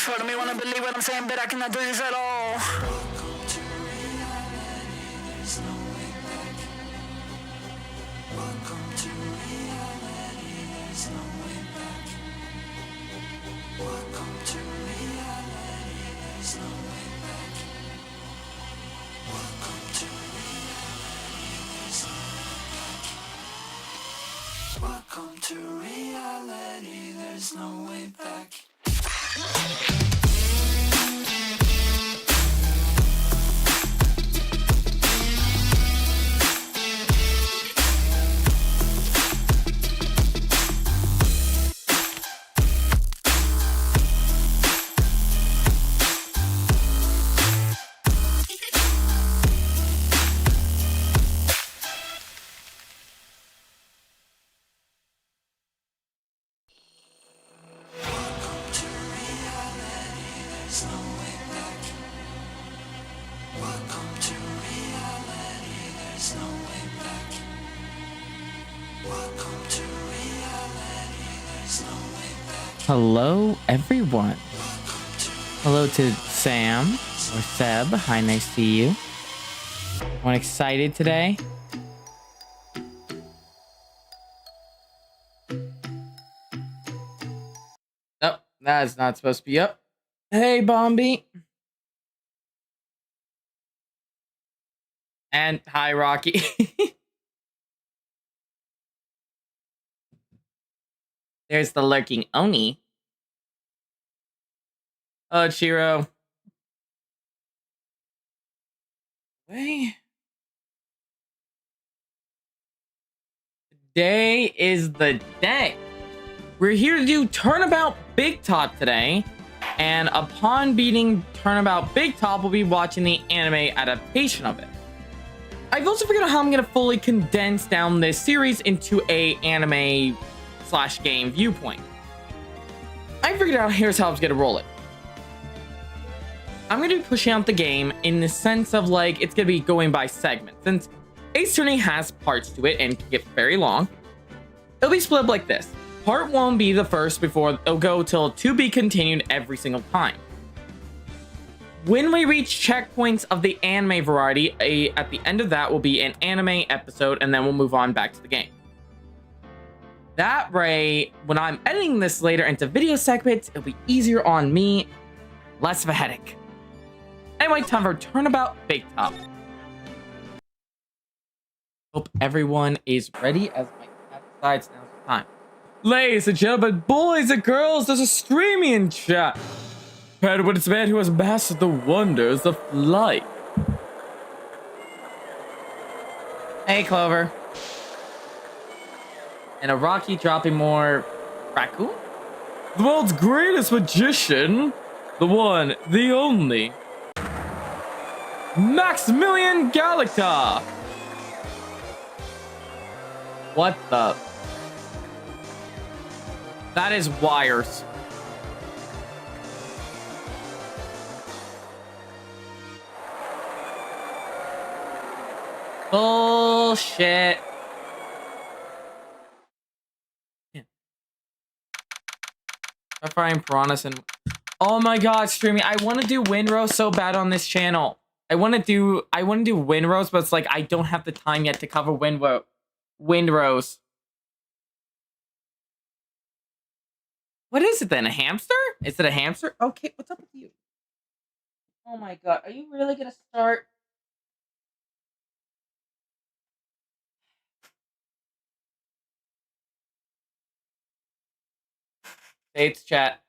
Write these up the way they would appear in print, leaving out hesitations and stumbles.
Part of me wanna believe what I'm saying, but I cannot do this at all. Welcome to reality, there's no way back. Welcome to reality, there's no way back. Welcome to reality, there's no way back. Welcome to reality, there's no way back. Welcome to reality, there's no way back. Hello, everyone. Hello to Sam or Seb. Hi, nice to see you. I'm excited today. Nope, that's not supposed to be up. Hey, Bombi. And hi, Rocky. There's the lurking Oni. Oh, Chiro. Wait. Today is the day. We're here to do Turnabout Big Top today. And upon beating Turnabout Big Top, we'll be watching the anime adaptation of it. I've also figured out how I'm going to fully condense down this series into a anime / game viewpoint. I figured out here's how I was going to roll it. I'm going to be pushing out the game in the sense of like it's going to be going by segments. Since Ace Attorney has parts to it and can get very long, it'll be split up like this. Part 1 will be the first before it'll go till to be continued every single time. When we reach checkpoints of the anime variety, at the end of that will be an anime episode, and then we'll move on back to the game. That way, when I'm editing this later into video segments, it'll be easier on me, less of a headache. Anyway, time for Turnabout Big Top. Hope everyone is ready as my cat decides now's the time. Ladies and gentlemen, boys and girls, there's a streaming chat. Paired with its man who has mastered the wonders of life. Hey, Clover. And a Rocky dropping more raccoon? The world's greatest magician. The one, the only. Maximilian Galacta. What the? That is wires. Bullshit. I'm frying piranhas and oh my god, streaming. I want to do Windrose so bad on this channel. I want to do Windrose, but it's like I don't have the time yet to cover Windrose. What is it then? A hamster? Is it a hamster? Okay, what's up with you? Oh my god, are you really gonna start? Hey, it's chat.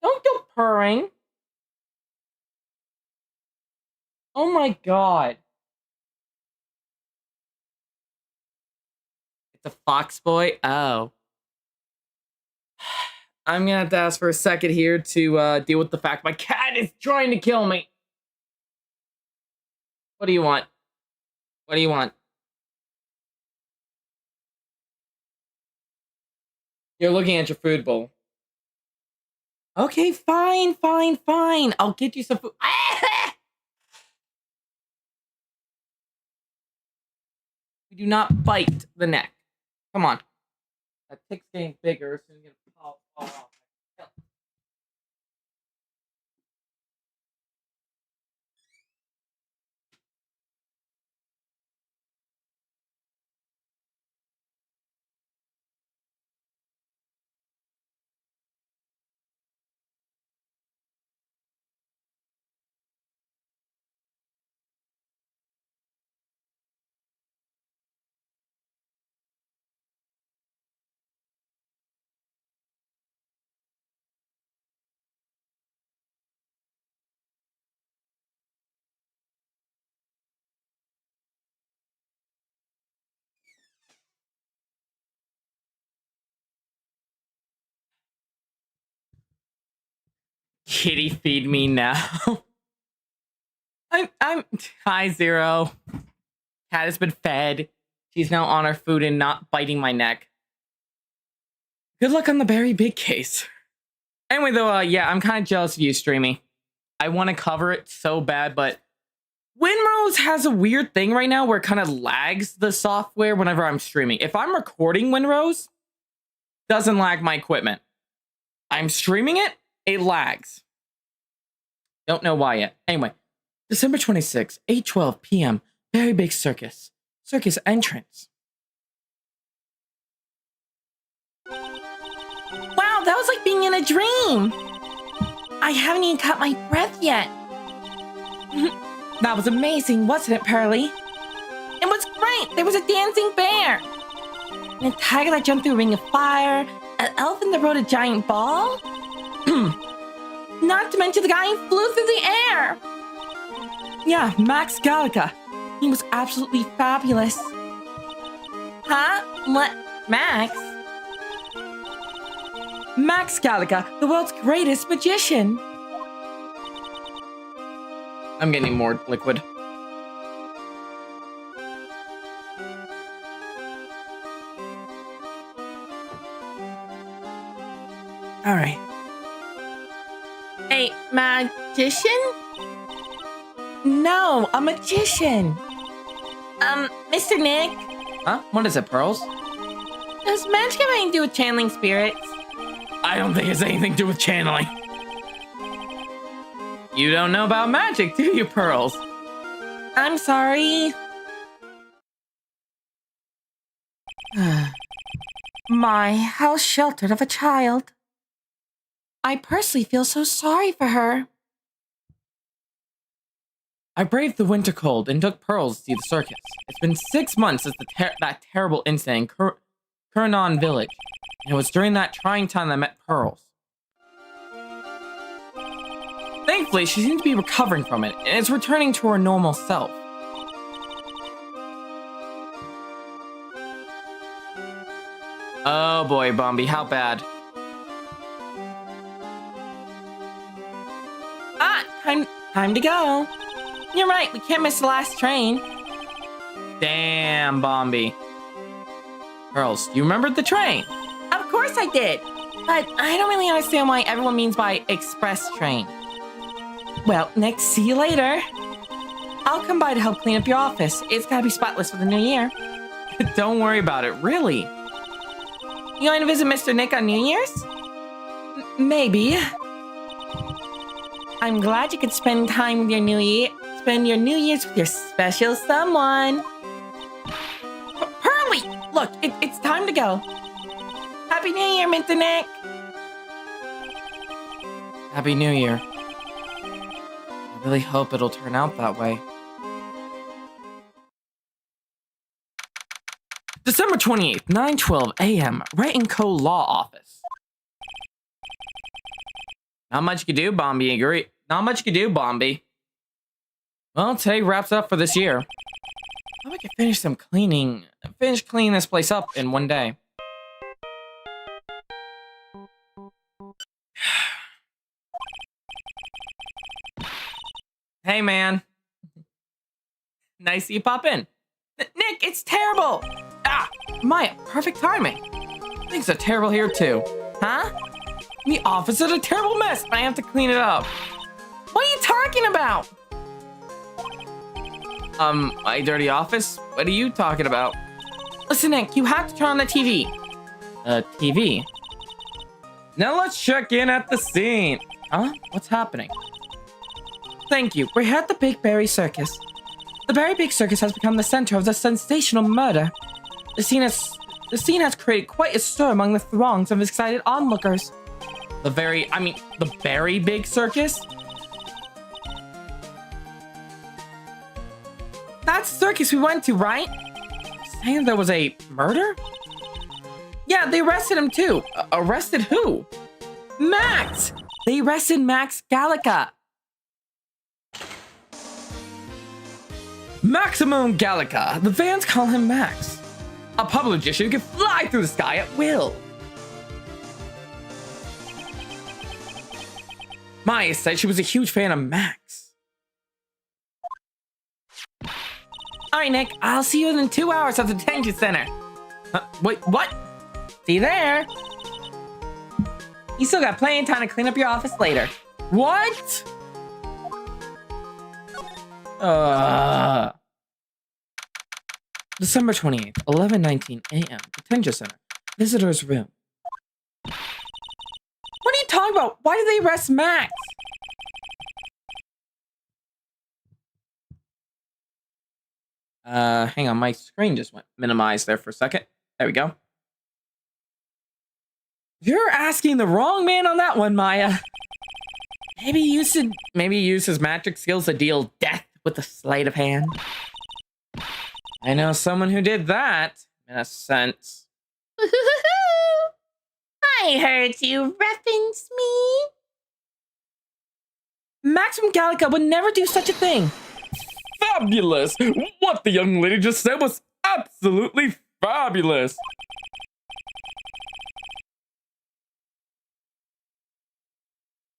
Don't go purring. Oh my god. It's a fox boy? Oh. I'm gonna have to ask for a second here to deal with the fact my cat is trying to kill me. What do you want? What do you want? You're looking at your food bowl. Okay, fine. I'll get you some food. We do not bite the neck. Come on. That tick's getting bigger, so you're gonna fall off. Kitty feed me now. I'm hi Zero. Cat has been fed. She's now on her food and not biting my neck. Good luck on the very big case. Anyway, though, yeah, I'm kind of jealous of you, Streamy. I want to cover it so bad, but Winrose has a weird thing right now where it kind of lags the software whenever I'm streaming. If I'm recording Winrose, doesn't lag my equipment. I'm streaming it, it lags. Don't know why yet. Anyway, December 26th, 8:12 p.m. Very big circus. Circus entrance. Wow, that was like being in a dream. I haven't even caught my breath yet. That was amazing, wasn't it, Pearly? It was great. There was a dancing bear. And a tiger that jumped through a ring of fire. An elephant that rode a giant ball. Not to mention the guy who flew through the air. Yeah, Max Gallica. He was absolutely fabulous. Huh? What? Max? Max Gallica, the world's greatest magician. I'm getting more liquid. All right. A magician? No, a magician. Mr. Nick? Huh? What is it, Pearls? Does magic have anything to do with channeling spirits? I don't think it has anything to do with channeling. You don't know about magic, do you, Pearls? I'm sorry. My, how sheltered of a child. I personally feel so sorry for her. I braved the winter cold and took Pearls to see the circus. It's been 6 months since that terrible incident in Kurnon village. And it was during that trying time that I met Pearls. Thankfully, she seems to be recovering from it, and is returning to her normal self. Oh boy, Bombi, how bad? Time to go. You're right, we can't miss the last train. Damn, Bombi. Pearls, you remembered the train? Of course I did, but I don't really understand why everyone means by express train. Well, Nick, see you later. I'll come by to help clean up your office. It's gotta be spotless for the new year. Don't worry about it, really. You going to visit Mr. Nick on New Year's? Maybe. I'm glad you could spend time with your New Year. Spend your New Year's with your special someone. Pearly! Look, it's time to go. Happy New Year, Mr. Nick. Happy New Year. I really hope it'll turn out that way. December 28th, 9:12 a.m. Wright & Co. Law Office. Not much you can do, Bombi. Agree. Not much you can do, Bombi. Well, today wraps up for this year. I can finish some cleaning. Finish cleaning this place up in one day. Hey, man. Nice you pop in. Nick, it's terrible. Ah, Maya, perfect timing. Things are terrible here too. Huh? The office is a terrible mess. I have to clean it up. What are you talking about? My dirty office? What are you talking about? Listen, Nick, you have to turn on the TV. TV? Now let's check in at the scene. Huh? What's happening? Thank you. We're here at the Big Berry Circus. The Berry Big Circus has become the center of the sensational murder. The scene has created quite a stir among the throngs of excited onlookers. The Berry Big Circus? That's the circus we went to, right? Saying there was a murder? Yeah, they arrested him too. Arrested who? Max! They arrested Max Gallica. Maximum Gallica. The fans call him Max. A public magician who can fly through the sky at will. Maya said she was a huge fan of Max. Alright, Nick, I'll see you in 2 hours at the detention center. Wait, what? See you there. You still got plenty of time to clean up your office later. What? December 28th, 11:19 a.m. Detention center. Visitor's room. What are you talking about? Why did they arrest Max? Hang on, my screen just went minimized there for a second. There we go. You're asking the wrong man on that one, Maya. Maybe use his magic skills to deal death with a sleight of hand. I know someone who did that, in a sense. I heard you reference me. Maximum Gallica would never do such a thing. Fabulous! What the young lady just said was absolutely fabulous.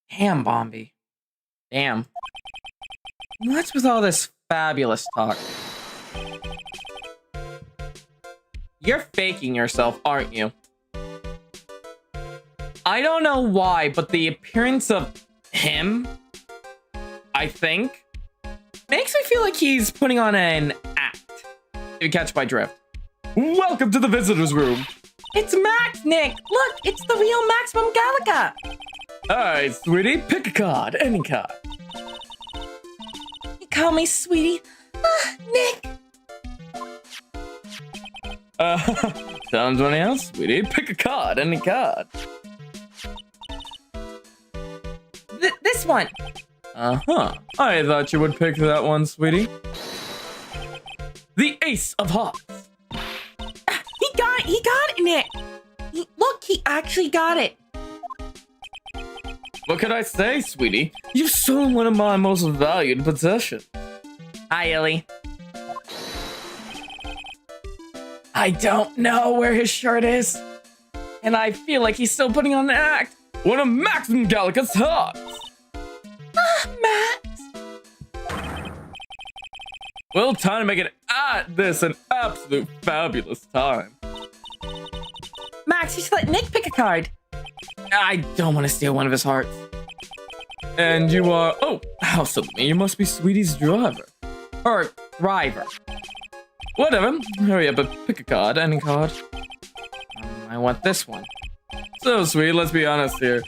Damn, Bombi. Damn. What's with all this fabulous talk? You're faking yourself, aren't you? I don't know why, but the appearance of him, I think, makes me feel like he's putting on an act. If you catch my drift. Welcome to the visitor's room. It's Max, Nick. Look, it's the real Maximum Gallica. Alright, sweetie, pick a card, any card. You call me sweetie? Nick. Sounds funny else, sweetie. Pick a card, any card. This one. Uh-huh. I thought you would pick that one, sweetie. The Ace of Hearts. He got it, Nick. Look, he actually got it. What could I say, sweetie? You've stolen one of my most valued possessions. Hi, Illy. I don't know where his shirt is. And I feel like he's still putting on an act. One of Maximum Gallica's hearts. Max. Well, time to make it this an absolute fabulous time. Max, you should let Nick pick a card. I don't want to steal one of his hearts. And you are... Oh, how silly me. You must be Sweetie's driver. Or driver. Whatever. Hurry up and pick a card. Any card. I want this one. So, Sweet, let's be honest here.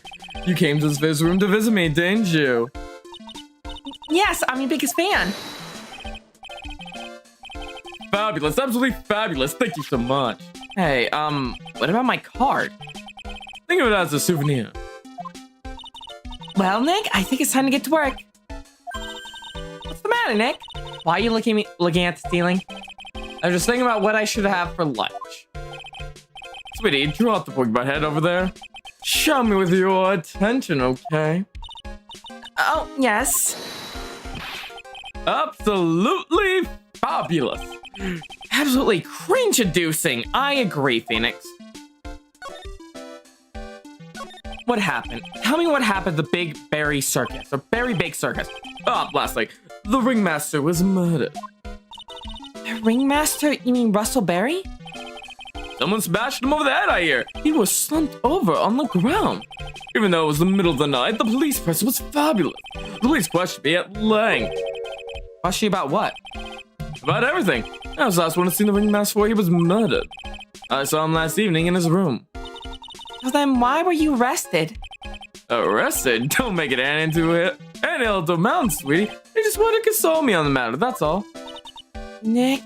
You came to this room to visit me, didn't you? Yes, I'm your biggest fan. Fabulous. Absolutely fabulous. Thank you so much. Hey, what about my card? Think of it as a souvenir. Well, Nick, I think it's time to get to work. What's the matter, Nick? Why are you looking at the ceiling? I was just thinking about what I should have for lunch. Sweetie, drop the book by head over there. Show me with your attention, okay? Oh, yes. Absolutely fabulous. Absolutely cringe-inducing. I agree, Phoenix. What happened? Tell me what happened at the Big Berry Circus, or Berry Bake Circus. Oh, lastly, the ringmaster was murdered. The ringmaster? You mean Russell Berry? Someone smashed him over the head, I hear. He was slumped over on the ground. Even though it was the middle of the night, the police person was fabulous. The police questioned me at length. Questioned you about what? About everything. I was the last one to see the ringmaster before he was murdered. I saw him last evening in his room. Well, then why were you arrested? Arrested? Don't make it into it. Any little amount, sweetie. They just wanted to console me on the matter, that's all. Nick,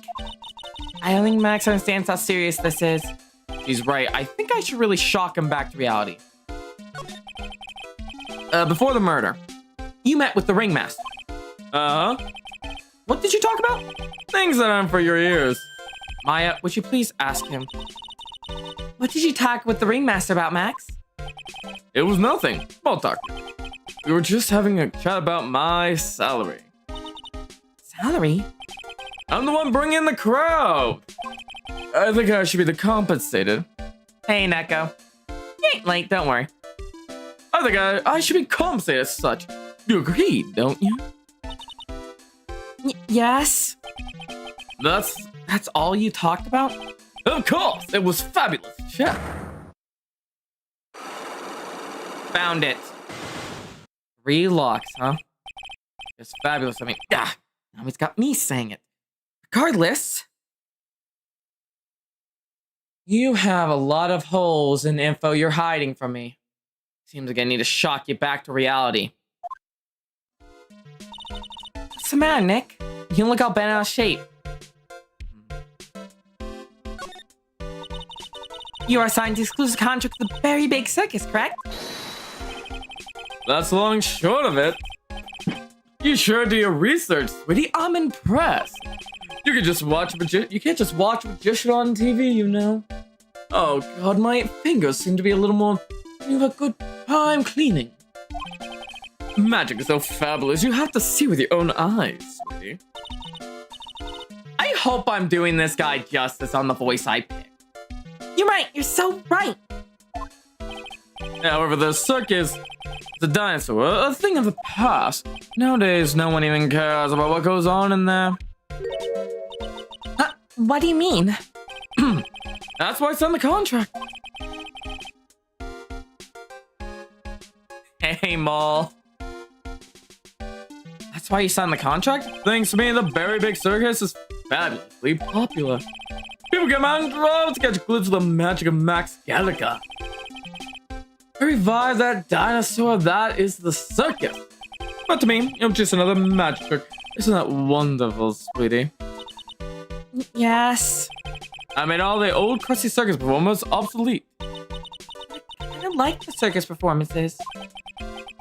I don't think Max understands how serious this is. She's right. I think I should really shock him back to reality. Before the murder, you met with the ringmaster. Uh-huh. What did you talk about? Things that aren't for your ears. Maya, would you please ask him? What did you talk with the ringmaster about, Max? It was nothing. Small talk. We were just having a chat about my salary. Salary? I'm the one bringing the crowd. I think I should be the compensated. Hey, Neko. You ain't late, don't worry. I think I should be compensated as such. You agree, don't you? Yes. That's all you talked about? Of course, it was fabulous, chef. Found it. 3 locks, huh? It's fabulous. I mean, now he's got me saying it. Regardless, you have a lot of holes in info you're hiding from me. Seems like I need to shock you back to reality. What's the matter, Nick? You look all bent out of shape. You are signed to exclusive contract with the Very Big Circus, correct? That's the long and short of it. You sure do your research, sweetie. I'm impressed. You can just watch you can't just watch magician on TV, you know. Oh god, my fingers seem to be a little more. You have a good time cleaning. Magic is so fabulous, you have to see with your own eyes, sweetie. I hope I'm doing this guy justice on the voice I picked. You're right, you're so right. However, the circus, the dinosaur, a thing of the past. Nowadays, no one even cares about what goes on in there. What do you mean? That's why I signed the contract. Hey, Maul. That's why you signed the contract? Thanks to me, the Very Big Circus is fabulously popular. People come out in droves to catch a glimpse of the magic of Max Gallica. Revive that dinosaur, that is the circus. But to me, it's just another magic trick. Isn't that wonderful, sweetie? Yes. I made all the old crusty circus performers obsolete. I don't like the circus performances.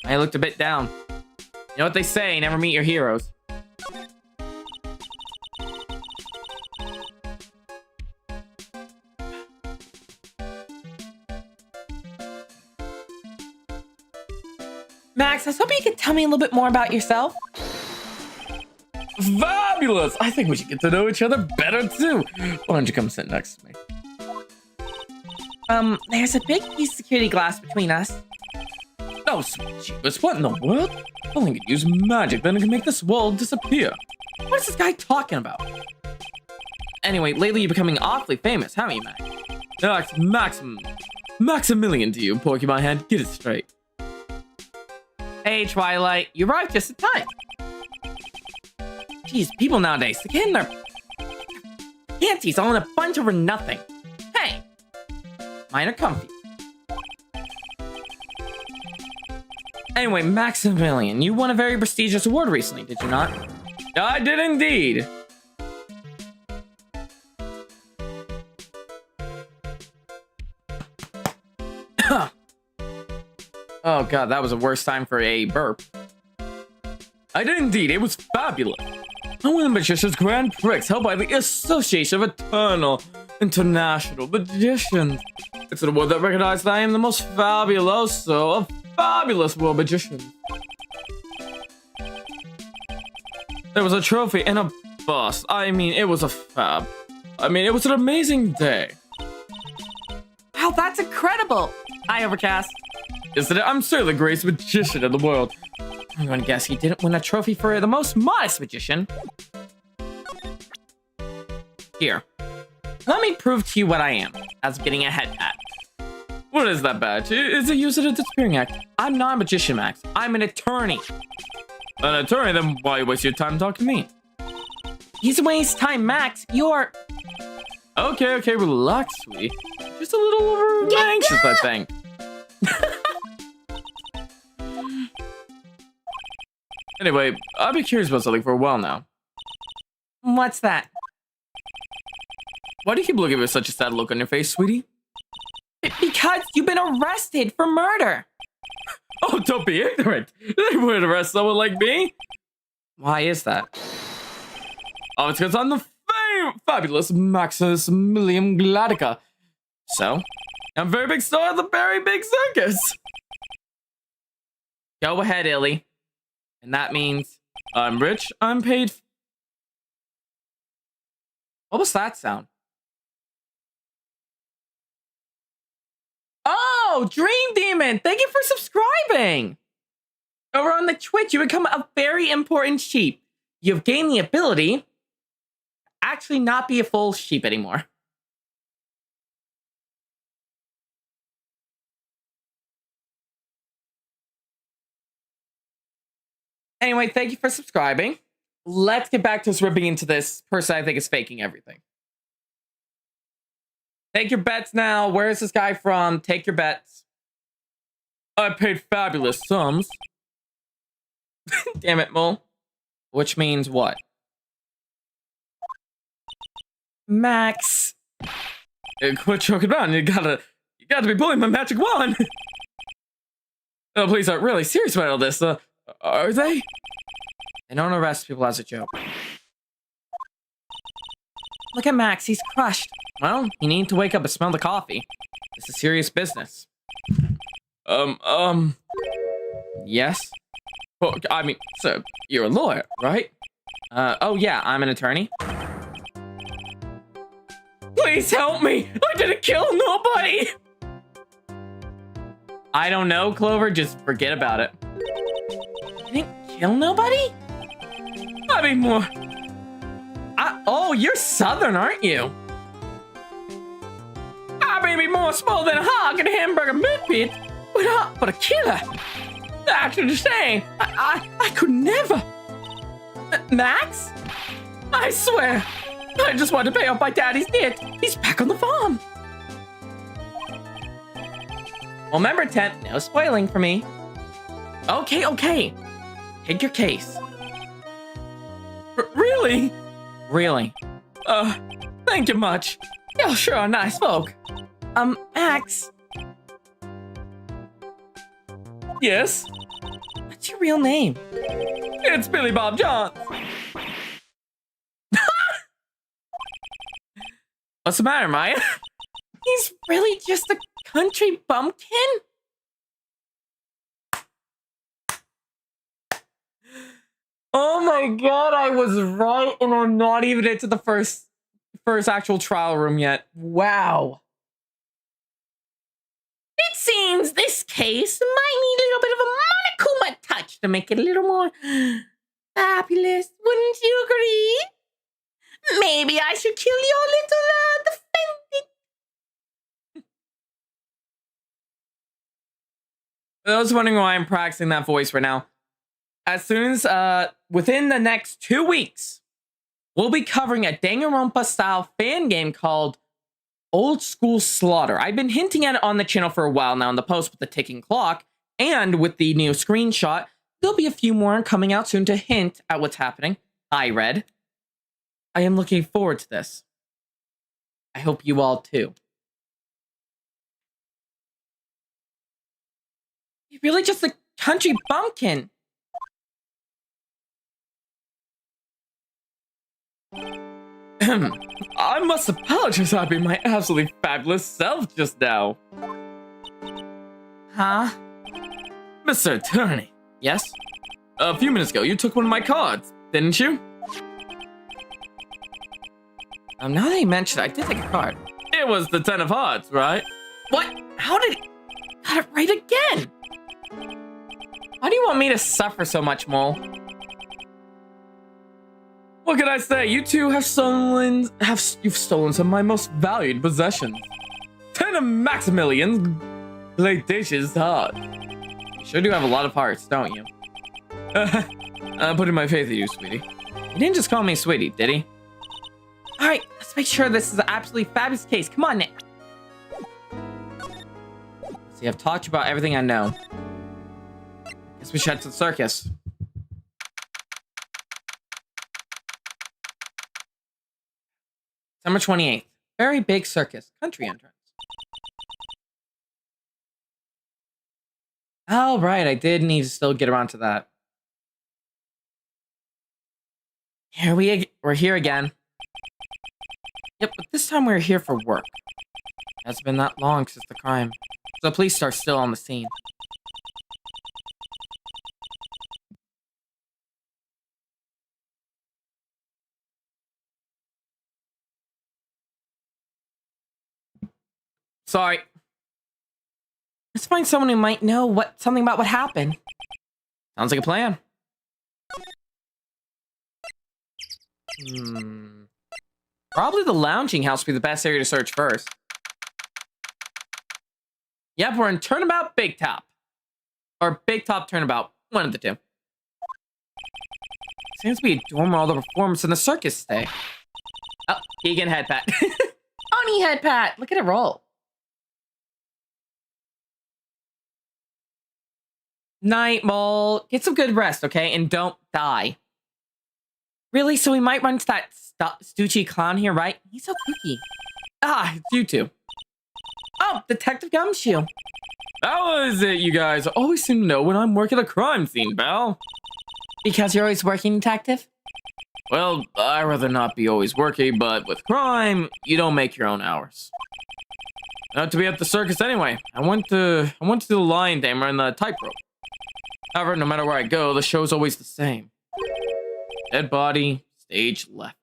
I looked a bit down. You know what they say, never meet your heroes. Max, I was hoping you could tell me a little bit more about yourself. Fabulous! I think we should get to know each other better too. Why don't you come sit next to me? There's a big piece of security glass between us. Oh, sweet Jesus, what in the world? I only could use magic, then it can make this wall disappear. What is this guy talking about? Anyway, lately you're becoming awfully famous, haven't you, Max? Maximilian to you, Pokemon Head. Get it straight. Hey, Twilight, you arrived just in time. Jeez, people nowadays, they get in their panties all in a bunch over nothing. Hey, mine are comfy. Anyway, Maximilian, you won a very prestigious award recently, did you not? I did indeed. Oh god, that was the worst time for a burp. I did indeed, it was fabulous. I won the Magician's Grand Prix held by the Association of Eternal International Magicians. It's an award that recognizes that I am the most fabuloso of fabulous world magicians. There was a trophy and a bust. I mean, it was a fab. I mean, it was an amazing day. Wow, that's incredible! Hi, Overcast. Isn't it? I'm certainly the greatest magician in the world. I'm gonna guess he didn't win a trophy for the most modest magician. Here. Let me prove to you what I am, as getting a head pat. What is that badge? Is it used in a disappearing act? I'm not a magician, Max. I'm an attorney. An attorney? Then why waste your time talking to me? He's wasting time, Max. You're... Okay, relax, sweetie. Just a little anxious, I think. Anyway, I've been curious about something for a while now. What's that? Why do you keep looking with such a sad look on your face, sweetie? Because you've been arrested for murder. Oh, don't be ignorant. They wouldn't arrest someone like me. Why is that? Oh, it's because I'm the fabulous Maximilian Gladica. So, I'm a very big star at the Very Big Circus. Go ahead, Illy. And that means I'm rich, I'm paid. What was that sound? Oh, Dream Demon, thank you for subscribing. doing? Over on the Twitch, you become a very important sheep. You've gained the ability to actually not be a full sheep anymore. Anyway, thank you for subscribing. Let's get back to us ripping into this person I think is faking everything. Take your bets now. Where is this guy from? Take your bets. I paid fabulous sums. Damn it, Mole. Which means what? Max. Quit joking around. You gotta be pulling my magic wand. Oh, please aren't really serious about all this. Are they? They don't arrest people as a joke. Look at Max, he's crushed. Well, you need to wake up and smell the coffee. It's a serious business. Yes? Well, I mean, sir, you're a lawyer, right? Oh yeah, I'm an attorney. Please help me! I didn't kill nobody! I don't know, Clover, just forget about it. You didn't kill nobody? I mean more. Oh, you're Southern, aren't you? I may be more small than a hog and a hamburger mid-pit, but a killer. Actually saying, I could never. Max? I swear, I just want to pay off my daddy's debt. He's back on the farm. Well, remember, Temp, no spoiling for me. Okay. Take your case. Really? Really. Thank you much. Y'all sure are nice folk. Max. Yes? What's your real name? It's Billy Bob Johns. What's the matter, Maya? He's really just a country bumpkin? Oh my god, I was right, and I'm not even into the first actual trial room yet. Wow. It seems this case might need a little bit of a Monokuma touch to make it a little more fabulous. Wouldn't you agree? Maybe I should kill your little defendant. I was wondering why I'm practicing that voice right now. As soon as, within the next 2 weeks, we'll be covering a Danganronpa-style fan game called Old School Slaughter. I've been hinting at it on the channel for a while now in the post with the ticking clock, and with the new screenshot, there'll be a few more coming out soon to hint at what's happening. Hi, Red. I am looking forward to this. I hope you all too. You're really just a country bumpkin. I must apologize for being my absolutely fabulous self just now. Huh? Mr. Attorney. Yes? A few minutes ago, you took one of my cards, didn't you? Now that you mention it, I did take a card. It was the 10 of hearts, right? What? How did it... Got it right again! Why do you want me to suffer so much, Mole? What can I say? You two have stolen some of my most valued possessions. 10 of Maximilian's Gladiator's heart. You sure do have a lot of hearts, don't you? I'm putting my faith in you, sweetie. He didn't just call me sweetie, did he? Alright, let's make sure this is an absolutely fabulous case. Come on, Nick. See, I've talked about everything I know. Guess we should head to the circus. December 28th. Very big circus. Country entrance. Oh, right. I did need to still get around to that. We're here again. Yep, but this time we're here for work. It hasn't been that long since the crime. So the police are still on the scene. Sorry. Let's find someone who might know something about what happened. Sounds like a plan. Probably the lounging house would be the best area to search first. Yep, we're in Turnabout Big Top. Or Big Top Turnabout. One of the two. Seems to be a dorm where all the performers in the circus stay. Oh, Keegan head pat. Oni head pat. Look at it roll. Night, Mole. Get some good rest, okay? And don't die. Really? So we might run into that Stoochie clown here, right? He's so kooky. Ah, it's you two. Oh, Detective Gumshoe. How is it, you guys? I always seem to know when I'm working a crime scene, pal. Because you're always working, Detective? Well, I'd rather not be always working, but with crime, you don't make your own hours. Not to be at the circus anyway. I went to the lion tamer and the tightrope. However, no matter where I go, the show's always the same. Dead body, stage left.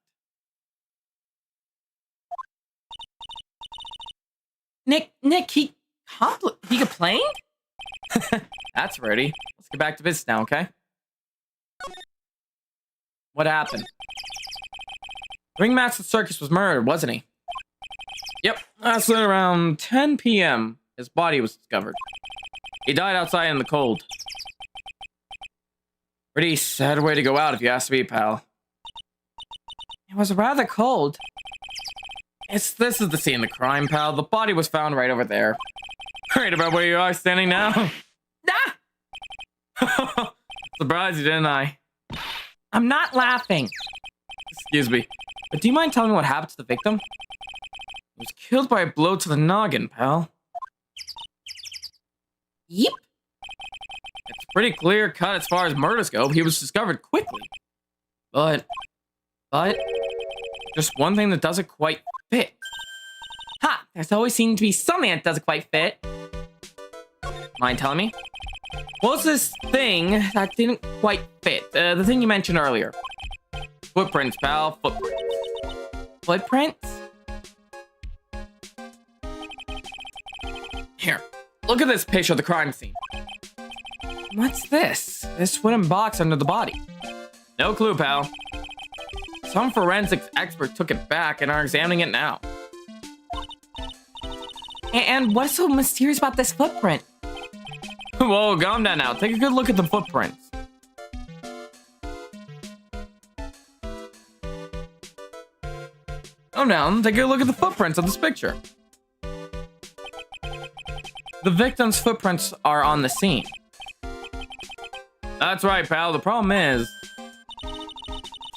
Nick, he complained? That's ready. Let's get back to business now, okay? What happened? Ringmaster Circus was murdered, wasn't he? Yep, that's at around 10 p.m. His body was discovered. He died outside in the cold. Pretty sad way to go out if you ask me, pal. It was rather cold. This is the scene of the crime, pal. The body was found right over there. Right about where you are standing now. Ah! Surprised you, didn't I? I'm not laughing. Excuse me. But do you mind telling me what happened to the victim? He was killed by a blow to the noggin, pal. Yep. It's pretty clear cut as far as murders go. He was discovered quickly. But just one thing that doesn't quite fit. Ha! There's always seemed to be something that doesn't quite fit. Mind telling me? What's this thing that didn't quite fit? The thing you mentioned earlier. Footprints, pal. Footprints. Footprints? Here. Look at this picture of the crime scene. What's this? This wooden box under the body. No clue, pal. Some forensics expert took it back and are examining it now. And what's so mysterious about this footprint? Whoa, calm down now. Take a good look at the footprints. Calm down. Take a look at the footprints of this picture. The victim's footprints are on the scene. That's right, pal. The problem is,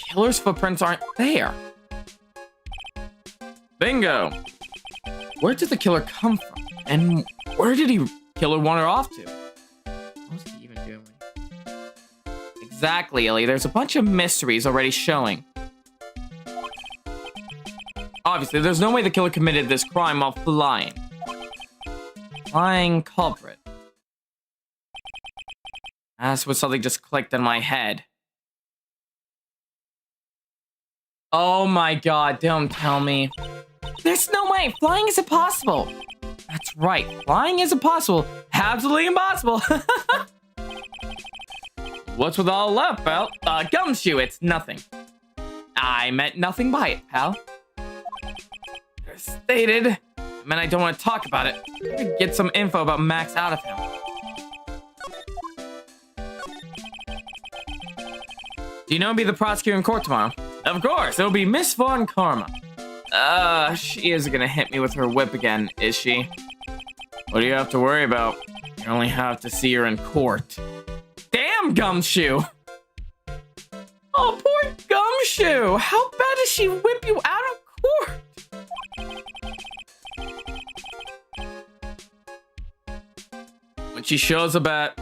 killer's footprints aren't there. Bingo. Where did the killer come from? And where did killer wander off to? What was he even doing? Exactly, Ellie. There's a bunch of mysteries already showing. Obviously, there's no way the killer committed this crime while flying. Flying culprit. That's what something just clicked in my head. Oh my god, don't tell me. There's no way! Flying is impossible! That's right, flying is impossible. Absolutely impossible! What's with all left, pal? Gumshoe, it's nothing. I meant nothing by it, pal. Stated. I mean, I don't want to talk about it. Get some info about Max out of him. Do you know be the prosecutor in court tomorrow? Of course, it'll be Miss Von Karma. She isn't gonna hit me with her whip again, is she? What do you have to worry about? You only have to see her in court. Damn, Gumshoe! Oh, poor Gumshoe! How bad does she whip you out of court? When she shows up at...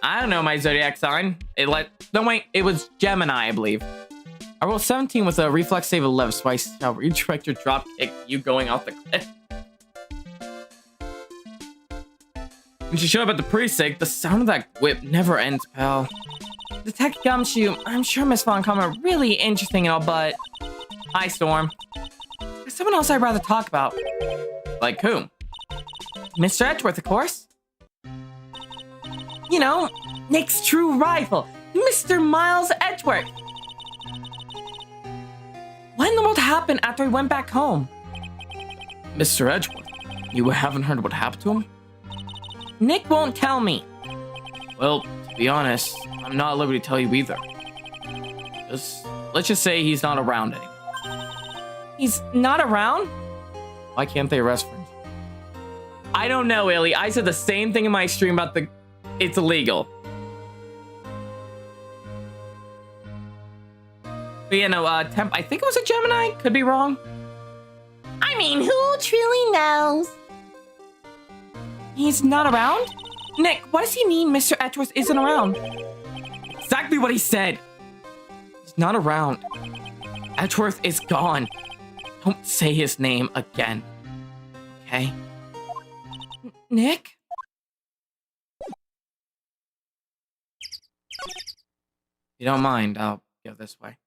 I don't know my zodiac sign. No, wait, it was Gemini, I believe. I rolled 17 with a reflex save of 11, so I shall redirect your drop kick, you going off the cliff. When she showed up at the precinct, the sound of that whip never ends, pal. Detective Gumshoe, I'm sure Miss Von Karma really interesting and all, but... Hi, Storm. There's someone else I'd rather talk about. Like who? Mr. Edgeworth, of course. You know, Nick's true rival, Mr. Miles Edgeworth. What in the world happened after he went back home? Mr. Edgeworth, you haven't heard what happened to him? Nick won't tell me. Well, to be honest, I'm not at liberty to tell you either. Let's just say he's not around anymore. He's not around? Why can't they arrest him? I don't know, Illy. I said the same thing in my stream about it's illegal. But yeah, no, Temp, I think it was a Gemini. Could be wrong. I mean, who truly knows? He's not around? Nick, what does he mean Mr. Edgeworth isn't around? Exactly what he said. He's not around. Edgeworth is gone. Don't say his name again. Okay? Nick? If you don't mind, I'll go this way.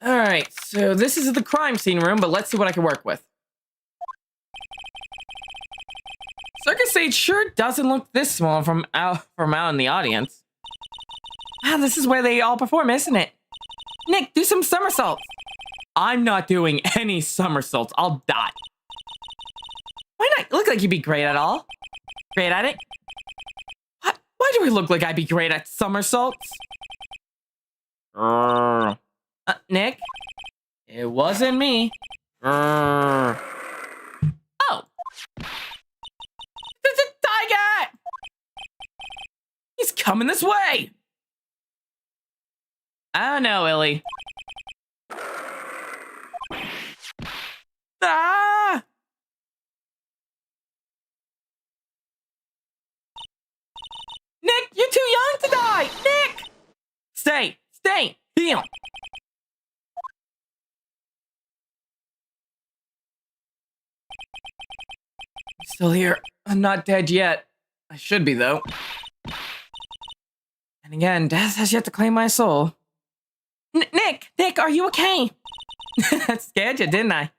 Alright, so this is the crime scene room, but let's see what I can work with. Circus stage sure doesn't look this small from out in the audience. Ah, this is where they all perform, isn't it? Nick, do some somersaults. I'm not doing any somersaults. I'll die. Why not? You look like you'd be great at all. Great at it? What? Why do I look like I'd be great at somersaults? Nick? It wasn't me. Oh! There's a tiger! He's coming this way! I don't know, Illy. Ah! Nick, you're too young to die! Nick! Stay! Heal! I'm still here. I'm not dead yet. I should be, though. And again, death has yet to claim my soul. Nick, are you okay? That scared you, didn't I?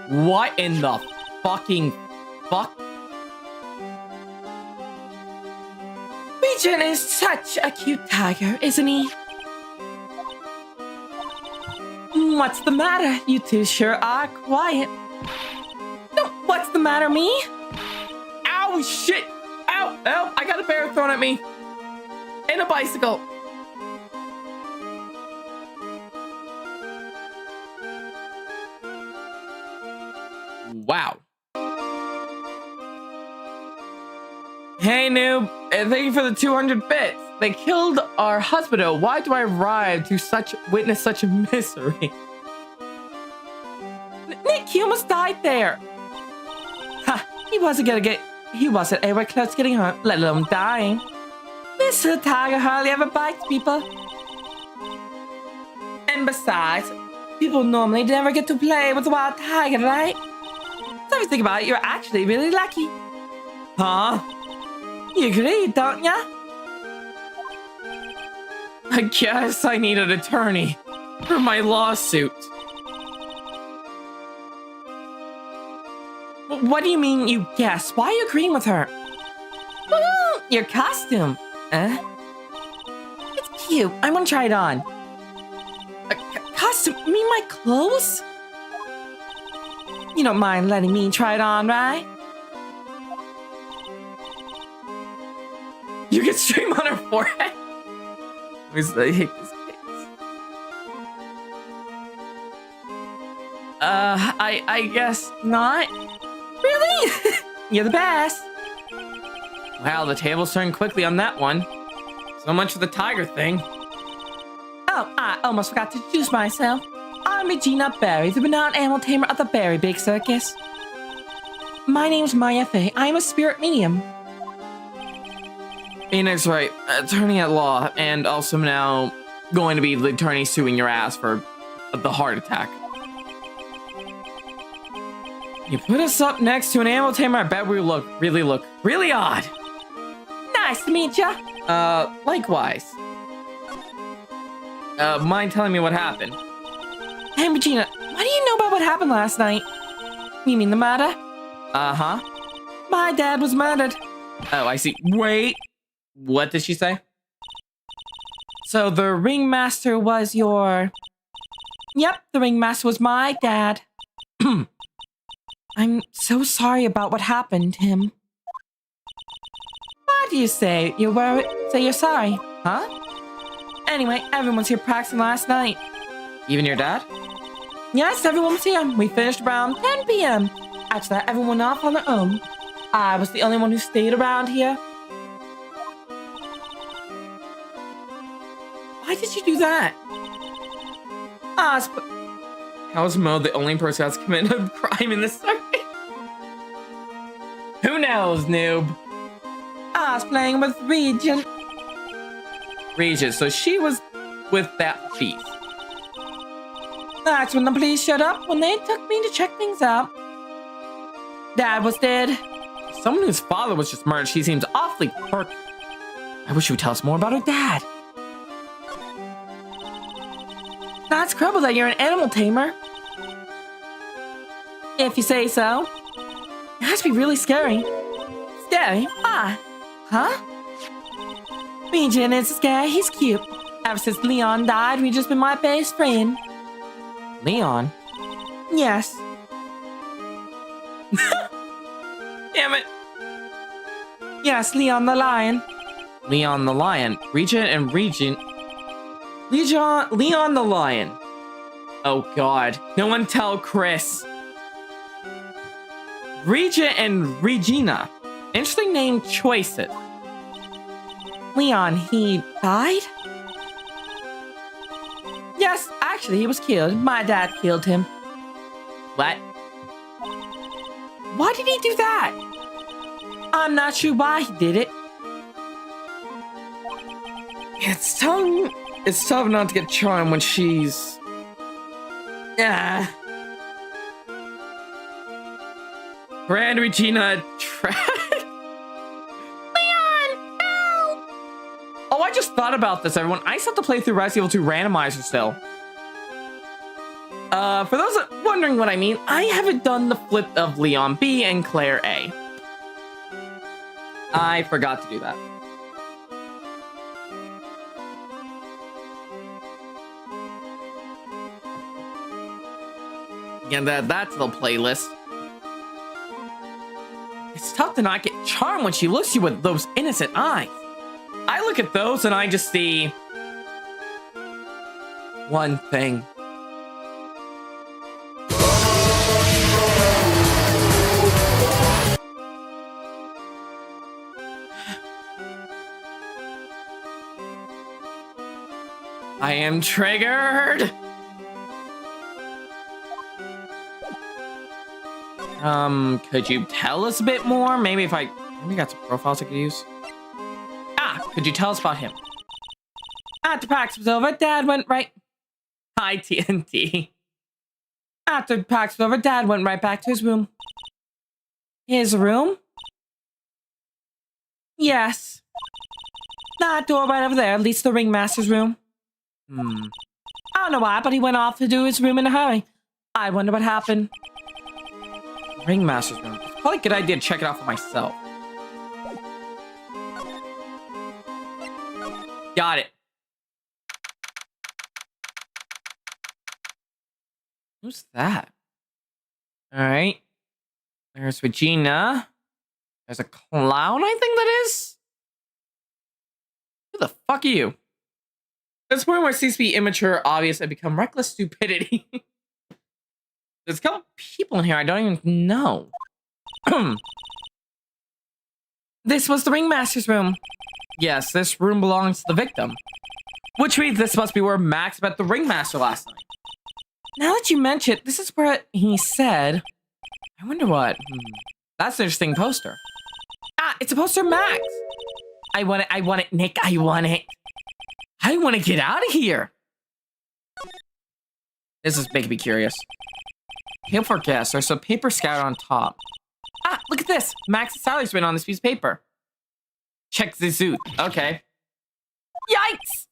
What in the fucking fuck? Regent is such a cute tiger, isn't he? What's the matter? You two sure are quiet. No, what's the matter, me? Ow, shit! Ow! I got a bear thrown at me. And a bicycle. Wow. Hey, noob. Thank you for the 200 bits. They killed our husband. Why do I arrive to witness such misery? Nick, he almost died there. Ha! He wasn't anywhere close to getting hurt, let alone dying. This little tiger hardly ever bites people. And besides, people normally never get to play with a wild tiger, right? So if you think about it, you're actually really lucky. Huh? You agree, don't ya? I guess I need an attorney for my lawsuit. What do you mean, you guess? Why are you agreeing with her? Your costume. It's cute. I want to try it on. A costume? You mean my clothes? You don't mind letting me try it on, right? You get stream on her forehead? I hate this case. I guess not. Really? You're the best. Wow, the tables turned quickly on that one. So much for the tiger thing. Oh, I almost forgot to introduce myself. I'm Regina Berry, the renowned animal tamer of the Berry Big Circus. My name's Maya Fey. I'm a spirit medium. Phoenix Wright, attorney at law, and also now going to be the attorney suing your ass for the heart attack. You put us up next to an animal tamer, I bet we look really odd. Nice to meet ya. Likewise. Mind telling me what happened? Hey, Regina, what do you know about what happened last night? You mean the murder? Uh-huh. My dad was murdered. Oh, I see. Wait. What did she say? So the ringmaster was your... Yep, the ringmaster was my dad. I'm so sorry about what happened to him. Why do you say you're sorry, huh? Anyway, everyone's here practicing last night. Even your dad? Yes, everyone was here. We finished around 10 p.m. After that, everyone went off on their own. I was the only one who stayed around here. Why did you do that? How is Mo the only person that's committed a crime in this circuit? Who knows, noob? I was playing with Regent. Regent, so she was with that thief. That's when the police showed up, when they took me to check things out. Dad was dead. Someone whose father was just murdered, she seems awfully hurt. I wish you would tell us more about her dad. That's incredible that you're an animal tamer. If you say so. It has to be really scary. Scary? Why? Huh? Regent isn't scary, he's cute. Ever since Leon died, we've just been my best friend. Leon? Yes. Damn it. Yes, Leon the lion. Leon the lion. Regent and Regent. Leon the lion. Oh god. No one tell Chris. Regent and Regina. Interesting name choices. Leon, he died? Yes, actually, he was killed. My dad killed him. What? Why did he do that? I'm not sure why he did it. It's tough not to get charmed when she's... Yeah. Grand Regina Leon, help! Oh, I just thought about this, everyone. I still have to play through Resident Evil 2 Randomizer still. For those wondering what I mean, I haven't done the flip of Leon B and Claire A. I forgot to do that. Again, that's the playlist. It's tough to not get charmed when she looks at you with those innocent eyes. I look at those and I just see one thing. I am triggered. Could you tell us a bit more? Maybe got some profiles I could use. Could you tell us about him? After practice was over, Dad went right... Hi, TNT. After practice was over, Dad went right back to his room. His room? Yes. That door right over there leads to the ringmaster's room. I don't know why, but he went off to do his room in a hurry. I wonder what happened. Ringmaster's room. It's probably a good idea to check it out for myself. Got it. Who's that? Alright. There's Regina. There's a clown, I think that is? Who the fuck are you? This point where it seems to be immature, obvious, and become reckless stupidity. There's a couple people in here I don't even know. This was the ringmaster's room. Yes, this room belongs to the victim. Which means this must be where Max met the ringmaster last night. Now that you mention it, this is where he said... I wonder what... That's an interesting poster. It's a poster of Max. I want it, Nick, I want it. I want to get out of here. This is making me curious. Paper for guests. There's some paper scattered on top. Look at this. Max's salary's written on this piece of paper. Check the suit. Okay. Yikes!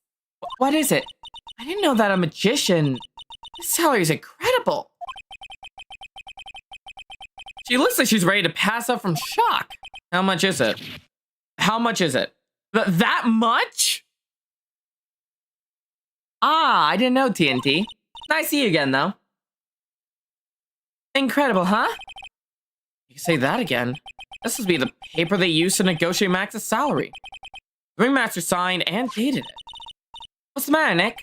What is it? I didn't know that a magician... His salary is incredible. She looks like she's ready to pass out from shock. How much is it? How much is it? That much? Ah, I didn't know, TNT. Nice to see you again, though. Incredible, huh? You can say that again. This must be the paper they used to negotiate Max's salary. The ringmaster signed and dated it. What's the matter, Nick?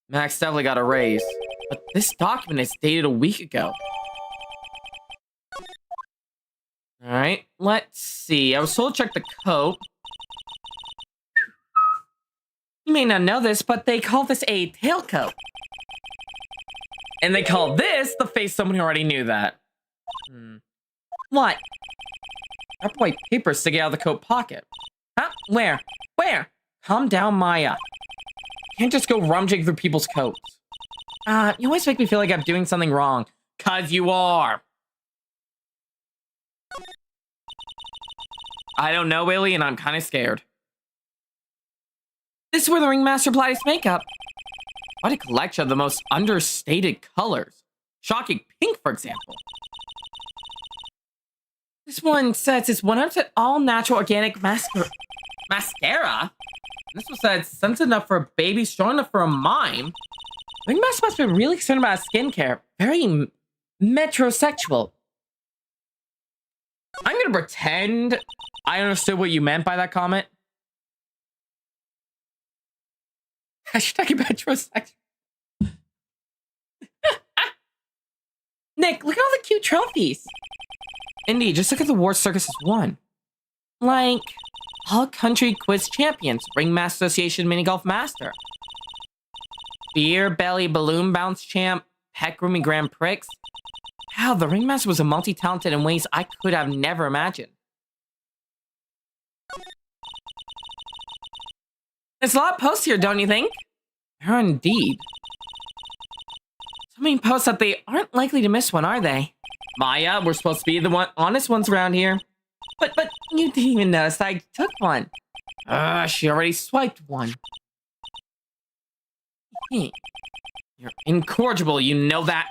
Max definitely got a raise, but this document is dated a week ago. Alright, let's see. I was told to check the coat. You may not know this, but they call this a tailcoat. And they call this the face someone who already knew that. What? That white paper sticking out of the coat pocket. Huh? Where? Where? Calm down, Maya. You can't just go rummaging through people's coats. You always make me feel like I'm doing something wrong. 'Cause you are. I don't know, Willie, and I'm kind of scared. This is where the ringmaster applied his makeup. What a collection of the most understated colors. Shocking pink, for example. This one says it's 100% all-natural organic mascara? This one says sensitive enough for a baby, strong enough for a mime. Ringmaster must be really concerned about skincare. Very metrosexual. I'm gonna pretend I understood what you meant by that comment. Hashtag metrosexual. Nick, look at all the cute trophies. Indeed, just look at the war Circus has won. Like, all country quiz champions, Ringmaster Association mini golf master, beer belly balloon bounce champ, peck grooming grand prix. Wow, the ringmaster was a multi-talented in ways I could have never imagined. There's a lot of posts here, don't you think? There are indeed. So many posts that they aren't likely to miss one, are they? Maya, we're supposed to be the honest ones around here. But you didn't even notice I took one. She already swiped one. Hey, you're incorrigible, you know that.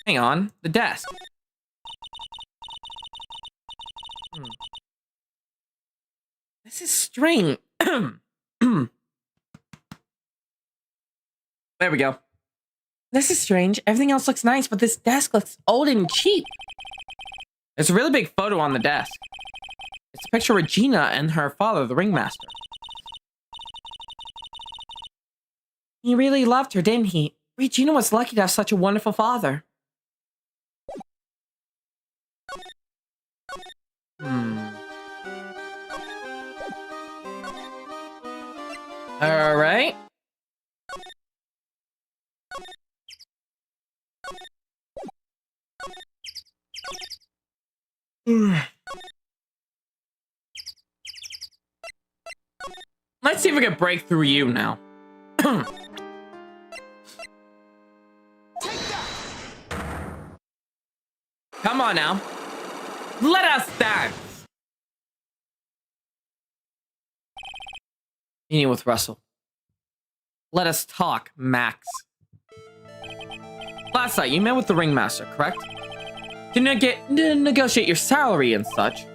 Hang on, the desk. This is strange. There we go. This is strange. Everything else looks nice, but this desk looks old and cheap. There's a really big photo on the desk. It's a picture of Regina and her father, the ringmaster. He really loved her, didn't he? Regina was lucky to have such a wonderful father. All right. Let's see if we can break through you now. Come on now. Let us dance. Meeting with Russell. Let us talk, Max. Last night, you met with the ringmaster, correct? To negotiate your salary and such.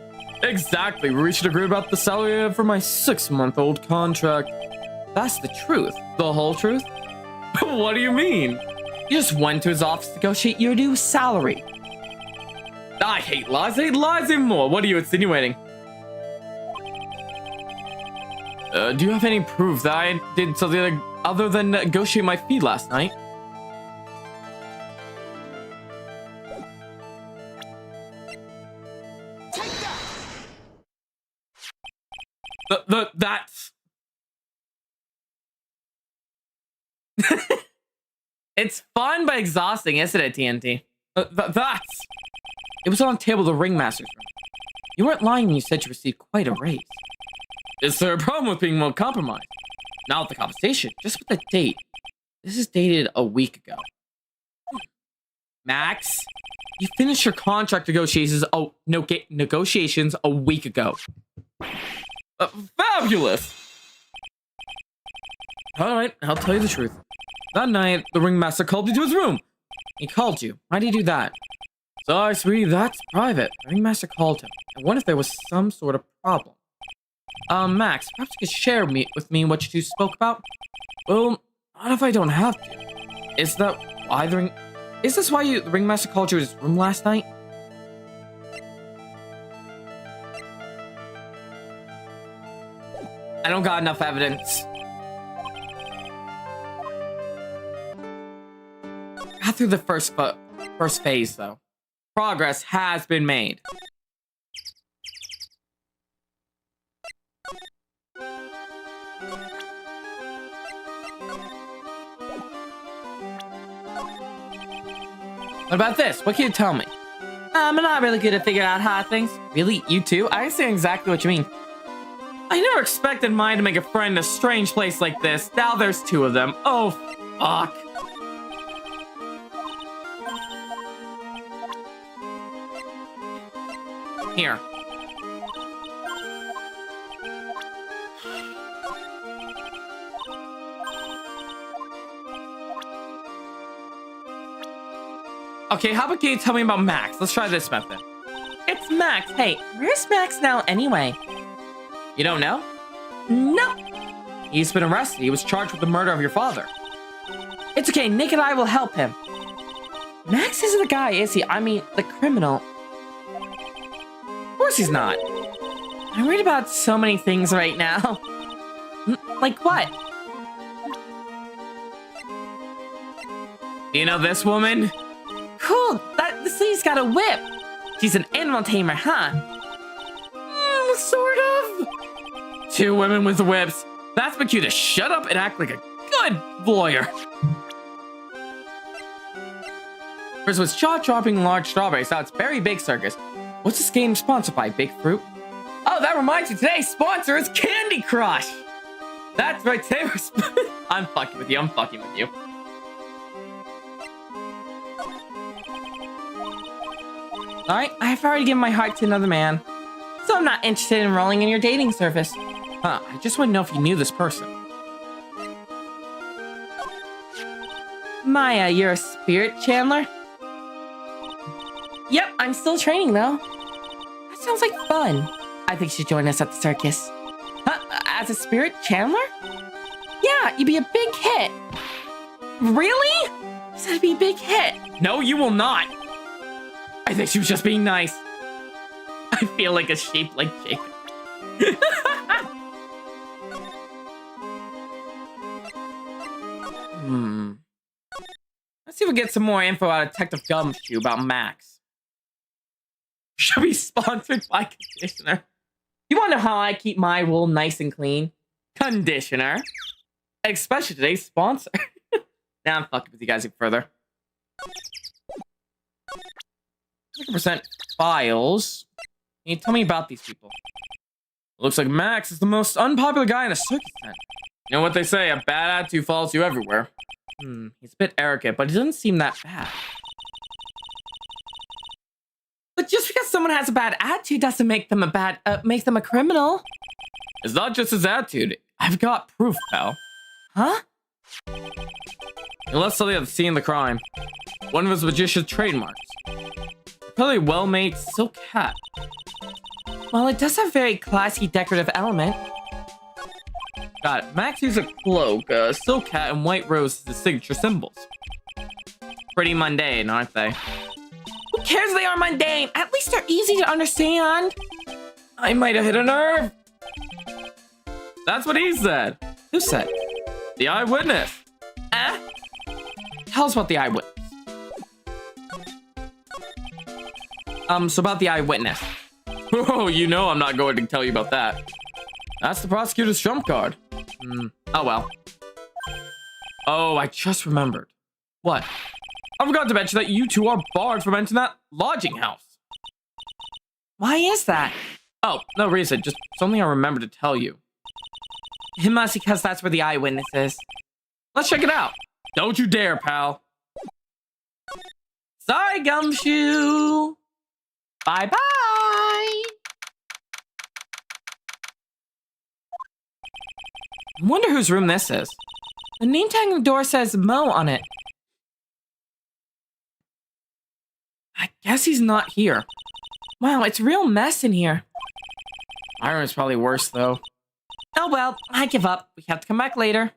Exactly, we reached an agreement about the salary for my 6-month-old contract. That's the truth. The whole truth? What do you mean? You just went to his office to negotiate your new salary. I hate lies even more. What are you insinuating? Do you have any proof that I did something other than negotiate my fee last night? That's... It's fun but exhausting, isn't it, TNT? That's... It was on the table of the ringmaster's room. You weren't lying when you said you received quite a raise. Is there a problem with being well compromised? Not with the compensation, just with the date. This is dated a week ago. Max, you finished your contract negotiations a week ago. Fabulous! Alright, I'll tell you the truth. That night, the ringmaster called you to his room. He called you. Why did he do that? Sorry, sweetie, that's private. The ringmaster called him. I wonder if there was some sort of problem. Max, perhaps you could share with me what you two spoke about? Well, not if I don't have to. Is this why the ringmaster called you to his room last night? I don't got enough evidence. Got through the first phase, though. Progress has been made. What about this? What can you tell me? I'm not really good at figuring out hard things. Really? You too? I understand exactly what you mean. I never expected mine to make a friend in a strange place like this. Now there's two of them. Oh, fuck. Here. Okay, how about you tell me about Max? Let's try this method. It's Max. Hey, where's Max now anyway? You don't know? No. He's been arrested. He was charged with the murder of your father. It's okay. Nick and I will help him. Max isn't the guy, is he? I mean, the criminal. Of course he's not. I'm worried about so many things right now. Like what? You know this woman? Cool. This lady's got a whip. She's an animal tamer, huh? Sort of. Two women with whips. That's my cue to shut up and act like a good lawyer. First was jaw-dropping large strawberries. Now it's Berry Big Circus. What's this game sponsored by? Big Fruit? Oh, that reminds me. Today's sponsor is Candy Crush. That's right. Today we're I'm fucking with you. I'm fucking with you. Alright, I've already given my heart to another man. So I'm not interested in enrolling in your dating service. Huh, I just want to know if you knew this person. Maya, you're a spirit channeler? Yep, I'm still training though. That sounds like fun. I think you should join us at the circus. Huh, as a spirit channeler? Yeah, you'd be a big hit. Really? You said it'd be a big hit. No, you will not. I think she was just being nice. I feel like a sheep like Jacob. Let's see if we get some more info out of Detective Gumshoe about Max. Should be sponsored by Conditioner. You want to know how I keep my wool nice and clean? Conditioner. Especially today's sponsor. Now I'm fucking with you guys even further. 100% files. Can you tell me about these people? Looks like Max is the most unpopular guy in a circus tent. You know what they say, a bad attitude follows you everywhere. He's a bit arrogant, but he doesn't seem that bad. But just because someone has a bad attitude doesn't make them make them a criminal. It's not just his attitude. I've got proof, pal. Huh? He left something at the scene of the crime. One of his magician's trademarks. Probably a well-made silk hat. Well, it does have a very classy decorative element. Got it. Max used a cloak, a silk hat, and white rose as his signature symbols. Pretty mundane, aren't they? Who cares if they are mundane? At least they're easy to understand. I might have hit a nerve. That's what he said. Who said? The eyewitness. Tell us about the eyewitness. So about the eyewitness. Oh, you know I'm not going to tell you about that. That's the prosecutor's trump card. Oh well. Oh, I just remembered. What? I forgot to mention that you two are barred from entering that lodging house. Why is that? Oh, no reason. Just something I remembered to tell you. It must because that's where the eyewitness is. Let's check it out. Don't you dare, pal. Sorry, Gumshoe. Bye-bye. I wonder whose room this is. The name tag on the door says Mo on it. I guess he's not here. Wow, it's a real mess in here. My room is probably worse, though. Oh well, I give up. We have to come back later.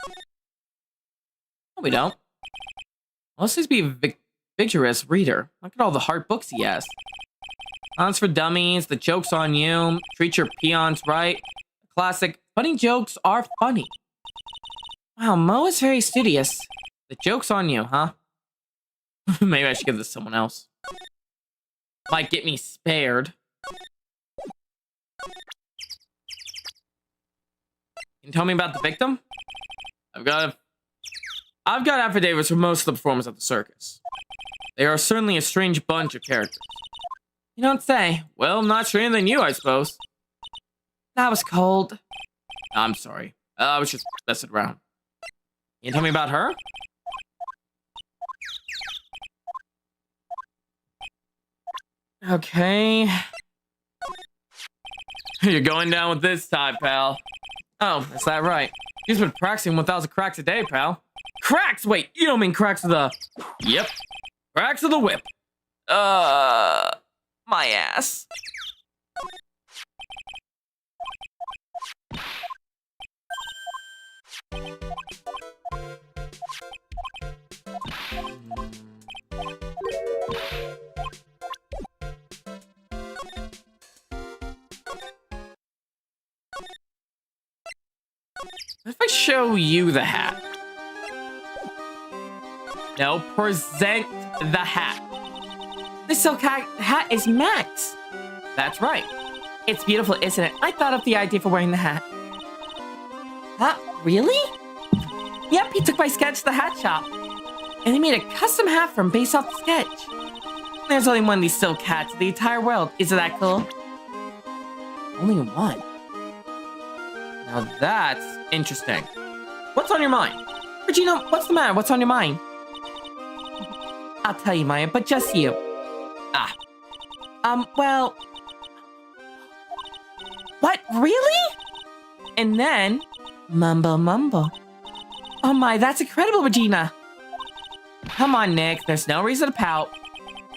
No, we don't. Let's just be a vigorous reader. Look at all the hard books he has. Clowns for Dummies, The Joke's on You, Treat Your Peons Right. Classic, Funny Jokes Are Funny. Wow, Mo is very studious. The Joke's on You, huh? Maybe I should give this to someone else. Might get me spared. Can you tell me about the victim? I've got affidavits for most of the performers at the circus. They are certainly a strange bunch of characters. You don't say. Well, not stranger than you, I suppose. That was cold. I'm sorry. I was just messing around. Can you tell me about her? Okay. You're going down with this time, pal. Oh, is that right? You've been practicing 1,000 cracks a day, pal. Cracks? Wait, you don't mean cracks of the... Yep. Cracks of the whip. My ass. If I show you the hat? No, present the hat. The silk hat is Max. That's right. It's beautiful, isn't it? I thought of the idea for wearing the hat. Huh? Really? Yep, he took my sketch to the hat shop. And he made a custom hat from based off the sketch. There's only one of these silk hats in the entire world. Isn't that cool? Only one? Now that's interesting. What's on your mind? Regina, what's the matter? What's on your mind? I'll tell you, Maya, but just you. Well... What? Really? And then... Mumbo mumbo. Oh my, that's incredible, Regina. Come on, Nick. There's no reason to pout.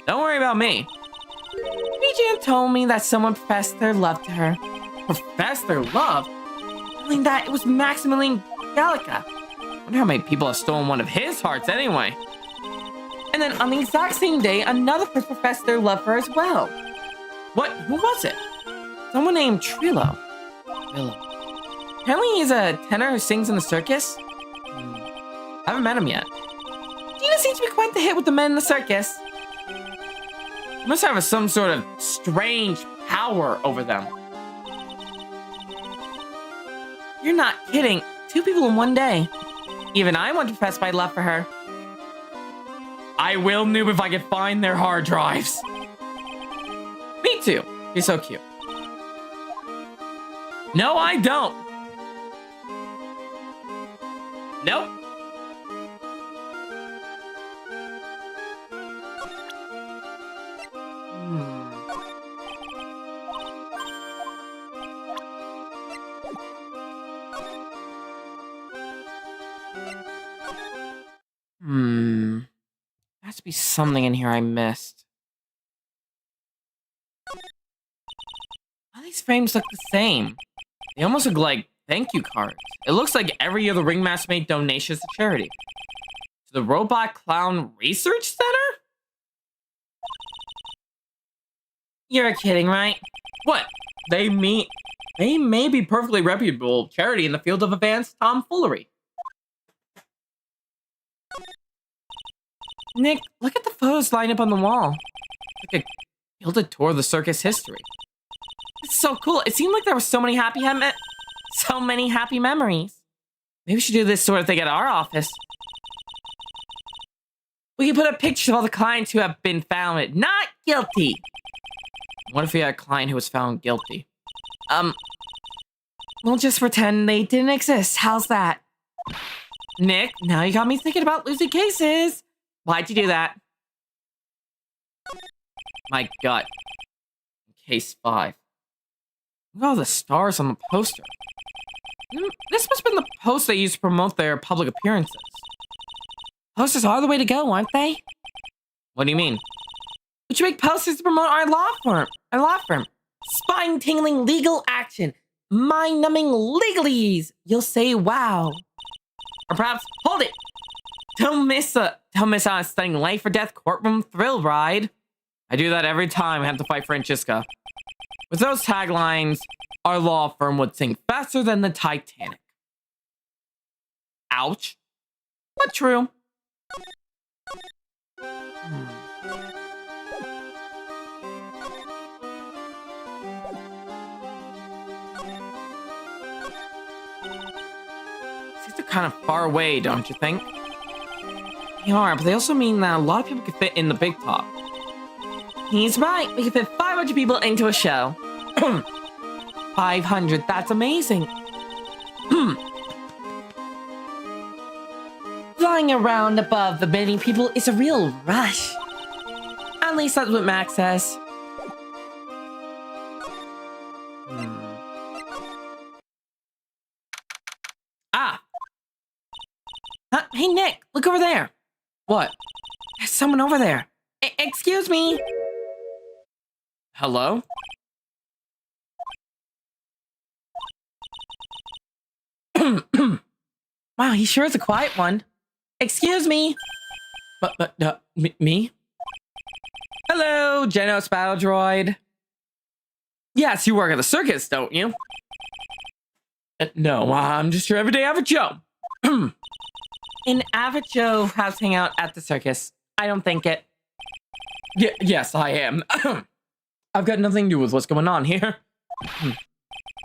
Don't worry about me. Regina told me that someone professed their love to her. Professed their love? Knowing that it was Maximilian Gallica. I wonder how many people have stolen one of his hearts anyway. And then on the exact same day, another person professed their love for her as well. What? Who was it? Someone named Trillo. Apparently he's a tenor who sings in the circus. I haven't met him yet. Gina seems to be quite the hit with the men in the circus. He must have some sort of strange power over them. You're not kidding. 2 people in one day. Even I want to profess my love for her. I will, noob, if I can find their hard drives. Me too. You're so cute. No, I don't. Nope. There has to be something in here I missed. All these frames look the same. They almost look like thank you cards. It looks like every other Ringmaster made donations to charity. To the Robot Clown Research Center? You're kidding, right? What? They may be perfectly reputable charity in the field of advanced tomfoolery. Nick, look at the photos lined up on the wall. Like a gilded tour of the circus history. It's so cool. It seemed like there were so many happy memories. Maybe we should do this sort of thing at our office. We can put up pictures of all the clients who have been found not guilty. What if we had a client who was found guilty? We'll just pretend they didn't exist. How's that? Nick, now you got me thinking about losing cases. Why'd you do that? My gut. Case 5. Look at all the stars on the poster. This must have been the post they used to promote their public appearances. Posters are the way to go, aren't they? What do you mean? We should make posters to promote our law firm. Spine-tingling legal action. Mind-numbing legalese. You'll say wow. Or perhaps, hold it. Don't miss out on a stunning life or death courtroom thrill ride. I do that every time I have to fight Francisca. With those taglines, our law firm would sink faster than the Titanic. Ouch. But true. These are kind of far away, don't you think? They are, but they also mean that a lot of people could fit in the big top. He's right. We can fit 500 people into a show. 500. That's amazing. Flying around above the many people is a real rush. At least that's what Max says. Ah. Huh? Hey, Nick, look over there. What? There's someone over there. Excuse me. Hello? Wow, he sure is a quiet one. Excuse me. Me? Hello, Genos Battle Droid. Yes, you work at the circus, don't you? No, I'm just your everyday average Joe. An average Joe has hang out at the circus. I don't think it. Yes, I am. I've got nothing to do with what's going on here.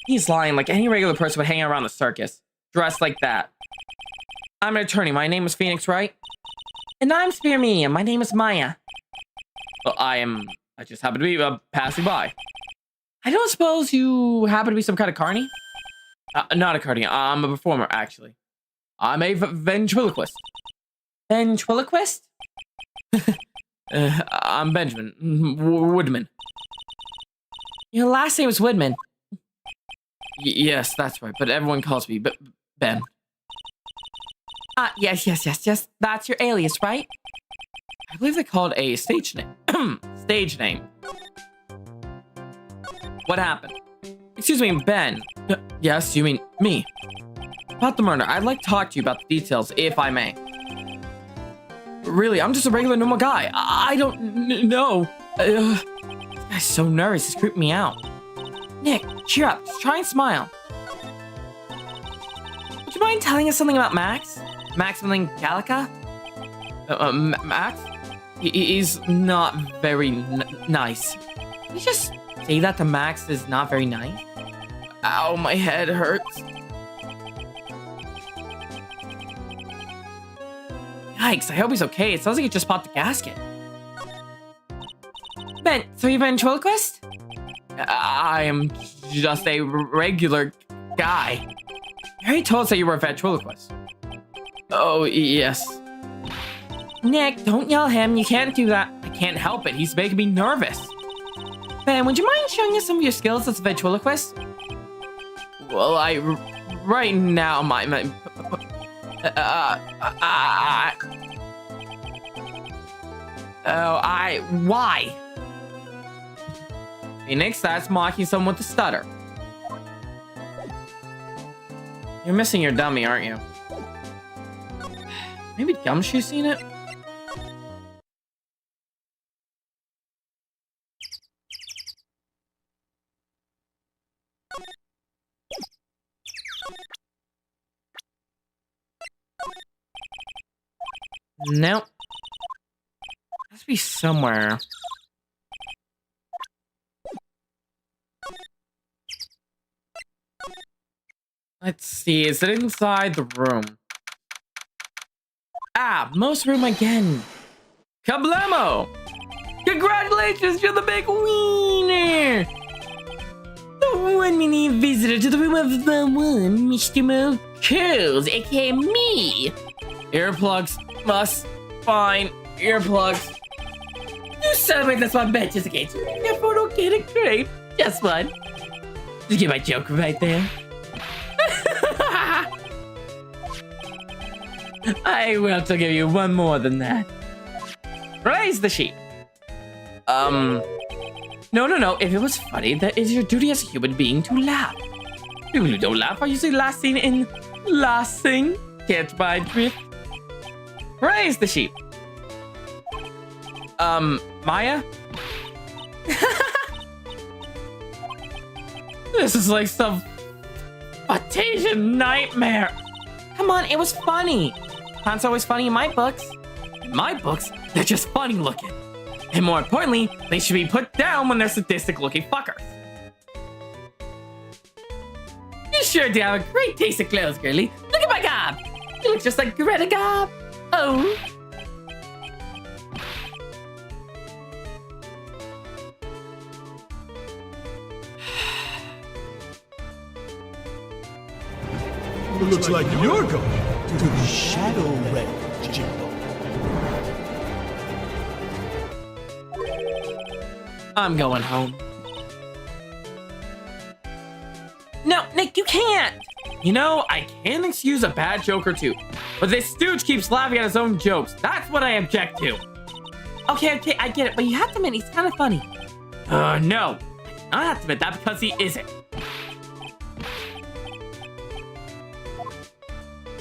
He's lying like any regular person would hang out around the circus. Dressed like that. I'm an attorney. My name is Phoenix, Wright? And I'm Spear Medium. My name is Maya. Well, I just happen to be passing by. I don't suppose you happen to be some kind of carny? Not a carny. I'm a performer, actually. I'm a ventriloquist. Ventriloquist? I'm Benjamin Woodman. Your last name is Woodman. Yes, that's right, but everyone calls me Ben. Yes. That's your alias, right? I believe they called a stage name. Stage name. What happened? Excuse me, Ben. Yes, you mean me. About the murder, I'd like to talk to you about the details, if I may. Really, I'm just a regular normal guy. I don't know. This guy's so nervous, he's creeping me out. Nick, cheer up. Just try and smile. Would you mind telling us something about Max? Maximilian Gallica? Max? He's not very nice. Can you just say that to Max is not very nice? Ow, my head hurts. Yikes, I hope he's okay. It sounds like he just popped the gasket. Ben, so you're a ventriloquist? I am just a regular guy. You already told us that you were a ventriloquist. Oh, yes. Nick, don't yell at him. You can't do that. I can't help it. He's making me nervous. Ben, would you mind showing us some of your skills as a ventriloquist? Well, right now, why? Phoenix, that's mocking someone with a stutter. You're missing your dummy, aren't you? Maybe Gumshoe's seen it? Nope. Has to be somewhere. Let's see, is it inside the room? Ah, most room again. Kablamo! Congratulations, you're the big winner! The 1 million visitor to the room of the one, Mr. Mo Curls, aka me! Earplugs must find earplugs. You celebrate this one bet just in case. Your photo getting great. Just one. Did you get my joke right there? I will have to give you one more than that. Raise the sheep. No. If it was funny, that is your duty as a human being to laugh. People who don't laugh are usually last seen in laughing. Catch my drift. Raise the sheep. Maya? This is like some Batasian nightmare. Come on, it was funny. Clowns are always funny in my books. In my books, they're just funny looking. And more importantly, they should be put down when they're sadistic looking fuckers. You sure do have a great taste of clothes, girlie. Look at my gob. You look just like Greta Gob. Oh. Looks like you're going to the Shadow Range, Jimbo. I'm going home. No, Nick, you can't! You know, I can excuse a bad joke or two, but this stooge keeps laughing at his own jokes. That's what I object to. Okay, I get it, but you have to admit he's kind of funny. No. I have to admit that because he isn't.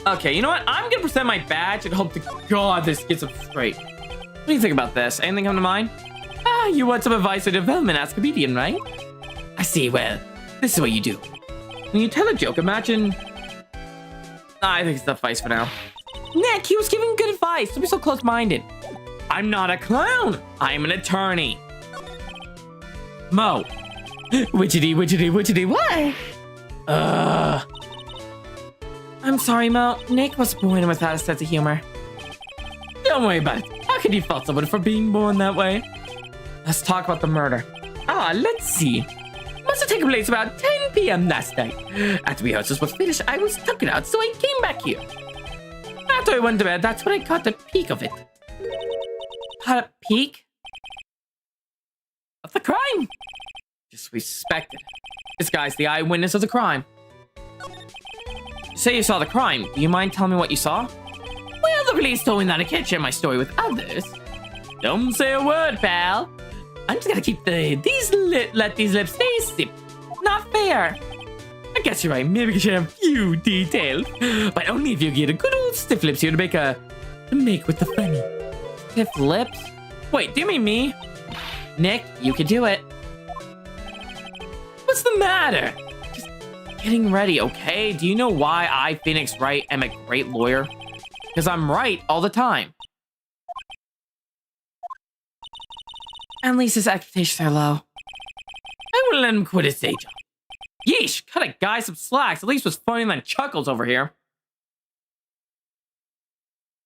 Okay, you know what? I'm gonna present my badge and hope to God this gets him straight. What do you think about this? Anything come to mind? Ah, you want some advice or development as a comedian, right? I see, well, this is what you do. When you tell a joke, imagine... I think it's advice for now. Nick, he was giving good advice. Don't be so close-minded. I'm not a clown. I'm an attorney. Mo. Widgety, what? I'm sorry, Mo. Nick was born without a sense of humor. Don't worry about it. How could you fault someone for being born that way? Let's talk about the murder. Let's see. Must have taken place about 10 p.m. last night. After rehearsals was finished, I was tucking out, so I came back here. After I went to bed, that's when I caught a peek of it. Caught a peek? Of the crime? Just respect it. This guy's the eyewitness of the crime. You say you saw the crime. Do you mind telling me what you saw? Well, the police told me that I can't share my story with others. Don't say a word, pal. I'm just gonna keep let these lips stay stiff. Not fair. I guess you're right. Maybe we can share a few details, but only if you get a good old stiff lips here to make with the funny. Stiff lips? Wait, do you mean me? Nick, you can do it. What's the matter? Just getting ready, okay? Do you know why I, Phoenix Wright, am a great lawyer? Because I'm right all the time. At least his expectations are low. I wouldn't let him quit his day job. Yeesh, cut a guy some slacks. At least was funny than Chuckles over here.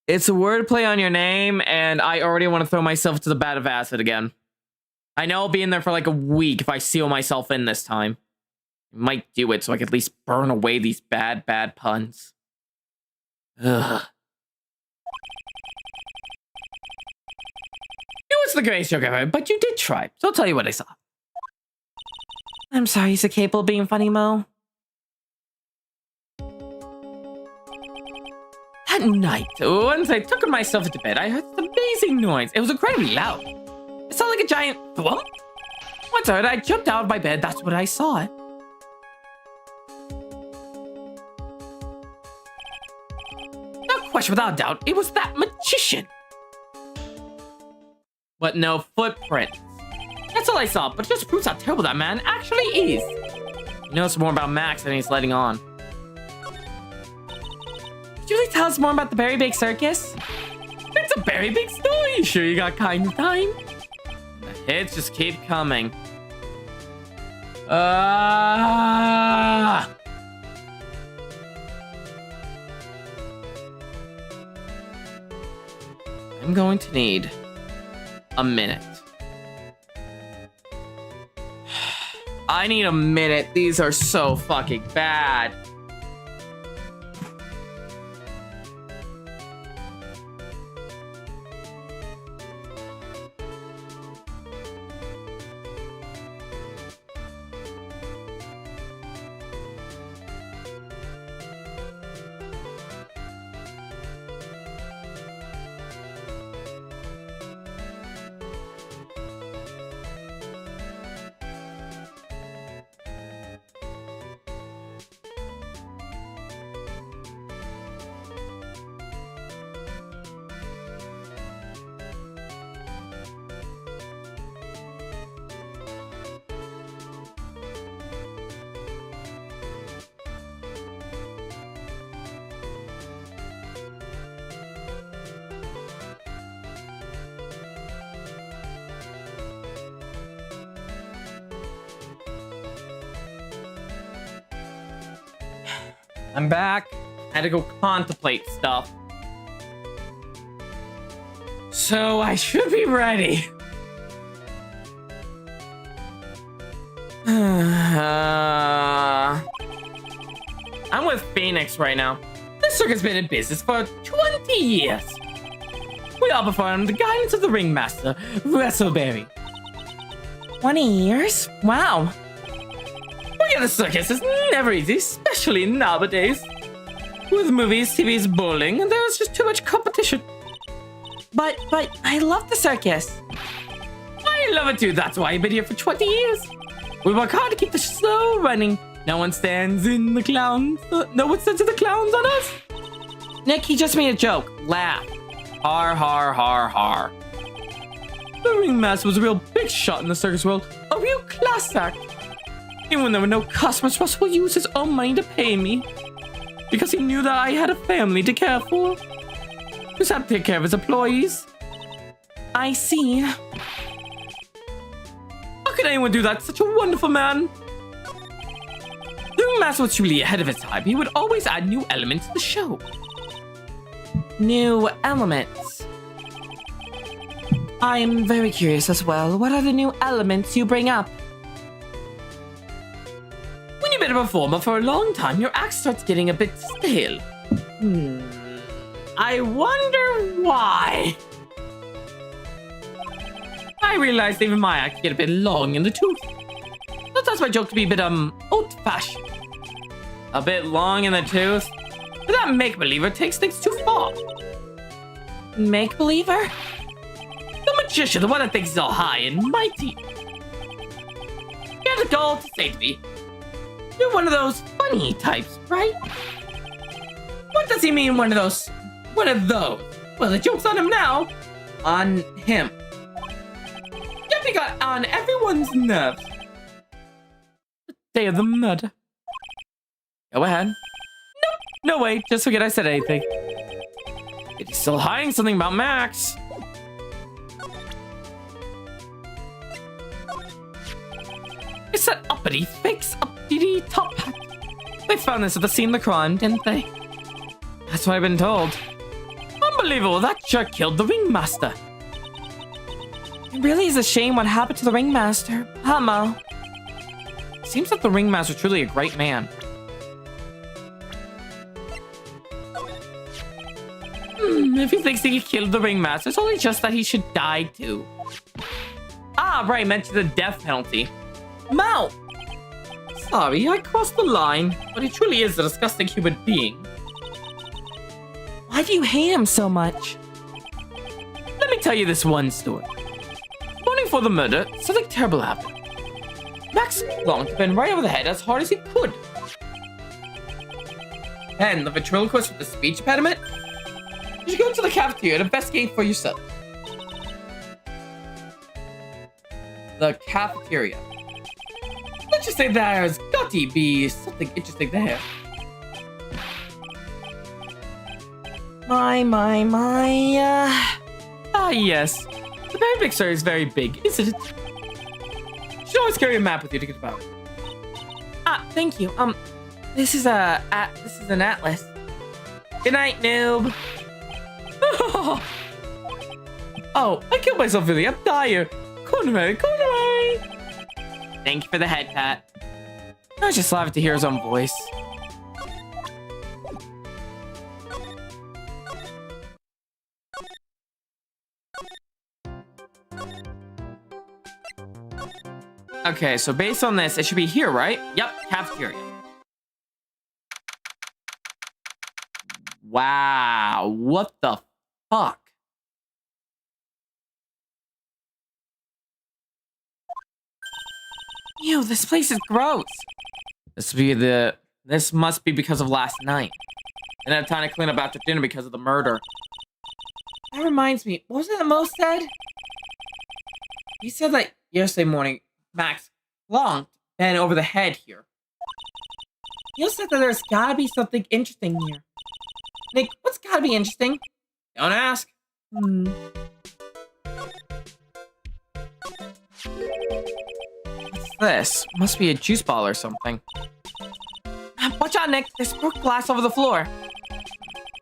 It's a wordplay on your name, and I already want to throw myself to the vat of acid again. I know I'll be in there for like a week if I seal myself in this time. I might do it so I can at least burn away these bad puns. Ugh. It was the greatest joke ever, but you did try, so I'll tell you what I saw. I'm sorry, is it capable of being funny, Mo? That night, once I took myself into bed, I heard this amazing noise. It was incredibly loud. It sounded like a giant thwomp. Once I heard it, I jumped out of my bed. That's what I saw. No question, without doubt, it was that magician. But no footprints. That's all I saw, but it just proves how terrible that man actually is. He knows more about Max than he's letting on. Could you really tell us more about the Berry Big Circus? It's a very big story. Sure you got kind of time? The hits just keep coming. I'm going to need a minute. I need a minute. These are so fucking bad. I'm back. Had to go contemplate stuff. So I should be ready. I'm with Phoenix right now. This circuit's been in business for 20 years. We all perform the guidance of the ringmaster, Wrestleberry. 20 years? Wow. Working the circus is never easy, especially nowadays. With movies, TVs, bowling, and there's just too much competition. But I love the circus. I love it too. That's why I've been here for 20 years. We work hard to keep the show running. No one stands in the clowns. No one stands in the clowns on us. Nick, he just made a joke. Laugh. Har, har, har, har. The ringmaster was a real big shot in the circus world. A real class act. Even when there were no customers, Russell used his own money to pay me. Because he knew that I had a family to care for. He just had to take care of his employees. I see. How could anyone do that? Such a wonderful man. The ringmaster was truly ahead of his time. He would always add new elements to the show. New elements. I'm very curious as well. What are the new elements you bring up? When you've been a performer for a long time, your act starts getting a bit stale. I wonder why. I realized even my act get a bit long in the tooth. That's my joke to be a bit, old-fashioned. A bit long in the tooth? But that make-believer takes things too far. Make-believer? The magician, the one that thinks he's all high and mighty. He has a goal to say to me, you're one of those funny types, right? What does he mean, one of those? One of those? Well, the joke's on him now. On him. Yep, he got on everyone's nerves. The day of the murder. Go ahead. Nope, no way, just forget I said anything. He's still hiding something about Max. It's that uppity, fakes uppity top hat. They found this at the scene of the crime, didn't they? That's what I've been told. Unbelievable, that jerk killed the ringmaster. It really is a shame what happened to the ringmaster. Mo. Seems like the ringmaster's truly a great man. If he thinks he killed the ringmaster, it's only just that he should die too. Ah, right, meant to the death penalty. Mal! Sorry, I crossed the line, but he truly is a disgusting human being. Why do you hate him so much? Let me tell you this one story. Morning for the murder, something terrible happened. Max longed to bend right over the head as hard as he could. And the ventriloquist with the speech impediment? You should go to the cafeteria and investigate for yourself. The cafeteria. Let's just say there's got to be something interesting there. Ah, yes. The very big story is very big, isn't it? You should always carry a map with you to get about it. Ah, thank you. This is an atlas. Good night, noob. Oh, I killed myself really. I'm tired. Conway. Thank you for the head pat. I was just glad to hear his own voice. Okay, so based on this, it should be here, right? Yep, cafeteria. Wow, what the fuck? Ew, this place is gross. This must be because of last night. I didn't have time to clean up after dinner because of the murder. That reminds me, what was it that Mo said? He said that yesterday morning, Max plonked Ben over the head here. He also said that there's gotta be something interesting here. Nick, what's gotta be interesting? Don't ask. What's this? Must be a juice ball or something. Watch Watch out, Nick. There's broken glass over the floor.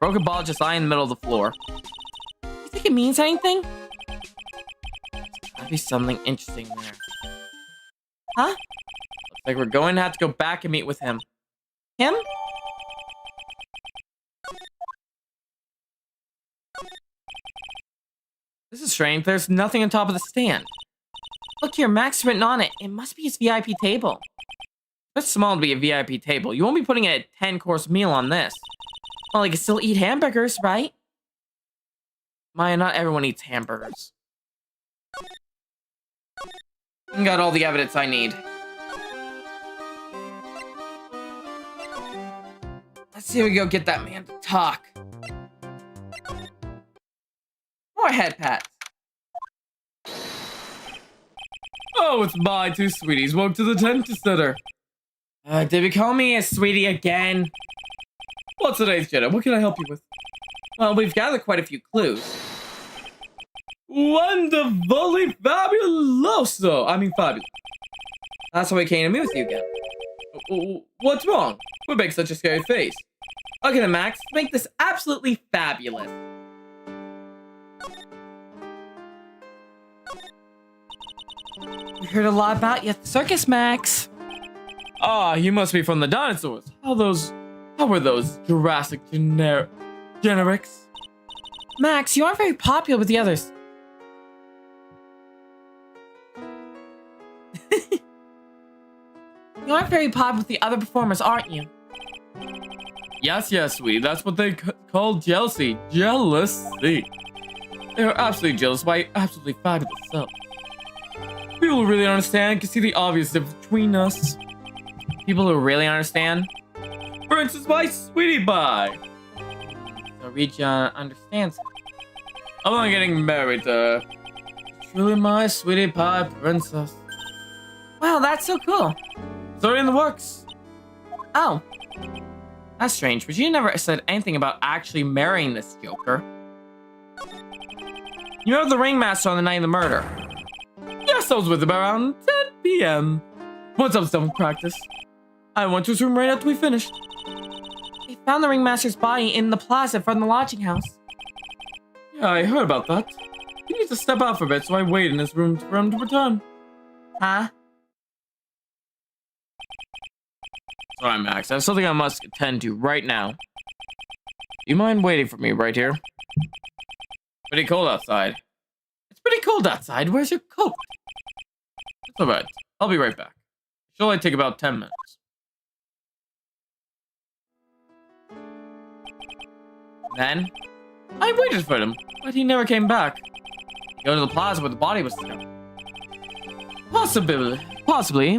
Broken ball just lying in the middle of the floor. You think it means anything? Gotta be something interesting there. Huh? Looks like we're going to have to go back and meet with him. Him? This is strange. There's nothing on top of the stand. Look here, Max written on it. It must be his VIP table. It's small to be a VIP table. You won't be putting a 10-course meal on this. Well, you can still eat hamburgers, right? Maya, not everyone eats hamburgers. Got all the evidence I need. Let's see if we can go get that man to talk. More head pats. Oh, it's my two sweeties. Welcome to the tent center. Did you call me a sweetie again? What's today's agenda? What can I help you with? Well, we've gathered quite a few clues. Wonderfully fabuloso. I mean, fabulous. That's why we came to meet with you again. What's wrong? What makes such a scary face? Okay then, Max. Make this absolutely fabulous. We heard a lot about you at the circus, Max. Ah, you must be from the dinosaurs. How were those Jurassic generics? Max, you aren't very popular with the others. You aren't very popular with the other performers, aren't you? Yes, sweetie. That's what they call jealousy. Jealousy. They are absolutely jealous by your absolutely fabulous self. People who really understand can see the obvious difference between us. People who really understand? For instance, my sweetie pie. So Regina understands it. I'm not getting married to her. Truly my sweetie pie princess. Wow, that's so cool. It's already in the works. Oh. That's strange, but you never said anything about actually marrying this joker. You were the ringmaster on the night of the murder. Yes, I was with him around 10 p.m. Once I was done with practice, I went to his room right after we finished. They found the ringmaster's body in the plaza from the lodging house. Yeah, I heard about that. He needs to step out for a bit, so I waited in his room for him to return. Huh? Sorry, Max. I have something I must attend to right now. Do you mind waiting for me right here? Pretty cold outside. It's pretty cold outside. Where's your coat? It's alright. I'll be right back. It should only take about 10 minutes. Then, I waited for him, but he never came back. He went to the plaza where the body was found. Possibly,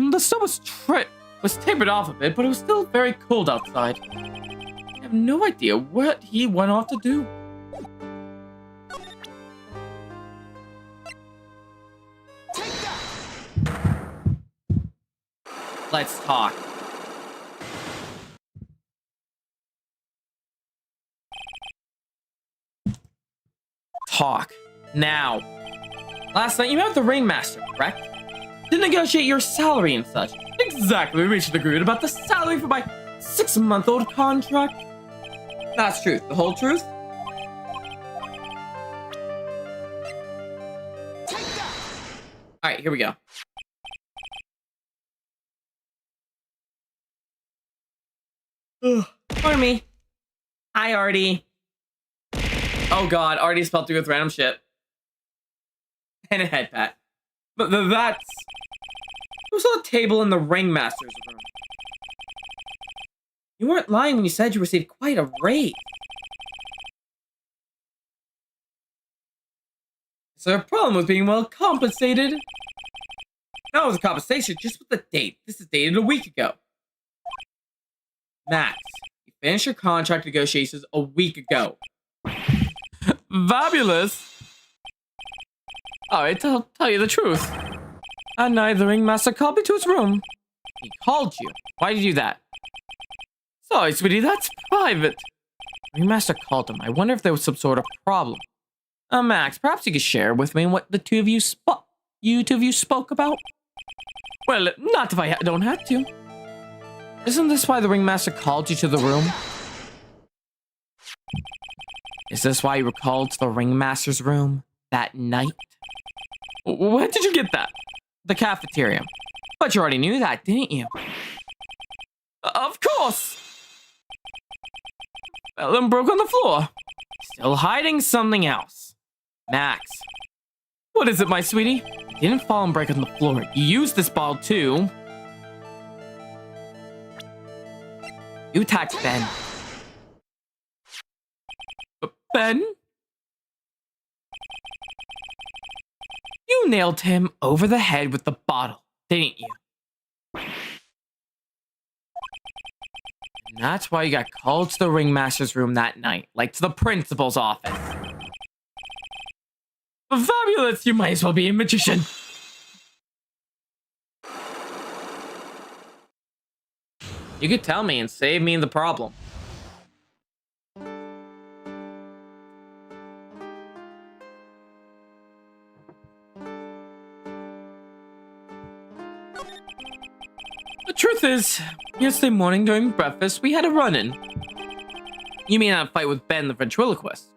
the snow was tapered off a bit, but it was still very cold outside. I have no idea what he went off to do. Let's talk. Talk. Now. Last night you met with the ringmaster, correct? To negotiate your salary and such. Exactly, we reached an agreement about the salary for my 6-month-old contract. That's truth. The whole truth? Alright, here we go. Pardon me. Hi, Artie. Oh god, Artie's spelled through with random shit. And a head pat. But that's... It was on the table in the ringmaster's room. You weren't lying when you said you received quite a raise. Is there a problem with being well compensated? Not with the compensation, just with the date. This is dated a week ago. Max, you finished your contract negotiations a week ago. Fabulous! Alright, I'll tell you the truth. At night, the ringmaster called me to his room. He called you? Why did you do that? Sorry, sweetie, that's private. The ringmaster called him. I wonder if there was some sort of problem. Max, perhaps you could share with me what the two of you spoke about? Well, not if I don't have to. Isn't this why the ringmaster called you to the room? Is this why you were called to the ringmaster's room that night? Where did you get that? The cafeteria. But you already knew that, didn't you? Of course! Fell and broke on the floor. Still hiding something else. Max. What is it, my sweetie? You didn't fall and break on the floor. You used this ball too. You attacked Ben. Ben? You nailed him over the head with the bottle, didn't you? And that's why you got called to the ringmaster's room that night, like to the principal's office. Fabulous, you might as well be a magician. You could tell me and save me the problem. The truth is, yesterday morning during breakfast, we had a run-in. You mean a fight with Ben the ventriloquist?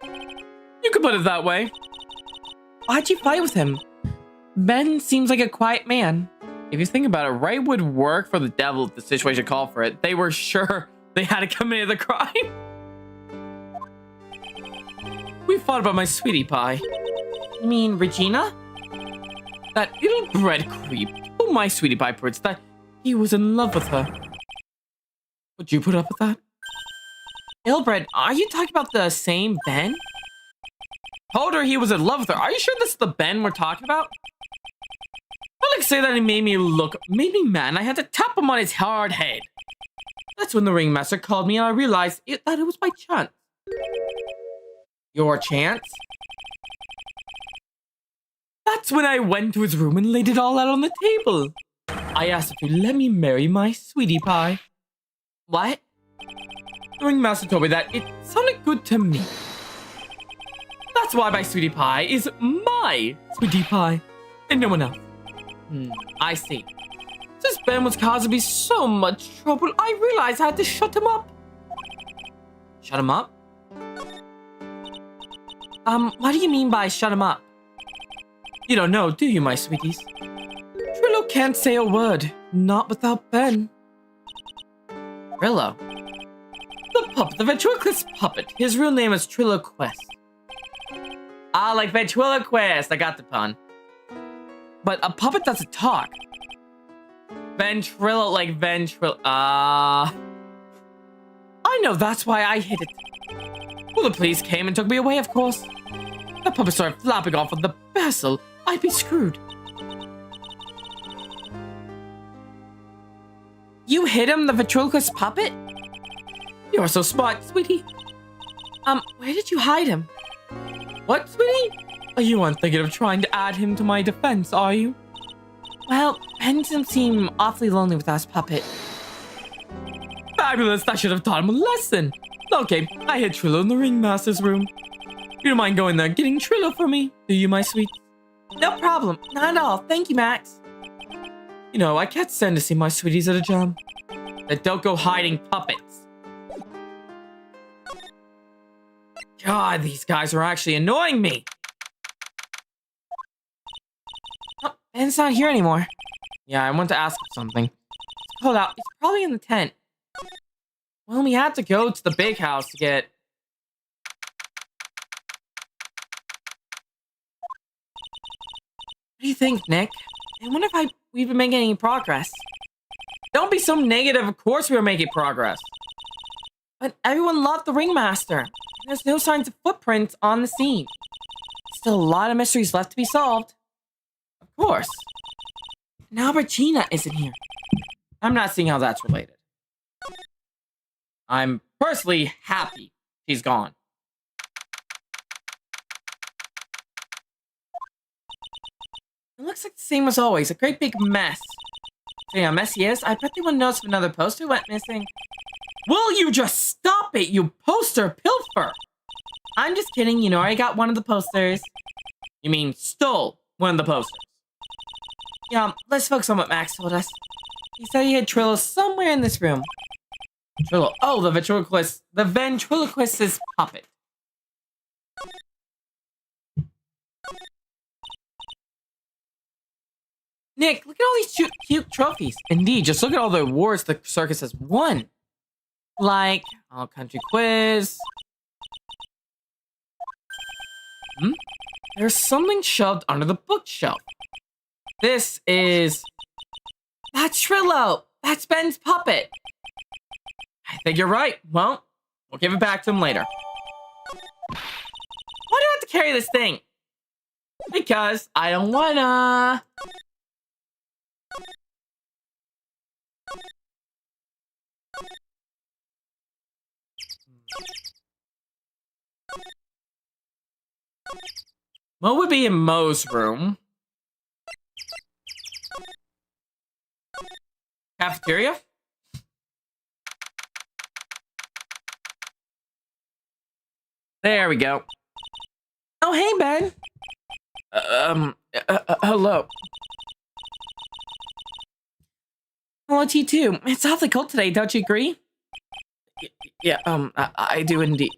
You could put it that way. Why'd you fight with him? Ben seems like a quiet man. If you think about it, Wright would work for the devil if the situation called for it. They were sure they had to commit the crime. We fought about my sweetie pie. You mean Regina? That little bread creep told my sweetie pie prince that he was in love with her. Would you put up with that? Ilbred, are you talking about the same Ben? Told her he was in love with her. Are you sure this is the Ben we're talking about? I like to say that he made me mad, and I had to tap him on his hard head. That's when the ringmaster called me and I realized that it was my chance. Your chance? That's when I went to his room and laid it all out on the table. I asked him to let me marry my sweetie pie. What? The ringmaster told me that it sounded good to me. That's why my sweetie pie is my sweetie pie, and no one else. I see. Since Ben was causing me so much trouble, I realized I had to shut him up. Shut him up? What do you mean by shut him up? You don't know, do you, my sweeties? Trillo can't say a word, not without Ben. Trillo? The puppet, the ventriloquist puppet. His real name is Trilloquist. Ah, like ventriloquist. I got the pun. But a puppet doesn't talk. Ventrilo, like ventrilo. I know, that's why I hid it. Well, the police came and took me away, of course. The puppet started flapping off with the vessel. I'd be screwed. You hit him, the ventriloquist puppet? You're so smart, sweetie. Where did you hide him? What, sweetie? You aren't thinking of trying to add him to my defense, are you? Well, Ben doesn't seem awfully lonely without his puppet. Fabulous, I should have taught him a lesson. Okay, I hid Trillo in the ringmaster's room. You don't mind going there and getting Trillo for me, do you, my sweet? No problem, not at all. Thank you, Max. You know, I can't stand to see my sweeties at a jam. That don't go hiding puppets. God, these guys are actually annoying me. Oh, Ben's not here anymore. Yeah, I want to ask him something. Hold out, he's probably in the tent. Well, we had to go to the big house to get... What do you think, Nick? I wonder if we've been making any progress. Don't be so negative, of course we were making progress. But everyone loved the ringmaster. There's no signs of footprints on the scene. Still a lot of mysteries left to be solved. Of course. Now Regina isn't here. I'm not seeing how that's related. I'm personally happy she's gone. It looks like the same as always, a great big mess. Saying how messy is, I bet they wouldn't notice if another poster went missing. Will you just stop it, you poster pilfer? I'm just kidding, you know, I got one of the posters. You mean stole one of the posters? Yeah, let's focus on what Max told us. He said he had Trillo somewhere in this room. Trillo. Oh, the ventriloquist. The ventriloquist's puppet. Nick, look at all these cute trophies. Indeed, just look at all the awards the circus has won. Like, all country quiz. There's something shoved under the bookshelf. This is... That's Trillo! That's Ben's puppet! I think you're right. Well, we'll give it back to him later. Why do I have to carry this thing? Because I don't wanna... What would be in Mo's room? Cafeteria? There we go. Oh, hey, Ben. Hello. Hello to you too. It's awfully cold today, don't you agree? Yeah, I do indeed.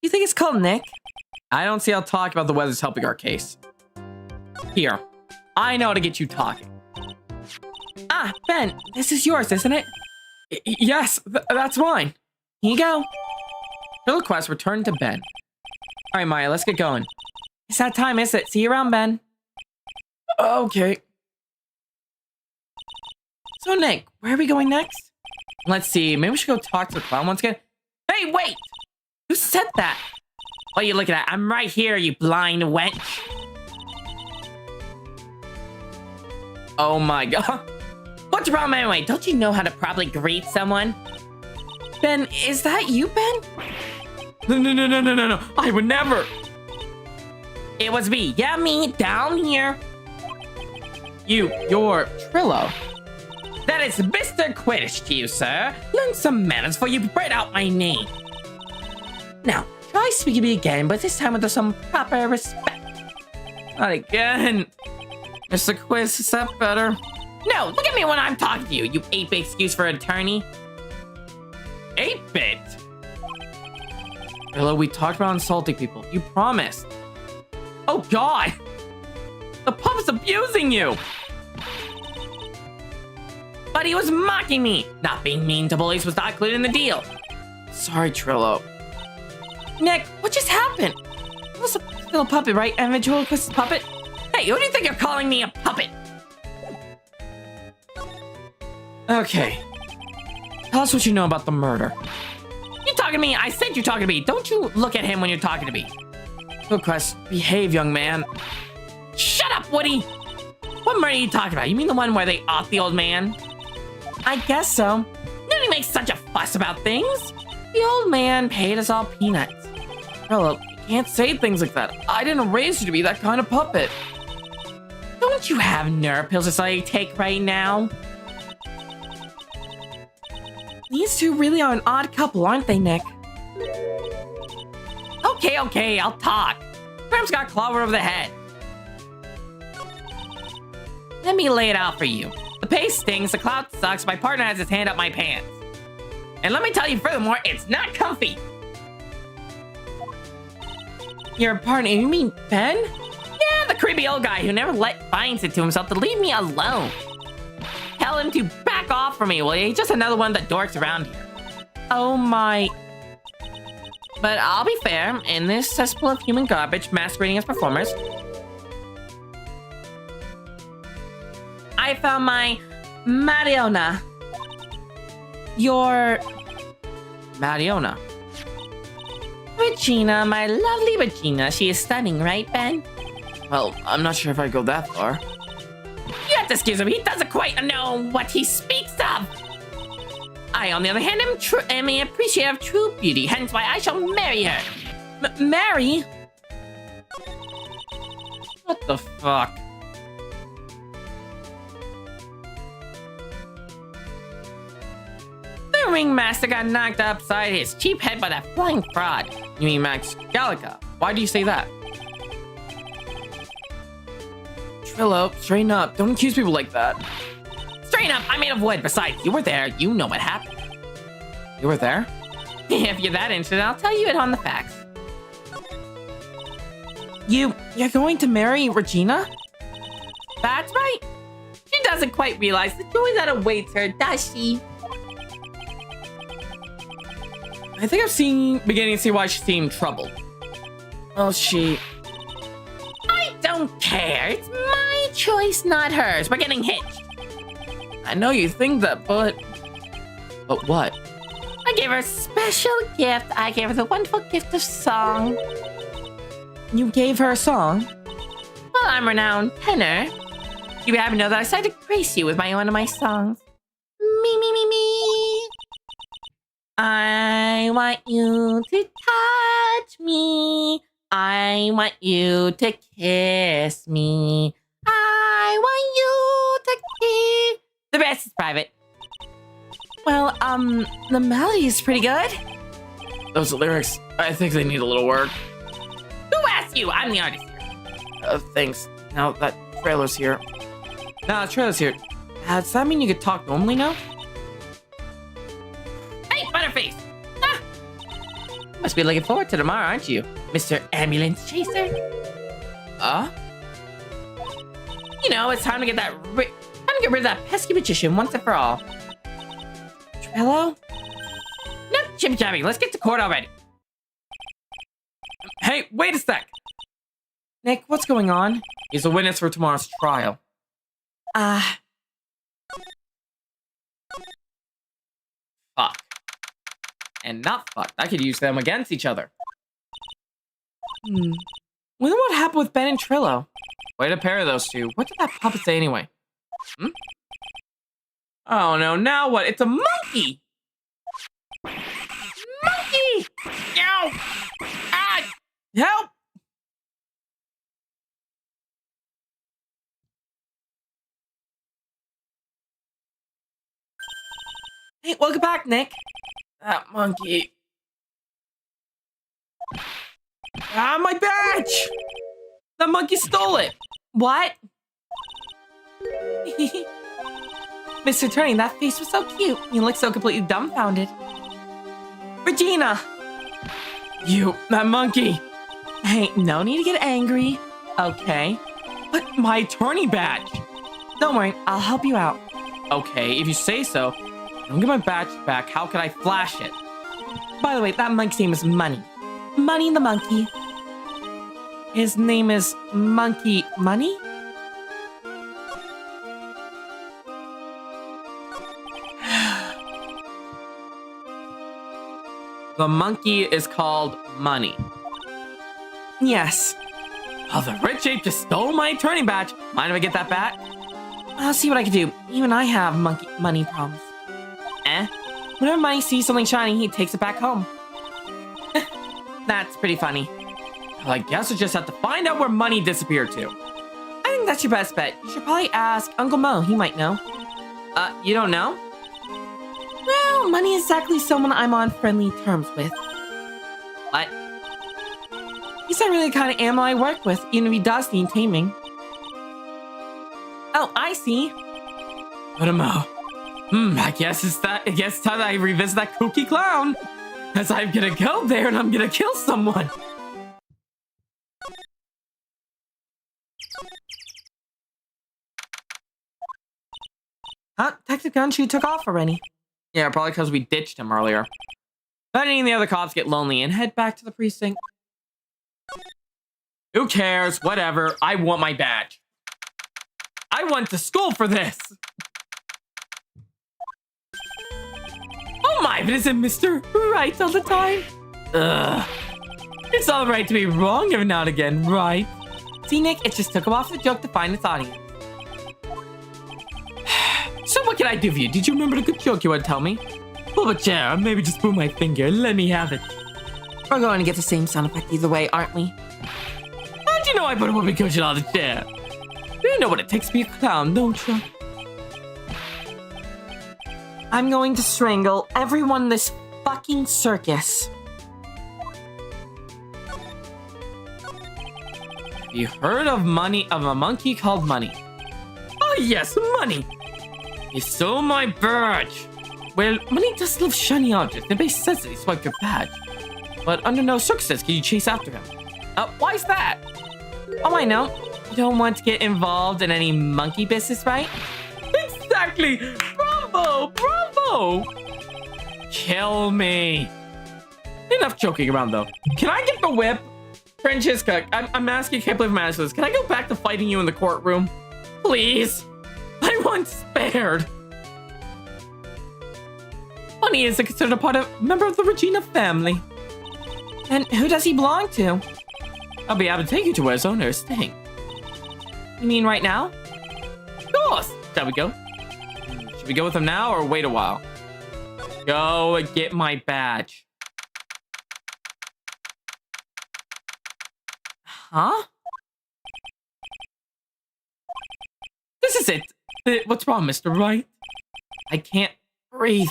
You think it's cold, Nick? I don't see how talk about the weather's helping our case. Here, I know how to get you talking. Ah, Ben, this is yours, isn't it? Yes, that's mine. Here you go. The request returned to Ben. All right, Maya, let's get going. It's that time, is it? See you around, Ben. Okay. So, Nick, where are we going next? Let's see. Maybe we should go talk to the clown once again. Hey, wait! Who said that? What are you looking at? I'm right here, you blind wench. Oh my god. What's your problem anyway? Don't you know how to properly greet someone? Ben, is that you, Ben? No. I would never. It was me. Yeah, me. Down here. You're Trillo. That is Mr. Quidditch to you, sir. Learn some manners before you spread out my name. Now, try speaking to me again, but this time with some proper respect. Not again. Mr. Quiz, is that better? No, look at me when I'm talking to you, you 8-bit excuse for an attorney. 8-bit? Hello, we talked about insulting people. You promised. Oh, God. The pupp's abusing you. But he was mocking me. Not being mean to bullies was not included in the deal. Sorry, Trillo. Nick, what just happened? It was a little puppet, right? And ventriloquist's puppet? Hey, who do you think you're calling me a puppet? Okay. Tell us what you know about the murder. You talking to me? I said you're talking to me. Don't you look at him when you're talking to me. Quest, behave, young man. Shut up, Woody! What murder are you talking about? You mean the one where they off the old man? I guess so. Nobody makes such a fuss about things. The old man paid us all peanuts. Hello, you can't say things like that. I didn't raise you to be that kind of puppet. Don't you have nerve pills to you take right now? These two really are an odd couple, aren't they, Nick? Okay, I'll talk. Gramps got clobbered over the head. Let me lay it out for you. The pace stings, the cloud sucks, my partner has his hand up my pants. And let me tell you furthermore, it's not comfy. Your partner, you mean Ben? Yeah, the creepy old guy who never finds it to himself to leave me alone. Tell him to back off from me, will you? He's just another one of the dorks around here. Oh my... But I'll be fair, in this cesspool of human garbage masquerading as performers, I found my Mariona. Your... Mariona. Regina, my lovely Regina. She is stunning, right, Ben? Well, I'm not sure if I'd go that far. You have to excuse him. He doesn't quite know what he speaks of. I, on the other hand, am an appreciator of true beauty, hence why I shall marry her. Marry? What the fuck? The ringmaster got knocked upside his cheap head by that flying fraud. You mean Max Gallica? Why do you say that? Trillo, straighten up. Don't accuse people like that. Straighten enough. I'm made of wood. Besides, you were there. You know what happened. You were there? If you're that interested, I'll tell you it on the facts. You're going to marry Regina? That's right. She doesn't quite realize the joy that awaits her, does she? I think I'm beginning to see why she seemed troubled. Well, I don't care. It's my choice, not hers. We're getting hitched. I know you think that, but what? I gave her a special gift. I gave her the wonderful gift of song. You gave her a song? Well, I'm a renowned tenor. You happen to know that I decided to grace you with one of my songs. Me, me, me, me. I want you to touch me. I want you to kiss me. I want you to kiss. The rest is private. Well, the melody is pretty good. Those lyrics, I think they need a little work. Who asked you? I'm the artist here. Thanks. Now that trailer's here. Now the trailer's here. Does that mean you could talk normally now? Hey, Butterface! Ah! Must be looking forward to tomorrow, aren't you, Mr. Ambulance Chaser? You know, it's time to get rid of that pesky magician once and for all. Trello? No chimmy-chamming. Let's get to court already. Hey, wait a sec. Nick, what's going on? He's a witness for tomorrow's trial. Fuck. And not fuck. I could use them against each other. Wonder what happened with Ben and Trillo. Way to pair those two. What did that puppet say anyway? Oh no, now what? It's a monkey! Monkey! Ow! Ah! Help! Hey, welcome back, Nick. That monkey. Ah, my badge! The monkey stole it. What? Mr. Turning, that face was so cute. You look so completely dumbfounded. Regina! That monkey. Hey, no need to get angry. Okay. But my attorney badge. Don't worry, I'll help you out. Okay, if you say so. Don't get my badge back. How could I flash it? By the way, that monkey's name is Money. Money the monkey. His name is Monkey Money? The monkey is called Money. Yes. Oh, the rich ape just stole my attorney badge. Mind if I get that back? I'll see what I can do. Even I have money problems. Whenever Money sees something shiny, he takes it back home. That's pretty funny. Well, I guess we'll just have to find out where Money disappeared to. I think that's your best bet. You should probably ask Uncle Mo. He might know. You don't know? Well, Money is exactly someone I'm on friendly terms with. What? He's not really the kind of animal I work with, even if he does need taming. Oh, I see. What a Mo. I guess it's time that I revisit that kooky clown. As I'm gonna go there and I'm gonna kill someone. Huh? Detective Gunshoe took off already. Yeah, probably because we ditched him earlier. But any of the other cops get lonely and head back to the precinct. Who cares? Whatever. I want my badge. I went to school for this. Oh my, but isn't Mr. Wright all the time? Ugh. It's alright to be wrong every now and again, right? See, Nick, it just took him off the joke to find its audience. So what can I do for you? Did you remember the good joke you want to tell me? Pull up a chair, or maybe just pull my finger and let me have it. We're going to get the same sound effect either way, aren't we? How'd you know I put a whoopee cushion on the chair? You know what it takes to be a clown, don't you? I'm going to strangle everyone in this fucking circus. Have you heard of a monkey called Money? Oh yes, Money. You stole my badge. Well, money does love shiny objects. The base says that he swiped your badge. But under no circumstances can you chase after him. Why is that? Oh, I know. You don't want to get involved in any monkey business, right? Exactly! Bravo! Bravo! Kill me. Enough joking around, though. Can I get the whip? Francesca, I'm asking, I can't believe I'm asking this. Can I go back to fighting you in the courtroom? Please. I want spared. Bunny is considered a member of the Regina family. And who does he belong to? I'll be able to take you to where his owner is staying. You mean right now? Of course. Shall we go? Should we go with him now or wait a while? Go get my badge. Huh? This is it. What's wrong, Mr. Wright? I can't breathe.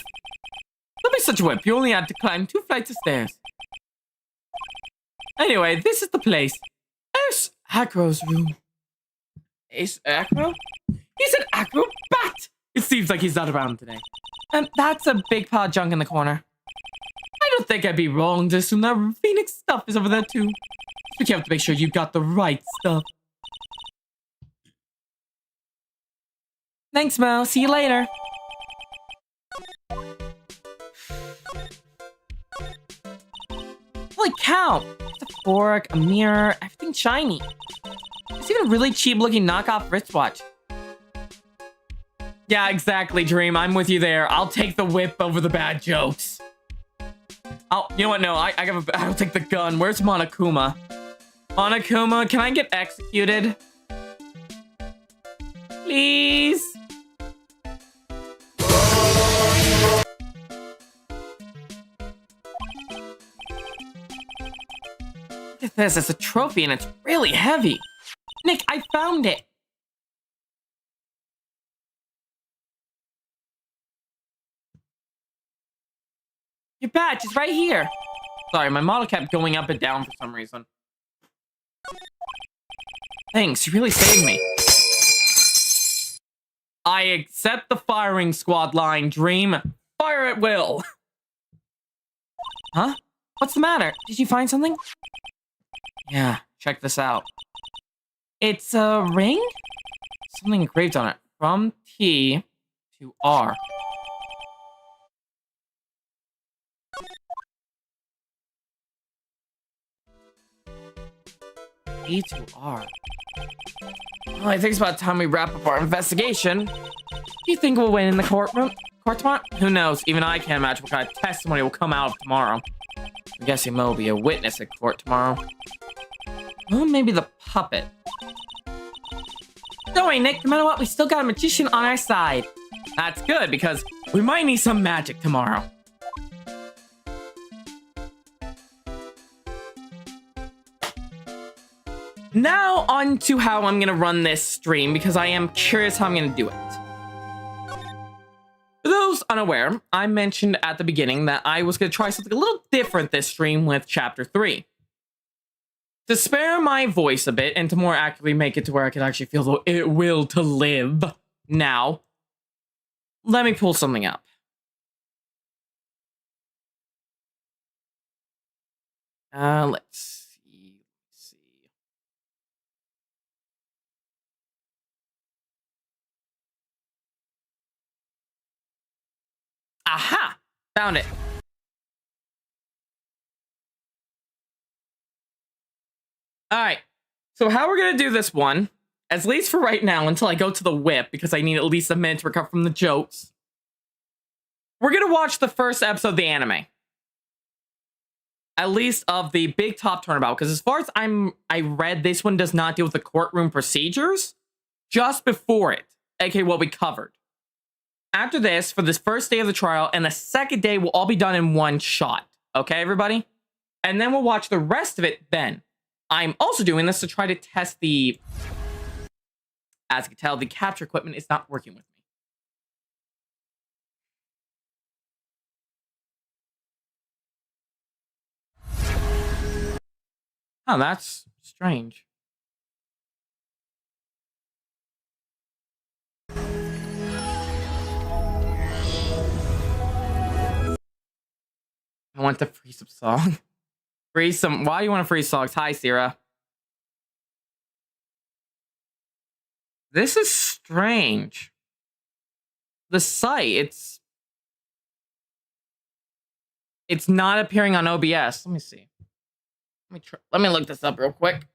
Don't be such a whip. You only had to climb 2 flights of stairs. Anyway, this is the place. Ace Acro's room. Ace Acro? He's an acrobat! It seems like he's not around today. And that's a big pile of junk in the corner. I don't think I'd be wrong to assume that Phoenix stuff is over there too. But you have to make sure you got the right stuff. Thanks, Mo. See you later. Holy cow! It's a fork, a mirror, everything shiny. It's even a really cheap looking knockoff wristwatch. Yeah, exactly, Dream. I'm with you there. I'll take the whip over the bad jokes. You know what? No, I'll take the gun. Where's Monokuma? Monokuma, can I get executed? Please? Look at this. It's a trophy and it's really heavy. Nick, I found it. Your badge is right here. Sorry, my model kept going up and down for some reason. Thanks, you really saved me. I accept the firing squad line, Dream. Fire at will. Huh? What's the matter? Did you find something? Yeah, check this out. It's a ring? Something engraved on it. From T to R. T to R. Well, I think it's about time we wrap up our investigation. Do you think we'll win in the court tomorrow? Who knows? Even I can't imagine what kind of testimony will come out of tomorrow. I'm guessing Mo will be a witness at court tomorrow. Well, maybe the puppet. Don't worry, Nick. No matter what, we still got a magician on our side. That's good, because we might need some magic tomorrow. Now, on to how I'm going to run this stream, because I am curious how I'm going to do it. For those unaware, I mentioned at the beginning that I was going to try something a little different this stream with Chapter 3. To spare my voice a bit, and to more accurately make it to where I can actually feel the it will to live now, let me pull something up. Let's see. Aha! Found it. Alright, so how we're gonna do this one, at least for right now, until I go to the whip, because I need at least a minute to recover from the jokes. We're gonna watch the first episode of the anime. At least of the big top turnabout, because as far as I read, this one does not deal with the courtroom procedures. Just before it, aka what we covered. After this, for this first day of the trial, and the second day will all be done in one shot. Okay, everybody? And then we'll watch the rest of it then. I'm also doing this to try to test the... As you can tell, the capture equipment is not working with me. Oh, that's strange. want to freeze some song. Freeze some. Why do you want to freeze songs? Hi, Sierra. This is strange. The site, it's not appearing on OBS. Let me see. Let me look this up real quick.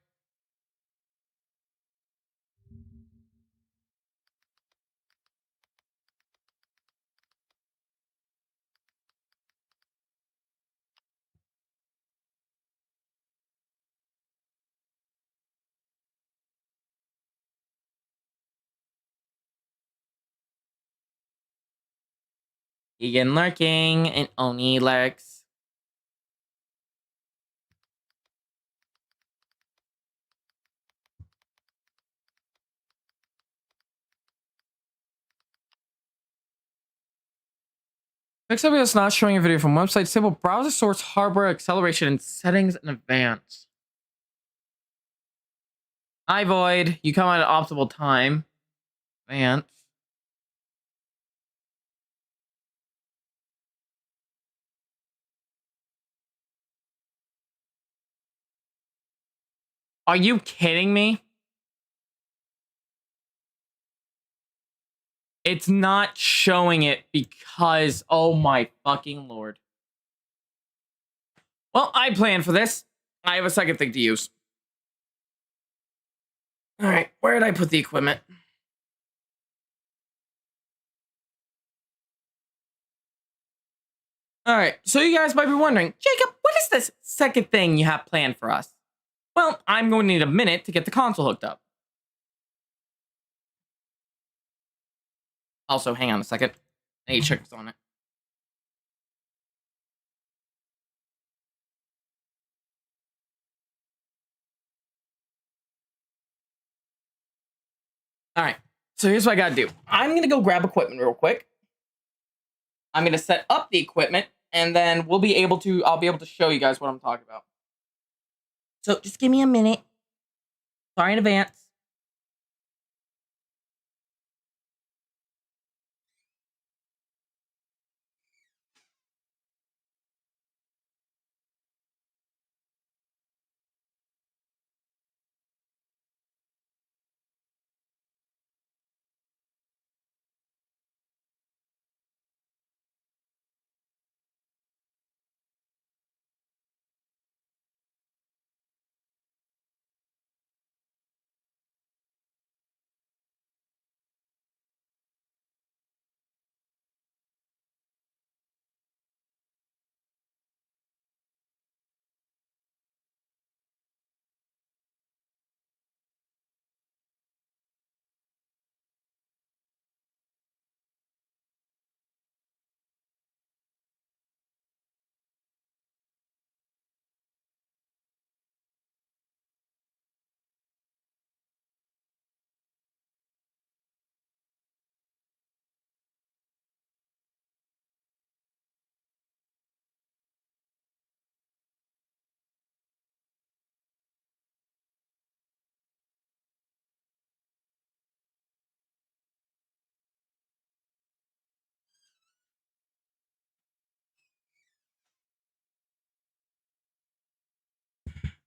Egan lurking and Oni lurks. Except it's not showing a video from website. Disable browser source, hardware, acceleration, and settings in advance. Hi, Void. You come at an optimal time. Advance. Are you kidding me? It's not showing it because, oh my fucking lord. Well, I planned for this. I have a second thing to use. All right, where did I put the equipment? All right, so you guys might be wondering, Jacob, what is this second thing you have planned for us? Well, I'm going to need a minute to get the console hooked up. Also, hang on a second. I need to check what's on it. All right, so here's what I gotta do. I'm gonna go grab equipment real quick. I'm gonna set up the equipment, and then I'll be able to show you guys what I'm talking about. So just give me a minute. Sorry in advance.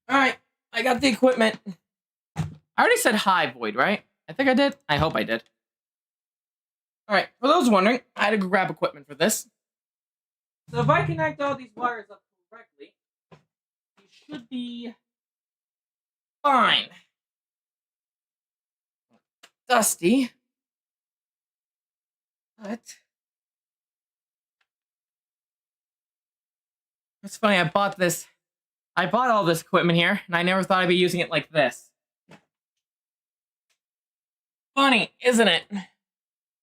All right, I got the equipment. I already said hi, Void, right? I think I did. I hope I did. All right, for those wondering, I had to go grab equipment for this. So if I connect all these wires up correctly, you should be fine. Dusty. But it's funny, I bought all this equipment here, and I never thought I'd be using it like this. Funny, isn't it?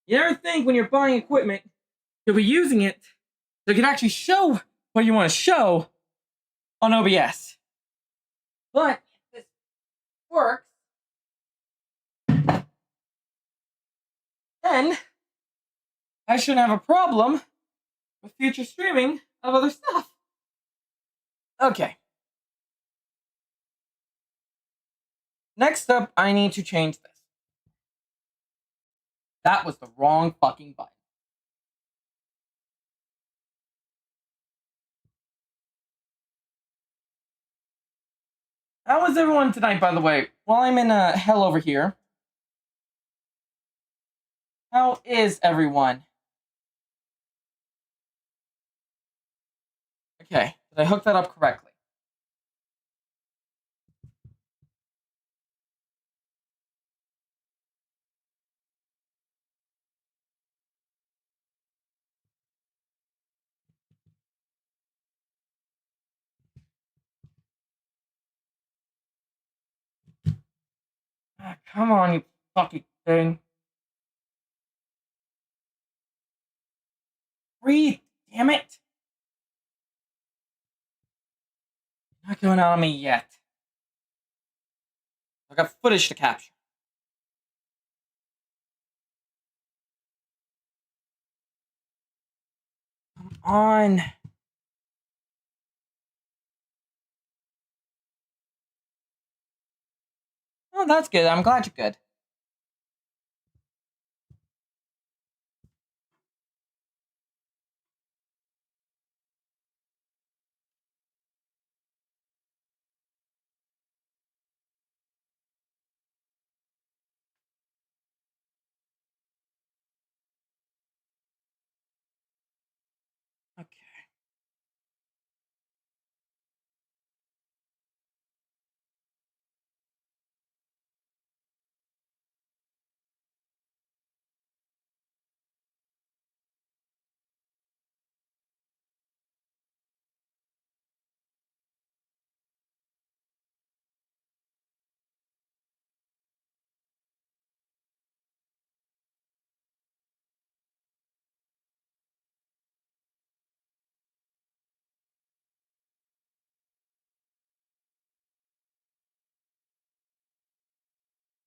You never think when you're buying equipment, you'll be using it so you can actually show what you want to show on OBS. But if this works, then I shouldn't have a problem with future streaming of other stuff. Okay. Next up, I need to change this. That was the wrong fucking button. How was everyone tonight, by the way? While I'm in hell over here. How is everyone? Okay, did I hook that up correctly? Ah, come on, you fucking thing. Breathe, damn it. Not going out on me yet. I got footage to capture. Come on. Oh, that's good. I'm glad you're good. Okay.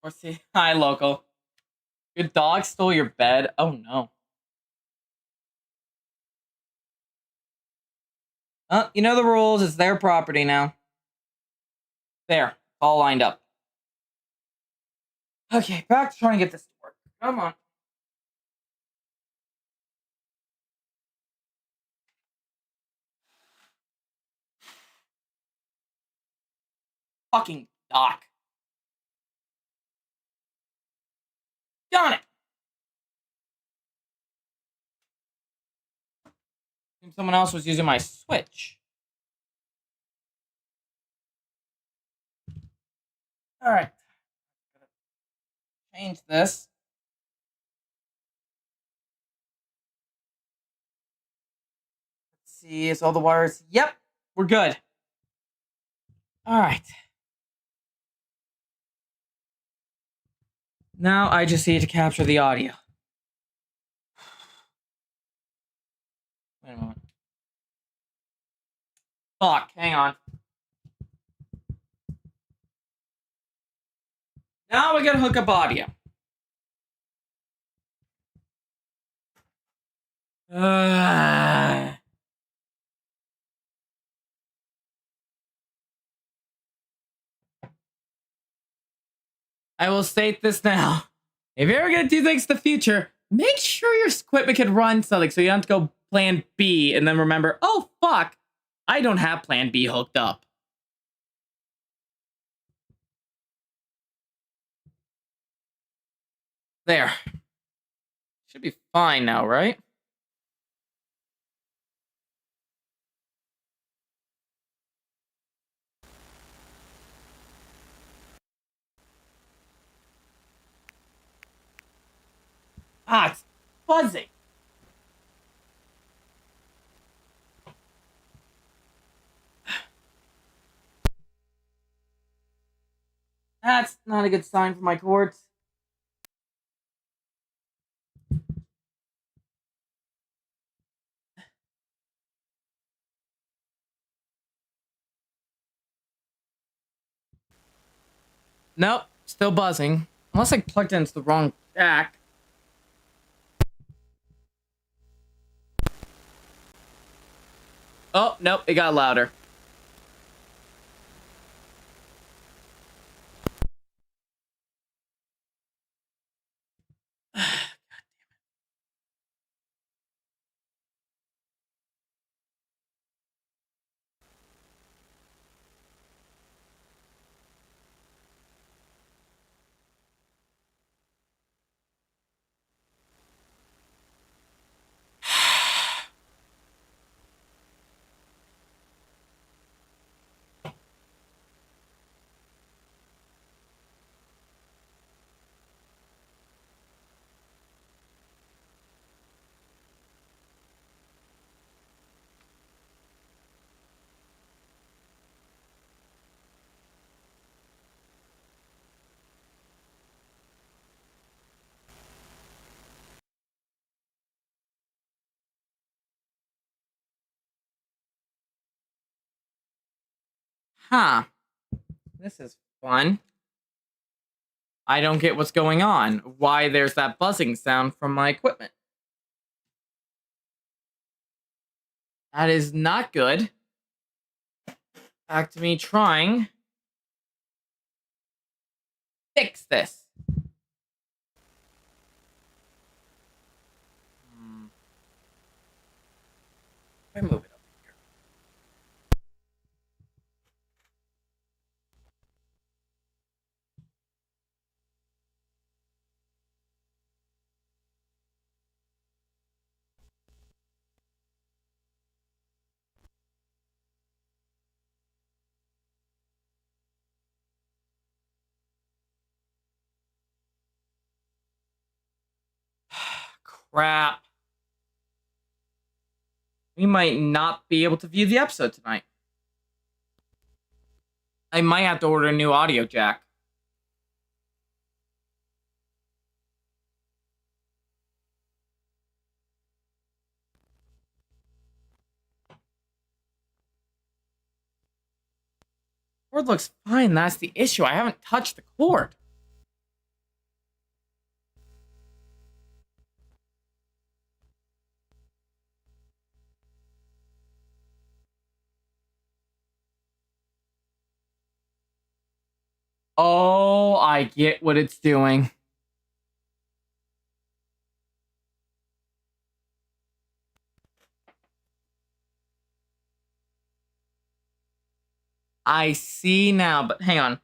Or see, hi, local. Your dog stole your bed? Oh, no. You know the rules. It's their property now. There. All lined up. Okay, back to trying to get this to work. Come on. Fucking Doc. Darn it. Someone else was using my Switch. Alright. Change this. Let's see, is all the wires? Yep, we're good. Alright. Now I just need to capture the audio. Wait a moment. Fuck, hang on. Now we gotta hook up audio. I will state this now. If you're ever gonna do things in the future, make sure your equipment can run something so you don't have to go plan B and then remember, oh fuck, I don't have plan B hooked up. There. Should be fine now, right? Ah, it's buzzing. That's not a good sign for my cords. Nope, still buzzing. Unless I plugged into the wrong jack. Oh, nope, it got louder. Huh. This is fun. I don't get what's going on. Why there's that buzzing sound from my equipment. That is not good. Back to me trying. Fix this. I move it up here. Crap. We might not be able to view the episode tonight. I might have to order a new audio jack. Cord looks fine. That's the issue. I haven't touched the cord. Oh, I get what it's doing. I see now, but hang on.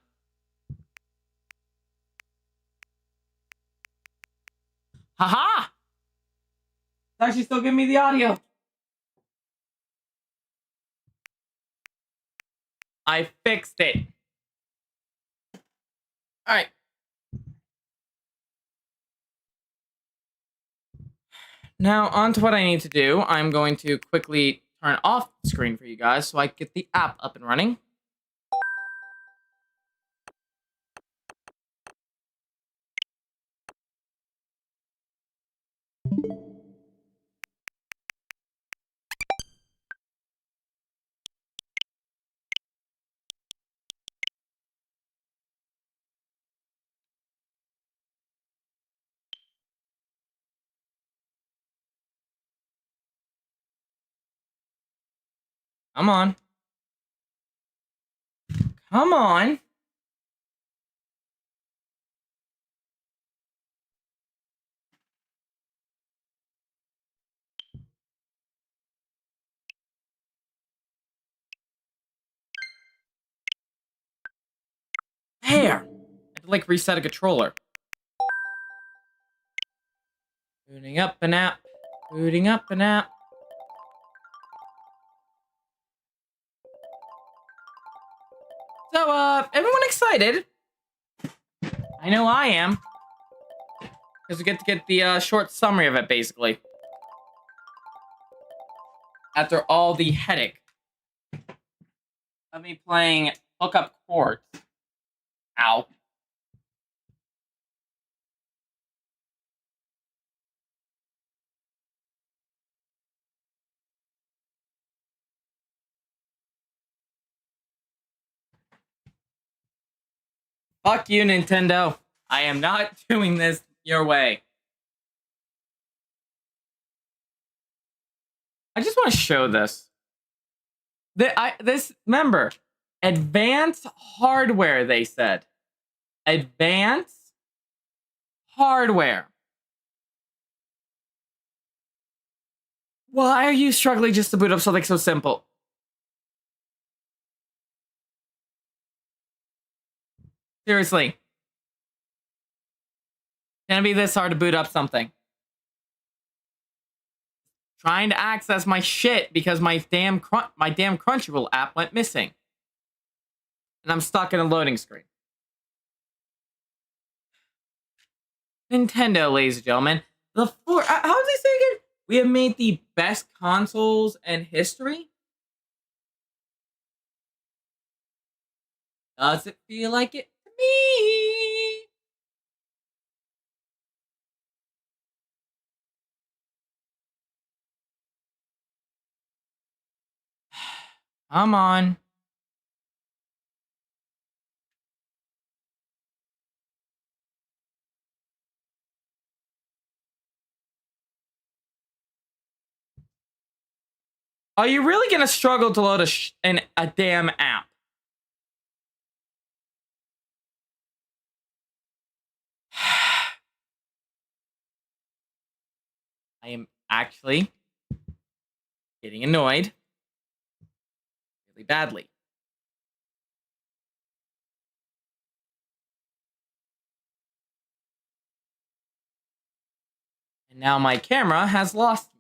Haha! It's actually still giving me the audio. I fixed it. Alright. Now, on to what I need to do. I'm going to quickly turn off the screen for you guys so I can get the app up and running. Come on. Come on. There. I have to, like, reset a controller. Booting up an app. Booting up an app. So, everyone excited? I know I am. Because we get to get the short summary of it, basically. After all the headache of me playing Hook Up Chords. Ow. Fuck you, Nintendo. I am not doing this your way. I just want to show this. Remember, advanced hardware, they said. Advanced hardware. Why are you struggling just to boot up something so simple? Seriously. Can it be this hard to boot up something? Trying to access my shit because my damn Crunchyroll app went missing. And I'm stuck in a loading screen. Nintendo, ladies and gentlemen. How did they say again? We have made the best consoles in history? Does it feel like it to me? Come on. Are you really gonna struggle to load a damn app? I am actually getting annoyed really badly. And now my camera has lost me.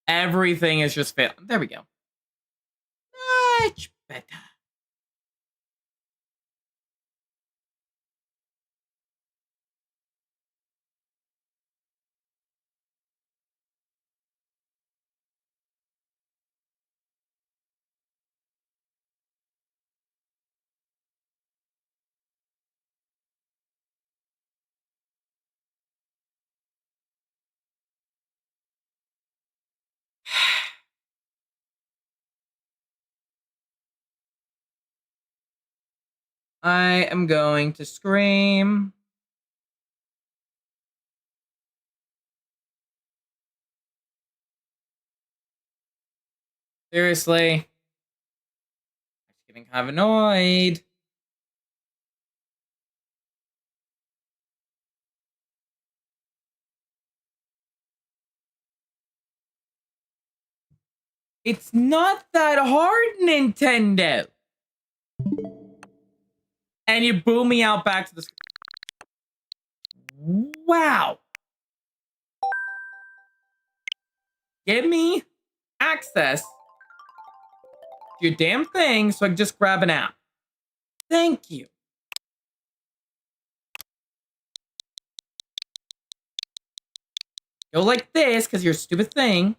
Everything is just failing. There we go. Much better. I am going to scream. Seriously. I'm getting kind of annoyed. It's not that hard, Nintendo. And you boom me out back to the screen. Wow. Give me access to your damn thing so I can just grab an app. Thank you. Go like this because you're a stupid thing.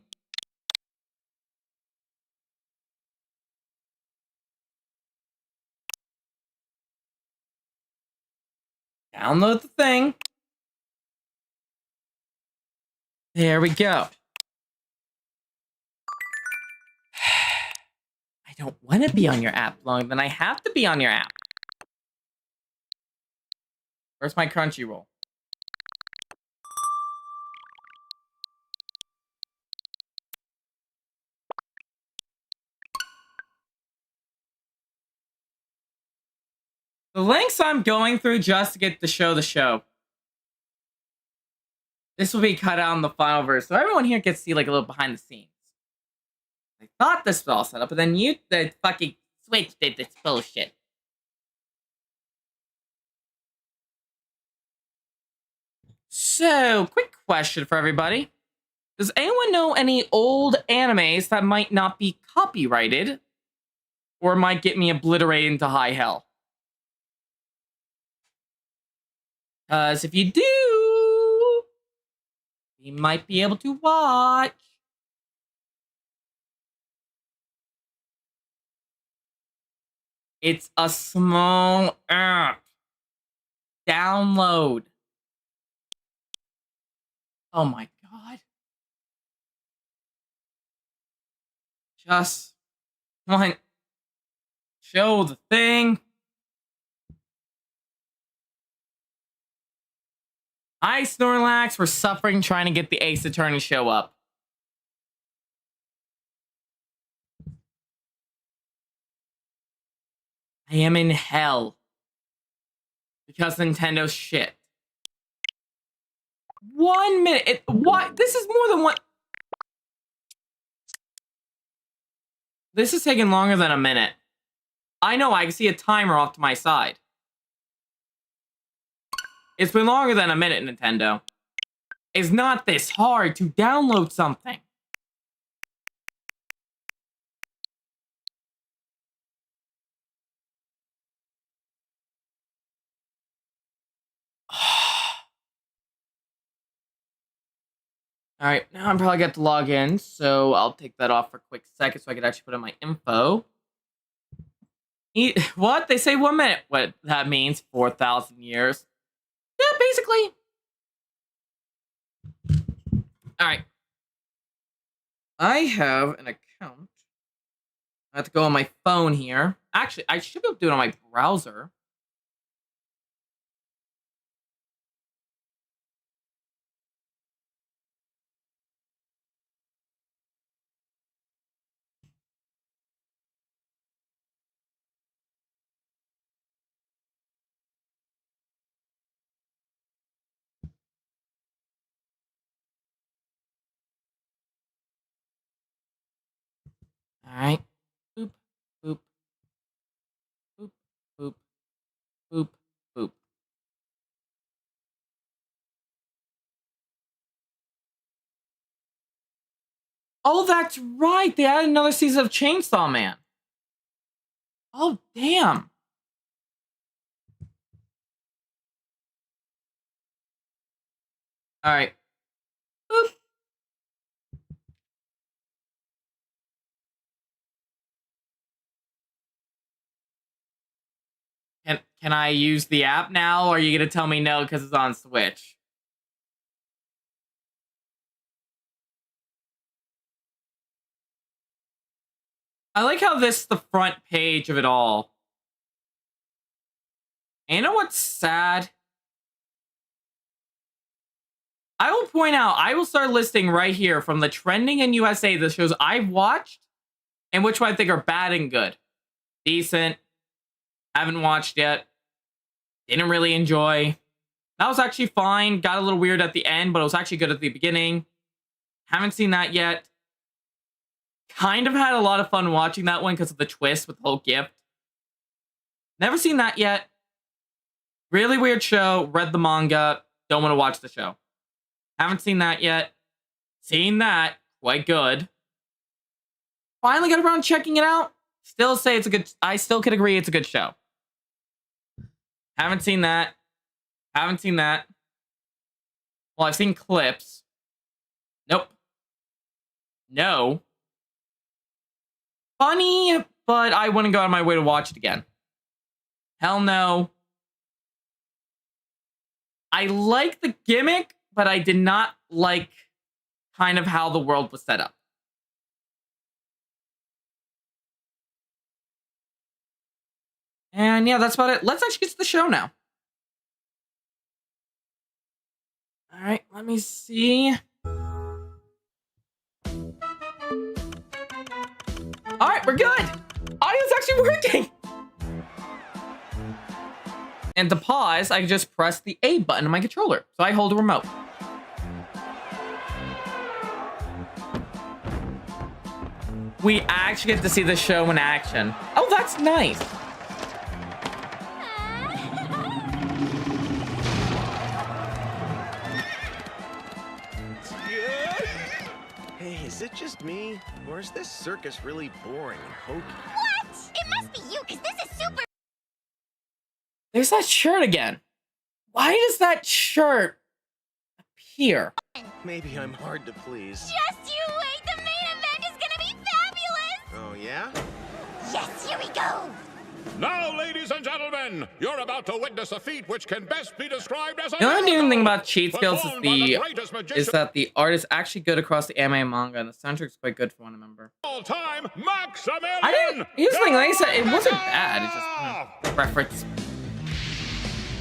Download the thing. There we go. I don't want to be on your app long, then I have to be on your app. Where's my Crunchyroll? The links I'm going through just to get to show the show. This will be cut out in the final verse, so everyone here gets to see like a little behind the scenes. I thought this was all set up, but then the fucking Switch did this bullshit. So, quick question for everybody. Does anyone know any old animes that might not be copyrighted or might get me obliterated into high hell? Because if you do, we might be able to watch. It's a small app. Download. Oh my god. Just want show the thing. I, Snorlax, were suffering trying to get the Ace Attorney show up. I am in hell. Because Nintendo's shit. 1 minute. What? This is more than one. This is taking longer than a minute. I know, I can see a timer off to my side. It's been longer than a minute, Nintendo. It's not this hard to download something. Alright, now I'm probably got to log in, so I'll take that off for a quick second so I can actually put in my info. What? They say 1 minute. What that means? 4,000 years. Yeah, basically. Alright. I have an account. I have to go on my phone here. Actually, I should be able to do it on my browser. All right. Boop, boop, boop, boop, boop, boop. Oh, that's right. They added another season of Chainsaw Man. Oh, damn. All right. Boop. Can I use the app now, or are you gonna tell me no because it's on Switch? I like how this is the front page of it all. And you know what's sad? I will point out, I will start listing right here from the trending in USA the shows I've watched and which one I think are bad and good. Decent. Haven't watched yet. Didn't really enjoy. That was actually fine. Got a little weird at the end, but it was actually good at the beginning. Haven't seen that yet. Kind of had a lot of fun watching that one because of the twist with the whole gift. Never seen that yet. Really weird show. Read the manga. Don't want to watch the show. Haven't seen that yet. Seen that. Quite good. Finally got around checking it out. Still say it's a good... I still could agree it's a good show. Haven't seen that. Haven't seen that. Well, I've seen clips. Nope. No. Funny, but I wouldn't go out of my way to watch it again. Hell no. I like the gimmick, but I did not like kind of how the world was set up. And yeah, that's about it. Let's actually get to the show now. All right, let me see. All right, we're good. Audio's actually working. And to pause, I can just press the A button on my controller. So I hold a remote. We actually get to see the show in action. Oh, that's nice. Hey, is it just me? Or is this circus really boring and hokey? What? It must be you, because this is super... There's that shirt again. Why does that shirt appear? Maybe I'm hard to please. Just you wait, the main event is gonna be fabulous! Oh, yeah? Yes, here we go! Now, ladies and gentlemen, you're about to witness a feat which can best be described as a... The only new thing about cheat skills is is that the art is actually good across the anime and manga, and the soundtrack's quite good for one member. all-time Maximilian. I didn't. Here's the thing, like I said, it wasn't bad. It's just preference.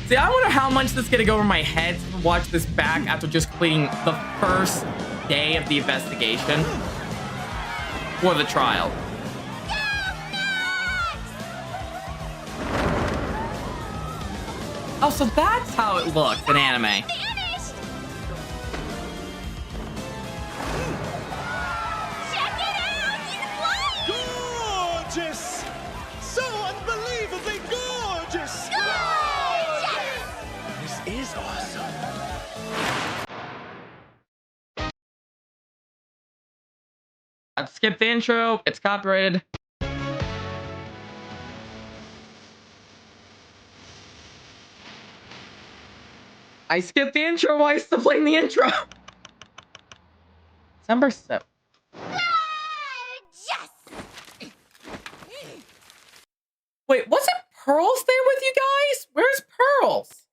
See, I wonder how much this is gonna go over my head to watch this back after just completing the first day of the investigation for the trial. Oh, so that's how it looked in anime. Finished! Check it out! He's flying! Gorgeous! So unbelievably gorgeous! Gorgeous! This is awesome. I've skipped the intro. It's copyrighted. I skipped the intro while I still playing the intro. Number 7. Yes! Wait, wasn't Pearls there with you guys? Where's Pearls?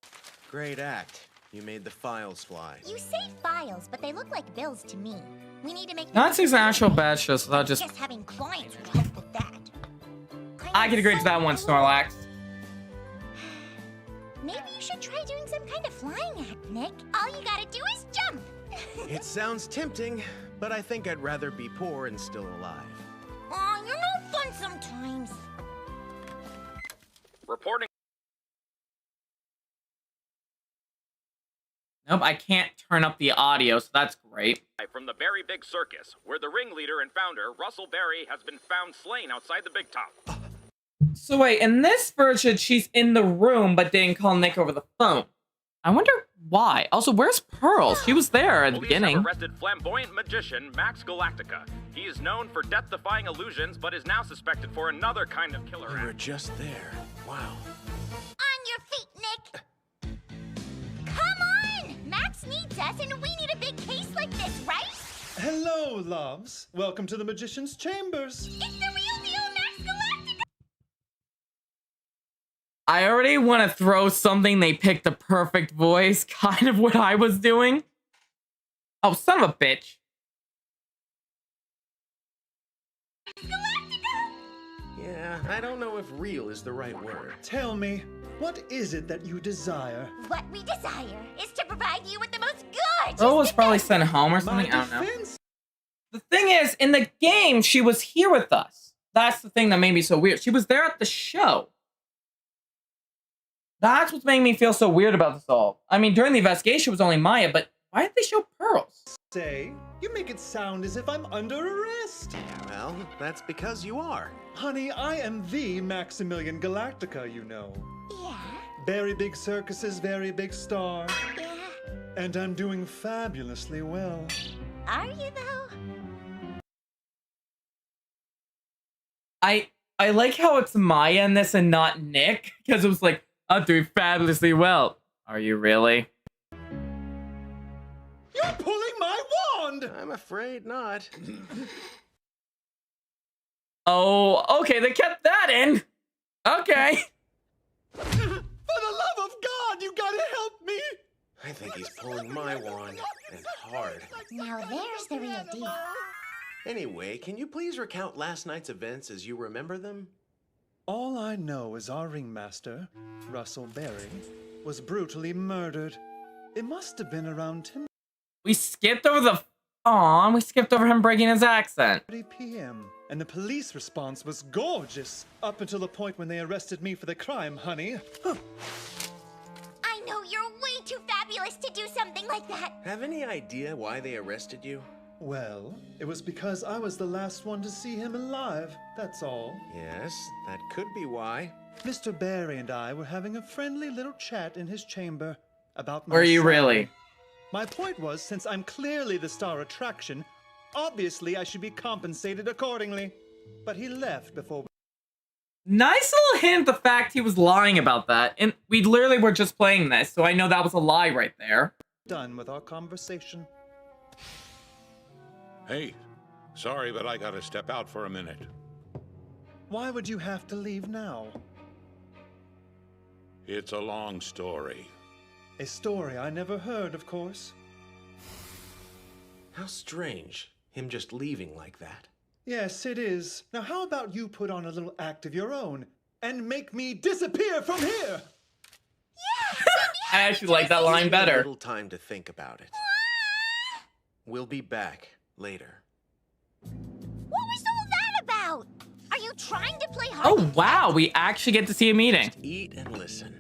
Great act. You made the files fly. You say files, but they look like bills to me. We need to make... Not an actual bad show, so I'll just... Guess having clients would help with that. I can agree to that one, Snorlax. Maybe you should try doing some kind of flying act, Nick. All you gotta do is jump. It sounds tempting, but I think I'd rather be poor and still alive. Aw, you're no fun sometimes. Reporting. Nope, I can't turn up the audio, so that's great. From the Berry Big Circus, where the ringleader and founder, Russell Berry, has been found slain outside the Big Top. So wait, in this version, she's in the room, but didn't call Nick over the phone. I wonder why. Also, where's Pearl? She was there at the Police beginning. have arrested flamboyant magician Max Galactica. He is known for death-defying illusions, but is now suspected for another kind of killer You were act. just there. Wow. On your feet, Nick. Come on! Max needs us, and we need a big case like this, right? Hello, loves. Welcome to the Magician's Chambers. It's the real deal, Max Galactica! I already want to throw something. They picked the perfect voice, kind of what I was doing. Oh, son of a bitch. Yeah, I don't know if real is the right word. Tell me, what is it that you desire? What we desire is to provide you with the most gorgeous... Pearl was probably defense. sent home or My something. I don't know. defense? The thing is, in the game, she was here with us. That's the thing that made me so weird. She was there at the show. That's what's making me feel so weird about this all. I mean, during the investigation, it was only Maya, but why did they show Pearls? Say, you make it sound as if I'm under arrest. Well, that's because you are. Honey, I am the Maximilian Galactica, you know. Yeah, Very big circus's very big star. yeah. And I'm doing fabulously well. Are you, though? I like how it's Maya in this and not Nick, because it was like, I'm doing fabulously well. Are you really? You're pulling my wand! I'm afraid not. Oh, okay, they kept that in. Okay. For the love of God, you gotta help me! I think he's pulling my wand, and hard. Now there's the real deal. Anyway, can you please recount last night's events as you remember them? All I know is our ringmaster, Russell Berry, was brutally murdered. It must have been around 10:30 We skipped over the... Aw, we skipped over him breaking his accent. p.m., and the police response was gorgeous, up until the point when they arrested me for the crime, honey. I know you're way too fabulous to do something like that. Have any idea why they arrested you? Well, it was because I was the last one to see him alive, that's all. Yes, that could be why. Mr. Berry and I were having a friendly little chat in his chamber about my Were you son. really? My point was, since I'm clearly the star attraction, obviously I should be compensated accordingly. But he left before Nice little hint, the fact he was lying about that. And we literally were just playing this, so I know that was a lie right there. we're done with our conversation. Hey, sorry, but I gotta step out for a minute. Why would you have to leave now? It's a long story. A story I never heard, of course. How strange, him just leaving like that. Yes, it is. Now how about you put on a little act of your own and make me disappear from here? I actually like that line Give me a better. little time to think about it. We'll be back later. What was all that about? Are you trying to play hard? Oh, wow, we actually get to see a meeting. Eat and listen.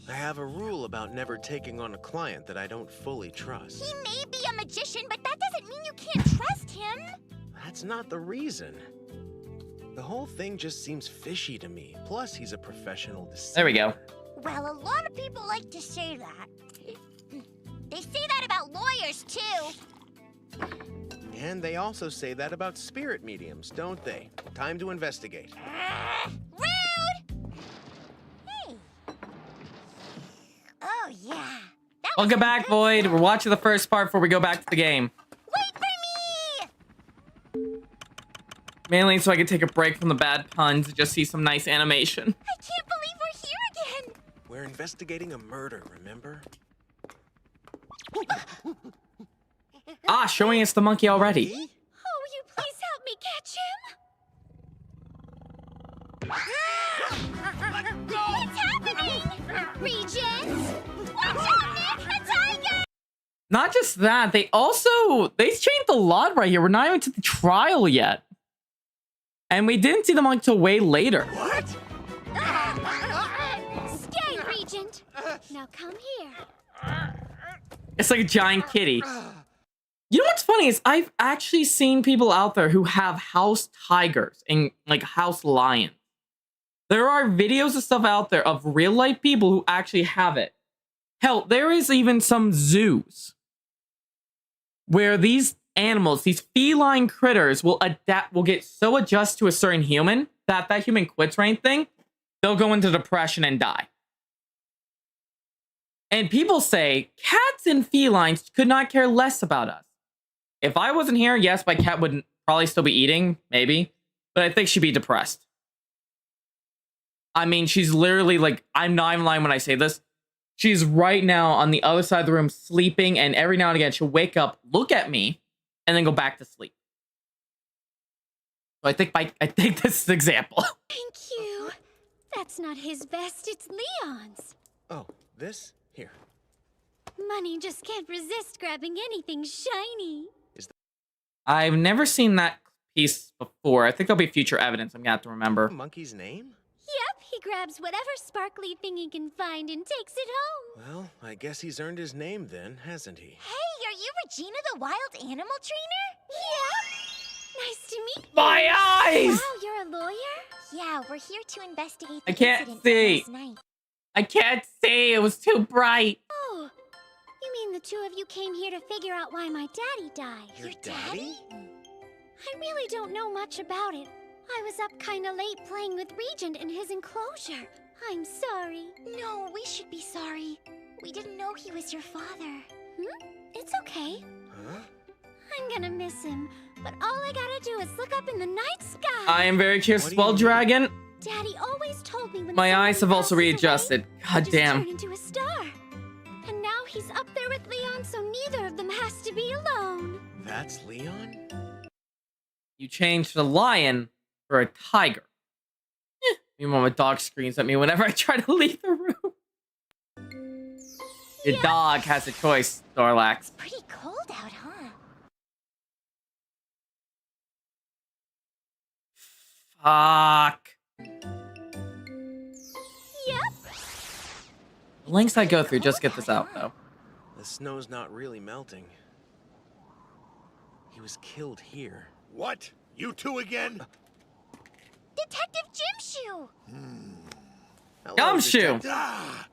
I have a rule about never taking on a client that I don't fully trust. He may be a magician, but that doesn't mean you can't trust him. That's not the reason. The whole thing just seems fishy to me. Plus, he's a professional deceiver. There we go. Well, a lot of people like to say that. They say that about lawyers, too. And they also say that about spirit mediums, don't they? Time to investigate. Rude! Hey. Oh, yeah. That was Welcome some back, good Void. stuff. We're watching the first part before we go back to the game. Wait for me! Mainly so I can take a break from the bad puns and just see some nice animation. I can't believe we're here again. We're investigating a murder, remember? Ah, showing us the monkey already. Oh, will you please help me catch him? Not just that, they changed a lot right here. We're not even to the trial yet. And we didn't see them until way later. What? Stay, Regent. Now come here. It's like a giant kitty. You know what's funny is I've actually seen people out there who have house tigers and like house lions. There are videos and stuff out there of real life people who actually have it. Hell, there is even some zoos where these animals, these feline critters will get so adjusted to a certain human that human quits or anything, they'll go into depression and die. And people say cats and felines could not care less about us. If I wasn't here, yes, my cat would probably still be eating, maybe, but I think she'd be depressed. I mean, she's literally like, I'm not even lying when I say this. She's right now on the other side of the room sleeping, and every now and again she'll wake up, look at me, and then go back to sleep. So I think this is the example. Thank you. That's not his vest, it's Leon's. Oh, this? Here. Money just can't resist grabbing anything shiny. I've never seen that piece before. I think there'll be future evidence I'm gonna have to remember. Monkey's name? Yep, he grabs whatever sparkly thing he can find and takes it home. Well, I guess he's earned his name then, hasn't he? Hey, are you Regina the wild animal trainer? Yeah. Nice to meet you. My eyes! Wow, you're a lawyer? Yeah, we're here to investigate the I can't incident see. from last night. I can't see. It was too bright. Oh, you mean the two of you came here to figure out why my daddy died? Your daddy? I really don't know much about it. I was up kinda late playing with Regent in his enclosure. I'm sorry. No, we should be sorry. We didn't know he was your father. It's okay. Huh? I'm gonna miss him, but all I gotta do is look up in the night sky. I am very curious What as do you well, mean? Dragon. Daddy always told me when My someone eyes have also passes away, readjusted. God just damn. turn into a star. And now he's up there with Leon, so neither of them has to be alone. That's Leon? You changed the lion for a tiger. Meanwhile, my dog screams at me whenever I try to leave the room. Your dog has a choice, Dorlax. Pretty cold out, huh? Fuck. Yep. The lengths I go through just to get this out, though. The snow's not really melting. He was killed here. What? You two again? Detective Jimshoe! Hello, Gumshoe! detective. Ah!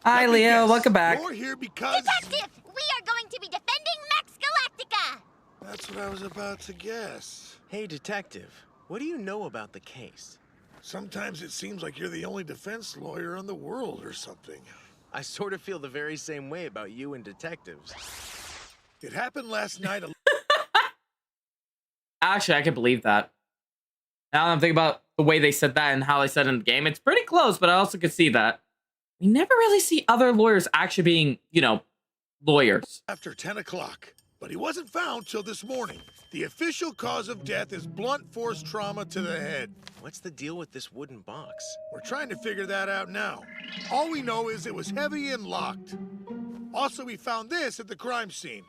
Hi, Let me Leo. guess. Welcome back. You're here because... Detective! We are going to be defending Max Galactica! That's what I was about to guess. Hey, detective. What do you know about the case? Sometimes it seems like you're the only defense lawyer in the world or something. I sort of feel the very same way about you and detectives. It happened last night. Actually, I can believe that. Now that I'm thinking about the way they said that and how they said it in the game, it's pretty close, but I also could see that. We never really see other lawyers actually being, you know, lawyers. After 10 o'clock, but he wasn't found till this morning. The official cause of death is blunt force trauma to the head. What's the deal with this wooden box? We're trying to figure that out now. All we know is it was heavy and locked. Also, we found this at the crime scene.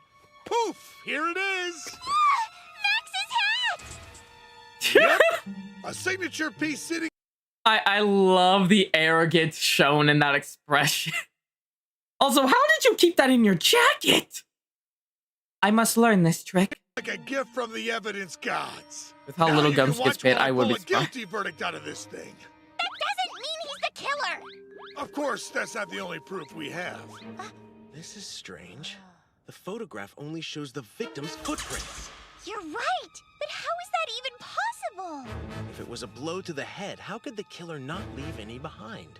Poof! Here it is! Max's hat! Yep, a signature piece sitting... I love the arrogance shown in that expression. Also, how did you keep that in your jacket? I must learn this trick. like a gift from the evidence gods. With how Now little you can Gums gets watch paid, while I would pull be a surprised. guilty verdict out of this thing. That doesn't mean he's the killer! Of course, that's not the only proof we have. This is strange. The photograph only shows the victim's footprints. You're right! But how is that even possible? If it was a blow to the head, how could the killer not leave any behind?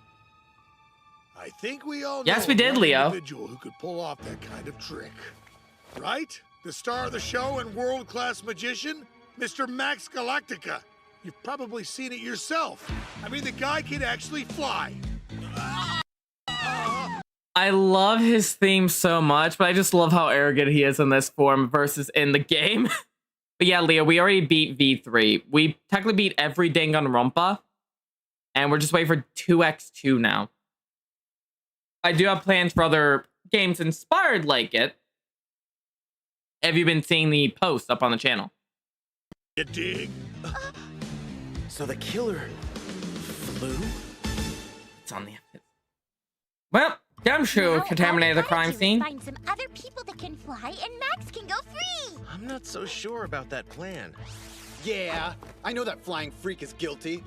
I think we all know Yes, we did, one Leo. individual who could pull off that kind of trick. Right? The star of the show and world-class magician, Mr. Max Galactica. You've probably seen it yourself. I mean, the guy can actually fly. I love his theme so much, but I just love how arrogant he is in this form versus in the game. But yeah, Leo, we already beat V3. We technically beat every Danganronpa, and we're just waiting for 2x2 now. I do have plans for other games inspired like it, Have you been seeing the posts up on the channel? You dig? So the killer flew? It's on the evidence. Well, Gumshoe Now, contaminated the all we crime gotta do is scene. Find some other people that can fly, and Max can go free. I'm not so sure about that plan. Yeah, I know that flying freak is guilty.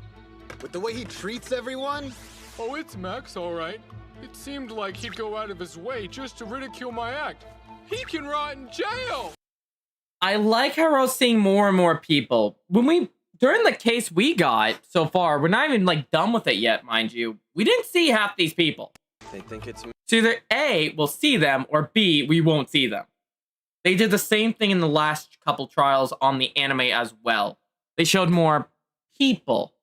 With the way he treats everyone. Oh, it's Max, all right. It seemed like he'd go out of his way just to ridicule my act. He can rot in jail! I like how we're seeing more and more people. During the case we got so far, we're not even like done with it yet, mind you. We didn't see half these people. They think it's So either A, we'll see them, or B, we won't see them. They did the same thing in the last couple trials on the anime as well. They showed more people,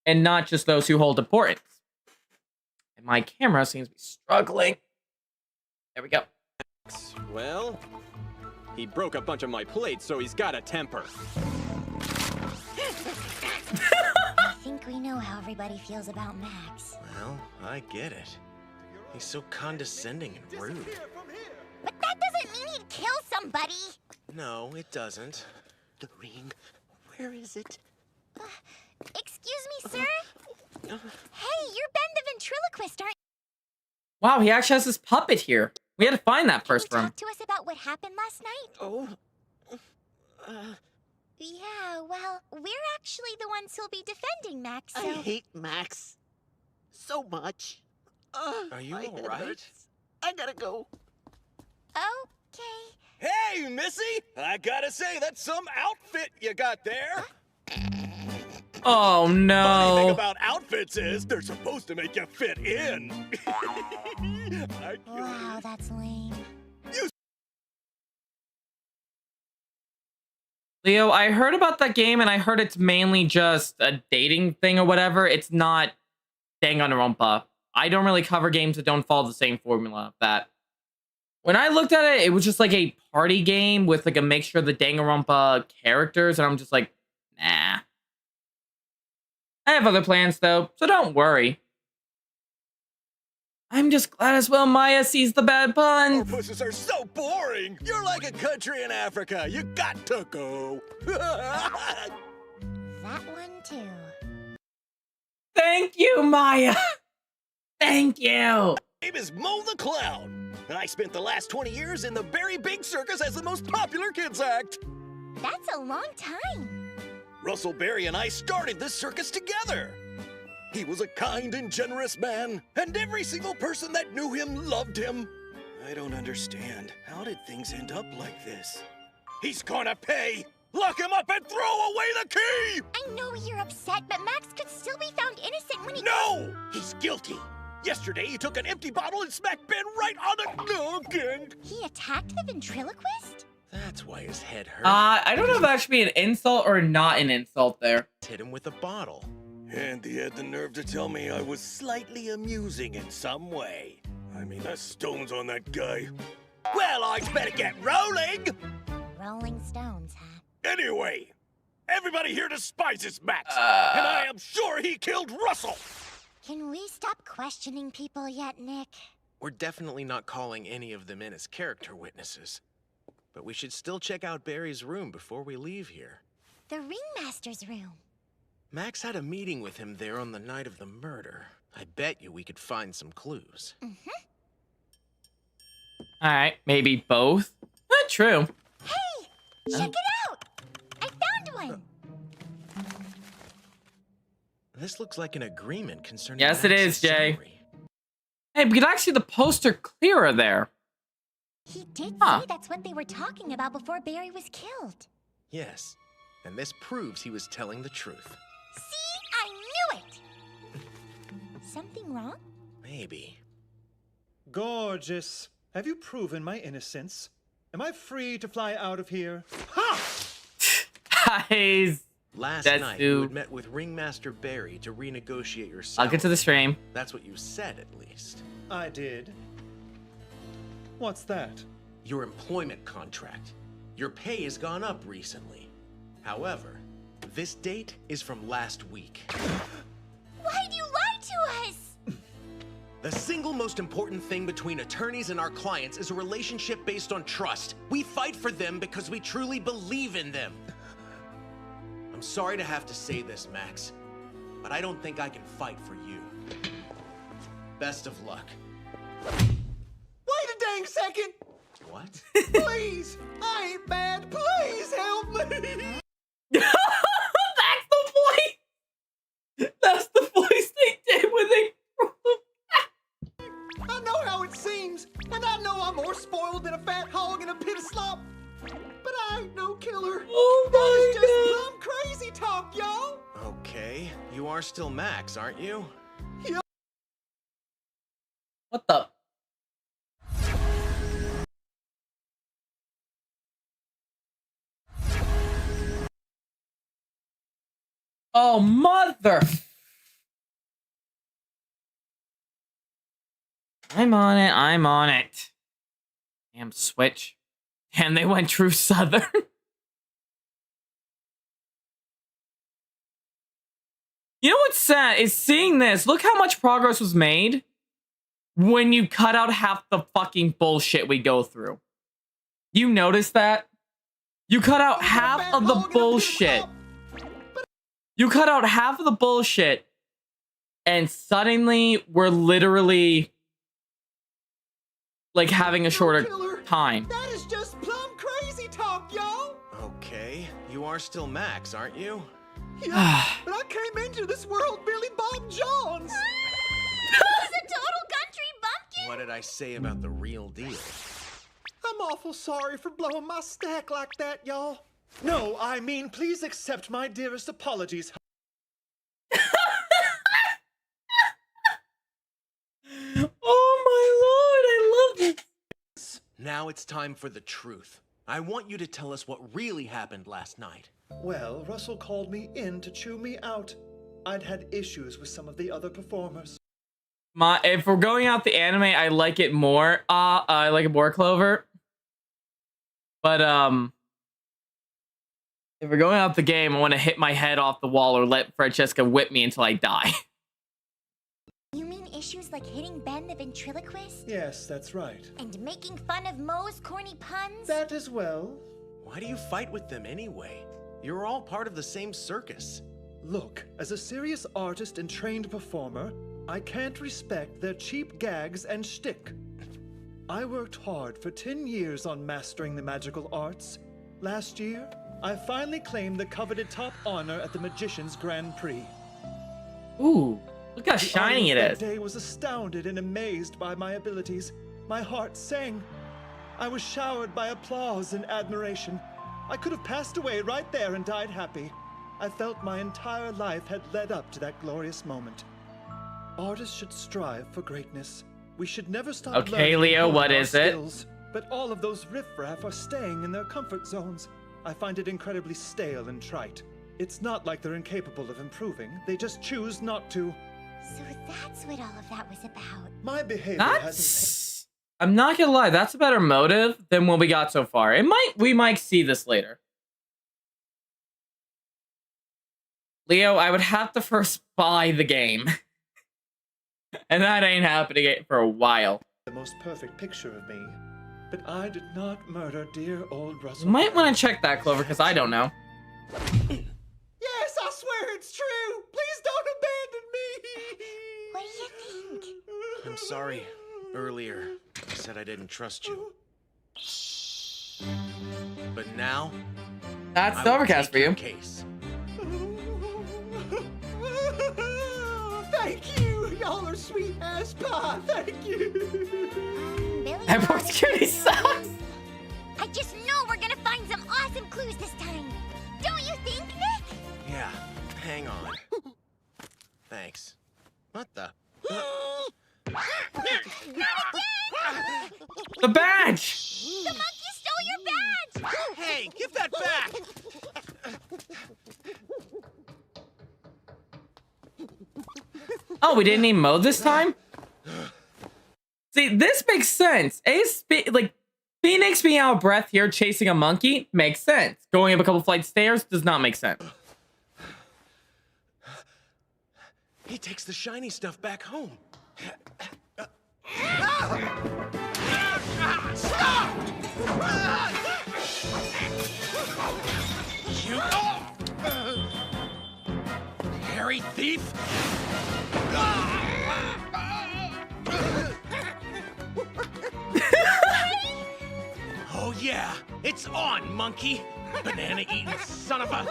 and not just those who hold importance. And my camera seems to be struggling. There we go. Well, he broke a bunch of my plates, so he's got a temper. I think we know how everybody feels about Max. Well, I get it. He's so condescending and rude. But that doesn't mean he'd kill somebody. No, it doesn't. The ring. Where is it? Excuse me, sir? Hey, you're Ben the ventriloquist, aren't Wow, he actually has this puppet here. We had to find that first you? for him. Talk to us about what happened last night? Oh. Yeah, well, we're actually the ones who'll be defending Max, so... I hate Max so much. Are you my all head right? hurts. I gotta go. Okay. Hey, Missy! I gotta say, that's some outfit you got there. Oh Funny thing no. about outfits is they're supposed to make you fit in. Wow, that's lame. Leo, I heard about that game and I heard it's mainly just a dating thing or whatever. It's not Danganronpa. I don't really cover games that don't follow the same formula of that. When I looked at it, it was just like a party game with like a mixture of the Danganronpa characters, and I'm just like, nah. I have other plans though, so don't worry. I'm just glad as well Maya sees the bad puns. Porpoises are so boring. You're like a country in Africa. You got to go. That one, too. Thank you, Maya. Thank you. My name is Mo the Clown. I spent the last 20 years in the Very Big Circus as the most popular kids act. That's a long time. Russell Berry and I started this circus together. He was a kind and generous man, and every single person that knew him loved him. I don't understand. How did things end up like this? He's gonna pay! Lock him up and throw away the key! I know you're upset, but Max could still be found innocent when he... No! He's guilty! Yesterday, he took an empty bottle and smacked Ben right on the noggin! He attacked the ventriloquist? That's why his head hurt. I don't know if that should be an insult or not an insult there. Hit him with a bottle. And he had the nerve to tell me I was slightly amusing in some way. I mean, the stones on that guy. Well, I better get rolling! Rolling Stones, huh? Anyway, everybody here despises Max, and I am sure he killed Russell! Can we stop questioning people yet, Nick? We're definitely not calling any of them in as character witnesses. But we should still check out Barry's room before we leave here. The Ringmaster's room. Max had a meeting with him there on the night of the murder. I bet you we could find some clues. All right, maybe both. Not true. Hey! Check it out! I found one! This looks like an agreement concerning Yes, it Max's is, Jay. salary. Hey, we could actually see the poster clearer there. He did Huh. say that's what they were talking about before Barry was killed. Yes, and this proves he was telling the truth. See? I knew it! Something wrong? Maybe. Gorgeous. Have you proven my innocence? Am I free to fly out of here? Ha! Guys, Last That's night, who- you had met with Ringmaster Barry to renegotiate your salary. I'll get to the stream. That's what you said, at least. I did. What's that? Your employment contract. Your pay has gone up recently. However, this date is from last week. Why'd you lie to us? The single most important thing between attorneys and our clients is a relationship based on trust. We fight for them because we truly believe in them. I'm sorry to have to say this, Max, but I don't think I can fight for you. Best of luck. Wait a dang second! What? Please! I ain't bad! Please help me! That's the voice! That's the voice they did when they... I know how it seems, and I know I'm more spoiled than a fat hog in a pit of slop. But I ain't no killer. Oh That is my just plumb crazy talk, y'all. Okay, you are still Max, aren't you? What the? Oh, mother! I'm on it, I'm on it. Damn Switch. And they went true Southern. You know what's sad is seeing this. Look how much progress was made when you cut out half the fucking bullshit we go through. You notice that? You cut out half of the bullshit. You cut out half of the bullshit, and suddenly we're literally like having a shorter time. That is just plumb crazy talk, y'all. Okay, you are still Max, aren't you? Yeah, but I came into this world Billy Bob Johns. He's a total country bumpkin. What did I say about the real deal? I'm awful sorry for blowing my stack like that, y'all. No, I mean, please accept my dearest apologies. Oh my lord, I love it. Now it's time for the truth. I want you to tell us what really happened last night. Well, Russell called me in to chew me out. I'd had issues with some of the other performers. If we're going out the anime, I like it more. I like it more, Clover. But if we're going out the game, I want to hit my head off the wall or let Francesca whip me until I die. You mean issues like hitting Ben the ventriloquist? Yes, that's right. And making fun of Moe's corny puns? That as well. Why do you fight with them anyway? You're all part of the same circus. Look, as a serious artist and trained performer, I can't respect their cheap gags and shtick. I worked hard for 10 years on mastering the magical arts. Last year, I finally claimed the coveted top honor at the Magician's Grand Prix. Ooh, look how shiny it is. That day was astounded and amazed by my abilities. My heart sang. I was showered by applause and admiration. I could have passed away right there and died happy. I felt my entire life had led up to that glorious moment. Artists should strive for greatness. We should never stop Okay, learning Leo, and what growing our is it? skills. But all of those riffraff are staying in their comfort zones. I find it incredibly stale and trite. It's not like they're incapable of improving. They just choose not to. So that's what all of that was about. My behavior hasn't... That's... I'm not gonna lie, that's a better motive than what we got so far. We might see this later. Leo, I would have to first buy the game. And that ain't happening for a while. The most perfect picture of me. But I did not murder dear old Russell. You might want to check that, Clover, because I don't know. Yes, I swear it's true. Please don't abandon me. What do you think? I'm sorry. Earlier, I said I didn't trust you. But now, That's the overcast for you. Case. Thank you. Y'all are sweet as pie. Thank you. Billy Airport Bob security is sucks. I just know we're gonna find some awesome clues this time. Don't you think, Nick? Yeah, hang on. Thanks. What the? The badge! The monkey stole your badge! Hey, give that back! Oh, we didn't even mow this time? See, this makes sense. Like, Phoenix being out of breath here chasing a monkey makes sense. Going up a couple flights of stairs does not make sense. He takes the shiny stuff back home. Stop! You hairy thief! Oh yeah, it's on, monkey! Banana-eating son of a...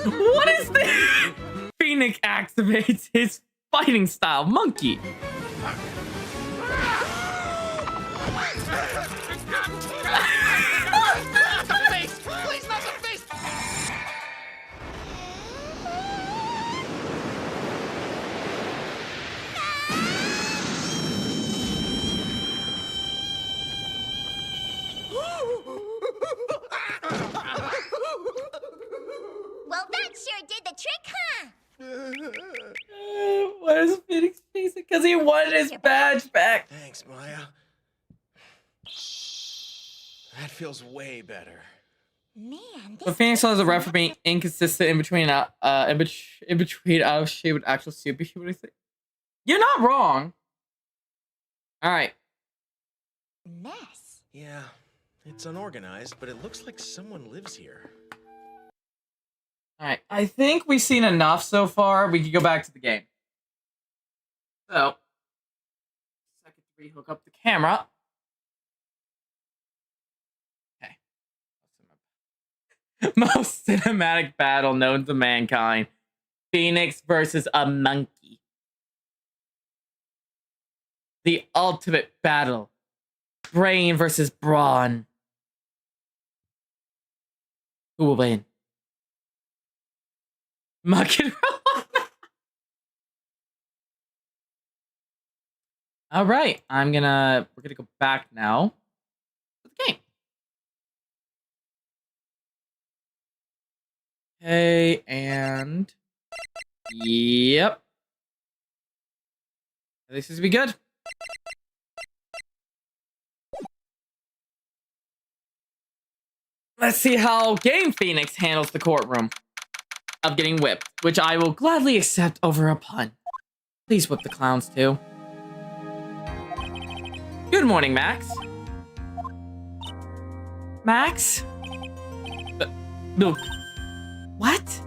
What is this? Phoenix activates his fighting style, monkey. Not the face! Please, not the face! Well, that sure did the trick, huh? What is Phoenix facing? Because he wanted his badge back. Thanks, Maya. That feels way better. Man, But Phoenix has a ref for being inconsistent in between out of shape with actual superhuman. You're not wrong. All right. Mess. Yeah, it's unorganized, but it looks like someone lives here. All right. I think we've seen enough so far. We can go back to the game. So, second to rehook up the camera. Okay. Most cinematic battle known to mankind. Phoenix versus a monkey. The ultimate battle. Brain versus brawn. Who will win? Muck and roll. All right, we're gonna go back now to the game. Okay, and yep, this seems to be good. Let's see how Game Phoenix handles the courtroom of getting whipped, which I will gladly accept over a pun. Please whip the clowns too. Good morning, Max. Max? Milk. What?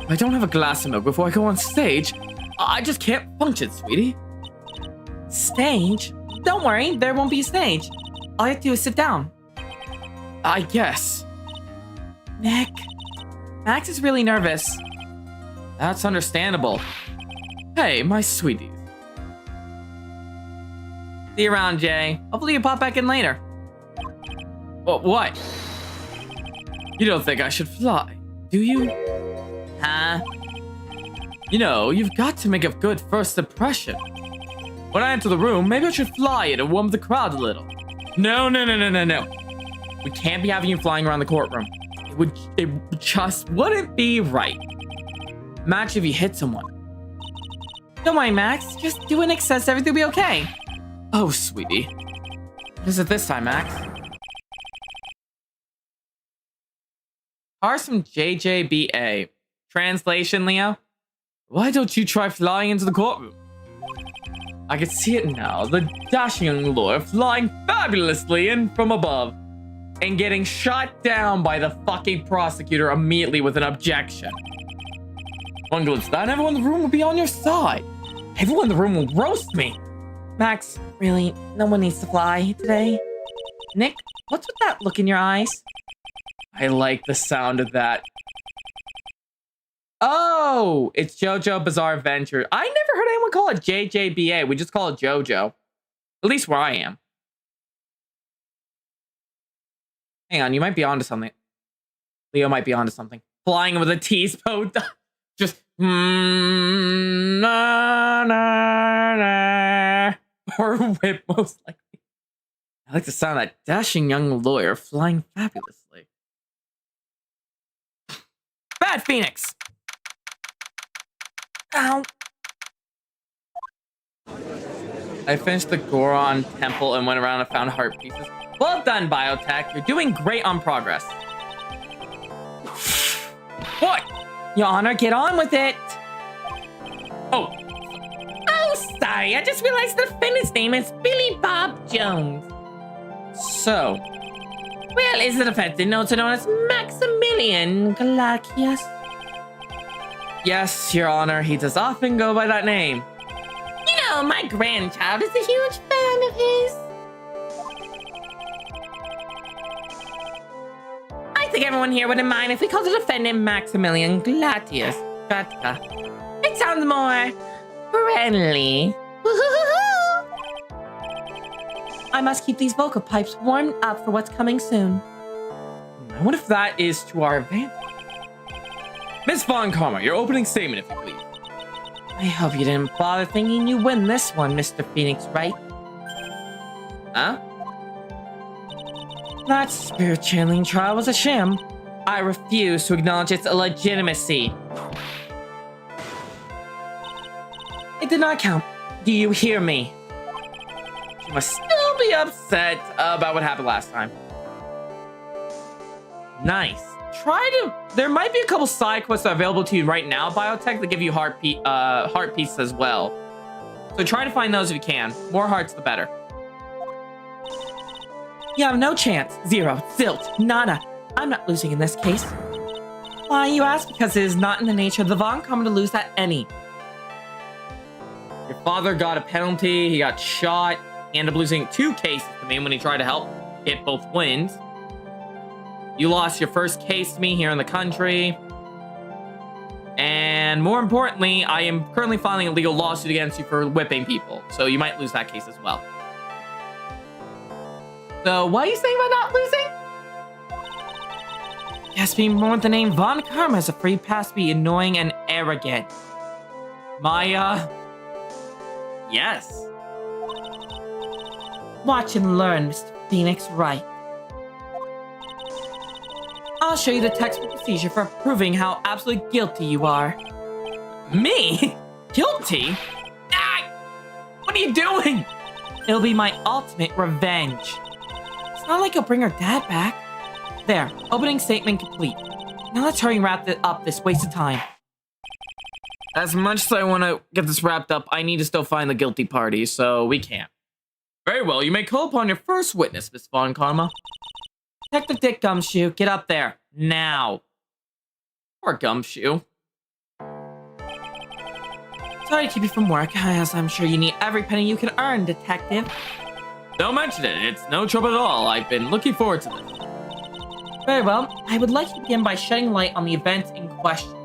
I don't have a glass of milk before I go on stage. I just can't function, sweetie. Stage? Don't worry, there won't be a stage. All you have to do is sit down. I guess. Nick. Max is really nervous. That's understandable. Hey, my sweeties. See you around, Jay. Hopefully you pop back in later. What? You don't think I should fly, do you? Huh? You know, you've got to make a good first impression. When I enter the room, maybe I should fly it and warm the crowd a little. No. We can't be having you flying around the courtroom. It just wouldn't be right. Max, if you hit someone. Don't worry, Max. Just do an excess, everything will be okay. Oh, sweetie. What is it this time, Max? Cars from JJBA. Translation, Leo? Why don't you try flying into the courtroom? I can see it now. The dashing young lawyer flying fabulously in from above. And getting shot down by the fucking prosecutor immediately with an objection. One glimpse of that and everyone in the room will be on your side. Everyone in the room will roast me. Max, really, no one needs to fly today. Nick, what's with that look in your eyes? I like the sound of that. Oh, it's JoJo Bizarre Adventure. I never heard anyone call it JJBA. We just call it JoJo. At least where I am. Hang on, you might be onto something. Leo might be onto something. Flying with a teaspoon. Just or whip, most likely. I like the sound of that dashing young lawyer flying fabulously. Bad Phoenix! Ow! I finished the Goron temple and went around and found heart pieces. Well done, Biotech. You're doing great on progress. What? Your Honor, get on with it. Oh, stop sorry. I just realized the defendant's name is Billy Bob Jones. So, well, is the defendant also known as Maximilian Galactius? Yes, Your Honor, he does often go by that name. You know, my grandchild is a huge fan of his. I think everyone here wouldn't mind if we called the defendant Maximilian Galactius. It sounds more friendly. I must keep these vocal pipes warmed up for what's coming soon. I wonder if that is to our advantage. Miss Von Karma, your opening statement, if you please. I hope you didn't bother thinking you win this one, Mr. Phoenix Wright. Huh? That spirit channeling trial was a sham. I refuse to acknowledge its illegitimacy. It did not count. Do you hear me? You must still be upset about what happened last time. Nice. There might be a couple side quests available to you right now, Biotech, that give you heart pieces as well. So try to find those if you can. More hearts, the better. You have no chance. Zero. Zilt. Nada. I'm not losing in this case. Why, you ask? Because it is not in the nature of the Von Karma to lose at any. Your father got a penalty. He got shot. He ended up losing 2 cases to me when he tried to help get both wins. You lost your first case to me here in the country. And more importantly, I am currently filing a legal lawsuit against you for whipping people. So you might lose that case as well. So what are you saying about not losing? Yes, being born with the name Von Karma is a free pass to be annoying and arrogant. Yes. Watch and learn, Mr. Phoenix Wright. I'll show you the textbook procedure for proving how absolutely guilty you are. Me? Guilty? Ah! What are you doing? It'll be my ultimate revenge. It's not like you'll bring her dad back. There, opening statement complete. Now let's hurry and wrap up this waste of time. As much as I want to get this wrapped up, I need to still find the guilty party, so we can't. Very well, you may call upon your first witness, Miss Von Karma. Detective Dick Gumshoe, get up there. Now. Poor Gumshoe. Sorry to keep you from work, as I'm sure you need every penny you can earn, Detective. Don't mention it. It's no trouble at all. I've been looking forward to this. Very well. I would like to begin by shedding light on the events in question.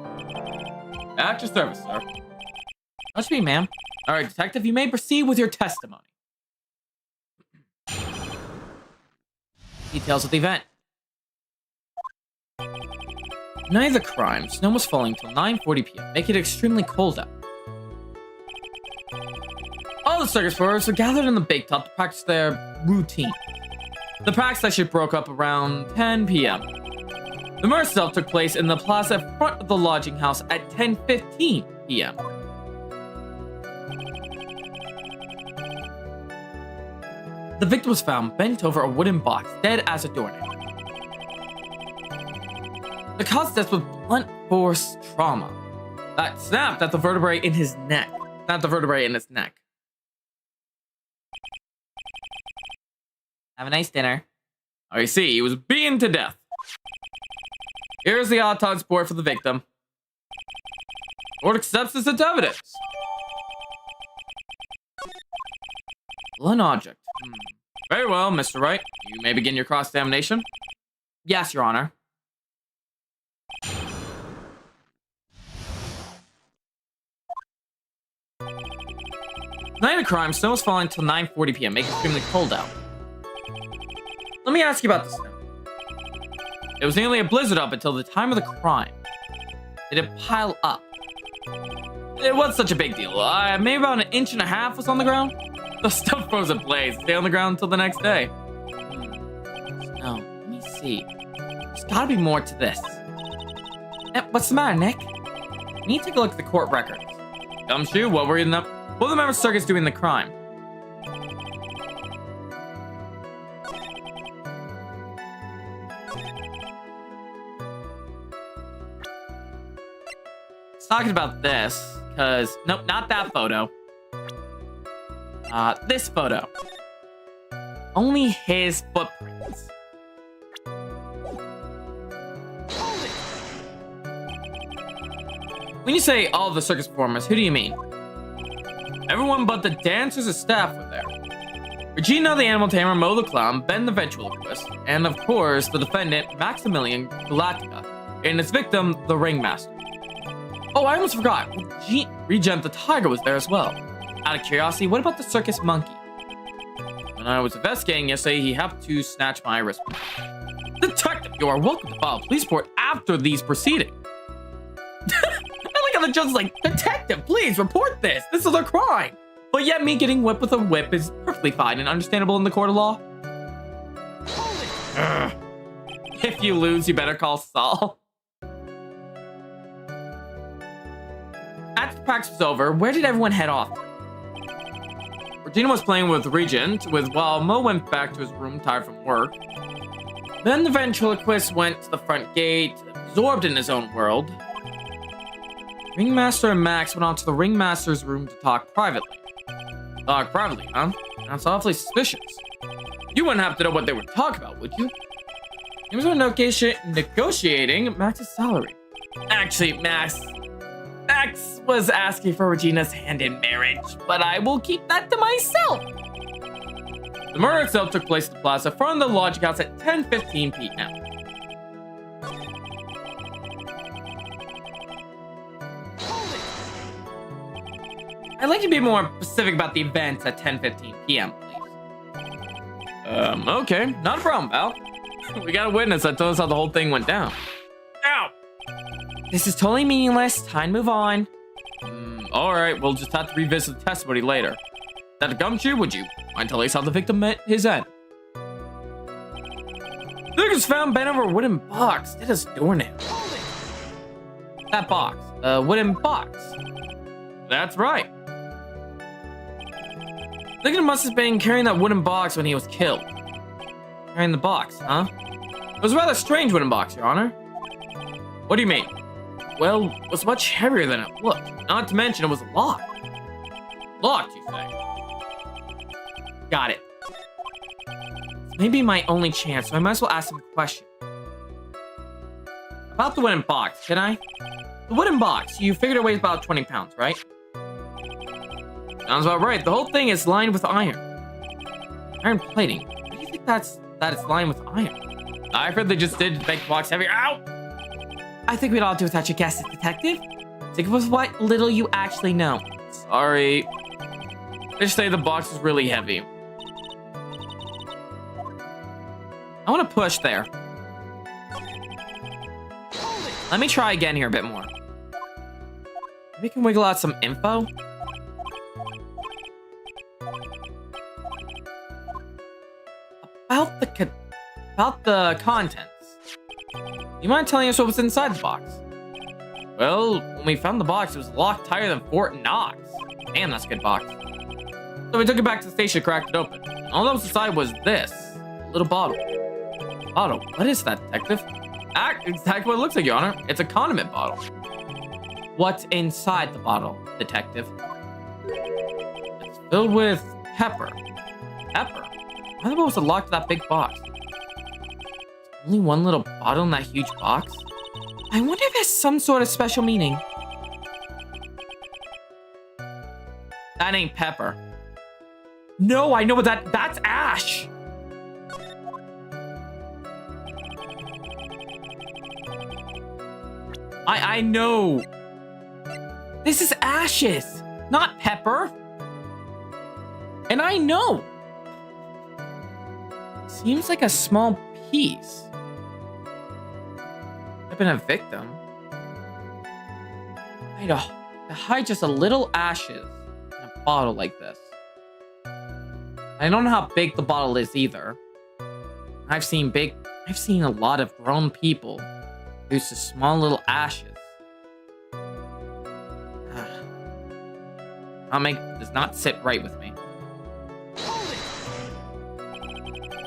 At your service, sir. Touch me, ma'am. All right, Detective, you may proceed with your testimony. Details of the event. Night of the crime. Snow was falling until 9:40 p.m., making it extremely cold out. All the circus performers were gathered in the big top to practice their routine. The practice actually broke up around 10 p.m. The murder itself took place in the plaza in front of the lodging house at 10:15 p.m. The victim was found bent over a wooden box, dead as a doornail. The cause of death was blunt force trauma that snapped at the vertebrae in his neck. Not the vertebrae in his neck. Have a nice dinner. I see, he was beaten to death. Here's the autopsy report for the victim. Court accepts this as evidence. Blunt object. Very well, Mr. Wright. You may begin your cross-examination. Yes, Your Honor. Night of crime, snow was falling until 9:40 p.m., making it extremely cold out. Let me ask you about the snow. It was nearly a blizzard up until the time of the crime. Did it pile up? It wasn't such a big deal. Maybe about 1.5 inches was on the ground. The stuff froze ablaze. Stay on the ground until the next day. Snow. Let me see. There's gotta be more to this. What's the matter, Nick? I need to take a look at the court records. Gumshoe, what were the members of circus doing the crime? Talking about this, because nope, not that photo. This photo. Only his footprints. When you say all the circus performers, who do you mean? Everyone but the dancers and staff were there. Regina the animal tamer, Mo the clown, Ben the ventriloquist, and of course the defendant, Maximilian Galactica, and its victim, the ringmaster. Oh, I almost forgot. Regent the tiger was there as well. Out of curiosity, what about the circus monkey? When I was investigating yesterday, he happened to snatch my wristwatch. Detective, you are welcome to file a police report after these proceedings. I like how the judge is like, Detective, please report this. This is a crime. But yet me getting whipped with a whip is perfectly fine and understandable in the court of law. If you lose, you better call Saul. After the practice was over, where did everyone head off to? Regina was playing with Regent, while Mo went back to his room tired from work. Then the ventriloquist went to the front gate, absorbed in his own world. Ringmaster and Max went on to the Ringmaster's room to talk privately. Talk privately, huh? That's awfully suspicious. You wouldn't have to know what they would talk about, would you? He was negotiating Max's salary. Actually, Max was asking for Regina's hand in marriage, but I will keep that to myself. The murder itself took place at the plaza front of the lodging house at 10:15 p.m. I'd like to be more specific about the events at 10:15 p.m., please. Okay, not a problem, pal. We got a witness that told us how the whole thing went down. Ow! This is totally meaningless. Time to move on. Alright, we'll just have to revisit the testimony later. That a gumshoe, would you mind telling us how the victim met his end? Luke was found bent over a wooden box. That is doornail. That box. A wooden box. That's right. The victim must have been carrying that wooden box when he was killed. Carrying the box, huh? It was a rather strange wooden box, Your Honor. What do you mean? Well, it was much heavier than it looked. Not to mention it was locked. Locked, you say? Got it. This may be my only chance, so I might as well ask some questions. About the wooden box, can I? The wooden box, you figured it weighs about 20 pounds, right? Sounds about right. The whole thing is lined with iron. Iron plating. Why do you think that it's lined with iron? I've heard they just did to make the box heavier. Ow! I think we'd all do without your guesses, detective. Think with what little you actually know. Sorry. They say the box is really heavy. I want to push there. Let me try again here a bit more. We can wiggle out some info. About the contents. You mind telling us what was inside the box? Well, when we found the box, it was locked tighter than Fort Knox. Damn, that's a good box. So we took it back to the station, cracked it open. And all that was inside was this little bottle. Bottle? What is that, detective? Exactly what it looks like, Your Honor. It's a condiment bottle. What's inside the bottle, detective? It's filled with pepper. Pepper? Why the hell was it locked to that big box? Only one little bottle in that huge box? I wonder if it has some sort of special meaning. That ain't pepper. No, I know what that's ash. I know. This is ashes, not pepper. And I know. Seems like a small piece. I've been a victim. To hide just a little ashes in a bottle like this. I don't know how big the bottle is either. I've seen a lot of grown people use to small little ashes. Does not sit right with me.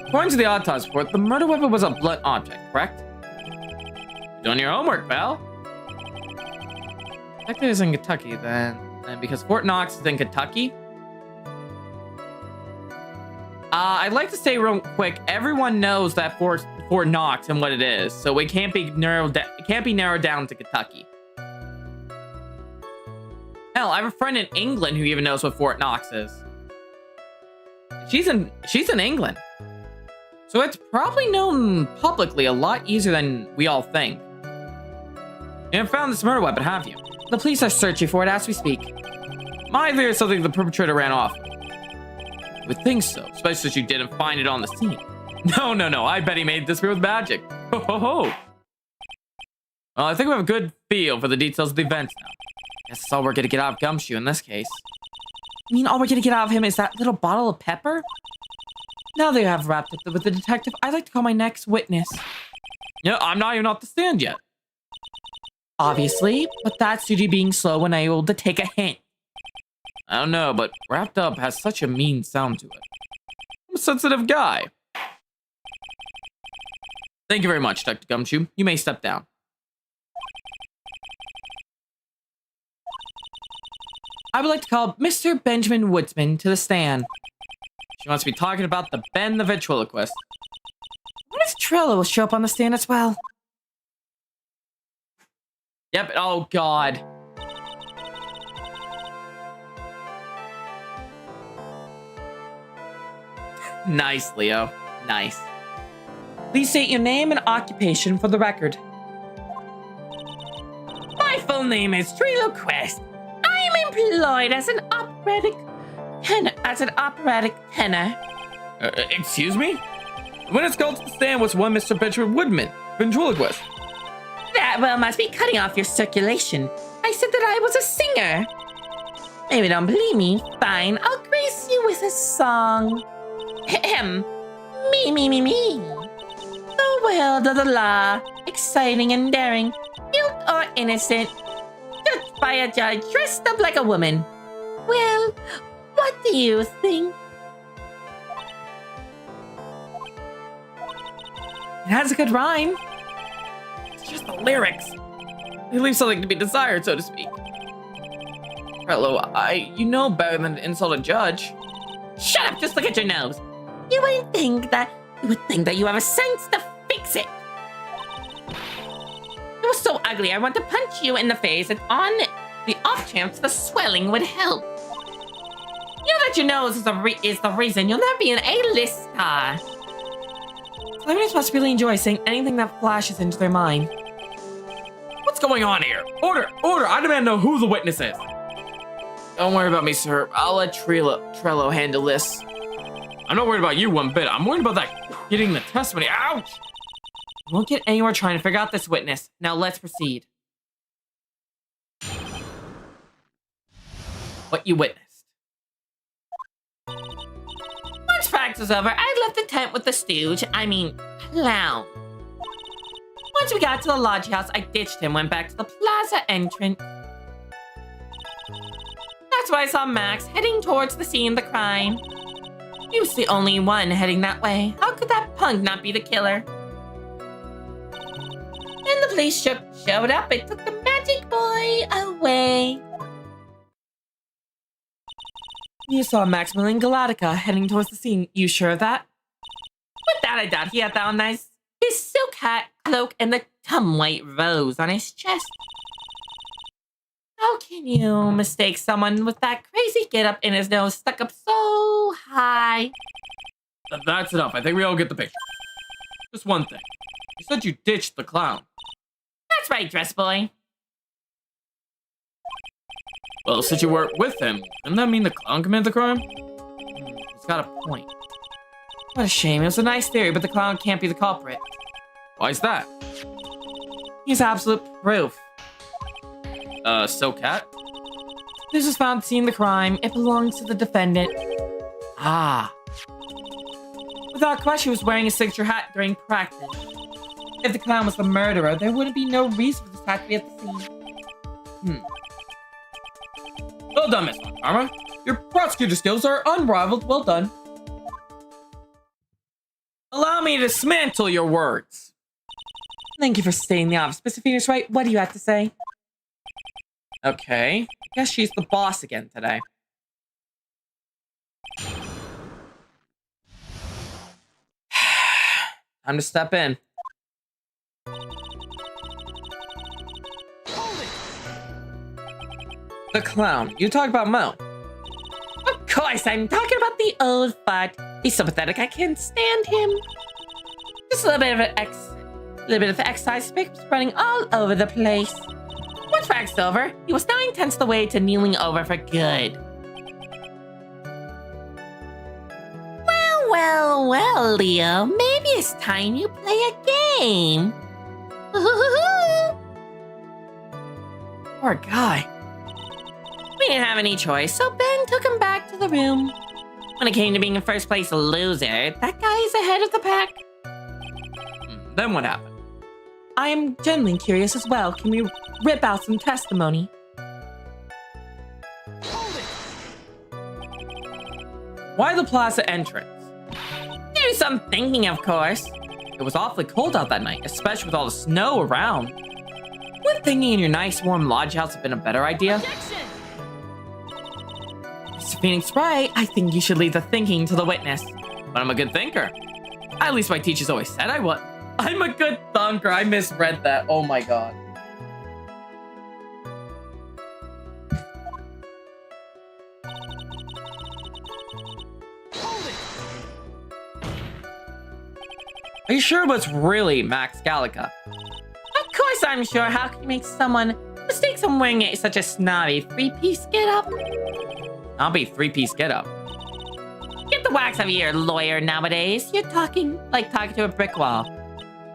According to the autopsy report, the murder weapon was a blunt object, correct? You're doing your homework, pal. Detective is in Kentucky, then because Fort Knox is in Kentucky. I'd like to say real quick, everyone knows that Fort Knox and what it is, so it can't be narrowed down to Kentucky. Hell, I have a friend in England who even knows what Fort Knox is. She's in England. So it's probably known publicly a lot easier than we all think. You haven't found this murder weapon, have you? The police are searching for it as we speak. My theory is something the perpetrator ran off. I would think so, especially since you didn't find it on the scene. No, I bet he made this with magic. Ho ho ho. Well, I think we have a good feel for the details of the events now. Guess that's all we're gonna get out of Gumshoe in this case. I mean, all we're gonna get out of him is that little bottle of pepper? Now that you have wrapped up with the detective, I'd like to call my next witness. Yeah, I'm not even off the stand yet. Obviously, but that's due to being slow and able to take a hint. I don't know, but wrapped up has such a mean sound to it. I'm a sensitive guy. Thank you very much, Dr. Gumshoe. You may step down. I would like to call Mr. Benjamin Woodsman to the stand. She wants to be talking about the Ben the Ventriloquist. What if Trello will show up on the stand as well? Yep, oh god. Nice, Leo. Nice. Please state your name and occupation for the record. My full name is Triloquist. I am employed as an operatic tenor. Excuse me? When it's called to the stand was one Mr. Benjamin Woodman, ventriloquist. That must be cutting off your circulation. I said that I was a singer. Maybe don't believe me. Fine, I'll grace you with a song. Ahem. Me. The world of the law, exciting and daring, guilt or innocent, judged by a judge dressed up like a woman. Well, what do you think? It has a good rhyme. It's just the lyrics. They leave something to be desired, so to speak. Hello, you know better than to insult a judge. Shut up, just look at your nose. You would think that you have a sense to fix it. It was so ugly, I want to punch you in the face, and on the off chance the swelling would help. You know that your nose is the reason you'll never be an A-list star. Celebrities must really enjoy saying anything that flashes into their mind. What's going on here? Order! I demand to know who the witness is. Don't worry about me, sir. I'll let Trello handle this. I'm not worried about you one bit. I'm worried about that getting the testimony. Ouch! We won't get anywhere trying to figure out this witness. Now let's proceed. What you witnessed. Once practice was over, I left the tent with the clown. Once we got to the lodge house, I ditched him, went back to the plaza entrance. That's where I saw Max heading towards the scene of the crime. He was the only one heading that way. How could that punk not be the killer? Then the police showed up and took the magic boy away. You saw Maximilian Galactica heading towards the scene. You sure of that? With that, I doubt he had that on his silk hat, cloak, and the white rose on his chest. How can you mistake someone with that crazy getup and his nose stuck up so high? That's enough. I think we all get the picture. Just one thing. You said you ditched the clown. That's right, dress boy. Well, since you were with him, doesn't that mean the clown committed the crime? He's got a point. What a shame. It was a nice theory, but the clown can't be the culprit. Why is that? He's absolute proof. So Cat? This was found seeing the crime. It belongs to the defendant. Ah. Without question, he was wearing a signature hat during practice. If the clown was the murderer, there wouldn't be no reason for this hat to be at the scene. Well done, Miss Karma. Your prosecutor skills are unrivaled. Well done. Allow me to dismantle your words. Thank you for stating the obvious. Mr. Phoenix Wright, what do you have to say? Okay. Guess she's the boss again today. Time to step in. The clown. You talk about Mo. Of course, I'm talking about the old fart. He's so pathetic, I can't stand him. Just a little bit of exercise pics running all over the place. Once waxed over, he was 9/10 the way to kneeling over for good. Well, Leo, maybe it's time you play a game. Poor guy. We didn't have any choice, so Ben took him back to the room. When it came to being a first place loser, that guy is ahead of the pack. Then what happened? I am genuinely curious as well. Can we rip out some testimony? Why the plaza entrance? Do some thinking, of course. It was awfully cold out that night, especially with all the snow around. Wouldn't thinking in your nice warm lodge house have been a better idea? Mr. Phoenix Wright, I think you should leave the thinking to the witness. But I'm a good thinker. At least my teachers always said I would. I'm a good thunker. I misread that. Oh my god. Are you sure it was really Max Gallica? Of course I'm sure. How can you make someone mistake someone wearing such a snobby three-piece get-up? I'll be three-piece get-up. Get the wax out of your lawyer nowadays. You're talking to a brick wall.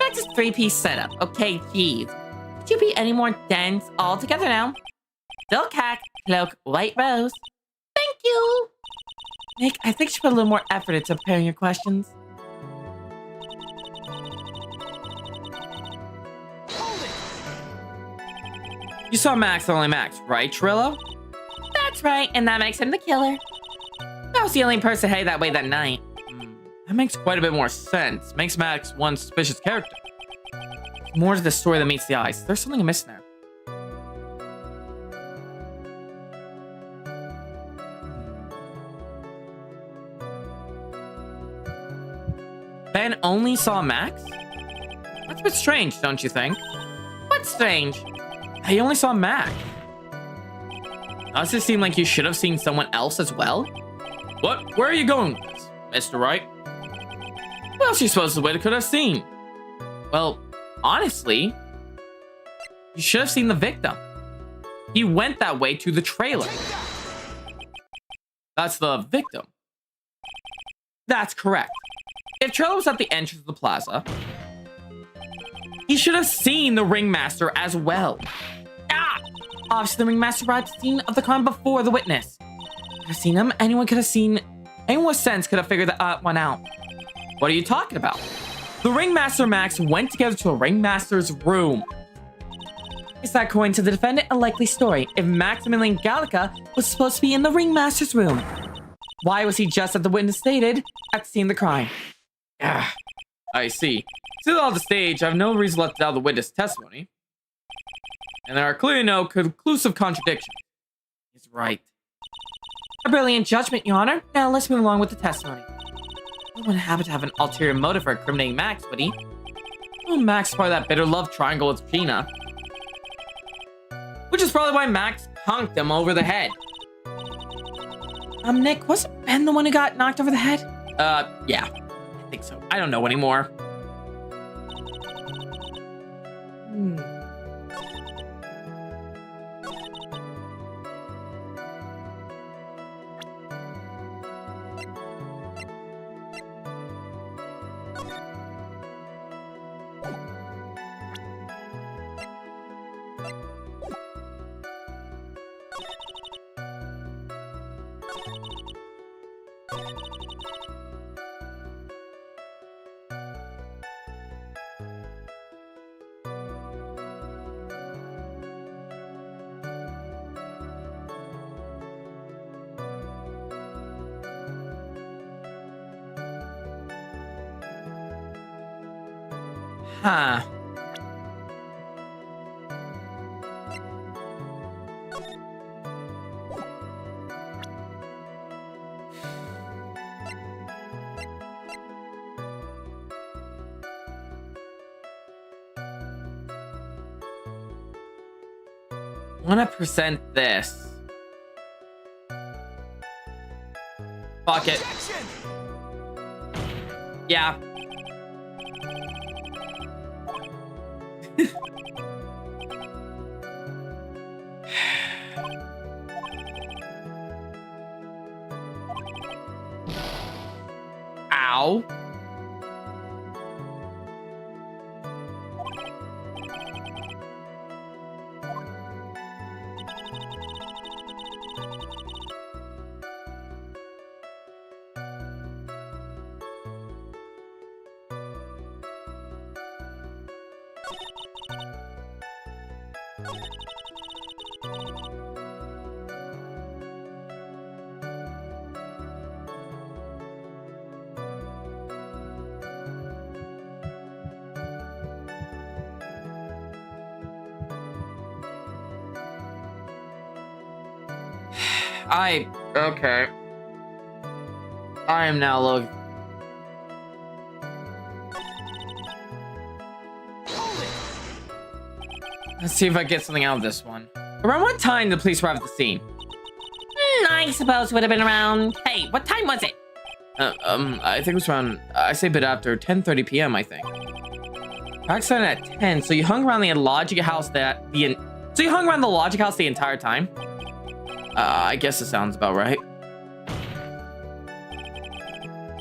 That's a three-piece setup. Okay, geez. Could you be any more dense? All together now. Silk hack, cloak, white rose. Thank you. Nick, I think you should put a little more effort into preparing your questions. You saw Max, only Max, right, Trillo? That's right, and that makes him the killer. I was the only person headed that way that night. That makes quite a bit more sense. Makes Max one suspicious character. More to the story than meets the eyes. There's something missing there. Ben only saw Max? That's a bit strange, don't you think? What's strange? He only saw Max. Does it seem like you should have seen someone else as well? What? Where are you going with this, Mr. Wright? What else are you supposed to could have seen? Well, honestly, you should have seen the victim. He went that way to the trailer. That's the victim. That's correct. If Trailer was at the entrance of the plaza, he should have seen the ringmaster as well. Obviously, the ringmaster arrived at the scene of the crime before the witness. Could have seen him. Anyone with sense could have figured that one out. What are you talking about? The ringmaster Max went together to a ringmaster's room. Is that according to the defendant a likely story? If Maximilian Gallica was supposed to be in the ringmaster's room, why was he just, as the witness stated, at the scene of the crime? I see. Still on the stage, I have no reason left to doubt the witness testimony. And there are clearly no conclusive contradictions. He's right. A brilliant judgment, Your Honor. Now let's move along with the testimony. No one happened to have an ulterior motive for incriminating Max, would he? Oh, Max is part of that bitter love triangle with Gina. Which is probably why Max conked him over the head. Nick, wasn't Ben the one who got knocked over the head? Yeah. I think so. I don't know anymore. Huh. 100% this. Fuck it. Yeah. Ow. Okay. I am now looking. Let's see if I get something out of this one. Around what time did the police arrive at the scene? I suppose would have been around. Hey, what time was it? I think it was around, I say a bit after 10:30 p.m. I think. Crack started at 10, so you hung around the logic house so you hung around the logic house the entire time? I guess it sounds about right.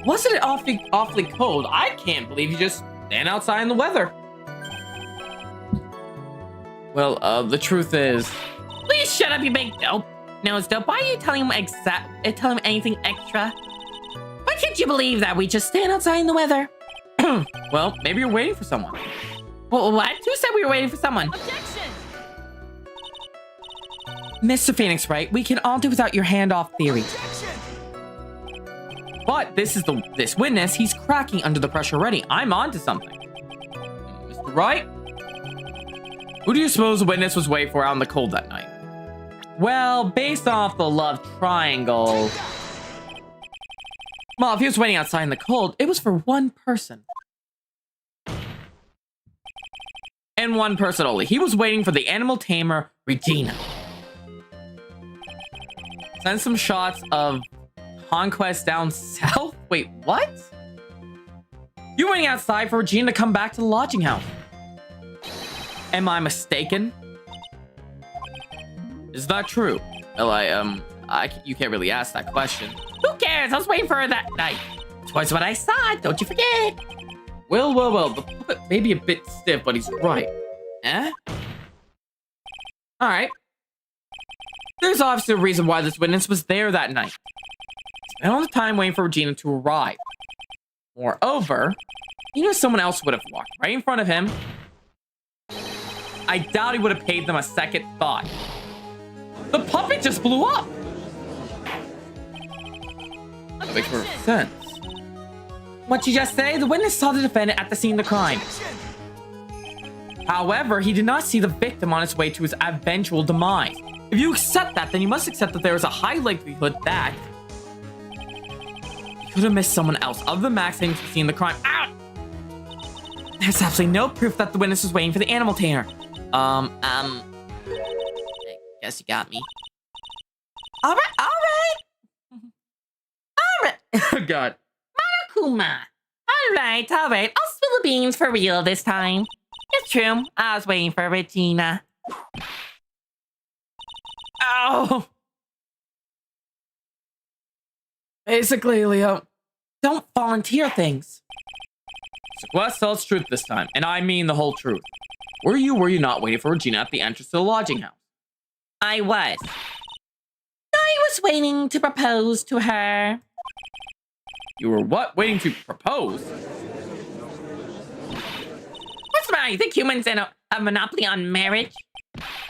Wasn't it awfully cold? I can't believe you just stand outside in the weather. Well, the truth is... Please shut up, you big dope. Nose dope, why are you telling him anything extra? Why can't you believe that we just stand outside in the weather? Well, maybe you're waiting for someone. Well, what? Who said we were waiting for someone? Objection! Mr. Phoenix, Wright, we can all do without your handoff theory. But this witness, he's cracking under the pressure already. I'm onto something. Mr. Wright? Who do you suppose the witness was waiting for out in the cold that night? Well, based off the love triangle... Well, if he was waiting outside in the cold, it was for one person. And one person only. He was waiting for the animal tamer, Regina. Send some shots of Conquest down south? Wait, what? You waiting outside for Regina to come back to the lodging house? Am I mistaken? Is that true? Well, you can't really ask that question. Who cares? I was waiting for her that night. Twice what I saw, don't you forget. Well, the puppet may be a bit stiff, but he's right. Eh? Alright. There's obviously a reason why this witness was there that night. Spent all the time waiting for Regina to arrive. Moreover, even if someone else would have walked right in front of him, I doubt he would have paid them a second thought. The puppet just blew up! That makes more sense. What'd you just say? The witness saw the defendant at the scene of the crime. However, he did not see the victim on his way to his eventual demise. If you accept that, then you must accept that there is a high likelihood that he could have missed someone else other than Max heading to the scene of the crime. Ow! There's absolutely no proof that the witness was waiting for the animal tamer. I guess you got me. Alright! Oh god. Monokuma. Alright. I'll spill the beans for real this time. It's true. I was waiting for Regina. Ow! Basically, Leo, don't volunteer things. So let's tell us the truth this time, and I mean the whole truth. Were you not waiting for Regina at the entrance to the lodging house? I was. I was waiting to propose to her. You were what? Waiting to propose? What's the matter? You think humans have a monopoly on marriage?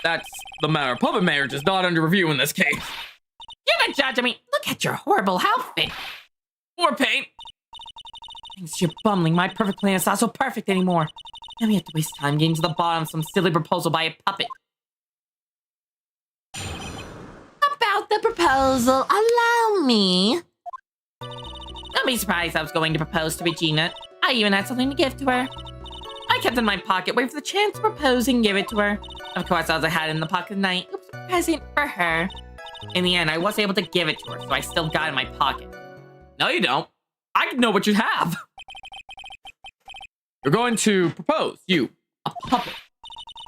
That's the matter. Puppet marriage is not under review in this case. You're not judging me. Look at your horrible outfit. More paint. Thanks to your bumbling, my perfect plan is not so perfect anymore. Now we have to waste time getting to the bottom of some silly proposal by a puppet. About the proposal, allow me. Don't be surprised I was going to propose to Regina. I even had something to give to her. I kept it in my pocket, waiting for the chance to propose and give it to her. Of course, I had it in the pocket tonight. Oops, a present for her. In the end, I was able to give it to her, so I still got it in my pocket. No, you don't. I know what you have. You're going to propose, you, a puppet.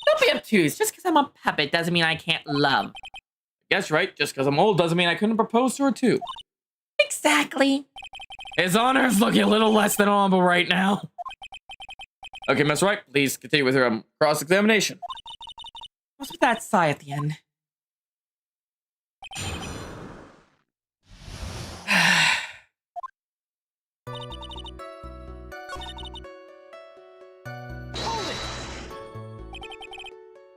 Don't be obtuse. Just because I'm a puppet doesn't mean I can't love. Guess right, just because I'm old doesn't mean I couldn't propose to her too. Exactly. His honor is looking a little less than honorable right now. Okay, Miss Wright, please continue with your cross-examination. What's with that sigh at the end?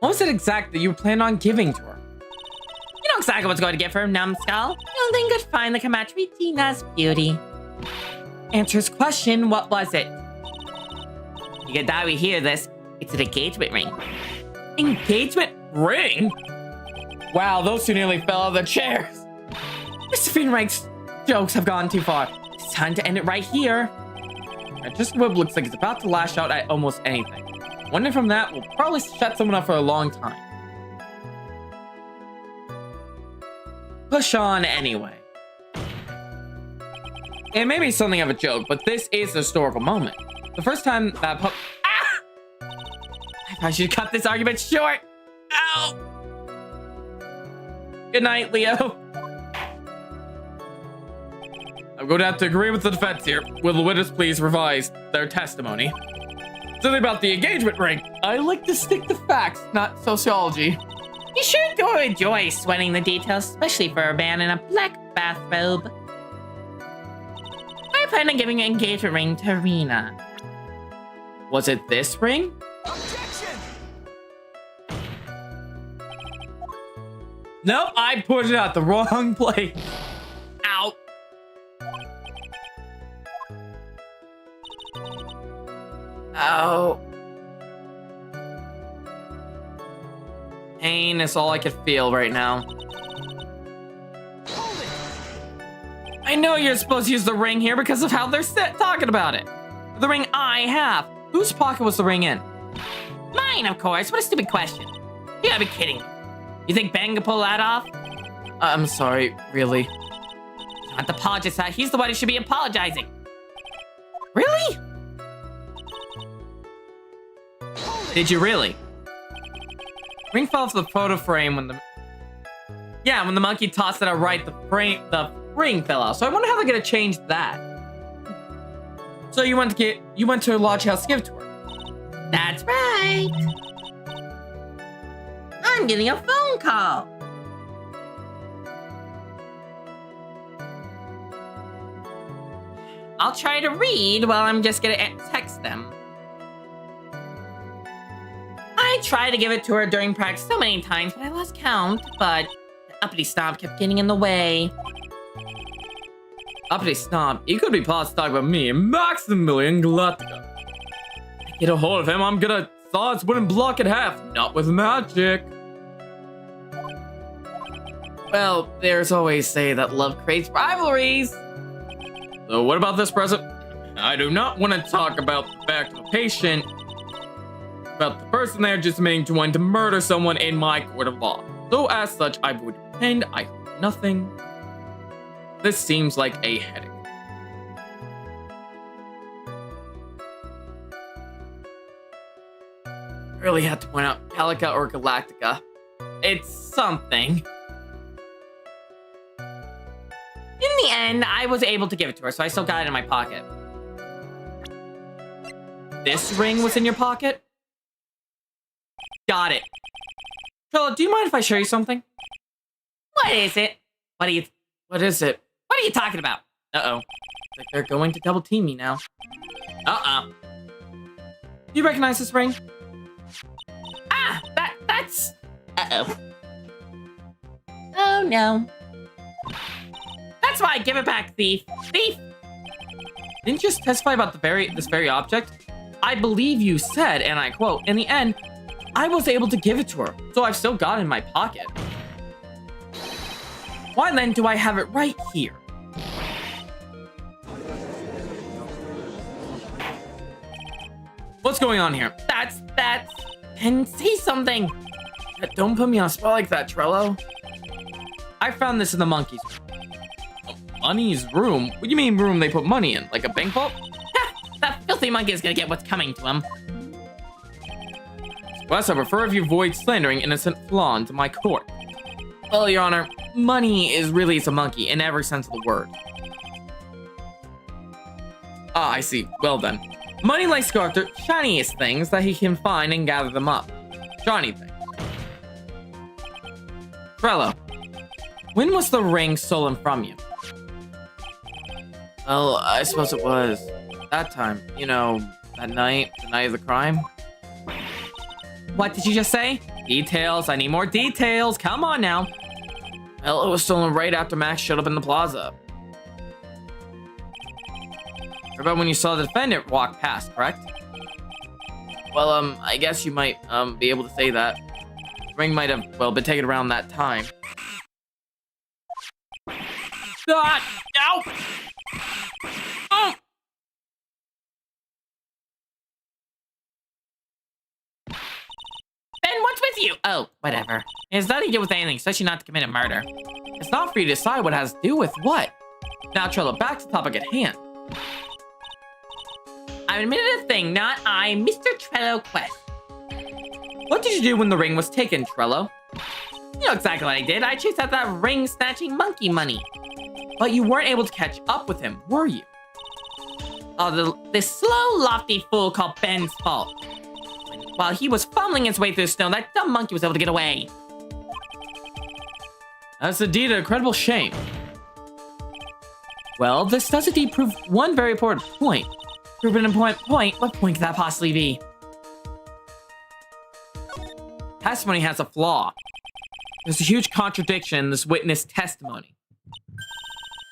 What was it exactly you planned on giving to her? You know exactly what's going to give her, numbskull. You don't think could finally come match Regina's beauty. Answer his question, what was it? You can die we hear this. It's an engagement ring. Engagement ring? Wow, those two nearly fell out of the chairs. Mr. Wright's jokes have gone too far. It's time to end it right here. Just Wib looks like it's about to lash out at almost anything. One day from that will probably shut someone up for a long time. Push on anyway. It may be something of a joke, but this is a historical moment. The first time that pup— Ah! I probably should cut this argument short. Ow! Good night, Leo. I'm going to have to agree with the defense here. Will the witness please revise their testimony? Something about the engagement ring. I like to stick to facts, not sociology. You sure do enjoy sweating the details, especially for a man in a black bathrobe. I plan on giving an engagement ring to Rena. Was it this ring? Objection! Nope, I put it at the wrong place. Ow. Oh. Pain is all I could feel right now. I know you're supposed to use the ring here because of how they're talking about it. The ring I have. Whose pocket was the ring in? Mine, of course. What a stupid question. You gotta be kidding me. You think Ben can pull that off? I'm sorry, really. You don't have to apologize for that. He's the one who should be apologizing. Really? Did you really? Ring fell off the photo frame when the— yeah, when the monkey tossed it out right, the ring fell out. So I wonder how they're gonna change that. So you went to a lodge house to give it to her. That's right. I'm getting a phone call. I'll try to read while I'm just gonna text them. I tried to give it to her during practice so many times, but I lost count. But the uppity snob kept getting in the way. Uppity snob, he could be paused to talk about me, Maximilian Galactica. Get a hold of him, I'm gonna saw his wooden block in half, not with magic. Well, there's always say that love creates rivalries. So what about this present? I do not want to talk about the fact of a patient, about the person there just meaning to want to murder someone in my court of law. So as such, I would pretend I heard nothing. This seems like a headache. I really had to point out Calica or Galactica. It's something. In the end, I was able to give it to her, so I still got it in my pocket. This ring was in your pocket? Got it. Philip, do you mind if I show you something? What is it? What is it? What are you talking about? Uh-oh. Like they're going to double team me now. Do you recognize this ring? Ah, that's... Uh-oh. Oh, no. That's why I give it back, thief. Thief! Didn't you just testify about this very object? I believe you said, and I quote, in the end, I was able to give it to her, so I've still got it in my pocket. Why then do I have it right here? What's going on here? That's... And say something. Don't put me on a spot like that, Trello. I found this in the monkey's room. Money's room? What do you mean room they put money in? Like a bank vault? That filthy monkey is gonna get what's coming to him. Wes, I prefer if you avoid slandering innocent flawn to my court. Well, Your Honor, money is really a monkey in every sense of the word. Ah, I see. Well then. Money likes to go after shiniest things that he can find and gather them up. Shiny things. Trello, when was the ring stolen from you? Well, I suppose it was that time. You know, that night, the night of the crime. What did you just say? Details, I need more details. Come on now. Well, it was stolen right after Max showed up in the plaza. What about when you saw the defendant walk past, correct? Well, I guess you might, be able to say that. The ring might have, well, been taken around that time. Ah! Ow! Oh! Ben, what's with you? Oh, whatever. It has nothing to do with anything, especially not to commit a murder. It's not for you to decide what it has to do with what. Now, Trello, back to the topic at hand. I'm admitted a thing, not I, Mr. Trello Quest. What did you do when the ring was taken, Trello? You know exactly what I did. I chased out that ring-snatching monkey money. But you weren't able to catch up with him, were you? Oh, this slow, lofty fool called Ben's fault. While he was fumbling his way through the snow, that dumb monkey was able to get away. That's indeed an incredible shame. Well, this does indeed prove one very important point. Prove an important point? What point could that possibly be? Testimony has a flaw. There's a huge contradiction in this witness testimony.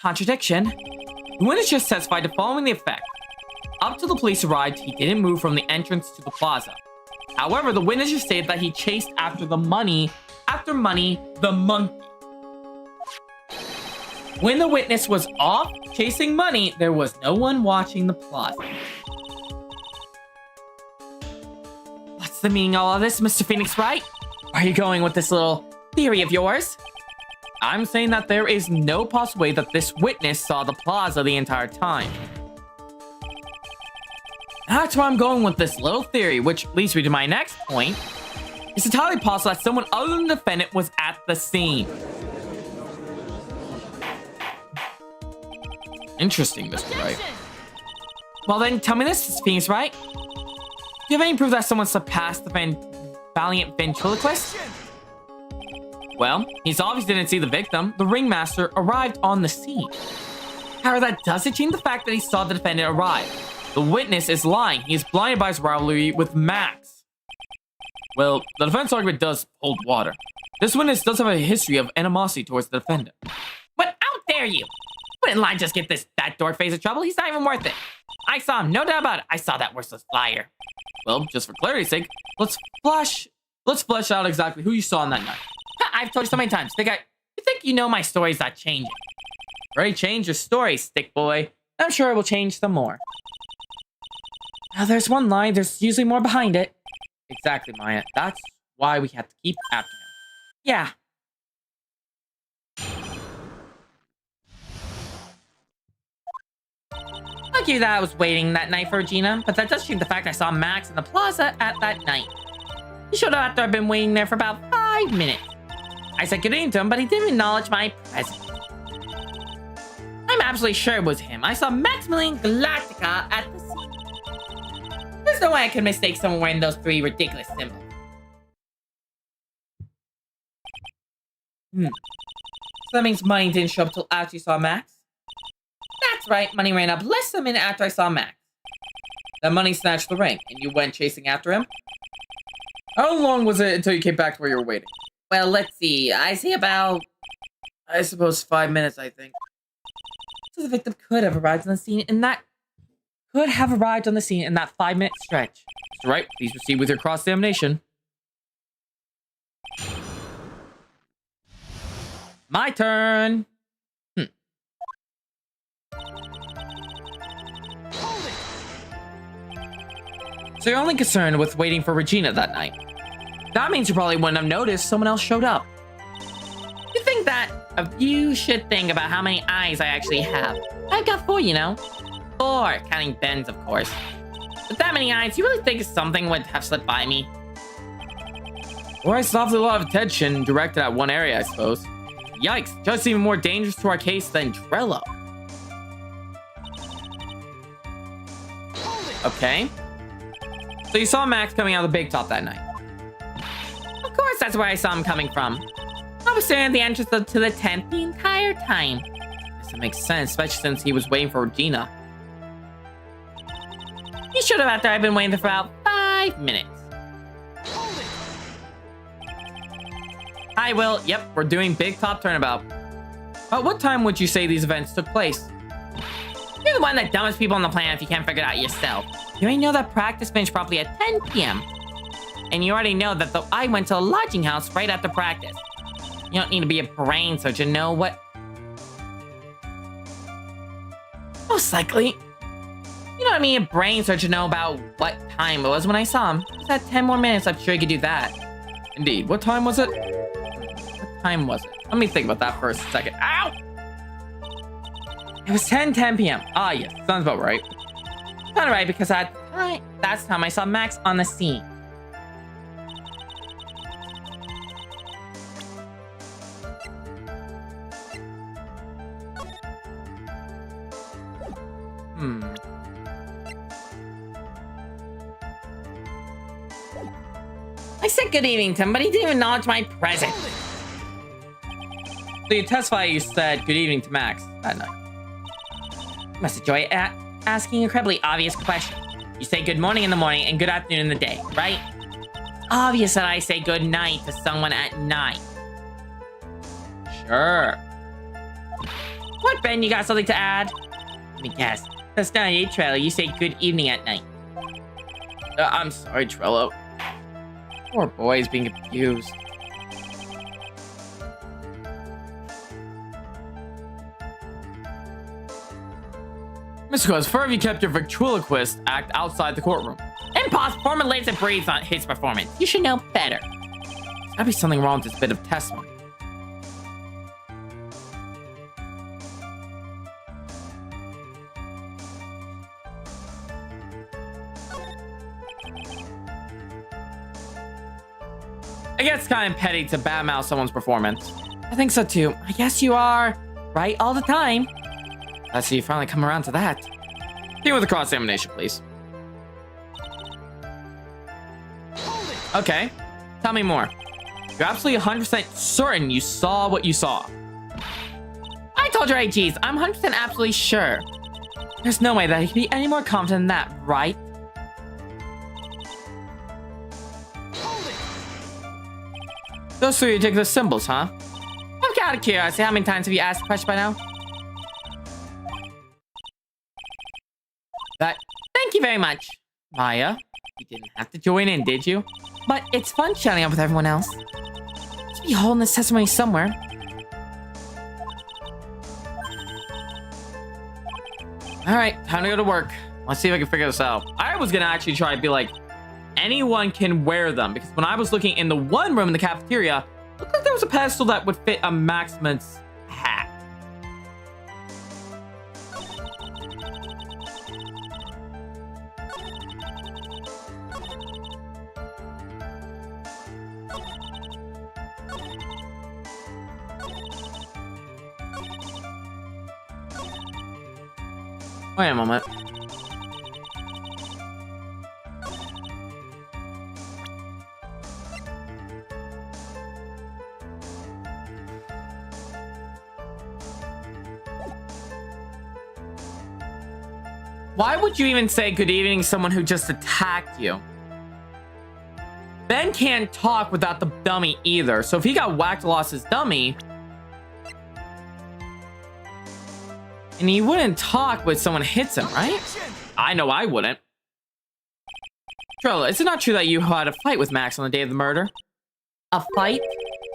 Contradiction? The witness just testified to following the effect. Up till the police arrived, he didn't move from the entrance to the plaza. However, the witness just stated that he chased after the monkey. When the witness was off chasing money, there was no one watching the plaza. What's the meaning of all of this, Mr. Phoenix Wright? Where are you going with this little theory of yours? I'm saying that there is no possible way that this witness saw the plaza the entire time. That's where I'm going with this little theory, which leads me to my next point. It's entirely possible that someone other than the defendant was at the scene. Interesting, Mr. Wright. Well then, tell me this, Mr. Phoenix Wright. Do you have any proof that someone surpassed the valiant ventriloquist? Well, he's obviously didn't see the victim. The ringmaster arrived on the scene. However, that doesn't change the fact that he saw the defendant arrive. The witness is lying. He is blinded by his rivalry with Max. Well, the defense argument does hold water. This witness does have a history of animosity towards the defendant. But how dare you? Wouldn't lie just get that dork face in trouble? He's not even worth it. I saw him, no doubt about it. I saw that worthless liar. Well, just for clarity's sake, let's flesh out exactly who you saw on that night. I've told you so many times. You think you know my story's not changing? Already changed your story, stick boy. I'm sure it will change some more. Now, there's one lie. There's usually more behind it. Exactly, Maya. That's why we have to keep after him. Yeah. I'll give you that I was waiting that night for Regina, but that does change the fact I saw Max in the plaza at that night. He showed up after I'd been waiting there for about 5 minutes. I said good evening to him, but he didn't acknowledge my presence. I'm absolutely sure it was him. I saw Maximilian Galactica at the scene. There's no way I could mistake someone wearing those 3 ridiculous symbols. So that means money didn't show up till after you saw Max? That's right, money ran up less than a minute after I saw Max. That money snatched the ring, and you went chasing after him? How long was it until you came back to where you were waiting? Well, let's see. I see about... I suppose 5 minutes, I think. So the victim could have arrived on the scene in that... 5-minute stretch. Mr. Wright, please proceed with your cross-examination. My turn. So you're only concerned with waiting for Regina that night. That means you probably wouldn't have noticed someone else showed up. You think that you should think about how many eyes I actually have. I've got 4, you know. 4, counting Ben's, of course. With that many eyes, you really think something would have slipped by me? Or I stopped a lot of attention directed at one area, I suppose. Yikes, just even more dangerous to our case than Trello. Okay. So you saw Max coming out of the big top that night. Of course, that's where I saw him coming from. I was staring at the entrance to the tent the entire time. Guess it makes sense, especially since he was waiting for Regina. He showed up after I've been waiting for about 5 minutes. Hi, Will. Yep, we're doing big top turnabout. What time would you say these events took place? You're the one that dumbest people on the planet if you can't figure it out yourself. You already know that practice finished properly at 10 p.m. And you already know that I went to a lodging house right after practice. You don't need to be a brain surgeon to know what... Most likely. You know what I mean? A brain surgeon to know about what time it was when I saw him. Just had 10 more minutes, I'm sure you could do that. Indeed. What time was it? What time was it? Let me think about that for a second. Ow! It was 10 p.m. Ah, yes. Sounds about right. Not right, because that's the time I saw Max on the scene. I said good evening to him, but he didn't even acknowledge my presence. So you testify you said good evening to Max that night. You must enjoy asking incredibly obvious questions. You say good morning in the morning and good afternoon in the day, right? It's obvious that I say good night to someone at night. Sure. What, Ben? You got something to add? Let me guess. That's not a Trello. You say good evening at night. I'm sorry, Trello. Poor boy's being abused. Mr. Quest, where have you kept your ventriloquist act outside the courtroom? Impossible. Foreman lives and breathes on his performance. You should know better. There's gotta be something wrong with this bit of testimony. I guess it's kind of petty to badmouth someone's performance. I think so too. I guess you are right all the time. I see you finally come around to that. Deal with the cross-examination, please. Okay, tell me more. You're absolutely 100% certain you saw what you saw. I told your AGs, I'm 100% absolutely sure. There's no way that he could be any more confident than that, right? Those three ridiculous symbols, huh? I'm out of curiosity, how many times have you asked the question by now? Thank you very much. Maya, you didn't have to join in, did you? But it's fun chatting up with everyone else. Must be a hole in this testimony somewhere. Alright, time to go to work. Let's see if I can figure this out. I was gonna actually try to be like, anyone can wear them, because when I was looking in the one room in the cafeteria, it looked like there was a pedestal that would fit a Maximus hat. Wait a moment. Why would you even say good evening to someone who just attacked you? Ben can't talk without the dummy either, so if he got whacked and lost his dummy, and he wouldn't talk when someone hits him, right? I know I wouldn't. Trello, is it not true that you had a fight with Max on the day of the murder? A fight?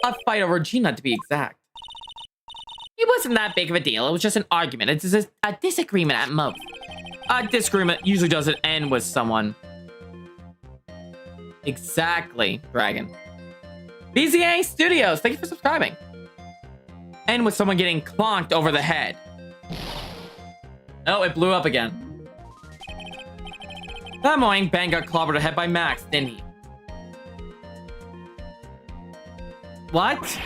A fight over Regina, to be exact. It wasn't that big of a deal. It was just an argument. It's just a disagreement at most. A disagreement usually doesn't end with someone. Exactly, Dragon. BZA Studios, thank you for subscribing. And with someone getting clonked over the head. Oh, it blew up again. That morning, Ben got clobbered ahead by Max, didn't he? What?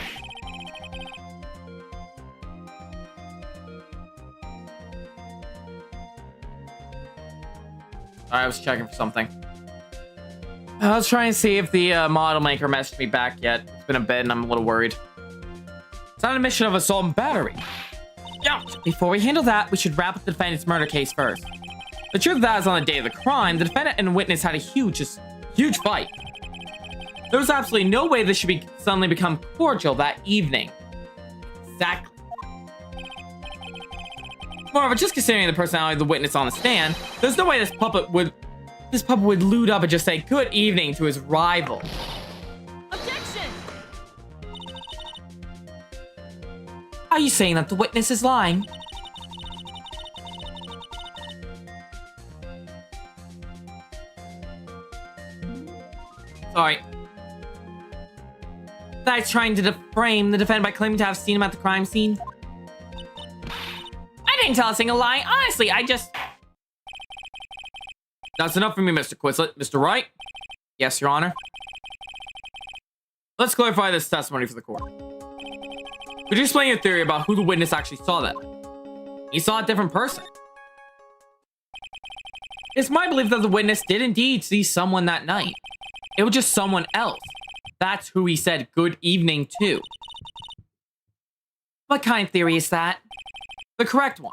I was checking for something. I was trying to see if the model maker messaged me back yet. It's been a bit and I'm a little worried. It's not a mission of assault and battery. Yeah. Before we handle that, we should wrap up the defendant's murder case first. The truth of that is on the day of the crime, the defendant and witness had a huge fight. There was absolutely no way this should suddenly become cordial that evening. Exactly. Moreover, just considering the personality of the witness on the stand, there's no way this puppet would lewd up and just say good evening to his rival. Objection! Are you saying that the witness is lying? Sorry. That is trying to defame the defendant by claiming to have seen him at the crime scene. I didn't tell a single lie. Honestly, I just... That's enough for me, Mr. Quislet. Mr. Wright? Yes, Your Honor. Let's clarify this testimony for the court. Could you explain your theory about who the witness actually saw that night? He saw a different person. It's my belief that the witness did indeed see someone that night. It was just someone else. That's who he said good evening to. What kind of theory is that? The correct one.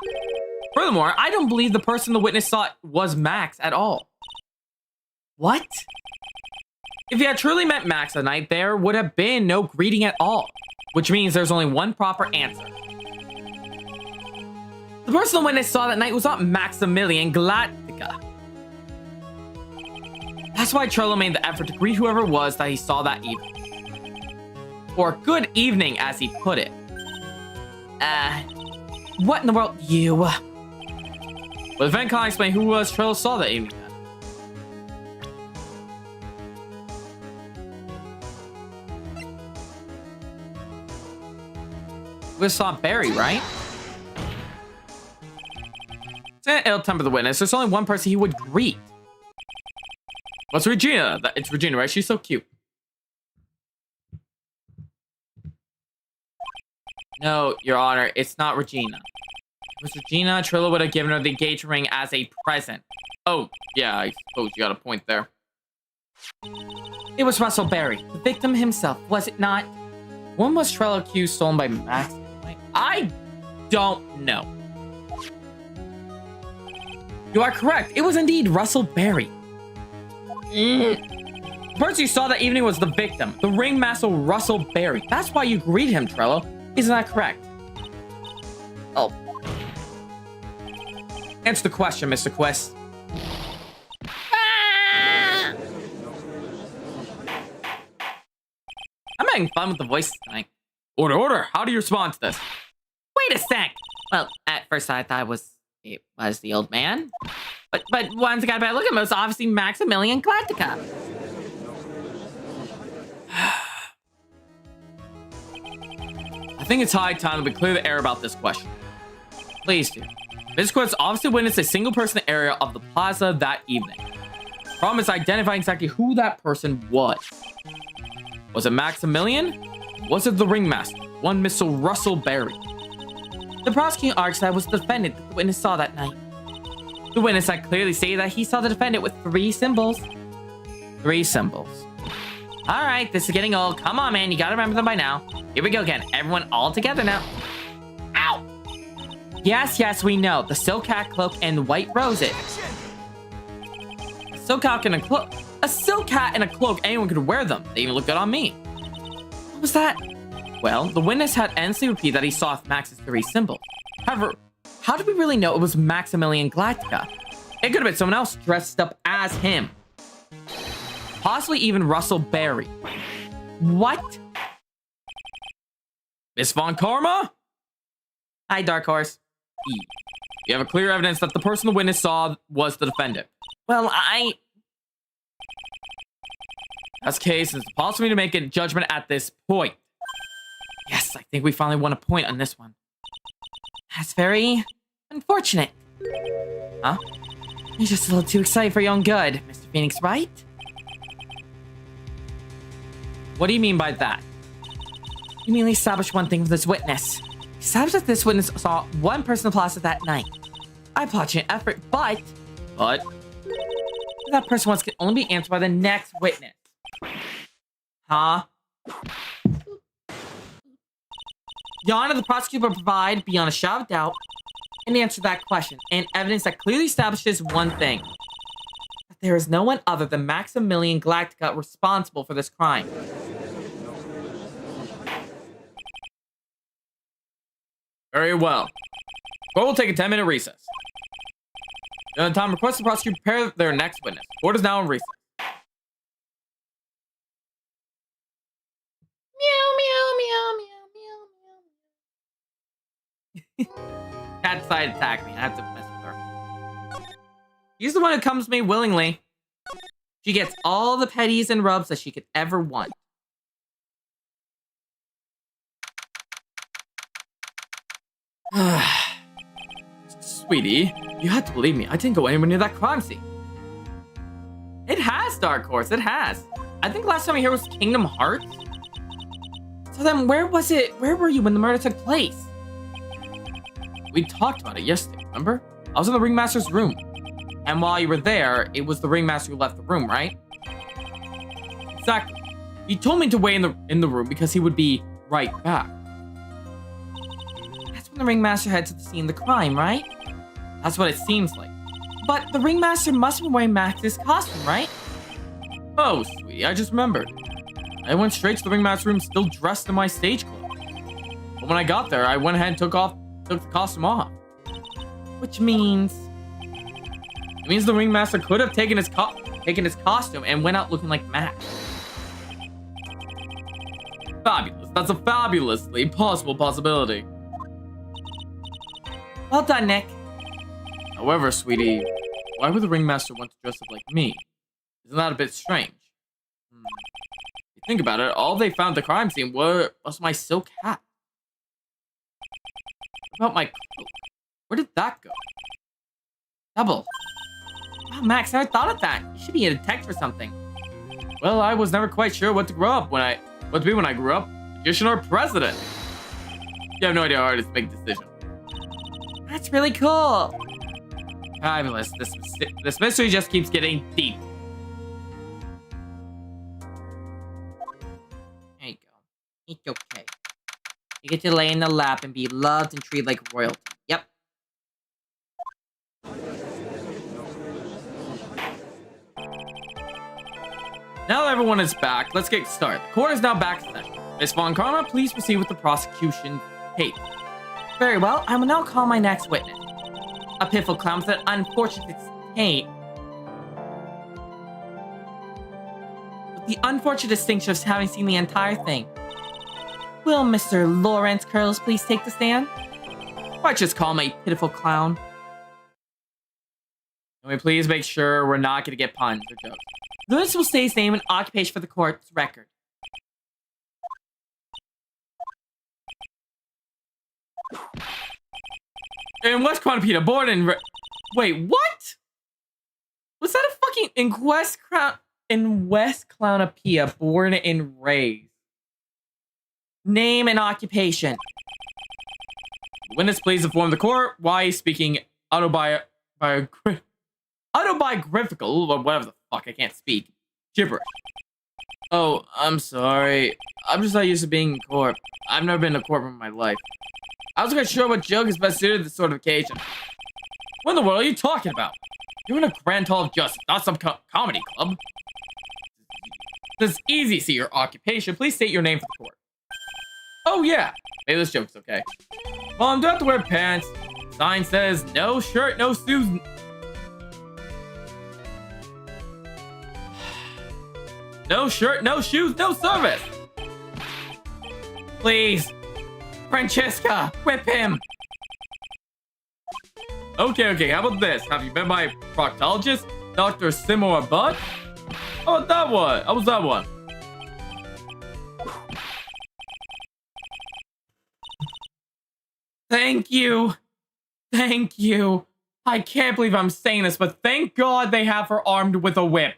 Furthermore, I don't believe the person the witness saw was Max at all. What? If he had truly met Max that night, there would have been no greeting at all, which means there's only one proper answer. The person the witness saw that night was not Maximilian Galactica. That's why Trello made the effort to greet whoever it was that he saw that evening. Or good evening, as he put it. What in the world? You... Well, the event can't explain who was Trello saw that evening. We saw Barry, right? It'll temper the witness. There's only one person he would greet. What's Regina? It's Regina, right? She's so cute. No, Your Honor, it's not Regina. If it was Regina, Trilla would have given her the engagement ring as a present. Oh, yeah, I suppose you got a point there. It was Russell Barry, the victim himself, was it not? When was Trello Q stolen by Max? I don't know. You are correct. It was indeed Russell Barry. The person you saw that evening was the victim, the ringmaster Russell Barry. That's why you greeted him, Trello. Isn't that correct? Oh. Answer the question, Mr. Quest. Ah! I'm having fun with the voices tonight. Order, order. How do you respond to this? Wait a sec. Well, at first I thought it was the old man. But once I got a better look at him, it was obviously Maximilian Galactica. I think it's high time that we clear the air about this question. Please do. Ms. Quest obviously witnessed a single person area of the plaza that evening. Problem is identifying exactly who that person was. Was it Maximilian? Was it the ringmaster, one Mr. Russell Barry? The prosecuting argues that it was the defendant that the witness saw that night. The witness had clearly stated that he saw the defendant with 3 symbols. 3 symbols. Alright, this is getting old. Come on, man. You gotta remember them by now. Here we go again. Everyone all together now. Ow! Yes, we know. The silk hat cloak and white roses. A silk hat and a cloak. A silk hat and a cloak, anyone could wear them. They even look good on me. What was that? Well, the witness had endlessly repeated that he saw Max's 3 symbols. However, how did we really know it was Maximilian Galactica? It could have been someone else dressed up as him. Possibly even Russell Barry. What? Miss Von Karma? Hi, Dark Horse. You have a clear evidence that the person the witness saw was the defendant. Well, That's the case. It's impossible for me to make a judgment at this point. Yes, I think we finally won a point on this one. That's very unfortunate. Huh? You're just a little too excited for your own good, Mr. Phoenix, right? What do you mean by that? You merely established one thing with this witness. You established that this witness saw one person in the plaza that night. I applaud your effort, but that person once can only be answered by the next witness. Huh? Your Honor, the prosecutor will provide, beyond a shadow of doubt, an answer to that question, and evidence that clearly establishes one thing. That there is no one other than Maximilian Galactica responsible for this crime. Very well. Court will take a 10-minute recess. During the time, request the prosecutor prepare their next witness. Court is now in recess. Cat decided to attack me. I have to mess with her. She's the one who comes to me willingly. She gets all the petties and rubs that she could ever want. Sweetie, you have to believe me. I didn't go anywhere near that crime scene. It has, Dark Horse. It has. I think last time we here was Kingdom Hearts. So then where was it? Where were you when the murder took place? We talked about it yesterday, remember? I was in the ringmaster's room. And while you were there, it was the ringmaster who left the room, right? Exactly. He told me to wait in the room because he would be right back. That's when the ringmaster heads to the scene of the crime, right? That's what it seems like. But the ringmaster must have been wearing Max's costume, right? Oh, sweetie, I just remembered. I went straight to the ringmaster's room still dressed in my stage clothes. But when I got there, I went ahead and took the costume off. Which means... It means the ringmaster could have taken his costume and went out looking like Max. Fabulous. That's a fabulously possible possibility. Well done, Nick. However, sweetie, why would the ringmaster want to dress up like me? Isn't that a bit strange? If you think about it, all they found at the crime scene was my silk hat. What about my coat? Where did that go? Double. Wow, Max, I never thought of that. You should be a detective or something. Well, I was never quite sure what to be when I grew up, magician or president. You have no idea how hard it is to make a decision. That's really cool. Fabulous. This mystery just keeps getting deep. There you go. It's okay. You get to lay in the lap and be loved and treated like royalty. Yep. Now that everyone is back, let's get started. The court is now back in session. Miss Von Karma, please proceed with the prosecution case. Very well. I will now call my next witness. A pitiful clown with an unfortunate state. With the unfortunate distinction of having seen the entire thing. Will Mr. Lawrence Curls please take the stand? Why just call me a pitiful clown? Can we please make sure we're not going to get puns or jokes? Lewis will say his name and occupation for the court's record. In West Clonopia, born in... Wait, what? Was that a fucking... In West Clonopia, born and raised. Name and occupation. Witness, please inform the court why he's speaking autobiographical, or whatever the fuck, I can't speak. Gibberish. Oh, I'm sorry. I'm just not used to being in court. I've never been in a courtroom in my life. I wasn't quite sure what joke is best suited to this sort of occasion. What in the world are you talking about? You're in a grand hall of justice, not some comedy club. It's easy to see your occupation. Please state your name for the court. Oh yeah, maybe this joke's okay. Mom, do I have to wear pants? Sign says no shirt, no shoes. No shirt, no shoes, no service. Please. Francesca, whip him. Okay, how about this? Have you been by a proctologist? Dr. Seymour Budd? How was that one? Thank you. Thank you. I can't believe I'm saying this, but thank God they have her armed with a whip.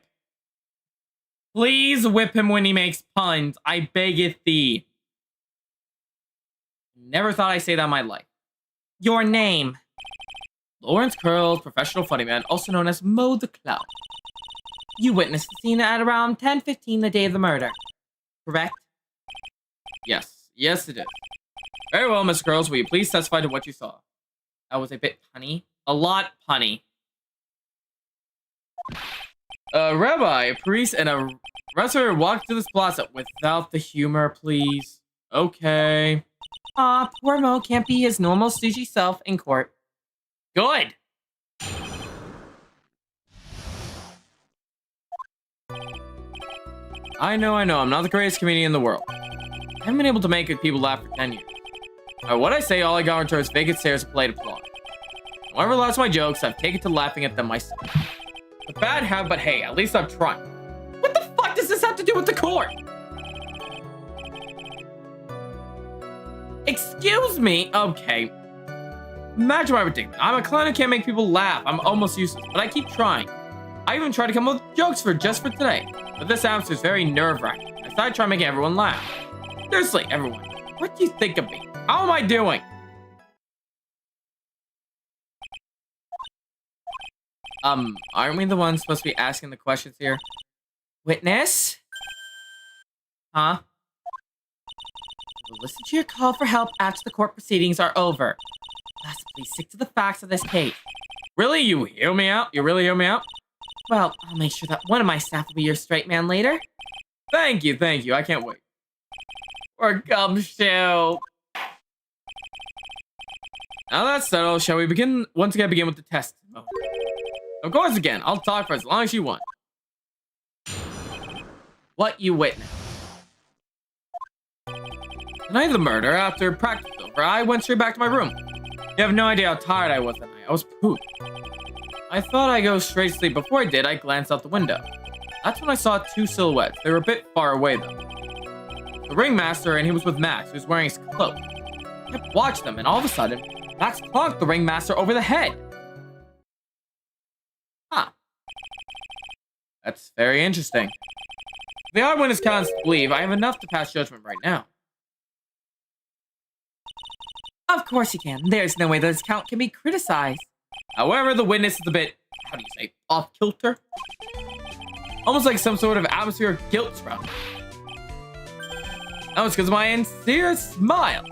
Please whip him when he makes puns. I beggeth thee. Never thought I'd say that in my life. Your name? Lawrence Curls, professional funny man, also known as Mo the Clown. You witnessed the scene at around 10:15 the day of the murder, correct? Yes. Yes, it is. Very well, Miss Curls. Will you please testify to what you saw? That was a bit punny. A lot punny. A rabbi, a priest, and a wrestler walked to this plaza without the humor, please. Okay. Aw, poor Mo can't be his normal sushi self in court. Good. I know. I'm not the greatest comedian in the world. I haven't been able to make people laugh for 10 years. What I say, all I got returned is vacant stares and polite applause. Whoever laughs at my jokes, I've taken to laughing at them myself. A bad habit, but hey, at least I'm trying. What the fuck does this have to do with the court? Excuse me? Okay. Imagine my predicament. I'm a clown who can't make people laugh. I'm almost useless, but I keep trying. I even tried to come up with jokes just for today. But this atmosphere is very nerve-wracking. I started trying to make everyone laugh. Seriously, everyone. What do you think of me? How am I doing? Aren't we the ones supposed to be asking the questions here? Witness? Huh? We'll listen to your call for help after the court proceedings are over. Last, please stick to the facts of this case. Really? You hear me out? You really hear me out? Well, I'll make sure that one of my staff will be your straight man later. Thank you. I can't wait. Or gumshoe. Now that's settled, shall we once again begin with the test? Of course again, I'll talk for as long as you want. What you witnessed? The night of the murder, after practice was over, I went straight back to my room. You have no idea how tired I was that night. I was pooped. I thought I'd go straight to sleep. Before I did, I glanced out the window. That's when I saw two silhouettes. They were a bit far away, though. The ringmaster, and he was with Max, who was wearing his cloak. I kept watching them, and all of a sudden, Max clonked the ringmaster over the head. Huh. That's very interesting. If the eyewitness counts to believe, I have enough to pass judgment right now. Of course you can. There's no way this count can be criticized. However, the witness is a bit, how do you say, off-kilter? Almost like some sort of atmosphere of guilt surrounding. That was because of my sincere smile.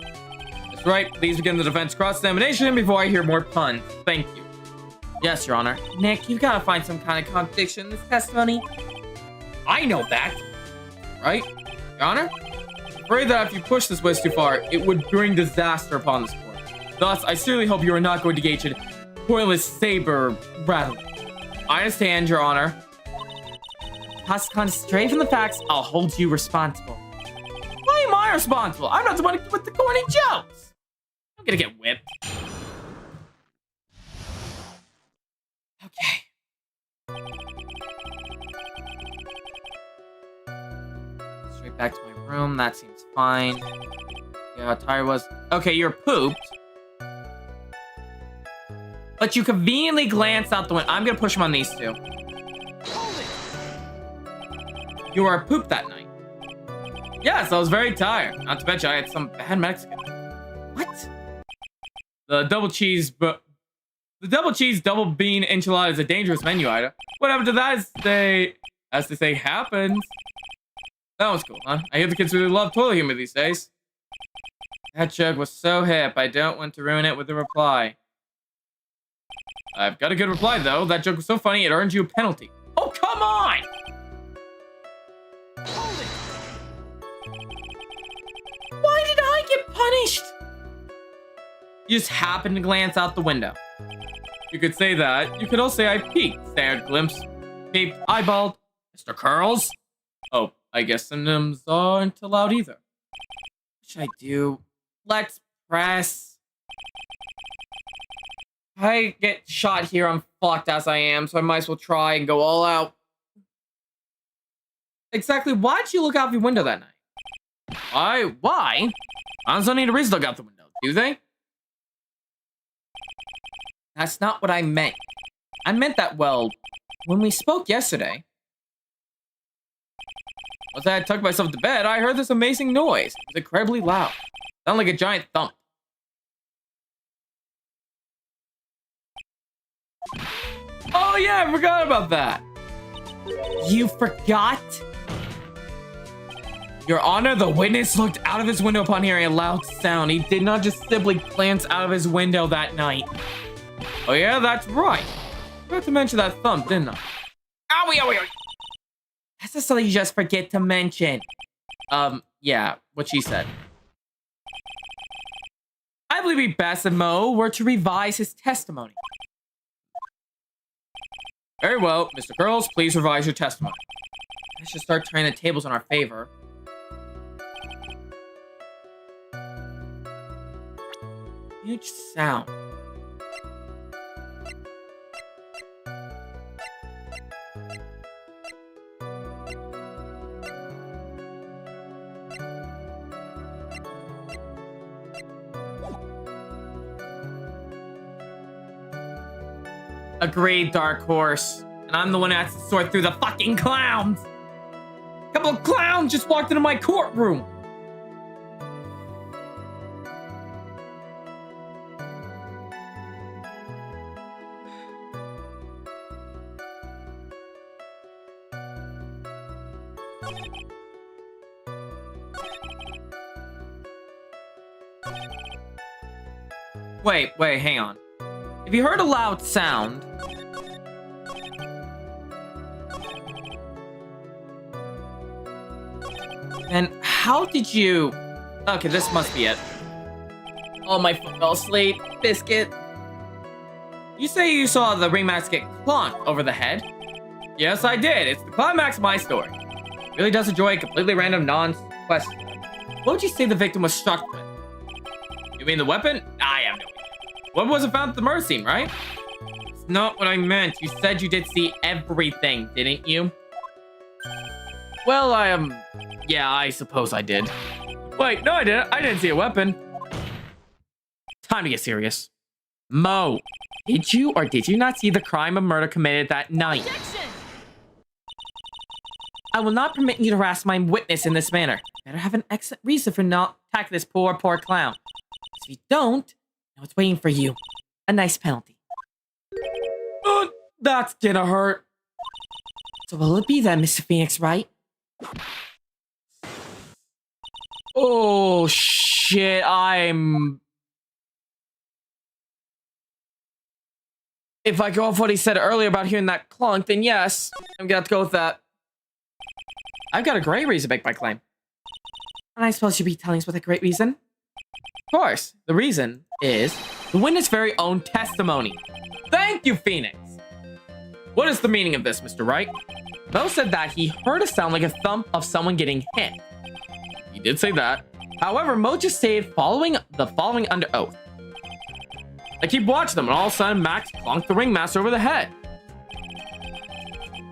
That's right, please begin the defense cross-examination before I hear more puns. Thank you. Yes, Your Honor. Nick, you've got to find some kind of contradiction in this testimony. I know that. Right? Your Honor? I'm afraid that if you push this witness too far, it would bring disaster upon this court. Thus, I sincerely hope you are not going to engage in pointless saber rattling. I understand, Your Honor. Has to stray from the facts, I'll hold you responsible. Why am I responsible? I'm not the one with the corny jokes. I'm gonna get whipped. Okay. Straight back to my room. That seems fine. Yeah, how tired I was. Okay, you're pooped. But you conveniently glanced out the window. I'm gonna push him on these two. You were pooped that night. Yes, I was very tired. Not to mention I had some bad Mexican. What? The double cheese double bean enchilada is a dangerous menu item. What happened to that as they say, happens. That was cool, huh? I hear the kids really love toilet humor these days. That joke was so hip, I don't want to ruin it with a reply. I've got a good reply, though. That joke was so funny, it earned you a penalty. Oh, come on! Why did I get punished? You just happened to glance out the window. You could say that. You could also say I peeked, stared, glimpsed, peeped, eyeballed. Mr. Curls? Oh, I guess synonyms aren't allowed either. What should I do? Let's press. If I get shot here, I'm fucked as I am, so I might as well try and go all out. Exactly, why'd you look out the window that night? Why? Clowns don't need a reason to look out the window, do they? That's not what I meant. I meant that, well, when we spoke yesterday. Once I had tucked myself to bed, I heard this amazing noise. It was incredibly loud. Sounded like a giant thump. Oh yeah, I forgot about that. You forgot? Your Honor, the witness looked out of his window upon hearing a loud sound. He did not just simply glance out of his window that night. Oh yeah, that's right. I forgot to mention that thump, didn't I? Owie, owie, owie. That's just something you just forget to mention. Yeah, what she said. I believe we best and Mo were to revise his testimony. Very well, Mr. Curls, please revise your testimony. I should start turning the tables in our favor. Huge sound. Agreed, Dark Horse. And I'm the one who has to sort through the fucking clowns. A couple of clowns just walked into my courtroom. Wait, hang on. If you heard a loud sound, then how did you... Okay, this must be it. Oh, my foot fell asleep. Biscuit. You say you saw the ringmaster get clonked over the head? Yes, I did. It's the climax of my story. It really does enjoy a completely random non-question. What would you say the victim was struck with? You mean the weapon? I have no idea. What was it found at the murder scene, right? It's not what I meant. You said you did see everything, didn't you? Well, yeah, I suppose I did. Wait, no, I didn't. I didn't see a weapon. Time to get serious. Mo, did you or did you not see the crime of murder committed that night? Objection! I will not permit you to harass my witness in this manner. Better have an excellent reason for not attacking this poor clown. If you don't, I know what's waiting for you. A nice penalty. That's gonna hurt. So what will it be then, Mr. Phoenix, right? Oh, shit, If I go off what he said earlier about hearing that clunk, then yes, I'm gonna have to go with that. I've got a great reason to make my claim. And I suppose you'll be telling us what a great reason? Of course, the reason is the witness' very own testimony. Thank you, Phoenix! What is the meaning of this, Mr. Wright? Mo said that he heard a sound like a thump of someone getting hit. He did say that. However, Mo just stated the following under oath. I keep watching them, and all of a sudden, Max clonked the ringmaster over the head.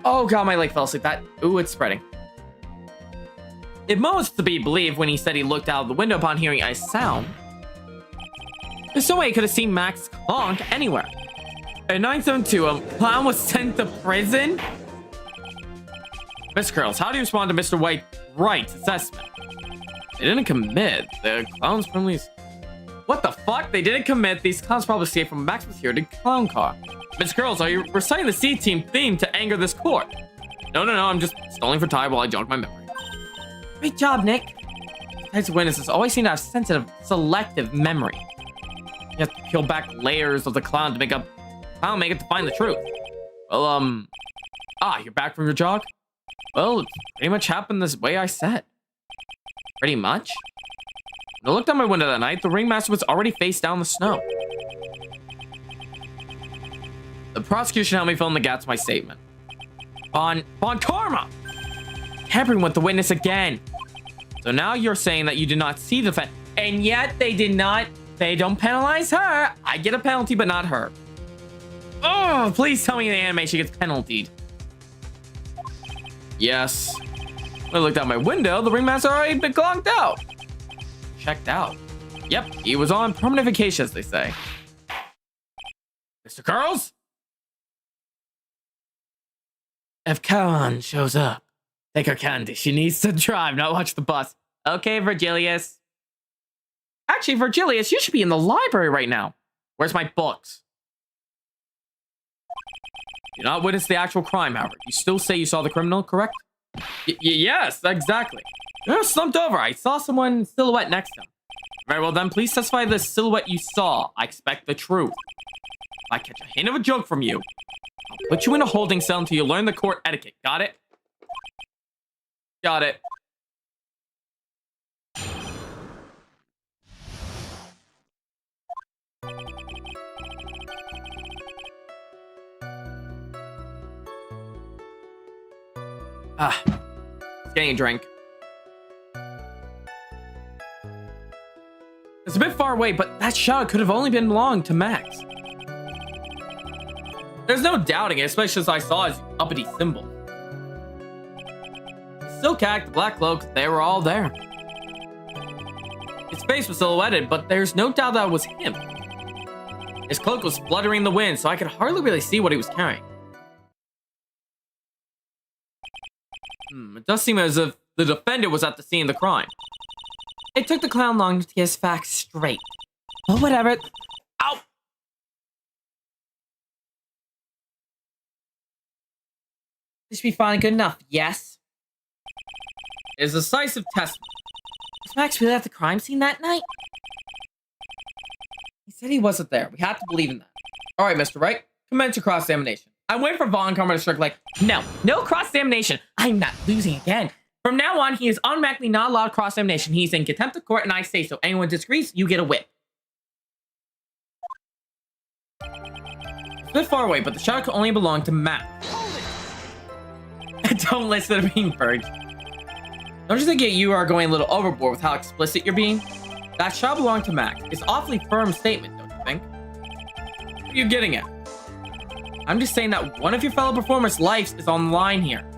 Oh god, my leg fell asleep. Ooh, it's spreading. If Mo is to be believed when he said he looked out of the window upon hearing a sound, there's no way he could have seen Max clonk anywhere. In 972, a clown was sent to prison? Miss Curls, how do you respond to Mr. Wright's assessment? They didn't commit. The clown's friendlies. What the fuck? They didn't commit. These clowns probably escaped from Max's here to clown car. Miss Curls, are you reciting the C-Team theme to anger this court? No, I'm just stalling for time while I jog my memory. Great job, Nick. Types of witnesses always seem to have sensitive, selective memory. You have to peel back layers of the clown to make it to find the truth. Well, you're back from your jog? Well, it pretty much happened this way I said. Pretty much? When I looked out my window that night, the ringmaster was already face down in the snow. The prosecution helped me fill in the gaps of my statement. Bon karma! Tampering with the witness again. So now you're saying that you did not see the and yet they don't penalize her. I get a penalty, but not her. Oh, please tell me in the anime she gets penaltied. Yes. When I looked out my window, the ringmaster already been clonked out. checked out. Yep, he was on permanent vacation, as they say. Mr. Carls? If Caroline shows up, take her candy. She needs to drive, not watch the bus. Okay, Virgilius. Actually, Virgilius, you should be in the library right now. Where's my books? You not witness the actual crime, however. You still say you saw the criminal, correct? Yes, exactly. You're slumped over. I saw someone in silhouette next to him. Very well then, please testify the silhouette you saw. I expect the truth. If I catch a hint of a joke from you, I'll put you in a holding cell until you learn the court etiquette. Got it? Got it. Getting a drink. It's a bit far away, but that shot could have only been belonged to Max. There's no doubting it, especially as I saw his uppity symbol. The silk hat, the black cloak, they were all there. His face was silhouetted, but there's no doubt that it was him. His cloak was fluttering in the wind, so I could hardly really see what he was carrying. It does seem as if the defendant was at the scene of the crime. It took the clown long to get his facts straight. But whatever. Ow! This should be fine and good enough, yes? It is a decisive testimony. Was Max really at the crime scene that night? He said he wasn't there. We have to believe in that. Alright, Mr. Wright. Commence your cross-examination. I'm waiting for Von Karma to strike like, no cross-examination. I'm not losing again. From now on, he is automatically not allowed cross-examination. He's in contempt of court, and I say so. Anyone disagrees, you get a whip. It's a bit far away, but the shot could only belong to Matt. Don't listen to being purged. Don't you think you are going a little overboard with how explicit you're being? That shot belonged to Max. It's an awfully firm statement, don't you think? What are you getting at? I'm just saying that one of your fellow performers' lives is on the line here.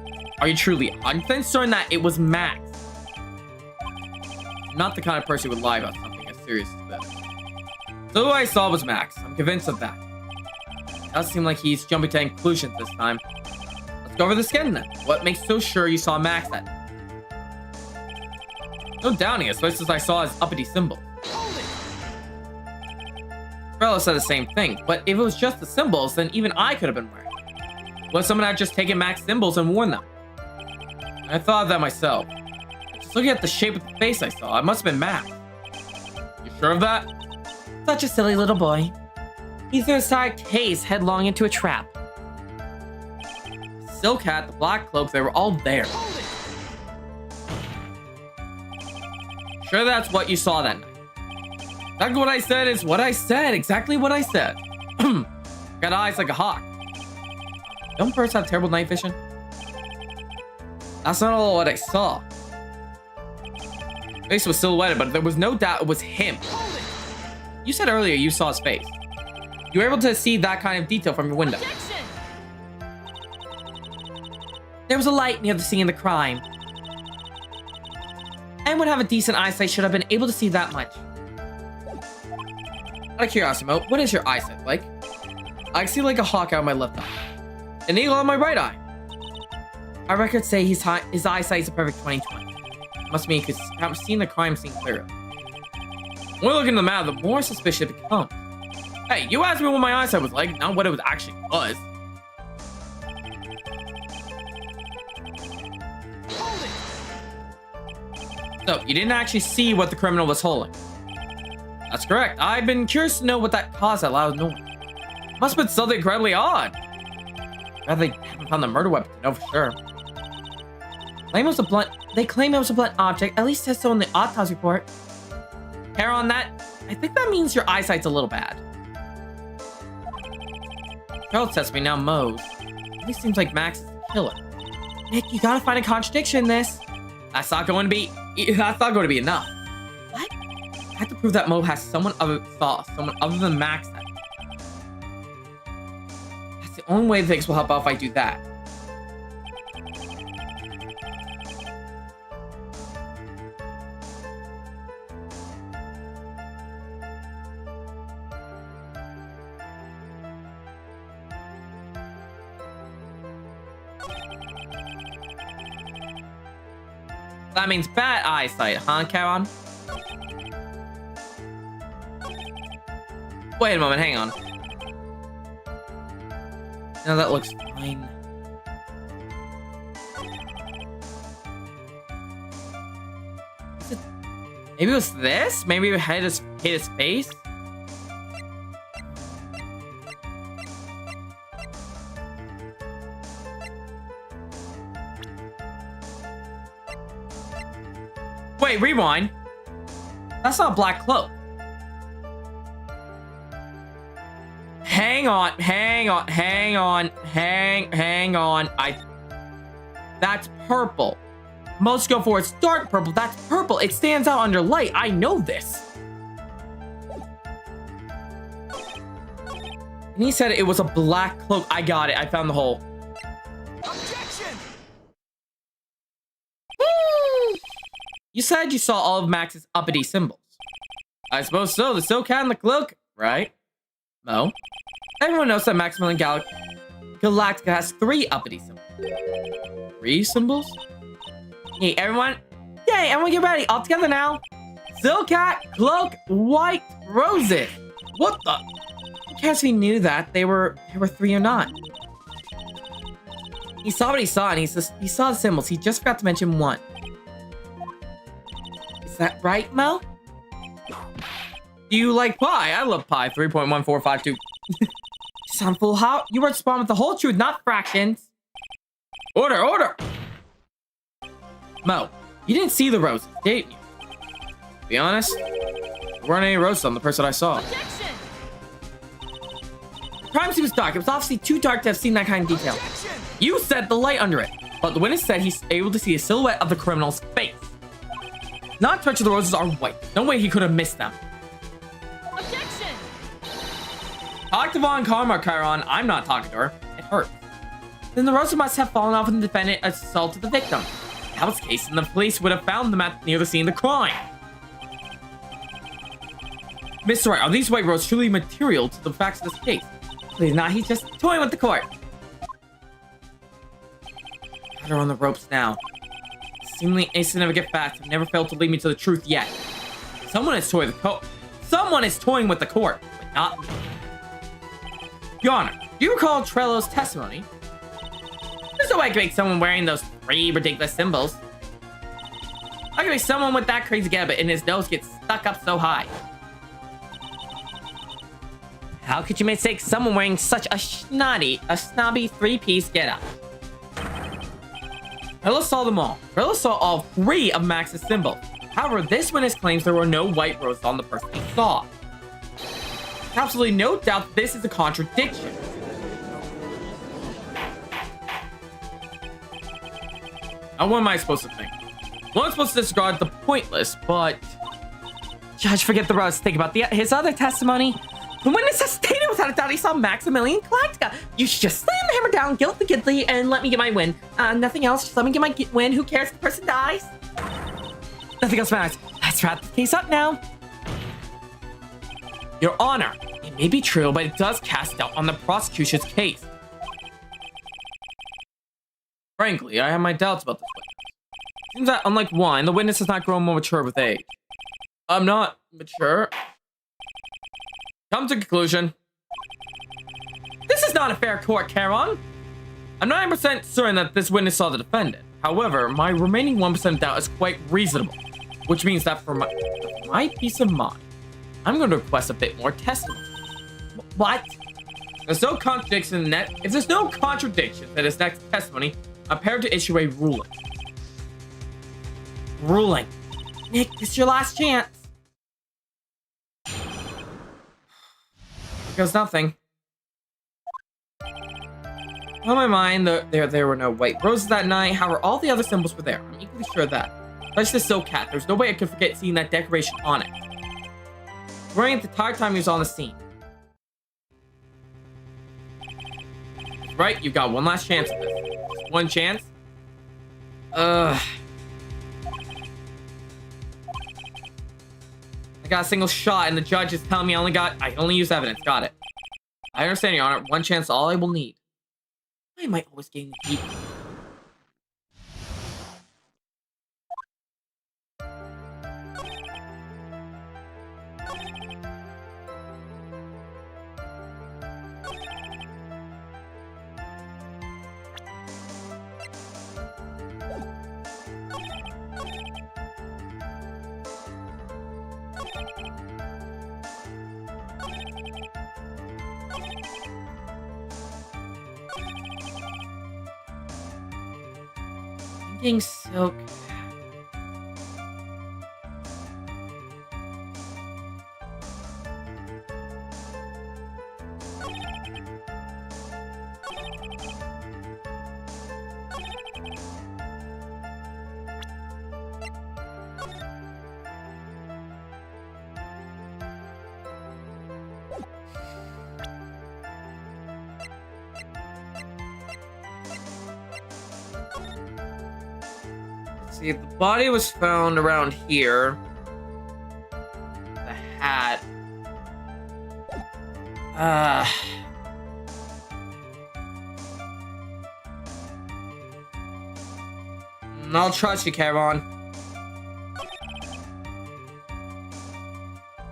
Are you truly 100% certain that it was Max? I'm not the kind of person who would lie about something as serious as this. So who I saw was Max. I'm convinced of that. It does seem like he's jumping to conclusions this time. Let's go over this again then. What makes you so sure you saw Max that night? No doubting it, especially as I saw his uppity symbol. Trello said the same thing, but if it was just the symbols, then even I could have been wearing. What if someone had just taken Max's symbols and worn them? I thought of that myself. Just looking at the shape of the face I saw, it must have been Max. You sure of that? Such a silly little boy. He threw his side case headlong into a trap. The silk hat, the black cloak, they were all there. Sure that's what you saw that night? Exactly what I said is what I said. Exactly what I said. Got eyes like a hawk. Don't birds have terrible night vision? That's not all what I saw. His face was silhouetted, but there was no doubt it was him. You said earlier you saw his face. You were able to see that kind of detail from your window. Objection! There was a light near the scene of the crime. Anyone have a decent eyesight should have been able to see that much. Out of curiosity, Mo, what is your eyesight like? I see like a hawk out of my left eye. An eagle on my right eye. Our records say his eyesight is a perfect 20/20. Must mean because I haven't seen the crime scene clearly. The more I look into the matter, the more suspicious it becomes. Hey, you asked me what my eyesight was like, not what it actually was. So, you didn't actually see what the criminal was holding. That's correct. I've been curious to know what that caused that loud noise. Must have been something incredibly odd. Well, they haven't found the murder weapon to know for sure. They claim it was a blunt object, at least says so in the autopsy report. Hair on that? I think that means your eyesight's a little bad. Charles tests me now Moe's. At least seems like Max is the killer. Nick, you gotta find a contradiction in this. That's not going to be enough. What? I have to prove that Moe has someone other than Max. That's the only way things will help out if I do that. That means bad eyesight, huh, Charon? Wait a moment, hang on. No, that looks fine. Maybe it was this? Maybe it hit his face? Wait, rewind. That's not a black cloak. Hang on. That's purple. Most go for it's dark purple. That's purple. It stands out under light. I know this. And he said it was a black cloak. I got it. I found the hole. Objection! Woo! You said you saw all of Max's uppity symbols. I suppose so. The Silcat and the cloak, right? No. Everyone knows that Maximilian Galactica has 3 uppity symbols. 3 symbols? Hey, everyone. Yay, everyone get ready. All together now. Silcat, cloak, white, roses. What the? I guess he knew that they were 3 or not. He saw what he saw, and he saw the symbols. He just forgot to mention 1. Is that right, Mo? Do you like pie? I love pie. 3.1452. Sound full how? You were responding with the whole truth, not fractions. Order! Mo, you didn't see the roses, didn't you? To be honest, there weren't any roses on the person I saw. Objection! The crime scene was dark. It was obviously too dark to have seen that kind of detail. Objection! You said the light under it, but the witness said he's able to see a silhouette of the criminal's face. Not to mention the roses are white. No way he could have missed them. Objection! Talk to Von Karma, Chiron. I'm not talking to her. It hurts. Then the roses must have fallen off when the defendant assaulted the victim. If that was the case, then the police would have found them near the scene of the crime. Mr. Wright, are these white roses truly material to the facts of this case? Please not. He's just toying with the court. Got her on the ropes now. Seemingly insignificant facts have never failed to lead me to the truth yet. Someone is toying with the court. Someone is toying with the court, but not me. Your Honor, do you recall Trello's testimony? There's no way I can make someone wearing those 3 ridiculous symbols. I can make someone with that crazy getup and his nose gets stuck up so high. How could you mistake someone wearing such a snobby 3-piece getup? Trello saw them all. Trello saw all 3 of Max's symbols. However, this witness claims there were no white roses on the person he saw. There's absolutely no doubt that this is a contradiction. Now, what am I supposed to think? Well, I'm supposed to disregard the pointless, but... Judge, forget the rose. Think about his other testimony. The witness has stated without a doubt he saw Maximilian Galactica. You should just slam the hammer down, guilt the guilty, and let me get my win. Nothing else. Just let me get my win. Who cares if the person dies? Nothing else matters. Let's wrap the case up now. Your Honor, it may be true, but it does cast doubt on the prosecution's case. Frankly, I have my doubts about this witness. Seems that, unlike wine, the witness has not grown more mature with age. I'm not mature. Come to conclusion. This is not a fair court, Charon. I'm 90% certain that this witness saw the defendant. However, my remaining 1% doubt is quite reasonable, which means that for my peace of mind, I'm going to request a bit more testimony. What? There's no contradiction in that. If there's no contradiction to this next testimony, I'm prepared to issue a ruling. Ruling. Nick, this is your last chance. Here goes nothing. On my mind, there were no white roses that night. However, all the other symbols were there. I'm equally sure of that. Especially the Silcat. There's no way I could forget seeing that decoration on it. Wearing it the entire time he was on the scene. Right, you've got one last chance at this. Just one chance. I got a single shot, and the judge is telling me I only used evidence. Got it. I understand, Your Honor. One chance, all I will need. Why am I always getting the heat? Thinking silk. See, the body was found around here. The hat. I'll trust you, Kevon.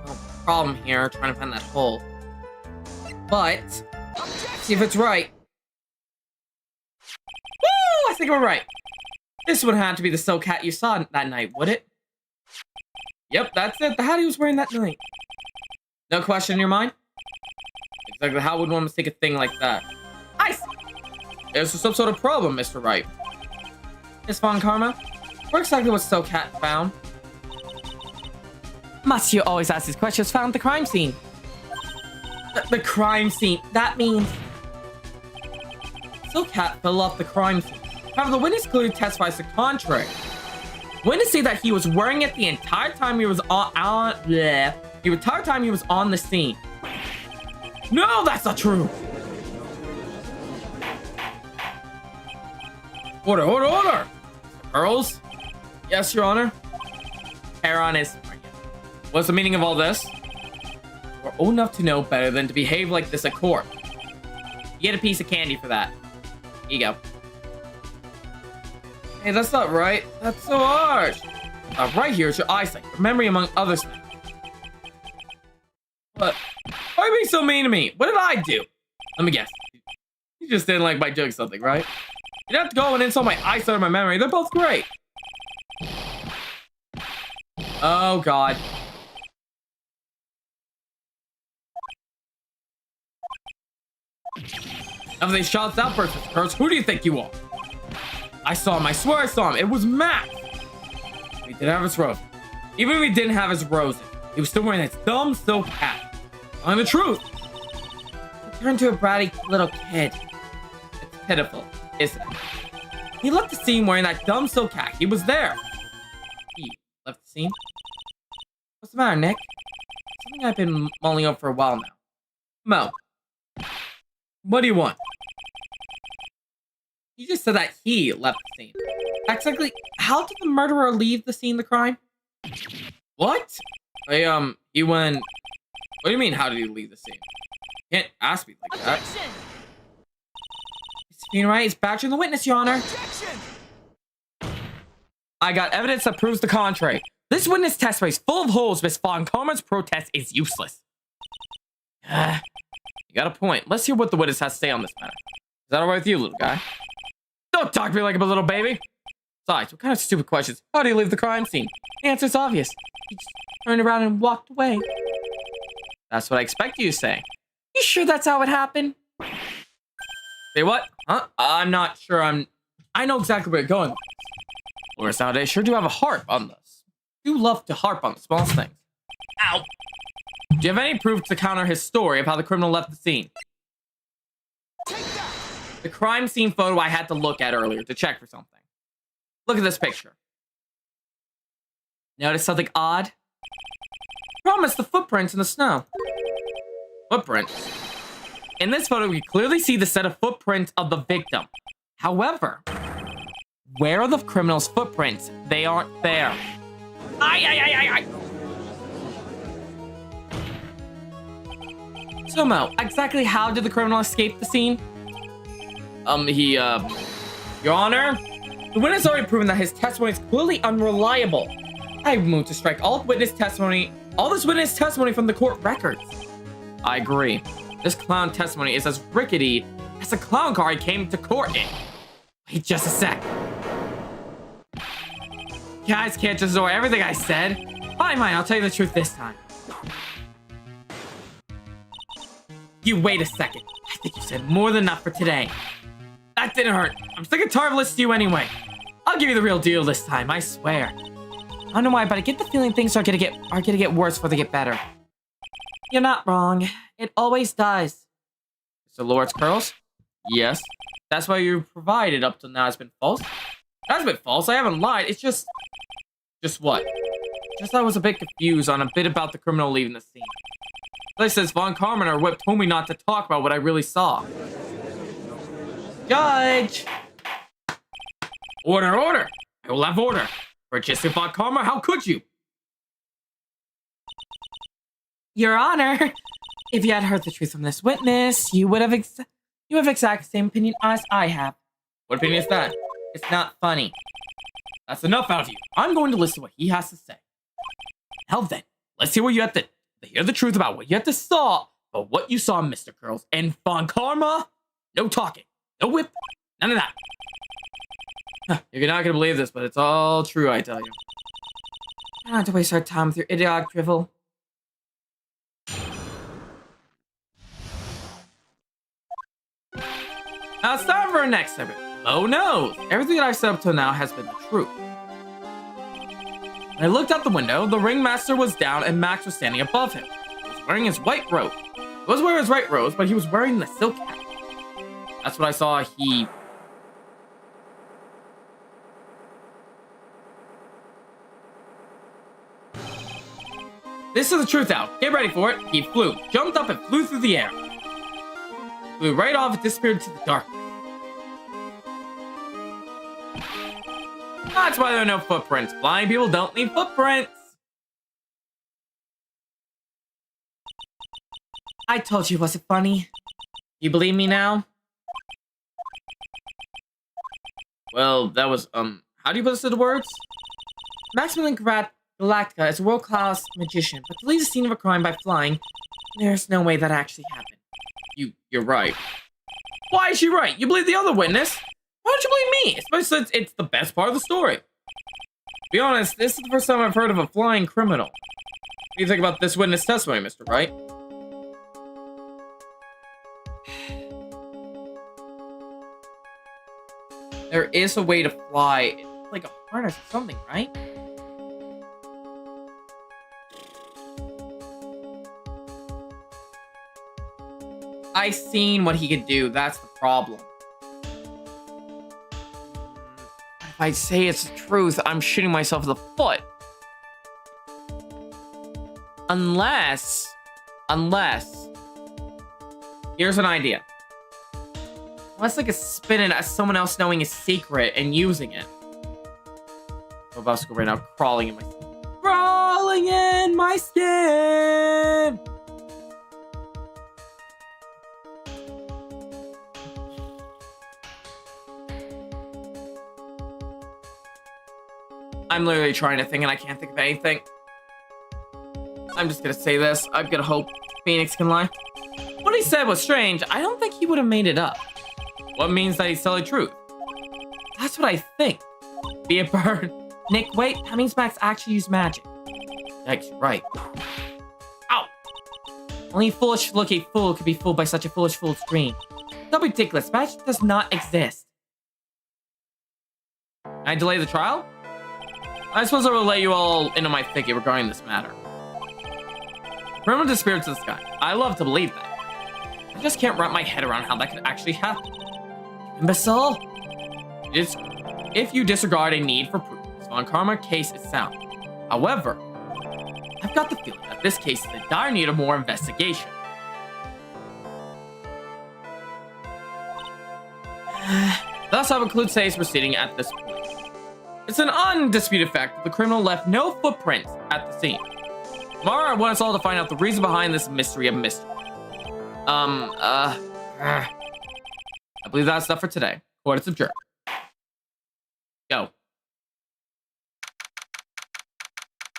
No problem here, trying to find that hole. But, see if it's right. Woo! I think we're right. This would have to be the silk hat you saw that night, would it? Yep, that's it. The hat he was wearing that night. No question in your mind? Exactly how would one mistake a thing like that? I see. There's some sort of problem, Mr. Wright. Miss Von Karma, where exactly was silk hat found? Monsieur always asks these questions. Found at the crime scene. The crime scene. That means silk hat fell off the crime scene. However, the witness clearly testifies the contrary. Witness say that he was wearing it the entire time he was on the scene. No, that's not true. Order, order, order. Earls? Yes, Your Honor. Heron is... What's the meaning of all this? We're old enough to know better than to behave like this at court. You get a piece of candy for that. Here you go. Hey, that's not right. That's so harsh. Right here is your eyesight, your memory, among other things. But why are you being so mean to me? What did I do? Let me guess. You just didn't like my joke or something, right? You don't have to go and insult my eyesight or my memory. They're both great. Oh, God. Of these shots outbursts, Kurtz, who do you think you are? I saw him. I swear I saw him. It was Matt. We didn't have his rose. Even if we didn't have his roses, he was still wearing that dumb silk hat. Telling the truth. He turned to a bratty little kid. It's pitiful, isn't it? He left the scene wearing that dumb silk hat. He was there. He left the scene? What's the matter, Nick? Something I've been mulling over for a while now. Mo, what do you want? You just said that he left the scene. Exactly. How did the murderer leave the scene of the crime? What? He went... What do you mean, how did he leave the scene? You can't ask me like that. Objection! Mr. Wright is badgering the witness, Your Honor. Objection! I got evidence that proves the contrary. This witness testimony is full of holes. Miss Von Karma's protest is useless. You got a point. Let's hear what the witness has to say on this matter. Is that alright with you, little guy? Don't talk to me like I'm a little baby. Besides, what kind of stupid questions? How do you leave the crime scene? The answer's obvious. He just turned around and walked away. That's what I expect you to say. You sure that's how it happened? Say what? Huh? I'm not sure. I know exactly where you're going. Lawyers nowadays sure do have a harp on this. Do love to harp on the smallest things. Ow! Do you have any proof to counter his story of how the criminal left the scene? The crime scene photo I had to look at earlier to check for something. Look at this picture. Notice something odd? Promise the footprints in the snow. Footprints? In this photo, we clearly see the set of footprints of the victim. However, where are the criminal's footprints? They aren't there. So, Mo, exactly how did the criminal escape the scene? Your Honor, the witness already proven that his testimony is clearly unreliable. I moved to strike all this witness testimony from the court records. I agree. This clown testimony is as rickety as the clown car I came to court in. Wait just a sec. You guys can't just ignore everything I said. Fine, I'll tell you the truth this time. You wait a second. I think you said more than enough for today. That didn't hurt. I'm sick and tired of listening to you anyway. I'll give you the real deal this time, I swear. I don't know why, but I get the feeling things are gonna get worse before they get better. You're not wrong. It always does. Mr. Lord's curls? Yes. That's why you provided up till now has been false? That's been false. I haven't lied. It's just... Just what? Just I was a bit confused on a bit about the criminal leaving the scene. Like says Von Carmen or Whip told me not to talk about what I really saw. Judge! Order, order! I will have order. Register Von Carmen, how could you? Your Honor, if you had heard the truth from this witness, you would have exact same opinion as I have. What opinion is that? It's not funny. That's enough out of you. I'm going to listen to what he has to say. Now then, let's hear what you have to hear the truth about what you have to saw, but what you saw, Mr. Curls. And Von Karma, no talking, no whip, none of that. You're not gonna believe this, but it's all true, I tell you. I don't have to waste our time with your idiotic drivel. Now it's time for our next segment. Oh no! Everything that I've said up till now has been the truth. When I looked out the window, the ringmaster was down and Max was standing above him. He was wearing his white robe. He was wearing his white robes, but he was wearing the silk hat. That's what I saw. This is the truth out. Get ready for it. He flew, jumped up and flew through the air. Flew right off and disappeared into the darkness. That's why there are no footprints. Blind people don't leave footprints. I told you it wasn't funny. You believe me now? Well, that was, how do you put this into words? Maximilian Galactica is a world-class magician, but to leave the scene of a crime by flying, there's no way that actually happened. You're right. Why is she right? You believe the other witness? Why don't you believe me? Especially since it's the best part of the story. To be honest, this is the first time I've heard of a flying criminal. What do you think about this witness testimony, Mr. Wright? There is a way to fly. It's like a harness or something, right? I seen what he could do. That's the problem. If I say it's the truth, I'm shooting myself in the foot. Unless, here's an idea. Unless I could spin it as someone else knowing a secret and using it. I'm about to go right now, crawling in my skin. I'm literally trying to think and I can't think of anything. I'm just gonna say this. I'm gonna hope Phoenix can lie. What he said was strange. I don't think he would have made it up. What means that he's telling the truth? That's what I think. Be a bird. Nick, wait. That means Max actually used magic. Yikes, you're right. Ow! Only a foolish-looking fool could be fooled by such a foolish fool's dream. Don't be ridiculous. Magic does not exist. Can I delay the trial? I suppose I will let you all into my thicket regarding this matter. Criminal disappeared to the sky. I love to believe that. I just can't wrap my head around how that could actually happen. Imbecile! If you disregard a need for proof, this Von Karma case is sound. However, I've got the feeling that this case is in dire need of more investigation. Thus, I will conclude today's proceeding at this point. It's an undisputed fact that the criminal left no footprints at the scene. Tomorrow, I want us all to find out the reason behind this mystery of mystery. I believe that's enough for today. Court is adjourned. Go.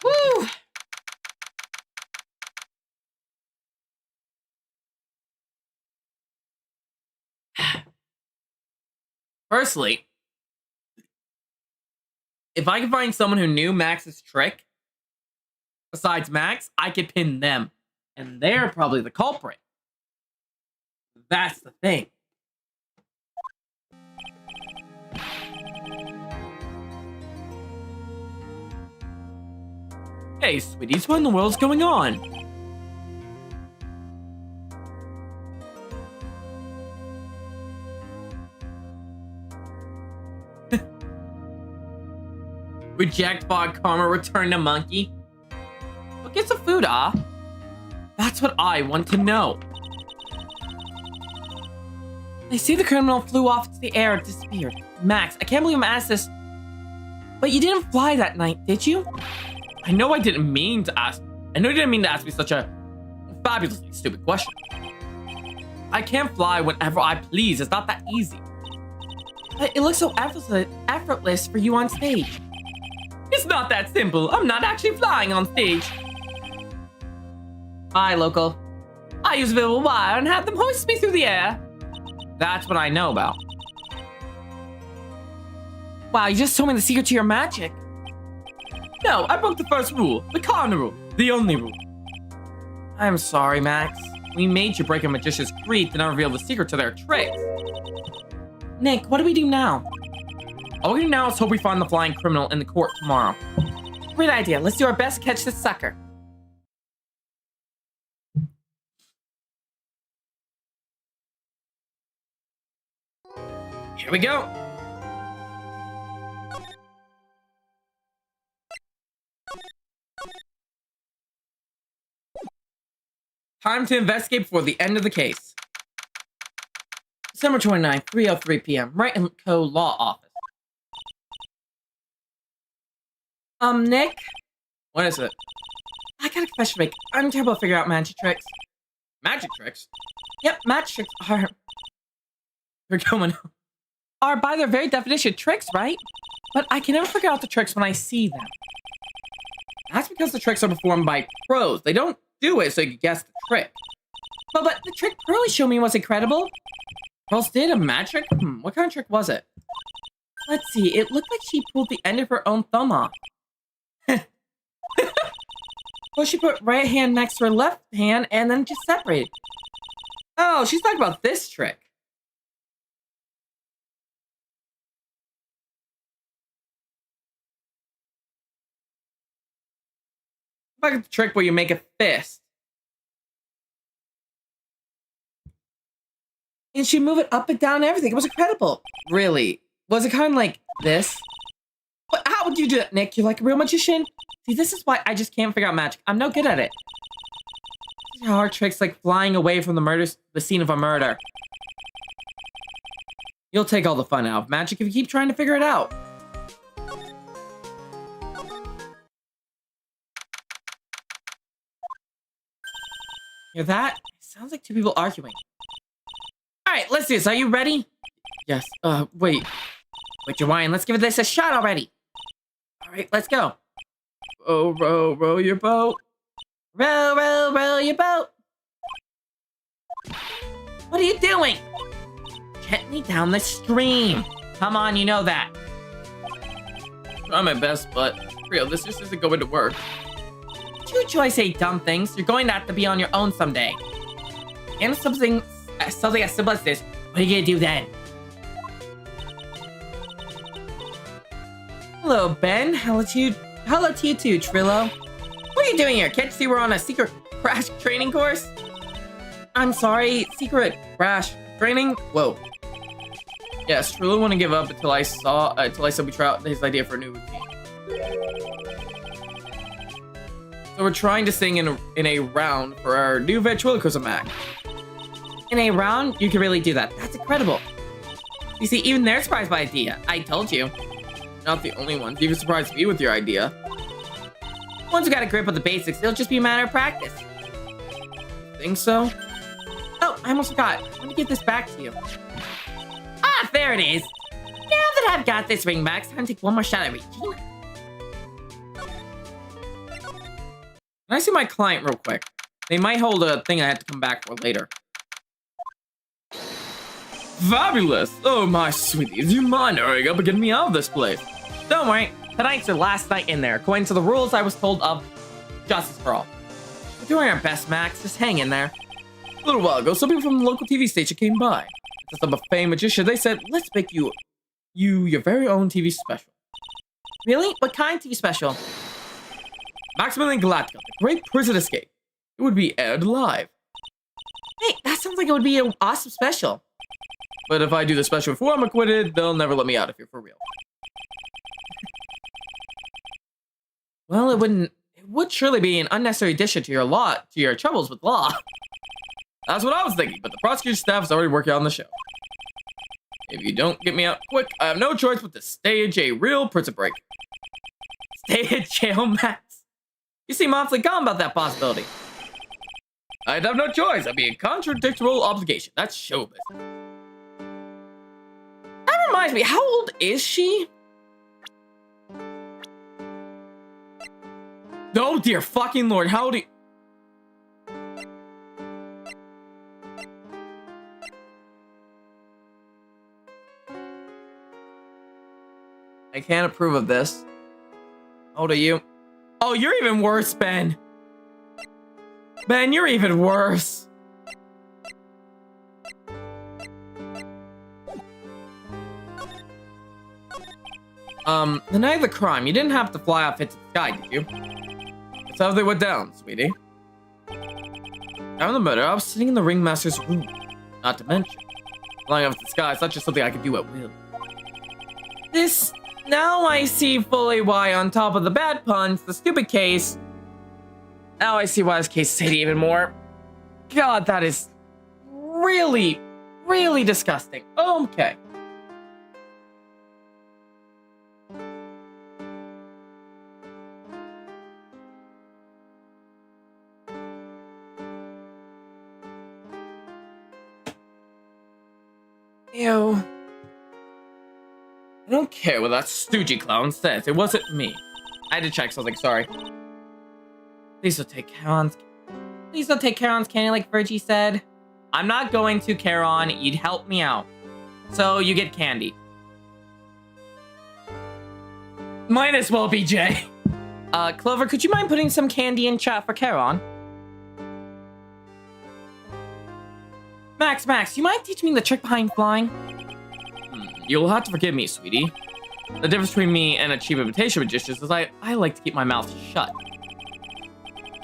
Woo! Firstly, if I could find someone who knew Max's trick Besides Max, I could pin them. And they're probably the culprit. That's the thing. Hey, sweeties, what in the world's going on? Reject bog karma, return to monkey. What gets the food, That's what I want to know. I see the criminal flew off into the air and disappeared. Max, I can't believe I'm asked this. But you didn't fly that night, did you? I know I didn't mean to ask. I know you didn't mean to ask me such a fabulously stupid question. I can't fly whenever I please. It's not that easy. But it looks so effortless for you on stage. It's not that simple. I'm not actually flying on stage. Bye, local. I use a bit of a wire and have them hoist me through the air. That's what I know about. Wow, you just told me the secret to your magic. No, I broke the first rule. The cardinal rule. The only rule. I'm sorry, Max. We made you break a magician's creed to not reveal the secret to their tricks. Nick, what do we do now? All we do now is hope we find the flying criminal in the court tomorrow. Great idea. Let's do our best to catch this sucker. Here we go. Time to investigate before the end of the case. December 29th, 3:03 p.m. Wright & Co. Law Office. Nick? What is it? I got a confession to make. I'm terrible at figuring out magic tricks. Magic tricks? Yep, magic tricks are... You're going... are by their very definition tricks, right? But I can never figure out the tricks when I see them. That's because the tricks are performed by pros. They don't do it so you can guess the trick. But the trick Pearly showed me was incredible. Pearls did a magic? What kind of trick was it? Let's see, it looked like she pulled the end of her own thumb off. Well, she put right hand next to her left hand and then just separated. Oh, she's talking about this trick. Like the trick where you make a fist. And she moved it up and down and everything. It was incredible. Really? Was it kind of like this? But how would you do that, Nick? You're like a real magician? See, this is why I just can't figure out magic. I'm no good at it. These are hard tricks like flying away from the scene of a murder. You'll take all the fun out of magic if you keep trying to figure it out. Hear that? It sounds like two people arguing. Alright, let's do this. Are you ready? Yes. Wait. Wait, Jawaiian, let's give this a shot already. Alright, let's go. Row, row, row your boat. Row, row, row your boat. What are you doing? Gently down the stream. Come on, you know that. Try my best, but real, this just isn't going to work. You enjoy say dumb things. You're going to have to be on your own someday. And something as simple as this. What are you gonna do then? Hello, Ben. Hello to you too, Trillo. What are you doing here? Can't you see we're on a secret crash training course? I'm sorry, secret crash training? Whoa. Yes, Trillo wouldn't give up until I said we try out his idea for a new routine. So we're trying to sing in a round for our new ventriloquism act. In a round, you can really do that. That's incredible. You see, even they're surprised by the idea. I told you. Not the only ones. You even surprised me with your idea. Once you got a grip of the basics, it'll just be a matter of practice. Think so? Oh, I almost forgot. Let me give this back to you. Ah, there it is. Now that I've got this ring back, it's time to take one more shot at Regina. Can I see my client real quick? They might hold a thing I have to come back for later. Fabulous! Oh, my sweeties, do you mind hurrying up and getting me out of this place? Don't worry, tonight's your last night in there. According to the rules I was told of justice for all. We're doing our best, Max. Just hang in there. A little while ago, some people from the local TV station came by. Since I'm a famed magician, they said, let's make you your very own TV special. Really? What kind of TV special? Maximilian Galactica, the Great Prison Escape. It would be aired live. Hey, that sounds like it would be an awesome special. But if I do the special before I'm acquitted, they'll never let me out of here for real. Well, it would surely be an unnecessary addition to your troubles with law. That's what I was thinking, but the prosecution staff is already working on the show. If you don't get me out quick, I have no choice but to stage a real prison break. Stay in jail, Max. You seem awfully calm about that possibility. I'd have no choice. I'd be a contradictory obligation. That's showbiz. That reminds me, how old is she? Oh dear fucking lord, how old are you? I can't approve of this. How old are you? Oh, you're even worse, Ben. Ben, you're even worse. The night of the crime, you didn't have to fly off into the sky, did you? That's how they went down, sweetie. After the murder, I was sitting in the ringmaster's room. Not to mention, flying off into the sky is not just something I can do at will. Now I see fully why, on top of the bad puns, the stupid case. Now I see why this case is hated even more. God, that is really, really disgusting. Okay. Ew. I don't care what that stoogey clown says. It wasn't me. I had to check something, sorry. Please don't take Charon's candy like Virgie said. I'm not going to, Charon. You'd help me out. So you get candy. Might as well be Jay. Clover, could you mind putting some candy in chat for Charon? Max, you mind teaching me the trick behind flying? You'll have to forgive me, sweetie. The difference between me and a cheap imitation magician is I like to keep my mouth shut.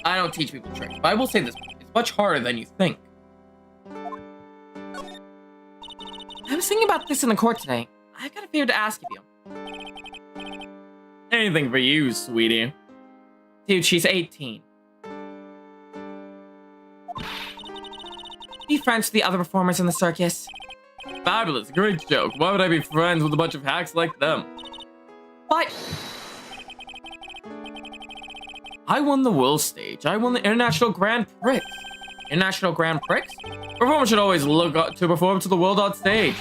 I don't teach people tricks, but I will say this, it's much harder than you think. I was thinking about this in the court today. I've got a favor to ask of you. Anything for you, sweetie. Dude, she's 18. Be friends with the other performers in the circus. Fabulous, great joke. Why would I be friends with a bunch of hacks like them? But I won the world stage. I won the International Grand Prix. International Grand Prix? Performers should always look to perform to the world on stage.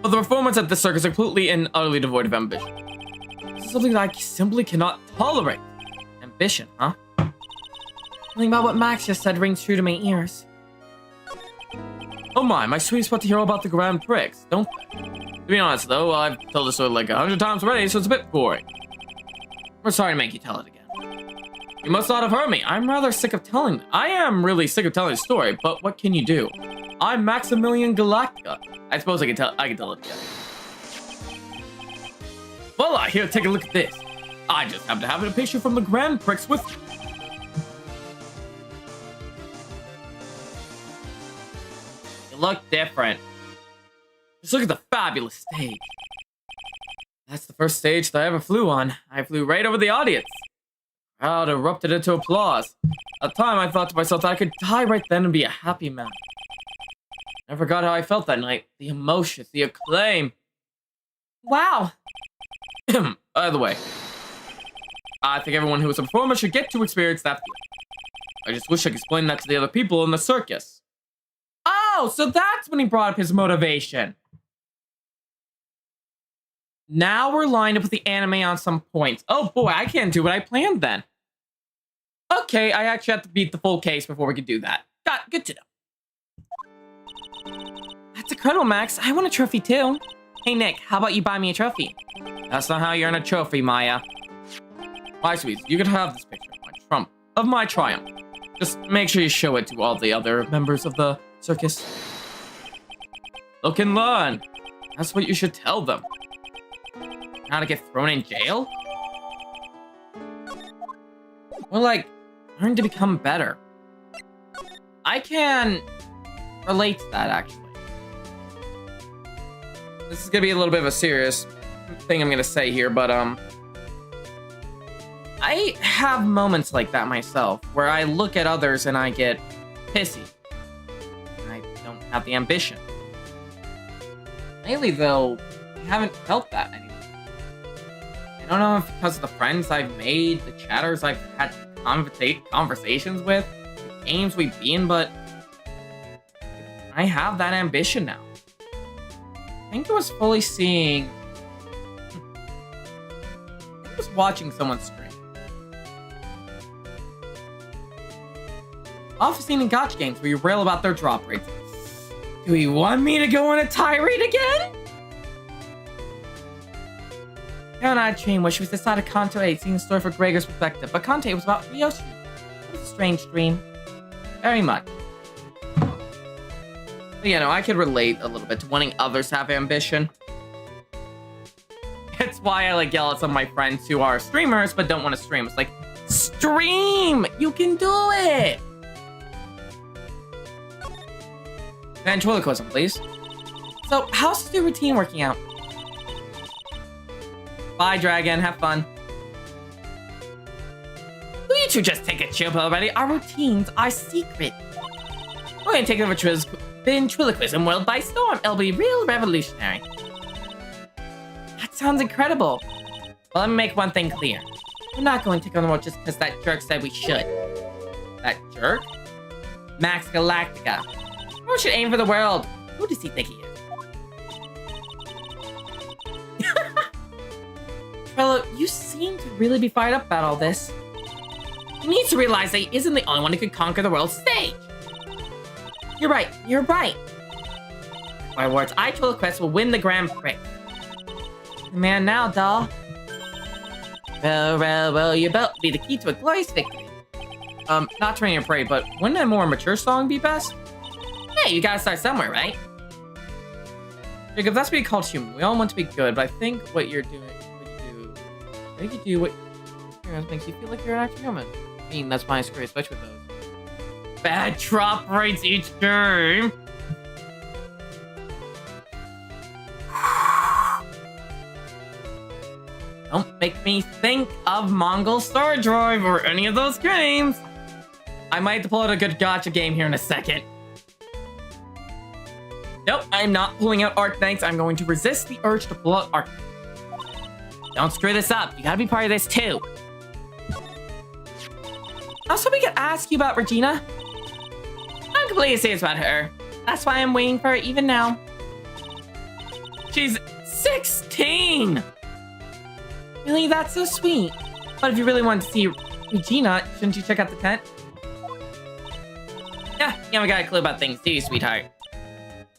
But the performance at this circus is completely and utterly devoid of ambition. This is something that I simply cannot tolerate. Ambition, huh? Something about what Max just said rings true to my ears. Oh my sweeties want to hear all about the Grand Prix, don't they? To be honest though, I've told this story like 100 times already, so it's a bit boring. We're sorry to make you tell it again. You must not have heard me. I'm rather sick of telling it. I am really sick of telling the story, but what can you do? I'm Maximilian Galactica. I suppose I can tell it again. Voila, here, take a look at this. I just happen to have a picture from the Grand Prix with me. You look different. Just look at the fabulous stage. That's the first stage that I ever flew on. I flew right over the audience. The crowd erupted into applause. At the time, I thought to myself that I could die right then and be a happy man. I forgot how I felt that night. The emotions, the acclaim. Wow. By the way, I think everyone who is a performer should get to experience that feeling. I just wish I could explain that to the other people in the circus. Oh, so that's when he brought up his motivation. Now we're lined up with the anime on some points. Oh boy, I can't do what I planned then. Okay, I actually have to beat the full case before we can do that. Good to know. That's incredible, Max. I want a trophy too. Hey, Nick, how about you buy me a trophy? That's not how you earn a trophy, Maya. My sweets, you could have this picture of my triumph. Just make sure you show it to all the other members of the circus. Look and learn. That's what you should tell them. How to get thrown in jail? Or like, learn to become better. I can relate to that, actually. This is gonna be a little bit of a serious thing I'm gonna say here, but I have moments like that myself, where I look at others and I get pissy. And I don't have the ambition. Lately, though, I haven't felt that anymore. I don't know if because of the friends I've made, the chatters I've had conversations with, the games we've been, but I have that ambition now. I think it was fully seeing... I was watching someone stream. Often seen in gotcha games where you rail about their drop rates. Do you want me to go on a tirade again? Karen and I dreamed where she was inside of Kanto 8 seeing the story from Gregor's perspective, but Kanto 8 was about Ryoshi. It was a strange dream. Very much. But, you know, I could relate a little bit to wanting others to have ambition. It's why I like yell at some of my friends who are streamers but don't want to stream. It's like, stream! You can do it! Ventriloquism, please. So, how's the routine working out? Bye, Dragon. Have fun. Will you two just take a chill pill already? Our routines are secret. We're gonna take over ventriloquism world by storm. It'll be real revolutionary. That sounds incredible. Well, let me make one thing clear. We're not going to take on the world just because that jerk said we should. That jerk? Max Galactica. We should aim for the world. Who does he think he is? Trello, you seem to really be fired up about all this. He needs to realize that he isn't the only one who could conquer the world stage. You're right, you're right. My words, Ventriloquist will win the Grand Prix. The man now, doll. Well, your belt will be the key to a glorious victory. Not to rain your parade, but wouldn't a more mature song be best? Hey, you gotta start somewhere, right? Jacob, that's what you call human. We all want to be good, but I think what you're doing, I think you do what makes you feel like you're an actual human. I mean, that's my screw, especially with those bad drop rates each game. Don't make me think of Mongol Star Drive or any of those games. I might have to pull out a good gotcha game here in a second. Nope, I'm not pulling out Arknights. I'm going to resist the urge to pull out Arknights. Don't screw this up. You gotta be part of this too. Also, we could ask you about Regina. I'm completely serious about her. That's why I'm waiting for her even now. She's 16! Really? That's so sweet. But if you really want to see Regina, shouldn't you check out the tent? Yeah, you haven't got a clue about things, do you, sweetheart?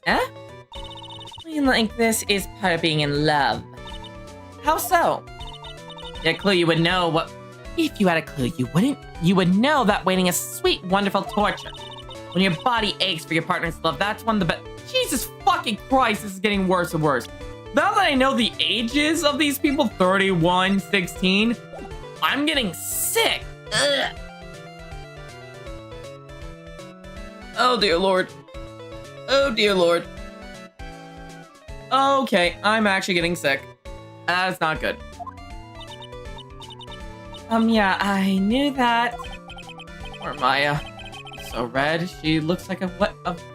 Huh? Feeling like this is part of being in love. How so? Yeah, clue you would know what... If you had a clue, you wouldn't. You would know that waiting is sweet, wonderful torture. When your body aches for your partner's love, that's one of the best... Jesus fucking Christ, this is getting worse and worse. Now that I know the ages of these people, 31, 16, I'm getting sick. Ugh. Oh, dear Lord. Oh, dear Lord. Okay, I'm actually getting sick. That's not good. Yeah, I knew that. Poor Maya. So red. She looks like a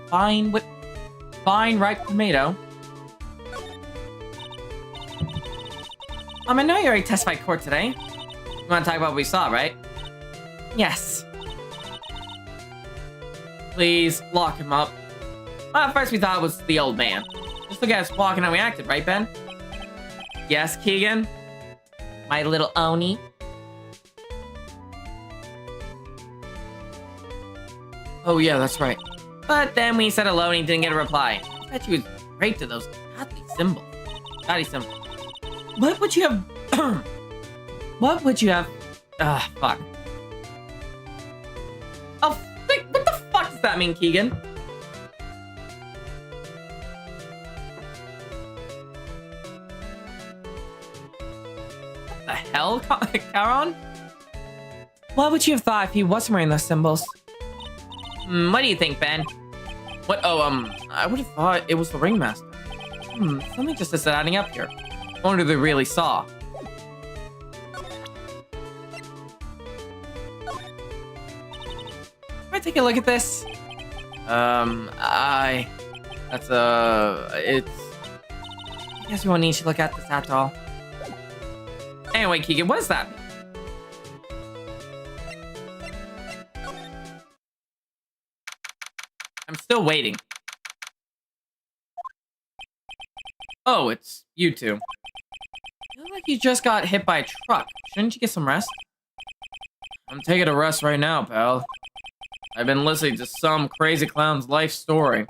fine ripe tomato. I know you already testified court today. You want to talk about what we saw, right? Yes. Please, lock him up. Well, at first we thought it was the old man. Just look at us walking how we acted, right, Ben? Yes, Keegan? My little Oni? Oh yeah, that's right. But then we said hello and he didn't get a reply. I bet she was raped to those godly symbols. Daddy-some. What would you have... what would you have... fuck. Oh, what the fuck does that mean, Keegan? What the hell, Charon? What would you have thought if he wasn't wearing those symbols? What do you think, Ben? What? Oh, I would have thought it was the ringmaster. Something just isn't adding up here. I wonder if they really saw. Can I take a look at this? I guess we won't need to look at this at all. Anyway, Keegan, what does that mean? I'm still waiting. Oh, it's you two. You look like you just got hit by a truck. Shouldn't you get some rest? I'm taking a rest right now, pal. I've been listening to some crazy clown's life story.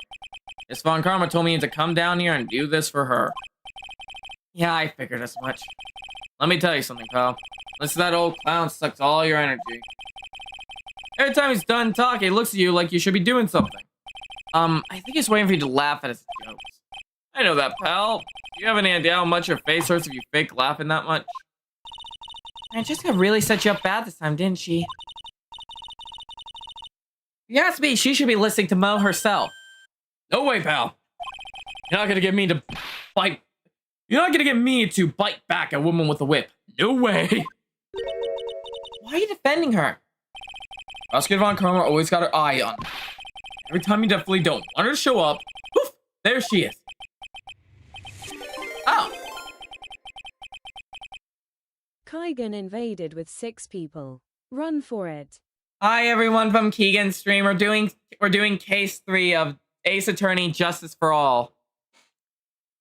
Miss Von Karma told me to come down here and do this for her. Yeah, I figured as much. Let me tell you something, pal. Listen, that old clown sucks all your energy. Every time he's done talking, he looks at you like you should be doing something. I think he's waiting for you to laugh at his jokes. I know that, pal. Do you have any idea how much your face hurts if you fake laughing that much? Man, Jessica really set you up bad this time, didn't she? If you ask me, she should be listening to Mo herself. No way, pal. You're not gonna get me to bite. You're not gonna get me to bite back a woman with a whip. No way. Why are you defending her? Oscar Von Karma always got her eye on her. Every time you definitely don't want her to show up, poof, there she is. Oh. Keegan invaded with 6 people. Run for it. Hi everyone from Keegan's stream. We're doing case 3 of Ace Attorney Justice for All.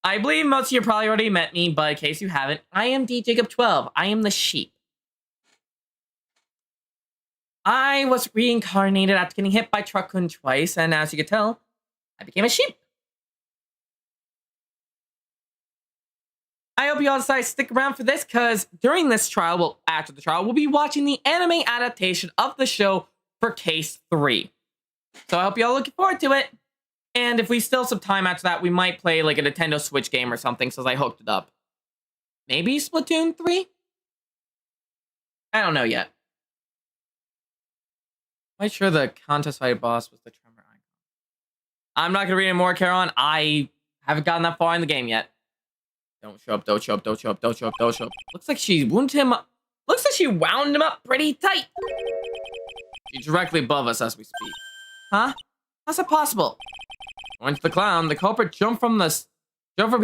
I believe most of you probably already met me, but in case you haven't, I am D Jacob 12. I am the sheep. I was reincarnated after getting hit by Truckun twice, and as you can tell, I became a sheep. I hope you all decide to stick around for this, because during this trial, well, after the trial, we'll be watching the anime adaptation of the show for Case 3. So I hope you all looking forward to it. And if we still have some time after that, we might play like a Nintendo Switch game or something, since I hooked it up. Maybe Splatoon 3? I don't know yet. I'm quite sure the contest fight boss was the tremor icon. I'm not going to read any more, Caron. I haven't gotten that far in the game yet. Don't show up, don't show up, don't show up, don't show up, don't show up. Looks like she wounded him up. Looks like she wound him up pretty tight. She's directly above us as we speak. Huh? How's that possible? According to the clown, the culprit jumped from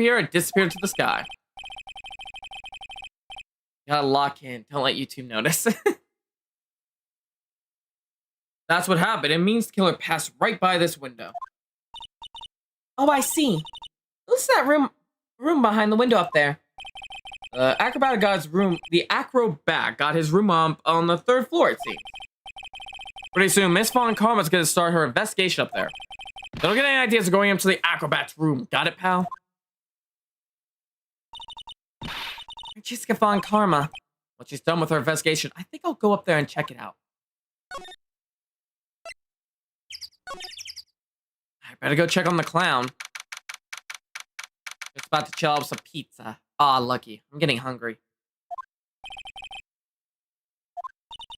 here and disappeared to the sky. You gotta lock in. Don't let YouTube notice. That's what happened. It means the killer passed right by this window. Oh, I see. What's that room behind the window up there? Acrobat got his room. The acrobat got his room on the 3rd floor, it seems. Pretty soon, Miss Von Karma's gonna start her investigation up there. Don't get any ideas of going into the acrobat's room. Got it, pal? Jessica Von Karma. When she's done with her investigation, I think I'll go up there and check it out. I better go check on the clown. It's about to chill out with some pizza. Ah, lucky. I'm getting hungry.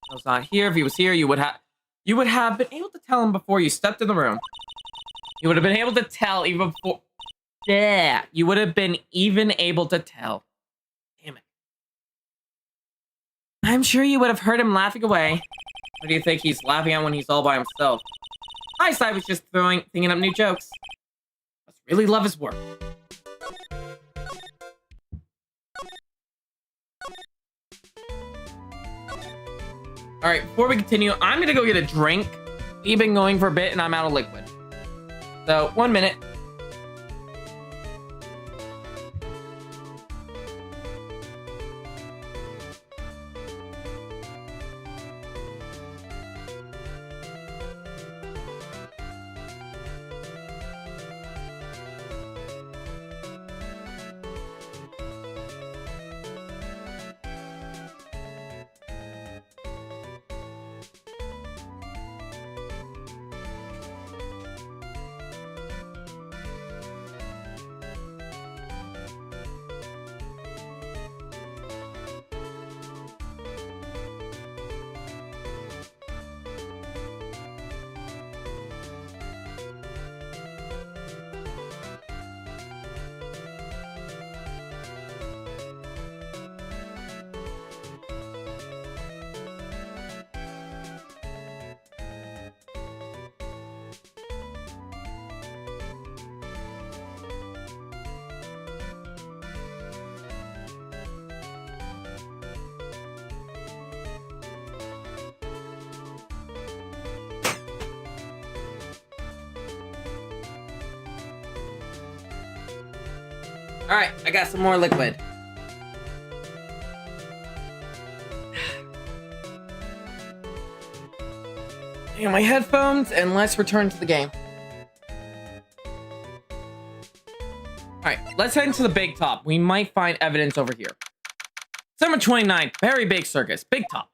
If he's not here. If he was here, you would have been able to tell him before you stepped in the room. You would have been able to tell even before. Yeah, you would have been even able to tell. Damn it. I'm sure you would have heard him laughing away. What do you think he's laughing at when he's all by himself? I thought he was just thinking up new jokes. Must really love his work. Alright, before we continue, I'm gonna go get a drink. We've been going for a bit and I'm out of liquid. So, 1 minute. Alright, I got some more liquid. And my headphones, and let's return to the game. Alright, let's head into the big top. We might find evidence over here. Summer 29th, very big circus, big top.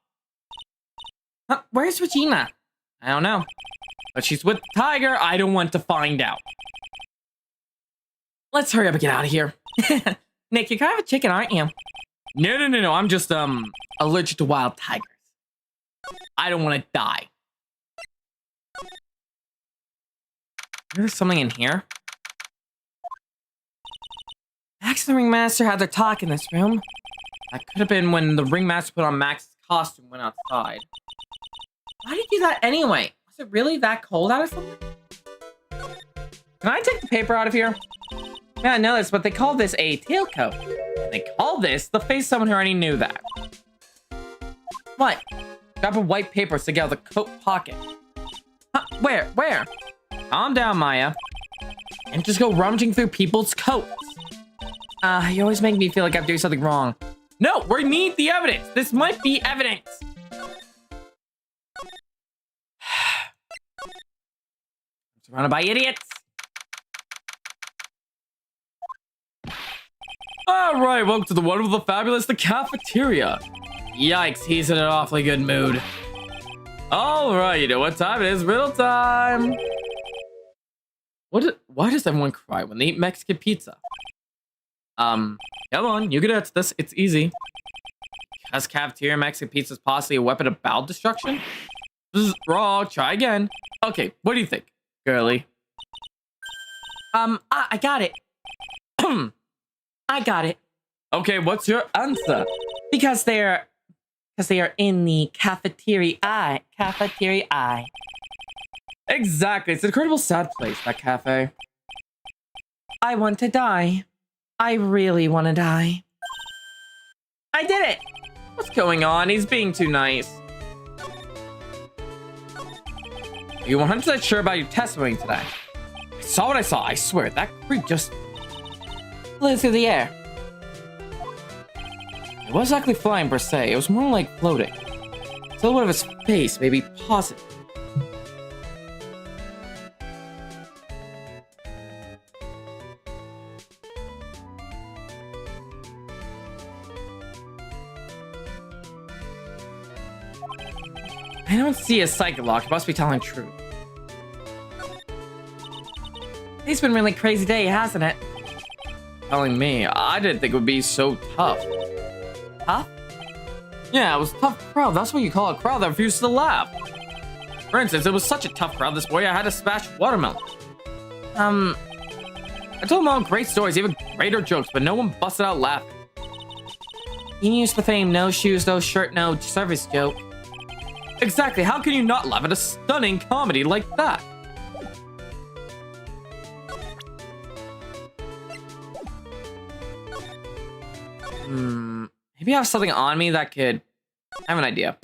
Huh, where's Regina? I don't know. But she's with the tiger, I don't want to find out. Let's hurry up and get out of here. Nick, you're kind of a chicken, aren't you? No, I'm just, allergic to wild tigers. I don't want to die. There's something in here. Max and the Ringmaster had their talk in this room. That could have been when the Ringmaster put on Max's costume and went outside. Why did he do that anyway? Was it really that cold out or something? Can I take the paper out of here? Yeah, I know this, but they call this a tailcoat. They call this the face of someone who already knew that. What? Grab a white paper, stick out the coat pocket. Huh, where? Calm down, Maya. And just go rummaging through people's coats. You always make me feel like I'm doing something wrong. No, we need the evidence. This might be evidence. I'm surrounded by idiots. Alright, welcome to the wonderful, the fabulous, the cafeteria. Yikes, he's in an awfully good mood. Alright, you know what time it is, riddle time. Why does everyone cry when they eat Mexican pizza? Come on, you can answer this, it's easy. Because cafeteria Mexican pizza is possibly a weapon of bowel destruction? This is wrong, try again. Okay, what do you think, girly? I got it. I got it. Okay, what's your answer? Because they are in the cafeteria. Cafeteria. Exactly, it's an incredible sad place, that cafe. I want to die. I really want to die. I did it! What's going on? He's being too nice. Are you 100% sure about your testimony today? I saw what I saw, I swear. That creep just flew through the air. It wasn't exactly flying per se, it was more like floating. Silhouette of his face, maybe positive. I don't see a psychic lock. It must be telling truth. It's been a really crazy day, hasn't it? Telling me. I didn't think it would be so tough. Tough? Yeah, it was a tough crowd. That's what you call a crowd that refuses to laugh. For instance, it was such a tough crowd this boy I had to smash watermelon. I told them all great stories, even greater jokes, but no one busted out laughing. You used the famed no shoes, no shirt, no service joke. Exactly, how can you not laugh at a stunning comedy like that? Maybe I have something on me that could... I have an idea.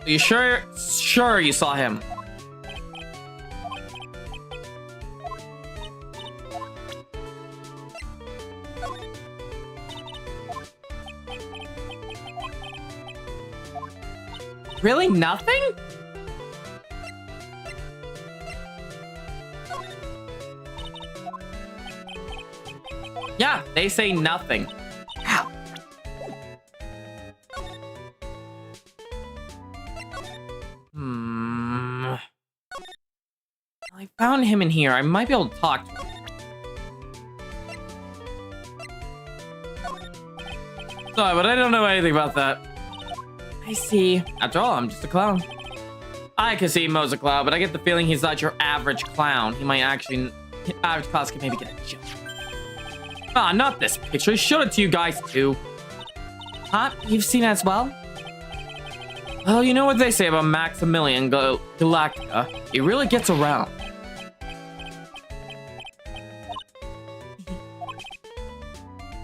Are you sure? Sure you saw him. Really? Nothing? Yeah, they say nothing. Ow. I found him in here. I might be able to talk to him. Sorry, but I don't know anything about that. I see. After all, I'm just a clown. I can see Mo's a clown, but I get the feeling he's not your average clown. He might actually... Average clowns can maybe get a joke. Ah, not this picture. He showed it to you guys, too. Huh? You've seen it as well? Well, you know what they say about Maximilian Galactica. He really gets around.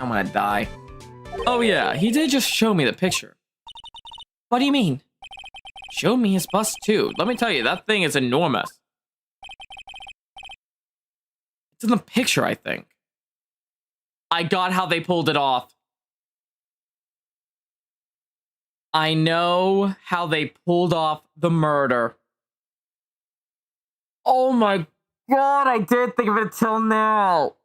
I'm gonna die. Oh yeah, he did just show me the picture. What do you mean? Showed me his bust too. Let me tell you, that thing is enormous. It's in the picture, I think. I got how they pulled it off. I know how they pulled off the murder. Oh my god, I did think of it till now.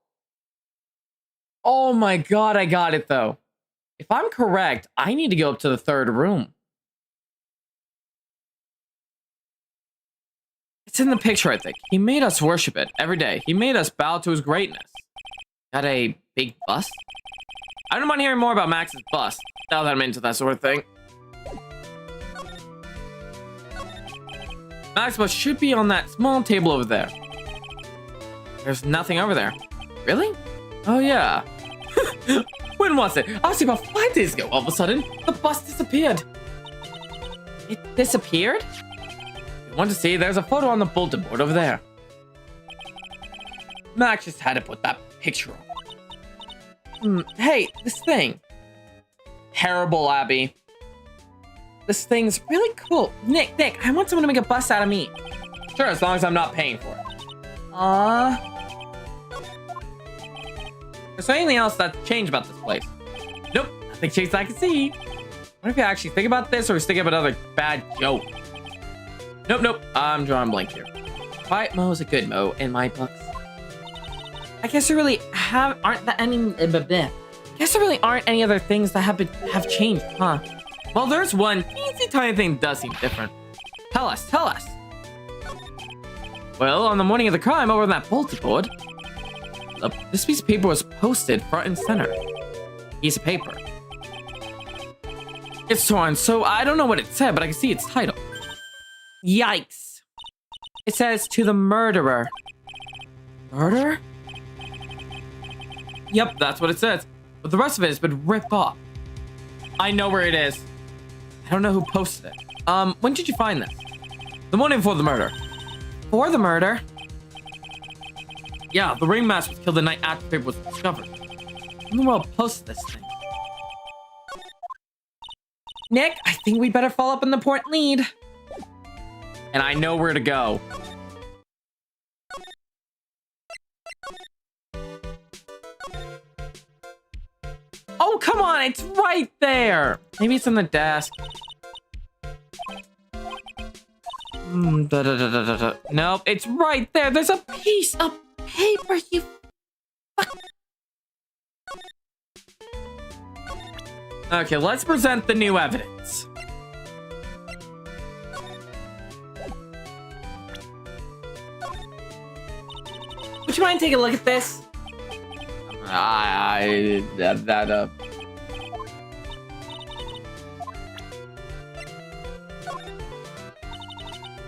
Oh my god, I got it though. If I'm correct, I need to go up to the third room. It's in the picture, I think. He made us worship it every day. He made us bow to his greatness. Got a big bust? I don't mind hearing more about Max's bust, now that I'm into that sort of thing. Max's bust should be on that small table over there. There's nothing over there. Really? Oh yeah. When was it? Honestly, about 5 days ago, all of a sudden, the bust disappeared. It disappeared? You want to see? There's a photo on the bulletin board over there. Max just had to put that picture on. Hey, this thing. Terrible, Abby. This thing's really cool. Nick, I want someone to make a bust out of me. Sure, as long as I'm not paying for it. Is there anything else that's changed about this place? Nope, nothing changed that I can see. What if you actually think about this, or is thinking of another bad joke? Nope, I'm drawing blank here. Quiet Mo is a good Mo in my books. I guess there really aren't any other things that have changed, huh? Well, there's one teensy tiny thing that does seem different. Tell us. Well, on the morning of the crime, over on that bulletin board, this piece of paper was posted front and center. Piece of paper. It's torn, so I don't know what it said, but I can see its title. Yikes. It says, to the murderer. Murder? Yep, that's what it says. But the rest of it has been ripped off. I know where it is. I don't know who posted it. When did you find this? The morning before the murder. For the murder? Yeah, the ringmaster was killed the night after the paper was discovered. Who in the world posted this thing? Nick, I think we better follow up on the important lead. And I know where to go. Oh, come on, it's right there. Maybe it's on the desk. Nope, it's right there. There's a piece of paper, you fuck. Okay, let's present the new evidence. Would you mind taking a look at this?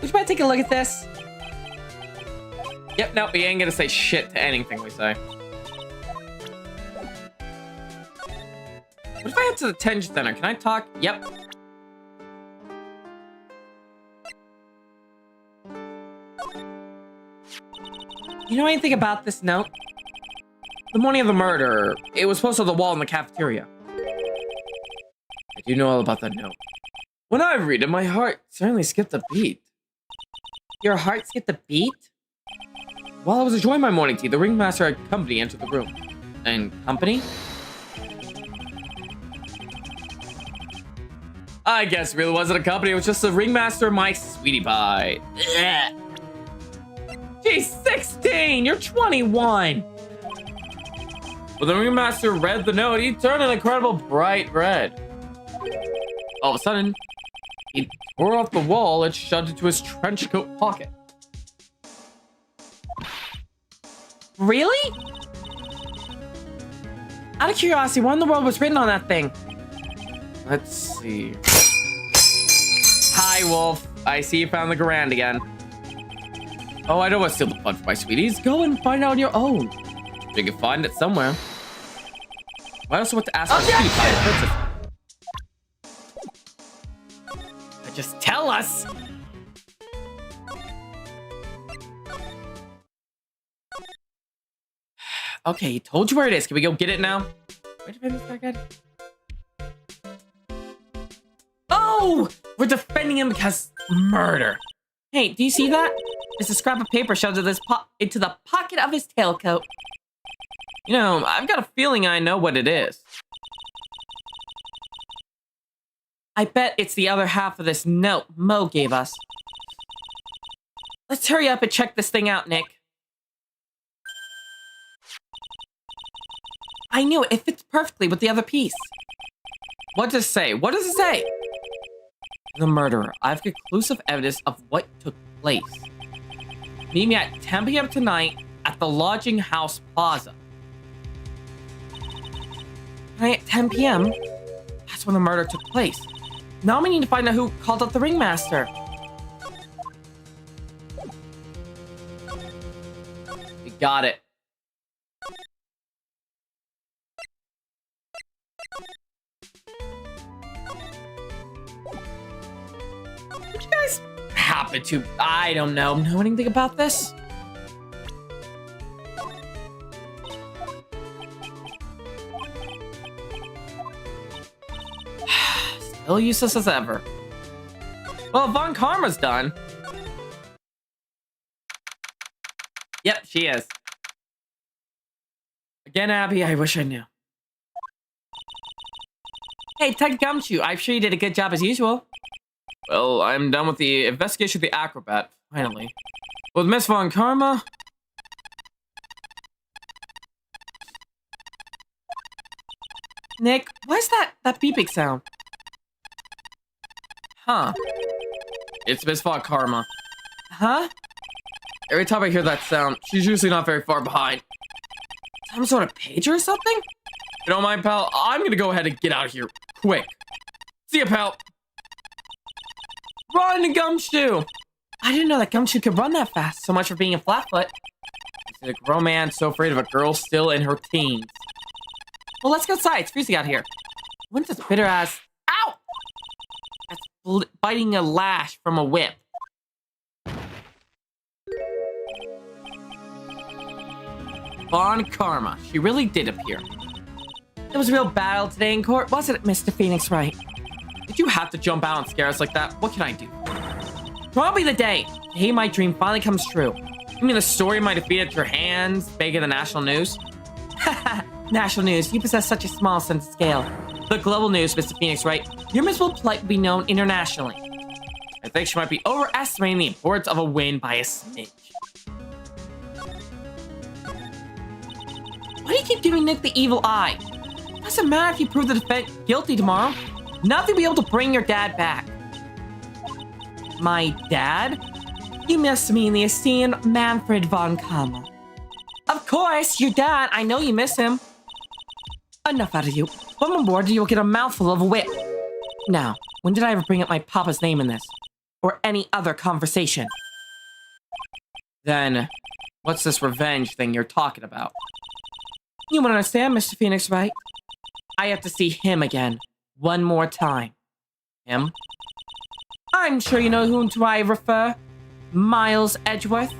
Would you mind taking a look at this? Yep, nope, we ain't gonna say shit to anything we say. What if I head to the detention center? Can I talk? Yep. You know anything about this note? The morning of the murder, it was posted on the wall in the cafeteria. I do know all about that note. When I read it, my heart certainly skipped a beat. Your heart skipped a beat? While I was enjoying my morning tea, the ringmaster and company entered the room. And company? I guess it really wasn't a company, it was just the ringmaster and my sweetie pie. Ugh. She's 16! You're 21! When the ringmaster read the note, he turned an incredible bright red. All of a sudden, he tore off the wall and shoved it into his trench coat pocket. Really? Out of curiosity, what in the world was written on that thing? Let's see. Hi, Wolf. I see you found the Garand again. Oh, I know what's still the fun for my sweeties. Go and find out on your own. You can find it somewhere. I also want to ask for sweetie pie. Just tell us. Okay, he told you where it is. Can we go get it now? Wait a minute, again. Oh, we're defending him because murder. Hey, do you see that? It's a scrap of paper shoved into the pocket of his tailcoat. You know, I've got a feeling I know what it is. I bet it's the other half of this note Mo gave us. Let's hurry up and check this thing out, Nick. I knew it. It fits perfectly with the other piece. What does it say? What does it say? The murderer. I have conclusive evidence of what took place. Meet me at 10 p.m. tonight at the Lodging House Plaza. Tonight at 10 p.m.? That's when the murder took place. Now we need to find out who called up the ringmaster. You got it. Did you guys happen to, I don't know anything about this? Still useless as ever. Well, Von Karma's done. Yep, she is. Again, Abby, I wish I knew. Hey, Tug Gumshoe, I'm sure you did a good job as usual. Well, I'm done with the investigation of the acrobat, finally. With Miss Von Karma... Nick, why's that beeping sound? Huh. It's Miss Von Karma. Huh? Every time I hear that sound, she's usually not very far behind. Some sort of pager or something? You don't mind, pal? I'm gonna go ahead and get out of here. Quick. See ya, pal. Run, Gumshoe! I didn't know that Gumshoe could run that fast. So much for being a flatfoot. He's a grown man so afraid of a girl still in her teens. Well, let's go outside. It's freezing out here. When's this bitter ass... Ow! That's biting a lash from a whip. Von Karma. She really did appear. It was a real battle today in court, wasn't it, Mr. Phoenix Wright? Did you have to jump out and scare us like that? What can I do? Probably the day. Hey, my dream finally comes true. You mean the story might have been at your hands, big in the national news? Haha, national news. You possess such a small sense of scale. The global news, Mr. Phoenix Wright. Your miserable plight will be known internationally. I think she might be overestimating the importance of a win by a smidge. Why do you keep giving Nick the evil eye? Doesn't matter if you prove the defendant guilty tomorrow. Nothing will be able to bring your dad back. My dad? You must mean the esteemed Manfred von Karma. Of course, your dad. I know you miss him. Enough out of you. One more word, you'll get a mouthful of a whip. Now, when did I ever bring up my papa's name in this? Or any other conversation? Then, what's this revenge thing you're talking about? You won't understand, Mr. Phoenix, right? I have to see him again. One more time. Him? I'm sure you know whom to I refer. Miles Edgeworth.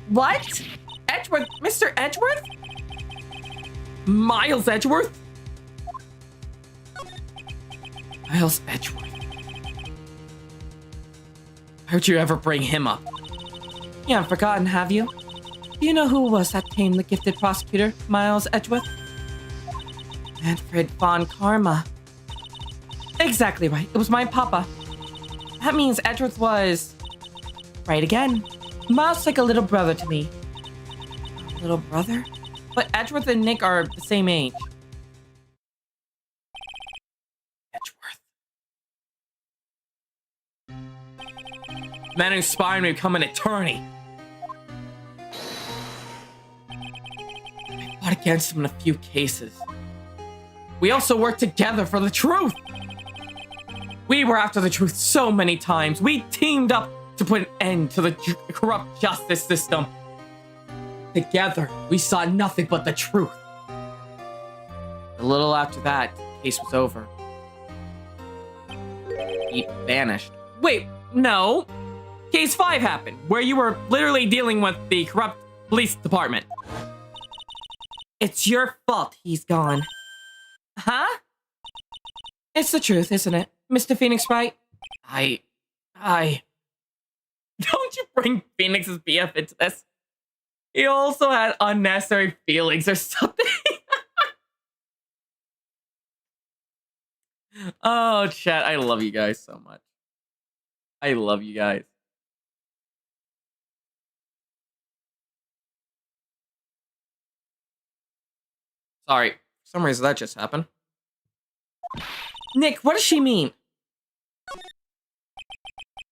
What? Edgeworth? Mr. Edgeworth? Miles Edgeworth? Miles Edgeworth. Why would you ever bring him up? You haven't forgotten, have you? Do you know who was that tamed the gifted prosecutor, Miles Edgeworth? Manfred von Karma. Exactly right. It was my papa. That means Edgeworth was... right again. Miles like a little brother to me. A little brother? But Edgeworth and Nick are the same age. Edgeworth. Man who inspired me to become an attorney. I fought against him in a few cases. We also worked together for the truth. We were after the truth so many times. We teamed up to put an end to the corrupt justice system. Together, we saw nothing but the truth. A little after that, the case was over. He vanished. Wait, no. Case 5 happened, where you were literally dealing with the corrupt police department. It's your fault he's gone. Huh? It's the truth, isn't it, Mr. Phoenix Wright? Don't you bring Phoenix's BF into this? He also had unnecessary feelings or something. Oh, chat, I love you guys so much. I love you guys. Sorry, for some reason that just happened. Nick, what does she mean?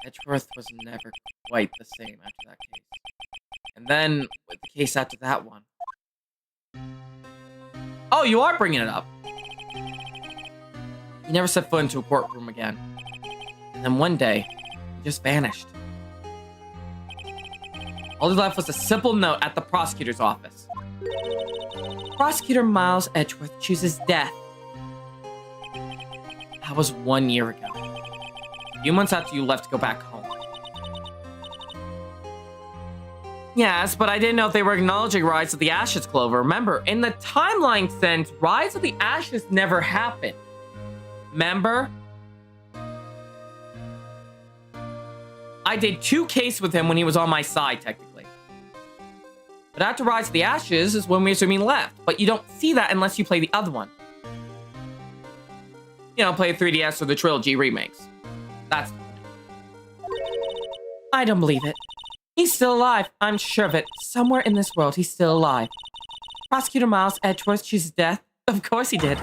Edgeworth was never quite the same after that case. And then, with the case after that one. Oh, you are bringing it up. He never set foot into a courtroom again. And then one day, he just vanished. All he left was a simple note at the prosecutor's office. Prosecutor Miles Edgeworth chooses death. That was 1 year ago. A few months after you left to go back home. Yes, but I didn't know if they were acknowledging Rise of the Ashes, Clover. Remember, in the timeline sense, Rise of the Ashes never happened. Remember? I did 2 cases with him when he was on my side, technically. But after Rise of the Ashes is when we assuming left. But you don't see that unless you play the other one. You know, play 3DS or the trilogy remakes. That's the point. I don't believe it. He's still alive. I'm sure of it. Somewhere in this world, he's still alive. Prosecutor Miles Edgeworth chooses death? Of course he did.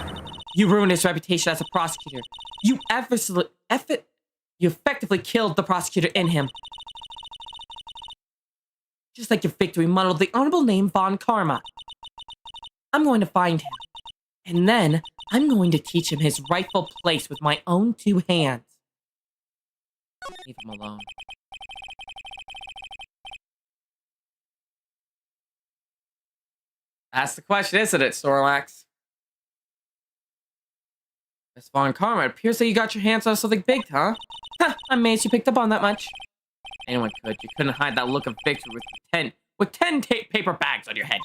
You ruined his reputation as a prosecutor. You effectively killed the prosecutor in him. Just like your victory muddled the honorable name Von Karma. I'm going to find him. And then, I'm going to teach him his rightful place with my own 2 hands. Leave him alone. That's the question, isn't it, Snorlax? Miss Von Karma, it appears that you got your hands on something big, huh? Ha! I'm amazed you picked up on that much. Anyone could. You couldn't hide that look of victory with 10 paper bags on your head.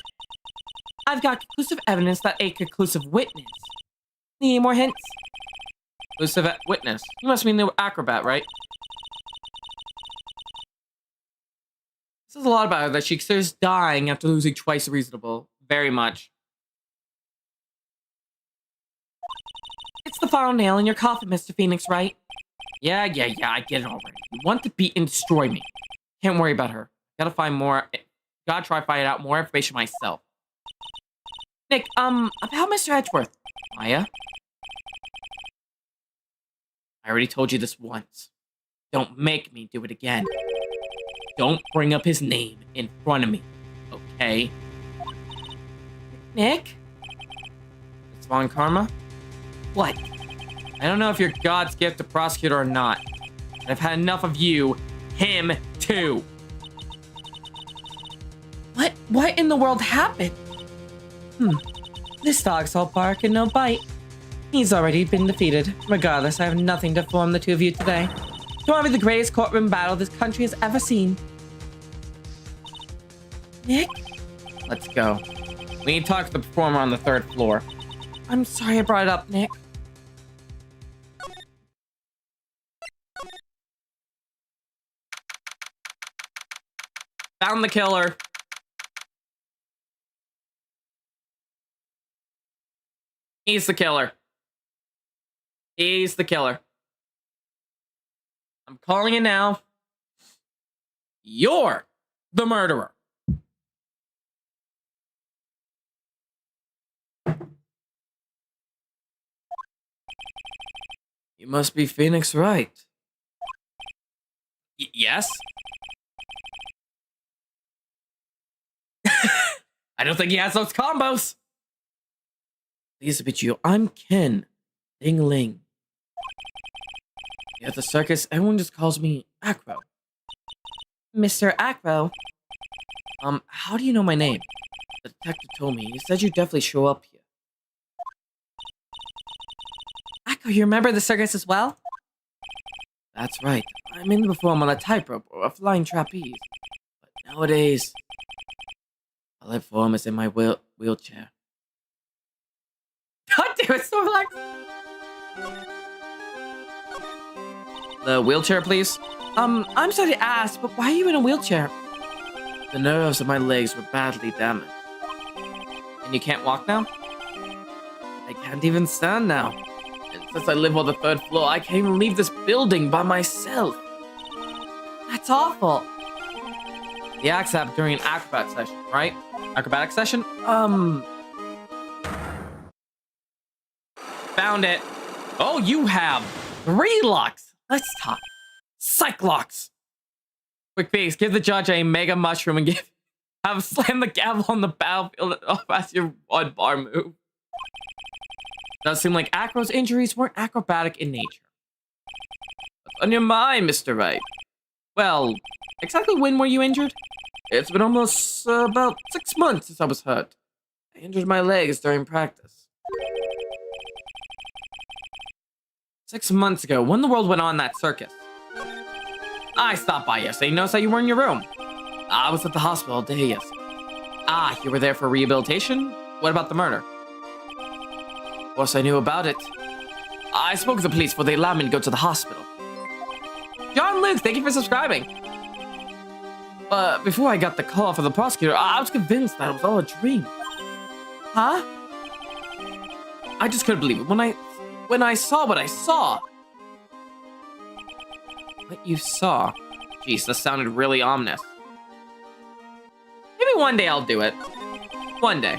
I've got conclusive evidence that a conclusive witness. Need any more hints? Conclusive witness. You must mean the acrobat, right? This is a lot about her, that she considers dying after losing twice reasonable. Very much. It's the final nail in your coffin, Mr. Phoenix, right? Yeah, I get it already. You want to beat and destroy me. Can't worry about her. Gotta try finding out more information myself. Nick, about Mr. Edgeworth. Maya? I already told you this once. Don't make me do it again. Don't bring up his name in front of me, okay? Nick? It's Von Karma? What? I don't know if you're God's gift to prosecutor or not. But I've had enough of you. Him, too. What in the world happened? This dog's all bark and no bite. He's already been defeated. Regardless, I have nothing to form the 2 of you today. Tomorrow will be the greatest courtroom battle this country has ever seen. Nick? Let's go. We need to talk to the performer on the 3rd floor. I'm sorry I brought it up, Nick. Found the killer. He's the killer. He's the killer. I'm calling it now. You're the murderer. You must be Phoenix Wright. Yes? I don't think he has those combos. Pleased to meet you. I'm Ken. Ding Ling. At the circus, everyone just calls me Acro. Mr. Acro? How do you know my name? The detective told me. He said you'd definitely show up here. Acro, you remember the circus as well? That's right. I'm in the perform on a tightrope or a flying trapeze. But nowadays, all I perform is in my wheelchair. God damn it, Snorlax! The wheelchair, please. I'm sorry to ask, but why are you in a wheelchair? The nerves of my legs were badly damaged. And you can't walk now? I can't even stand now. And since I live on the 3rd floor, I can't even leave this building by myself. That's awful. The axe happened during an acrobat session, right? Acrobatic session? Found it. Oh, you have 3 locks. Let's talk. Cyclocks. Quick fix, give the judge a mega mushroom and have him slam the gavel on the battlefield as your 1-bar move. Does seem like Acro's injuries weren't acrobatic in nature. What's on your mind, Mr. Wright? Well, exactly when were you injured? It's been almost about 6 months since I was hurt. I injured my legs during practice. 6 months ago, when the world went on that circus. I stopped by yesterday and noticed that you were in your room. I was at the hospital all day yesterday. Ah, you were there for rehabilitation? What about the murder? Of course I knew about it. I spoke to the police before they allowed me to go to the hospital. John Luke, thank you for subscribing. But before I got the call from the prosecutor, I was convinced that it was all a dream. Huh? I just couldn't believe it when I saw what I saw. What you saw? Jeez, this sounded really ominous. Maybe one day I'll do it. One day.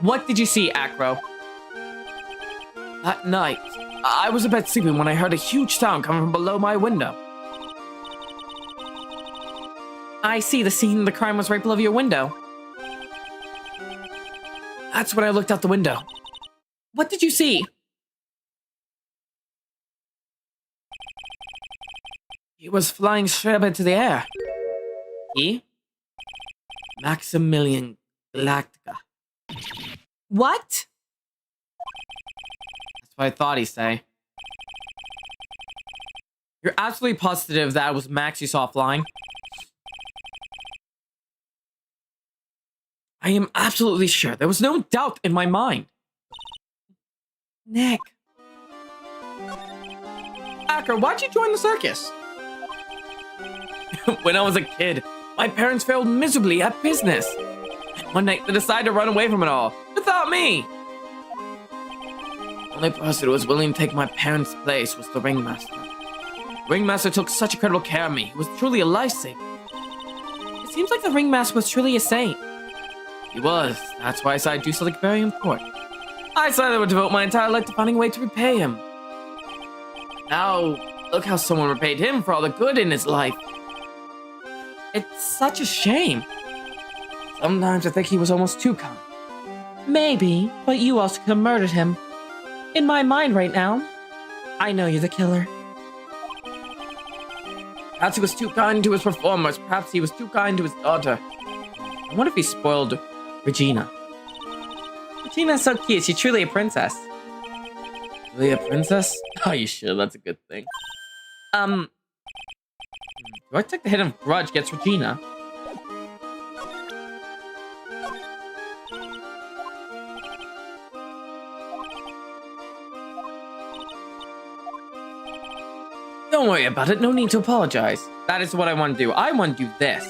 What did you see, Acro? That night, I was in bed sleeping when I heard a huge sound coming from below my window. I see, the scene of the crime was right below your window. That's when I looked out the window. What did you see? He was flying straight up into the air. He? Maximilian Galactica. What? That's what I thought he'd say. You're absolutely positive that was Max you saw flying? I am absolutely sure. There was no doubt in my mind. Nick. Acker, why'd you join the circus? When I was a kid, my parents failed miserably at business. And one night, they decided to run away from it all, without me. The only person who was willing to take my parents' place was the ringmaster. The ringmaster took such incredible care of me. He was truly a lifesaver. It seems like the ringmaster was truly a saint. He was. That's why I decided to do something very important. I decided I would devote my entire life to finding a way to repay him. Now, look how someone repaid him for all the good in his life. It's such a shame. Sometimes I think he was almost too kind. Maybe, but you also could have murdered him. In my mind right now, I know you're the killer. Perhaps he was too kind to his performers. Perhaps he was too kind to his daughter. I wonder if he spoiled Regina. Regina's so cute. She's truly a princess. Really a princess? Are you sure that's a good thing? Do I take the hit of grudge against Regina? Don't worry about it. No need to apologize. That is what I want to do. I want to do this.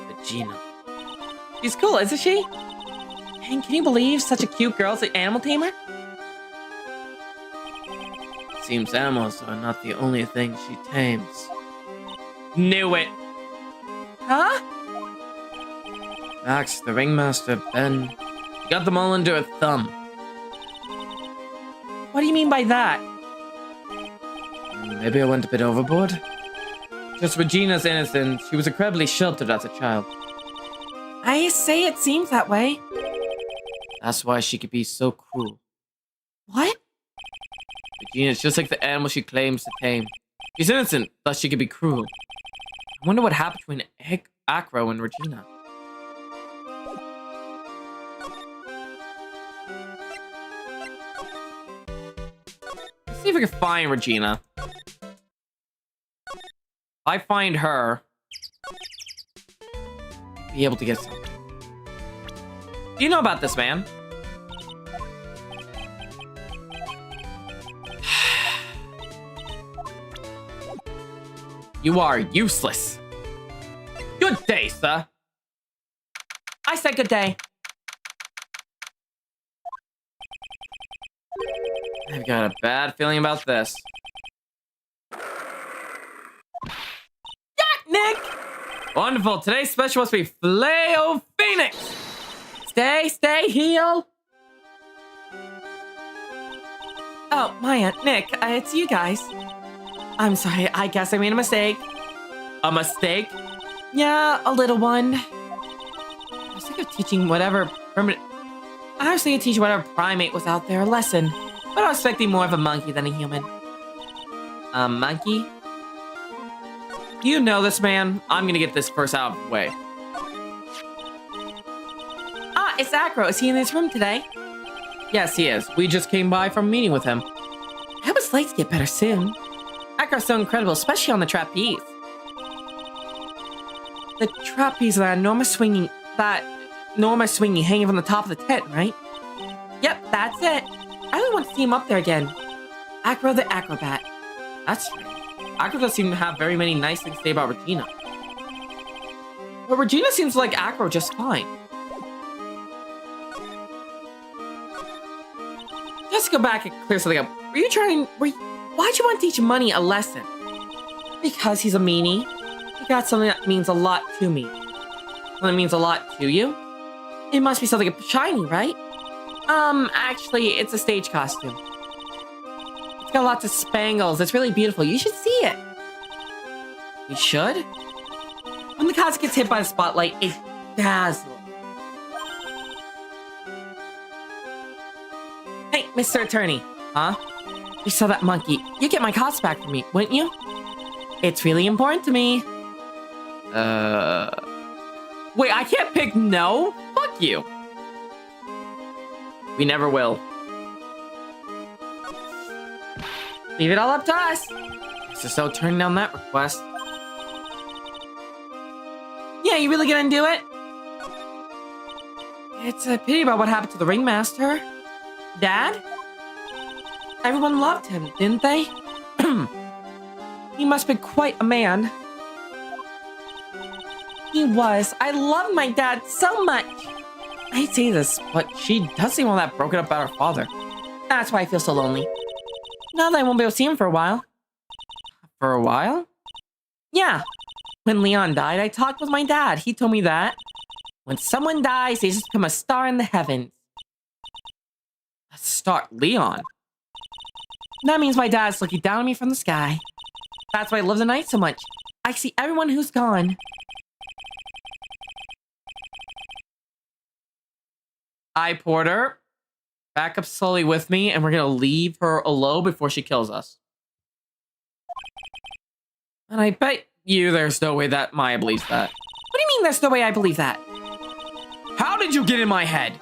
Regina. She's cool, isn't she? And can you believe such a cute girl's an animal tamer? Seems animals are not the only thing she tames. Knew it. Huh? Max, the ringmaster, Ben, she got them all under her thumb. What do you mean by that? Maybe I went a bit overboard. Just Regina's innocent. She was incredibly sheltered as a child. I say it seems that way. That's why she could be so cruel. What? Regina's just like the animal she claims to tame. She's innocent, thus she could be cruel. I wonder what happened between Acro and Regina. Let's see if we can find Regina. If I find her, I'll be able to get something. Do you know about this man? You are useless. Good day, sir. I said good day. I've got a bad feeling about this. Yeah, Nick! Wonderful. Today's special must be Filet-O-Phoenix. Stay, heel. Oh, Maya, Nick, it's you guys. I'm sorry, I guess I made a mistake. A mistake? Yeah, a little one. I was thinking of teaching whatever primate was out there a lesson, but I was expecting more of a monkey than a human. A monkey? You know this man. I'm gonna get this first out of the way. Ah, it's Acro. Is he in this room today? Yes, he is. We just came by from a meeting with him. I hope his legs get better soon. Acro's so incredible, especially on the trapeze. The trapeze, that enormous swinging hanging from the top of the tent, right? Yep, that's it. I really want to see him up there again. Acro the acrobat. That's right. Acro doesn't seem to have very many nice things to say about Regina. But Regina seems like Acro just fine. Just to go back and clear something up. Why'd you want to teach Money a lesson? Because he's a meanie. He got something that means a lot to me. Something that means a lot to you? It must be something shiny, right? Actually, it's a stage costume. It's got lots of spangles. It's really beautiful. You should see it. We should? When the costume gets hit by the spotlight, it's dazzling. Hey, Mr. Attorney. Huh? You saw that monkey. You get my cost back for me, wouldn't you? It's really important to me. Wait, I can't pick no? Fuck you. We never will. Leave it all up to us. Just so turning down that request. Yeah, you really gonna do it? It's a pity about what happened to the ringmaster. Dad? Everyone loved him, didn't they? He must be quite a man. He was. I love my dad so much. I hate to say this, but she does seem all that broken up about her father. That's why I feel so lonely. Now that I won't be able to see him for a while. For a while? Yeah. When Leon died, I talked with my dad. He told me that when someone dies, they just become a star in the heavens. A star? Leon? That means my dad's looking down on me from the sky. That's why I love the night so much. I see everyone who's gone. Hi, Porter. Back up slowly with me, and we're gonna leave her alone before she kills us. And I bet you there's no way that Maya believes that. What do you mean there's no way I believe that? How did you get in my head?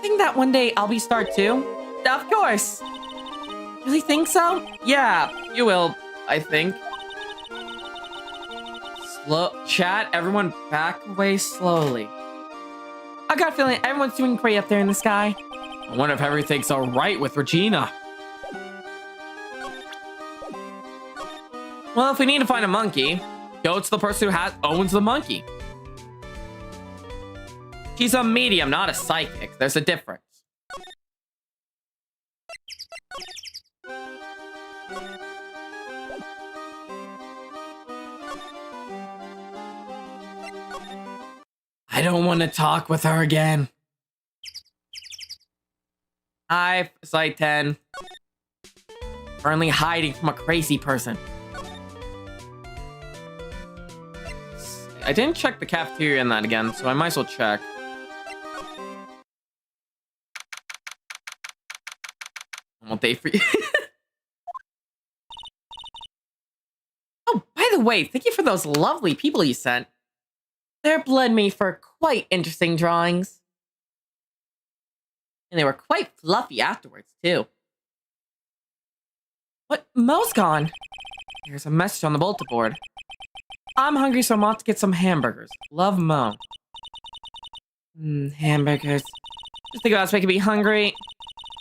Think that one day I'll be star too? Of course. Really think so? Yeah, you will, I think. Chat, everyone back away slowly. I got a feeling everyone's doing great up there in the sky. I wonder if everything's alright with Regina. Well, if we need to find a monkey, go to the person who owns the monkey. She's a medium, not a psychic. There's a difference. I don't want to talk with her again. Hi, Site 10. Currently hiding from a crazy person. I didn't check the cafeteria in that again, so I might as well check. Won't they for you? Oh, by the way, thank you for those lovely people you sent. Their blood made for quite interesting drawings. And they were quite fluffy afterwards, too. What? Mo's gone. There's a message on the bulletin board. I'm hungry, so I'm off to get some hamburgers. Love, Mo. Hamburgers. Just think about what's making me hungry.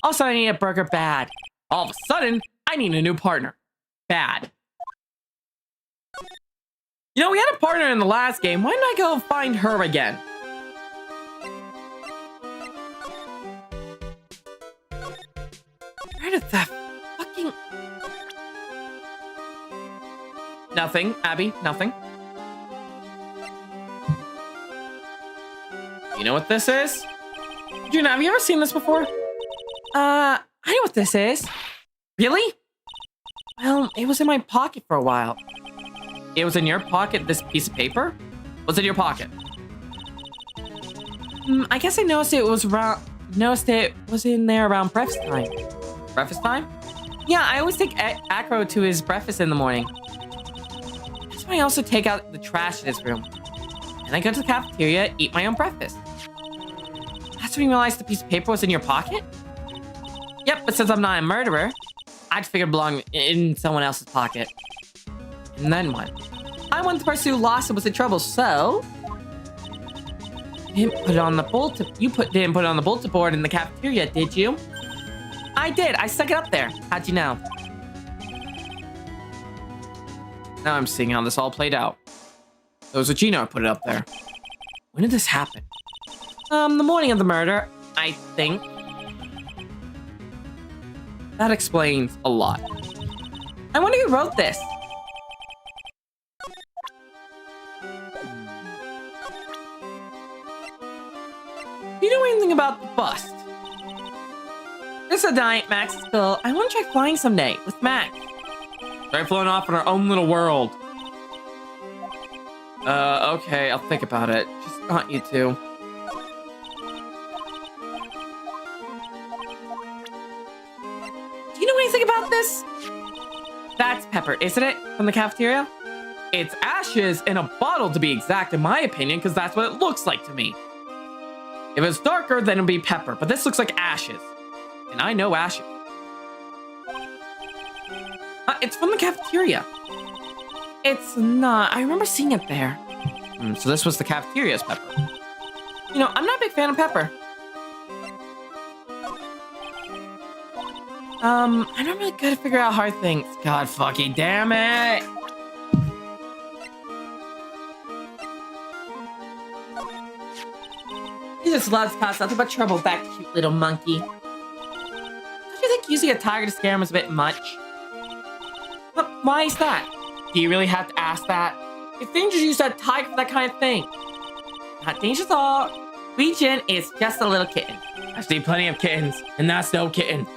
Also, I need a burger bad. All of a sudden, I need a new partner. Bad. You know, we had a partner in the last game. Why didn't I go find her again? Where did that fucking... Nothing, Abby, nothing. You know what this is? Juna, have you ever seen this before? I know what this is. Really? Well, it was in my pocket for a while. It was in your pocket, this piece of paper? What's in your pocket? I guess I noticed it was in there around breakfast time. Breakfast time? Yeah, I always take Acro to his breakfast in the morning. That's when I also take out the trash in his room. And I go to the cafeteria, eat my own breakfast. That's when you realized the piece of paper was in your pocket? Yep, but since I'm not a murderer, I just figured it belonged in someone else's pocket. And then what? I want the person who lost it was in trouble, so... You didn't put it on the bulletin board in the cafeteria, did you? I did. I stuck it up there. How'd you know? Now I'm seeing how this all played out. It was Gino who put it up there. When did this happen? The morning of the murder, I think. That explains a lot. I wonder who wrote this. Do you know anything about the bust? This is a night, Max is cool. I want to try flying someday with Max. Try floating off in our own little world. Okay, I'll think about it. Just not you two. Do you know anything about this? That's Pepper, isn't it? From the cafeteria? It's ashes in a bottle, to be exact, in my opinion, because that's what it looks like to me. If it's darker, then it'll be Pepper, but this looks like ashes. And I know ashes. It's from the cafeteria. It's not. I remember seeing it there. So this was the cafeteria's Pepper. You know, I'm not a big fan of Pepper. I'm not really good at figuring out hard things. God fucking damn it! He just loves to cause nothing but trouble, that cute little monkey. Don't you think using a tiger to scare him is a bit much? But why is that? Do you really have to ask that? It's dangerous to use that tiger for that kind of thing. Not dangerous at all. Regin is just a little kitten. I've seen plenty of kittens, and that's no kitten.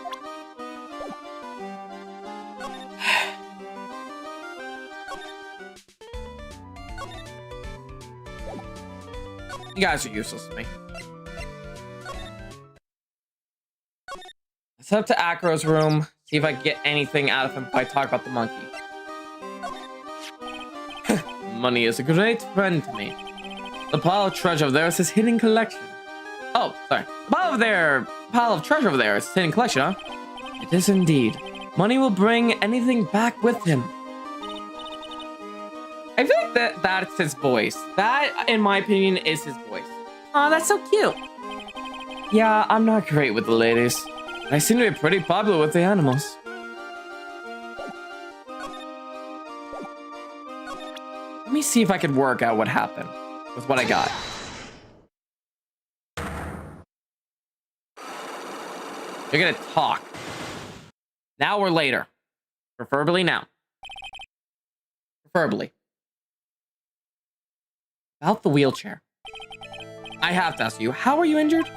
You guys are useless to me. Let's head up to Acro's room, see if I can get anything out of him if I talk about the monkey. Money is a great friend to me. The pile of treasure over there is his hidden collection. Oh, sorry. The pile of treasure over there is his hidden collection, huh? It is indeed. Money will bring anything back with him. I feel like that's his voice. That, in my opinion, is his voice. Aw, that's so cute. Yeah, I'm not great with the ladies. I seem to be pretty popular with the animals. Let me see if I can work out what happened with what I got. You're gonna talk. Now or later. Preferably now. Preferably. About the wheelchair. I have to ask you, how are you injured?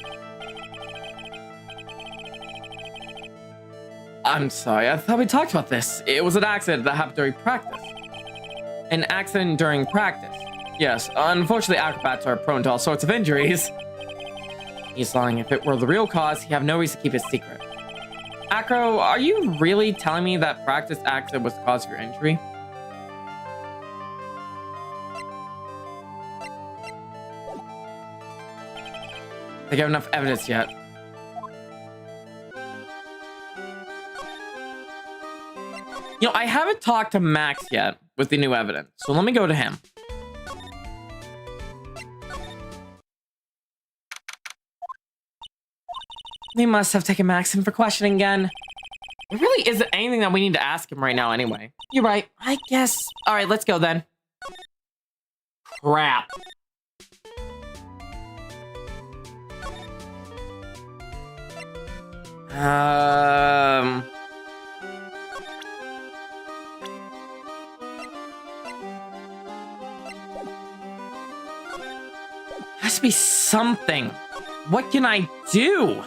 I'm sorry, I thought we talked about this. It was an accident that happened during practice. An accident during practice. Yes, unfortunately acrobats are prone to all sorts of injuries. He's lying. If it were the real cause, he'd have no reason to keep his secret. Acro, are you really telling me that practice accident was the cause of your injury? I think I have enough evidence yet. You know, I haven't talked to Max yet with the new evidence, so let me go to him. They must have taken Max in for questioning again. There really isn't anything that we need to ask him right now anyway. You're right, I guess. All right, let's go then. crap. Has to be something. What can I do?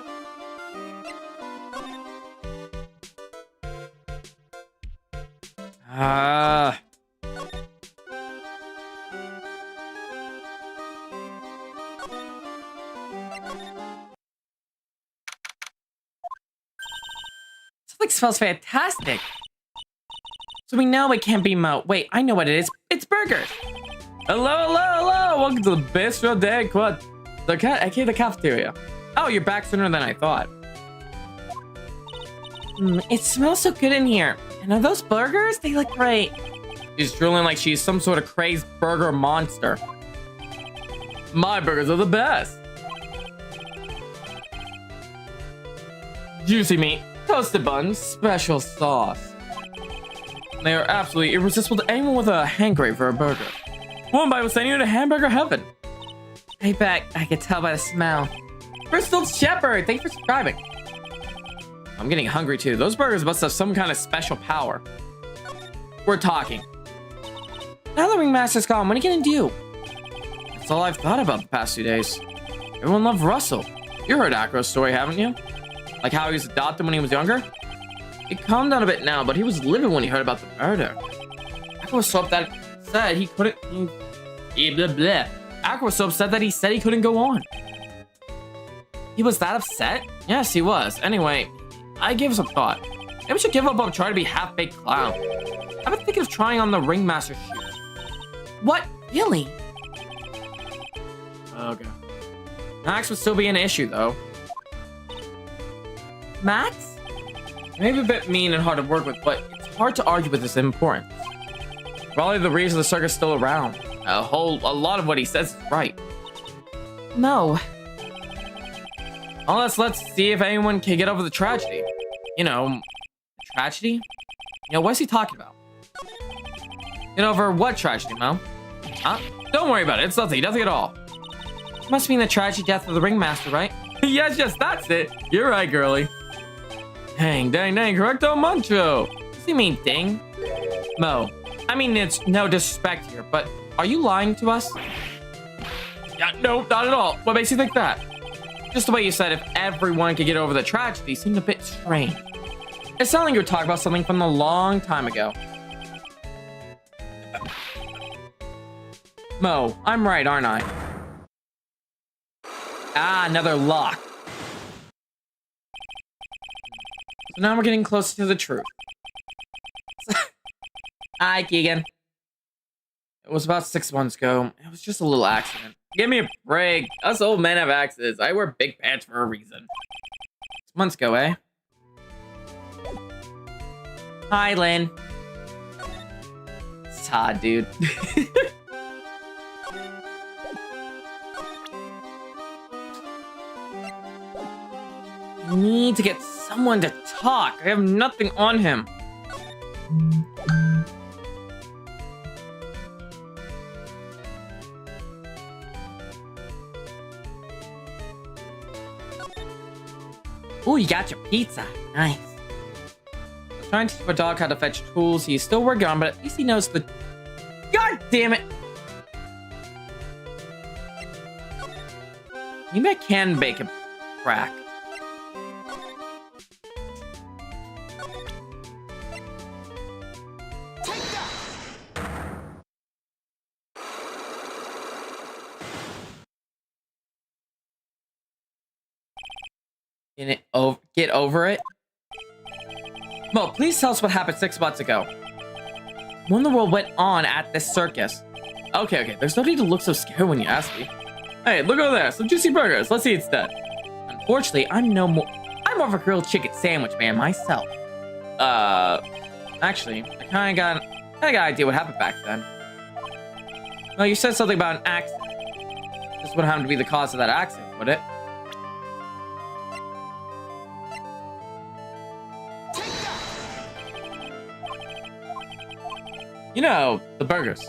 Something smells fantastic. So we know it can't be Mo. Wait, I know what it is. It's burgers. Hello, hello, hello. Welcome to the Bistro de Quad. The cafeteria. Oh, you're back sooner than I thought. It smells so good in here. And are those burgers? They look great. She's drooling like she's some sort of crazed burger monster. My burgers are the best. Juicy meat, toasted buns, special sauce. They are absolutely irresistible to anyone with a hankering for a burger. One bite will send you to hamburger heaven. Hey, back. I can tell by the smell. Bristol Shepherd, thank you for subscribing. I'm getting hungry too. Those burgers must have some kind of special power. We're talking. Now the ringmaster's gone, what are you gonna do? That's all I've thought about the past 2 days. Everyone loved Russell. You heard Acro's story, haven't you? Like how he was adopted when he was younger? He calmed down a bit now, but he was livid when he heard about the murder. Acro was so upset that said he couldn't... Acro was so upset that he said he couldn't go on. He was that upset? Yes, he was. Anyway, I gave some thought. Maybe we should give up trying to be half-baked clown. I've been thinking of trying on the ringmaster's shoes. What? Really? Okay. Max would still be an issue, though. Max? Maybe a bit mean and hard to work with, but it's hard to argue with his importance. Probably the reason the circus is still around. A lot of what he says is right. No. Well, let's see if anyone can get over the tragedy. You know, tragedy? You know, what's he talking about? Get over what tragedy, Mo? Huh? Don't worry about it. It's nothing at all. It must mean the tragic death of the ringmaster, right? yes, that's it. You're right, girlie. Dang, correcto mancho. Does he mean ding? Mo, I mean, it's no disrespect here, but are you lying to us? Yeah, no, not at all. What makes you think that? Just the way you said if everyone could get over the tragedy seemed a bit strange. It sounded like you were talking about something from a long time ago. Mo, I'm right, aren't I? Ah, another lock. So now we're getting closer to the truth. Hi, Keegan. It was about 6 months ago. It was just a little accident. Give me a break. Us old men have accidents. I wear big pants for a reason. 6 months ago, eh? Hi, Lynn. It's Todd, dude. I need to get someone to talk. I have nothing on him. Ooh, you got your pizza. Nice. I was trying to teach my dog how to fetch tools. He's still working on, but at least he knows the... God damn it! Maybe I can bake a crack. Get over it? Mo, please tell us what happened 6 months ago. When the world went on at this circus. Okay. There's no need to look so scared when you ask me. Hey, look over there. Some juicy burgers. Let's eat instead. Unfortunately, I'm more of a grilled chicken sandwich man myself. Actually, I kind of got an idea what happened back then. Well, you said something about an accident. This would happen to be the cause of that accident, would it? You know, the burgers.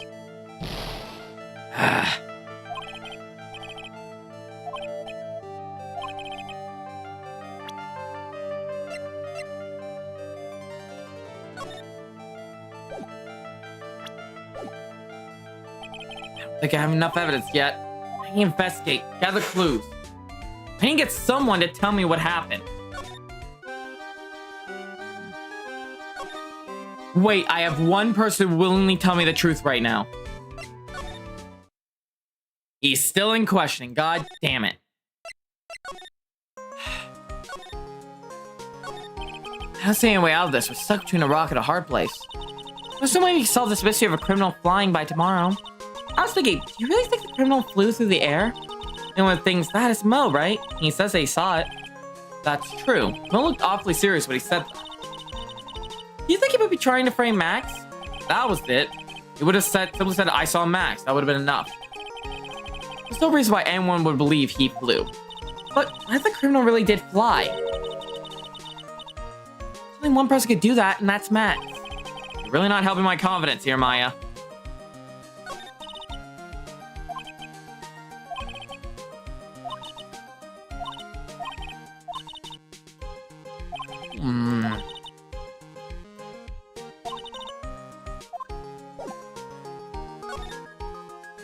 think I have enough evidence yet. I can investigate, gather clues. I need to get someone to tell me what happened. Wait, I have one person willingly tell me the truth right now. He's still in questioning. God damn it. I don't see any way out of this. We're stuck between a rock and a hard place. There's no way we can solve this mystery of a criminal flying by tomorrow. I was thinking, do you really think the criminal flew through the air? And one of the things, that is Mo, right? He says that he saw it. That's true. Mo looked awfully serious when he said that. Do you think he would be trying to frame Max? That was it. He would have simply said, I saw Max. That would have been enough. There's no reason why anyone would believe he flew. But what if the criminal really did fly? Only one person could do that, and that's Max. You're really not helping my confidence here, Maya.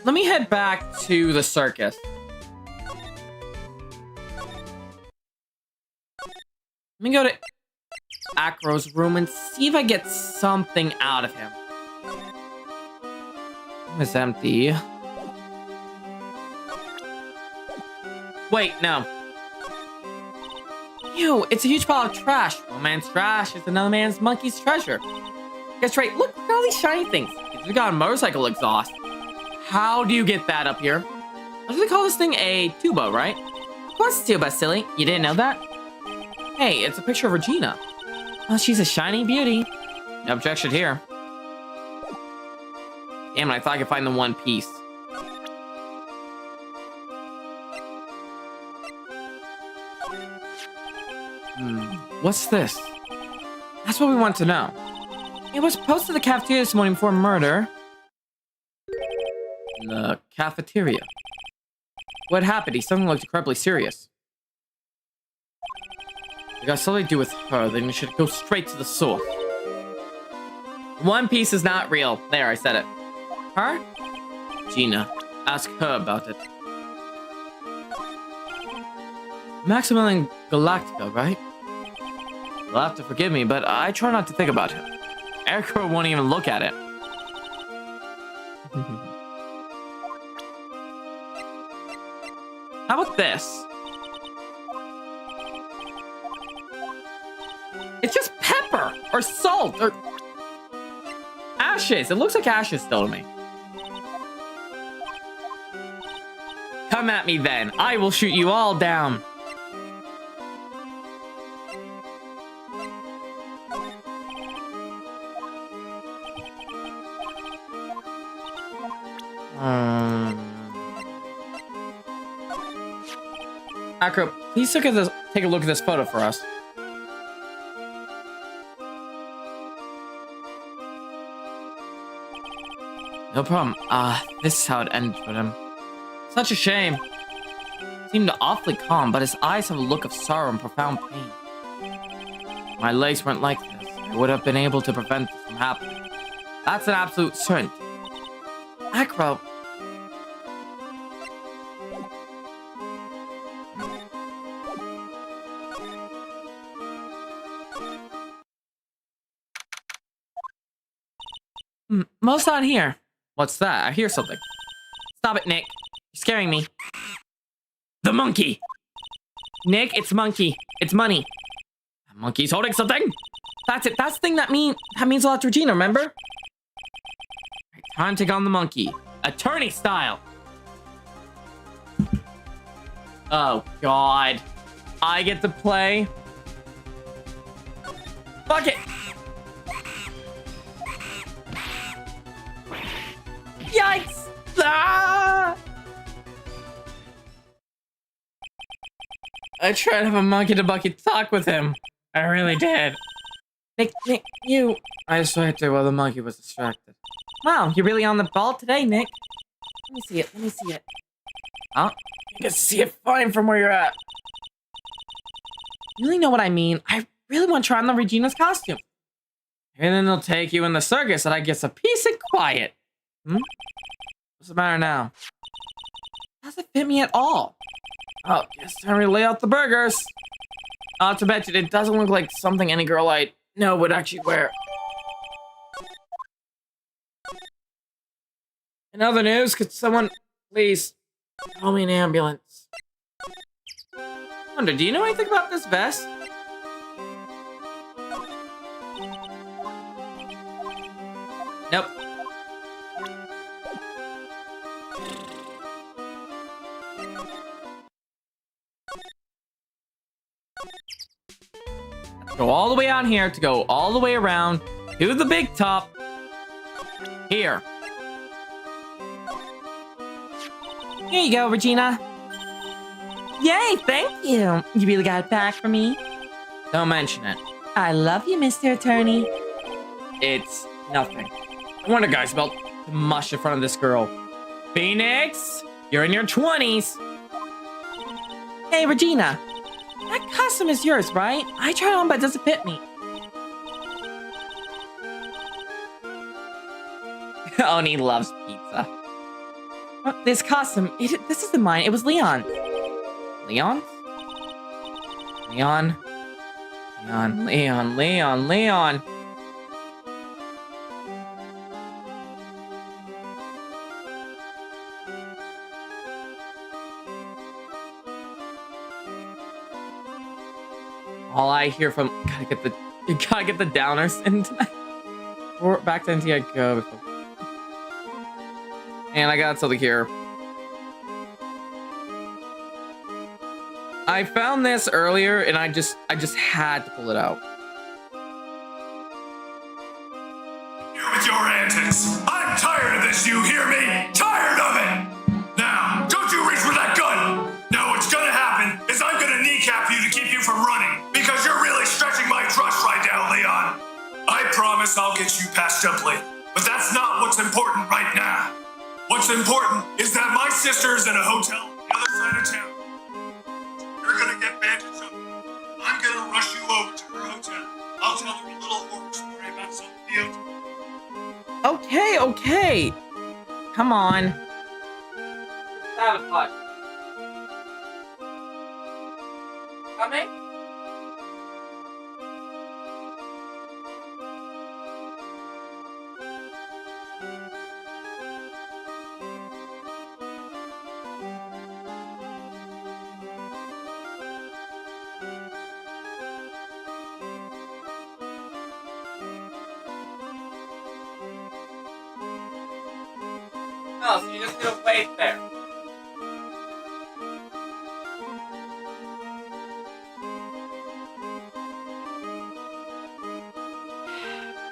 Let me head back to the circus. Let me go to Acro's room and see if I get something out of him. Room is empty. Wait, no. Ew, it's a huge pile of trash. One man's trash is another man's monkey's treasure. That's right, look at all these shiny things. We got a motorcycle exhaust. How do you get that up here? What do they call this thing? A tuba, right? Of course it's tuba, silly. You didn't know that? Hey, it's a picture of Regina. Oh, she's a shining beauty. No objection here. Damn it, I thought I could find the one piece. What's this? That's what we want to know. It was posted to the cafeteria this morning before murder. In the cafeteria. What happened? He suddenly looked incredibly serious. It got something to do with her, then we should go straight to the source. One Piece is not real. There, I said it. Her? Gina. Ask her about it. Maximilian Galactica, right? You'll have to forgive me, but I try not to think about him. Erica won't even look at it. How about this? It's just pepper or salt or ashes. It looks like ashes still to me. Come at me then. I will shoot you all down. Acro, please take a look at this photo for us. No problem. This is how it ended with him. Such a shame. Seemed awfully calm, but his eyes have a look of sorrow and profound pain. My legs weren't like this. I would have been able to prevent this from happening. That's an absolute certainty. Acro. Mo's not here. What's that? I hear something. Stop it, Nick. You're scaring me. The monkey! Nick, it's monkey. It's money. The monkey's holding something! That's it. That's the thing that means a lot to Regina, remember? Right, time to take on the monkey. Attorney style! Oh, God. I get to play? Fuck it! Yikes! Ah! I tried to have a monkey-to-monkey talk with him. I really did. Nick, you... I swear to while the monkey was distracted. Wow, you're really on the ball today, Nick. Let me see it, let me see it. Oh, you can see it fine from where you're at. You really know what I mean? I really want to try on the Regina's costume. And then they'll take you in the circus and I get some peace and quiet. What's the matter now? Doesn't fit me at all. Oh, guess time to lay out the burgers. Not to mention, it doesn't look like something any girl I know would actually wear. In other news, could someone please call me an ambulance? Wonder, do you know anything about this vest? Nope. Go all the way out here to go all the way around to the big top. Here. Here you go, Regina. Yay, thank you. You really got it back for me? Don't mention it. I love you, Mr. Attorney. It's nothing. No wonder guys smelled mush in front of this girl. Phoenix, you're in your 20s. Hey, Regina. That costume is yours, right? I tried it on, but it doesn't fit me. Oni loves pizza. Oh, this costume, this isn't mine. It was Leon. Leon? Leon? Leon. All I hear from gotta get the downers into or back to NT I go before. And I got something here. I found this earlier and I just had to pull it out. You with your antics. I'm tired of this, you hear me? Tired of it! Now, don't you reach for that gun! No, what's gonna happen is I'm gonna kneecap you to keep you from running, because you're really stretching my trust right now, Leon. I promise I'll get you patched up later, but that's not what's important right now. What's important is that my sister's in a hotel on the other side of town. You're gonna get bandaged up. I'm gonna rush you over to her hotel. I'll tell her a little horror story about something else. Okay. Come on. Sabotage. Coming? Oh, so you're just gonna wait there.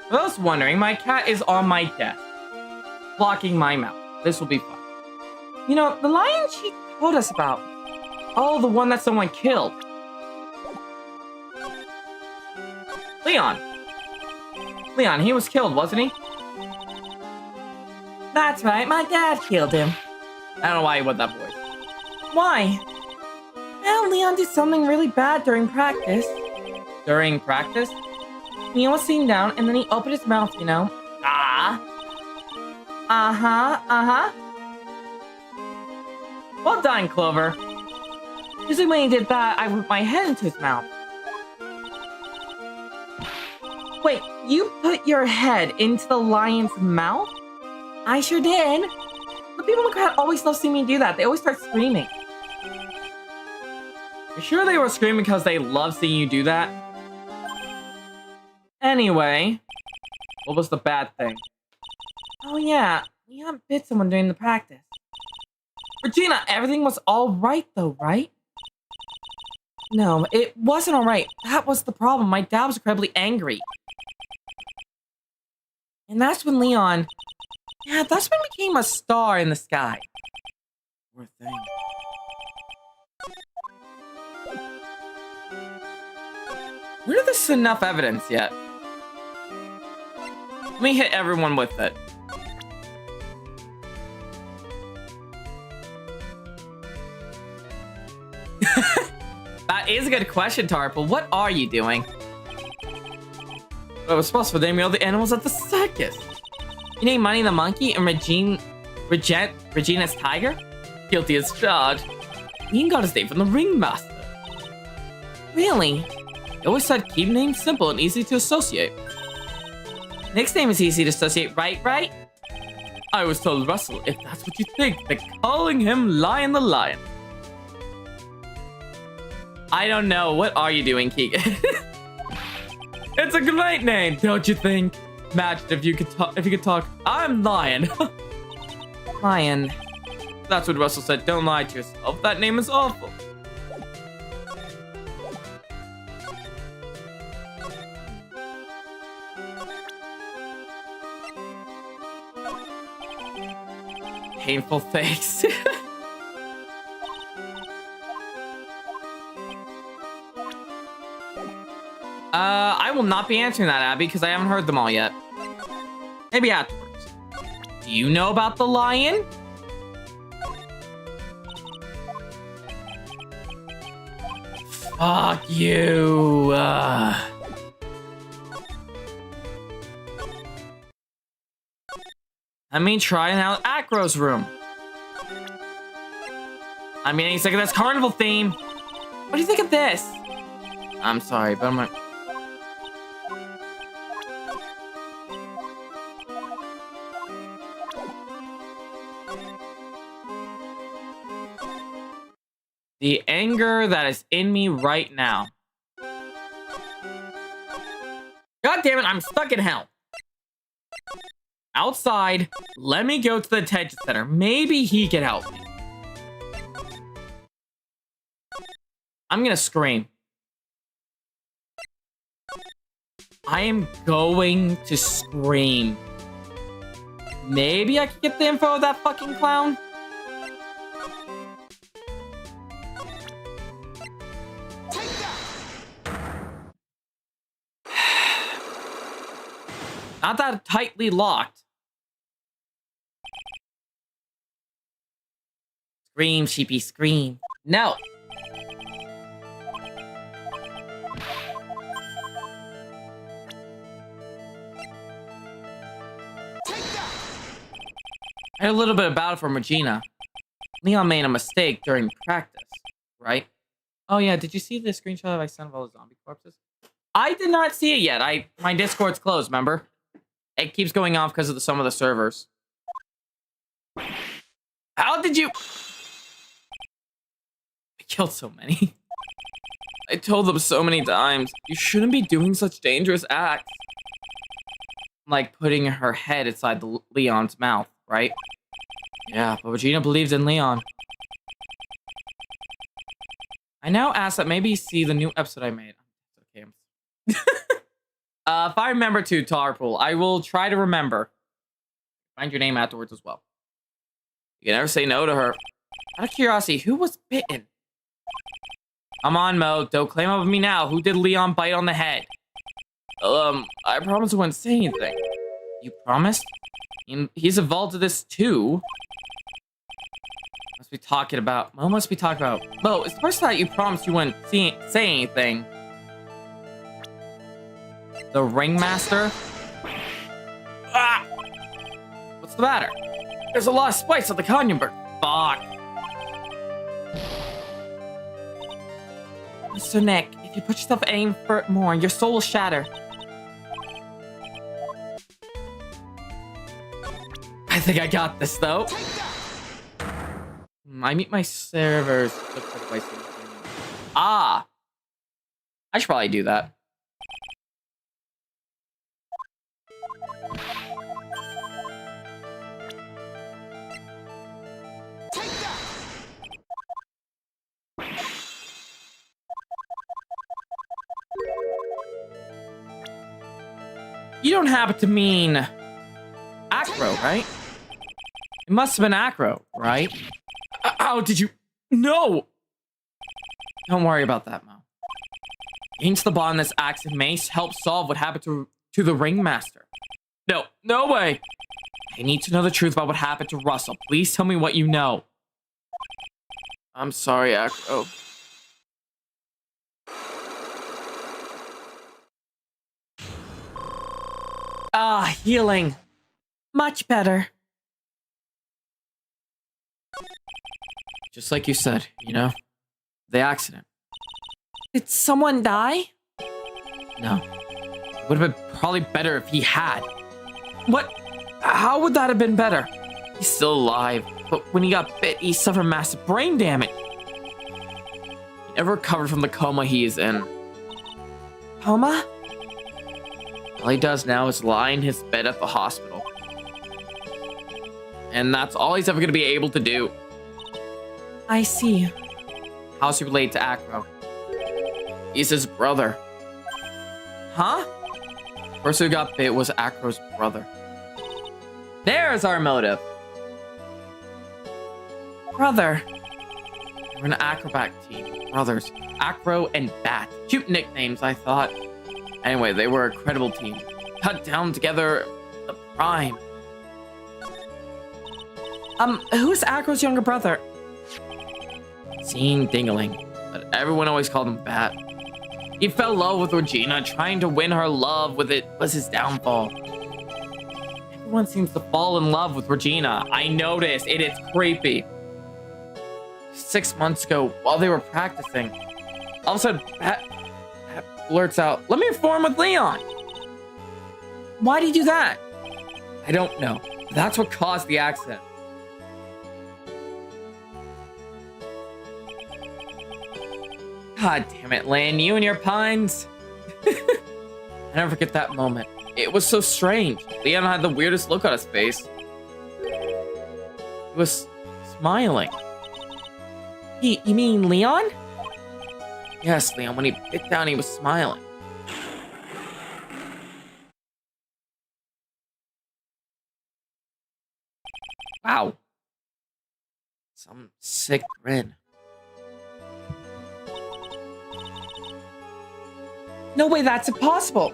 For those wondering, my cat is on my desk, blocking my mouth. This will be fun. You know, the lion she told us about. Oh, the one that someone killed. Leon, he was killed, wasn't he? That's right, my dad killed him. I don't know why he went that voice. Why? Well, Leon did something really bad during practice. During practice? Leon was sitting down and then he opened his mouth, you know. Well done, Clover. Usually when he did that, I put my head into his mouth. Wait, you put your head into the lion's mouth? I sure did. The people in the crowd always love seeing me do that. They always start screaming. You sure they were screaming because they love seeing you do that? Anyway, what was the bad thing? Oh yeah, Leon bit someone during the practice. Regina, everything was all right though, right? No, it wasn't all right. That was the problem. My dad was incredibly angry. And that's when Leon... Yeah, that's when he became a star in the sky. Poor thing. Where this is enough evidence yet? Let me hit everyone with it. That is a good question, Tarple. What are you doing? I was supposed to name all the animals at the circus. You named Money the monkey and Regine Regina's tiger? Guilty as charged. Ian got his name from the ringmaster. Really? He always said keep names simple and easy to associate. Nick's name is easy to associate, right? I was told Russell, if that's what you think, then calling him Lion the Lion. I don't know. What are you doing, Keegan? It's a great name, don't you think? Imagine if you could talk. I'm Lion. Lion. That's what Russell said. Don't lie to yourself. That name is awful. Painful face. I will not be answering that, Abby, because I haven't heard them all yet. Maybe afterwards. Do you know about the lion? Fuck you. Let me try out Acro's room. I'm getting sick of this carnival theme. What do you think of this? I'm sorry, but I'm like... The anger that is in me right now. God damn it, I'm stuck in hell. Outside, let me go to the detention center. Maybe he can help me. I'm gonna scream. I am going to scream. Maybe I can get the info of that fucking clown? Not that tightly locked. Scream, sheepy, scream. No. I heard a little bit about it from Regina. Leon made a mistake during practice, right? Oh yeah, did you see the screenshot I sent of all the zombie corpses? I did not see it yet. My Discord's closed, remember? It keeps going off because of some of the servers. How did you... I killed so many. I told them so many times, you shouldn't be doing such dangerous acts. Like putting her head inside Leon's mouth, right? Yeah, but Regina believed in Leon. I now ask that maybe you see the new episode I made. Okay, if I remember to, Tarpool, I will try to remember. Find your name afterwards as well. You can never say no to her. Out of curiosity, who was bitten? Come on, Mo. Don't claim up with me now. Who did Leon bite on the head? I promised I wouldn't say anything. You promised? He's involved in this too. Must be talking about... Mo must be talking about... Mo, it's the person that you promised you wouldn't say anything. The ringmaster? Ah! What's the matter? There's a lot of spice on the Conyonberg. Fuck. Mr. Nick, if you put yourself any more, your soul will shatter. I think I got this, though. I meet my servers. Ah! I should probably do that. You don't happen to mean Acro, right? It must have been Acro, right? How did you... No! Don't worry about that, Mo. Against the bond this axe and mace help solve what happened to the ringmaster. No way! I need to know the truth about what happened to Russell. Please tell me what you know. I'm sorry, Acro. Ah, healing. Much better. Just like you said, you know? The accident. Did someone die? No. It would have been probably better if he had. What? How would that have been better? He's still alive, but when he got bit, he suffered massive brain damage. He never recovered from the coma he is in. Coma? All he does now is lie in his bed at the hospital. And that's all he's ever going to be able to do. I see. How's he related to Acro? He's his brother. Huh? The person who got bit was Acro's brother. There's our motive. Brother. We're an acrobat team. Brothers. Acro and Bat. Cute nicknames, I thought. Anyway, they were a credible team. Cut down together the prime. Who's Acro's younger brother? Seen Dingling, but everyone always called him Bat. He fell in love with Regina, trying to win her love with it was his downfall. Everyone seems to fall in love with Regina. I noticed, it is creepy. 6 months ago, while they were practicing, all of a sudden, Bat blurts out, "Let me reform with Leon." Why'd he do that? I don't know. That's what caused the accident. God damn it, Lan, you and your pines. I never forget that moment. It was so strange. Leon had the weirdest look on his face. He was smiling. You mean Leon? Yes, Leon, when he bit down, he was smiling. Wow. Some sick grin. No way, that's impossible.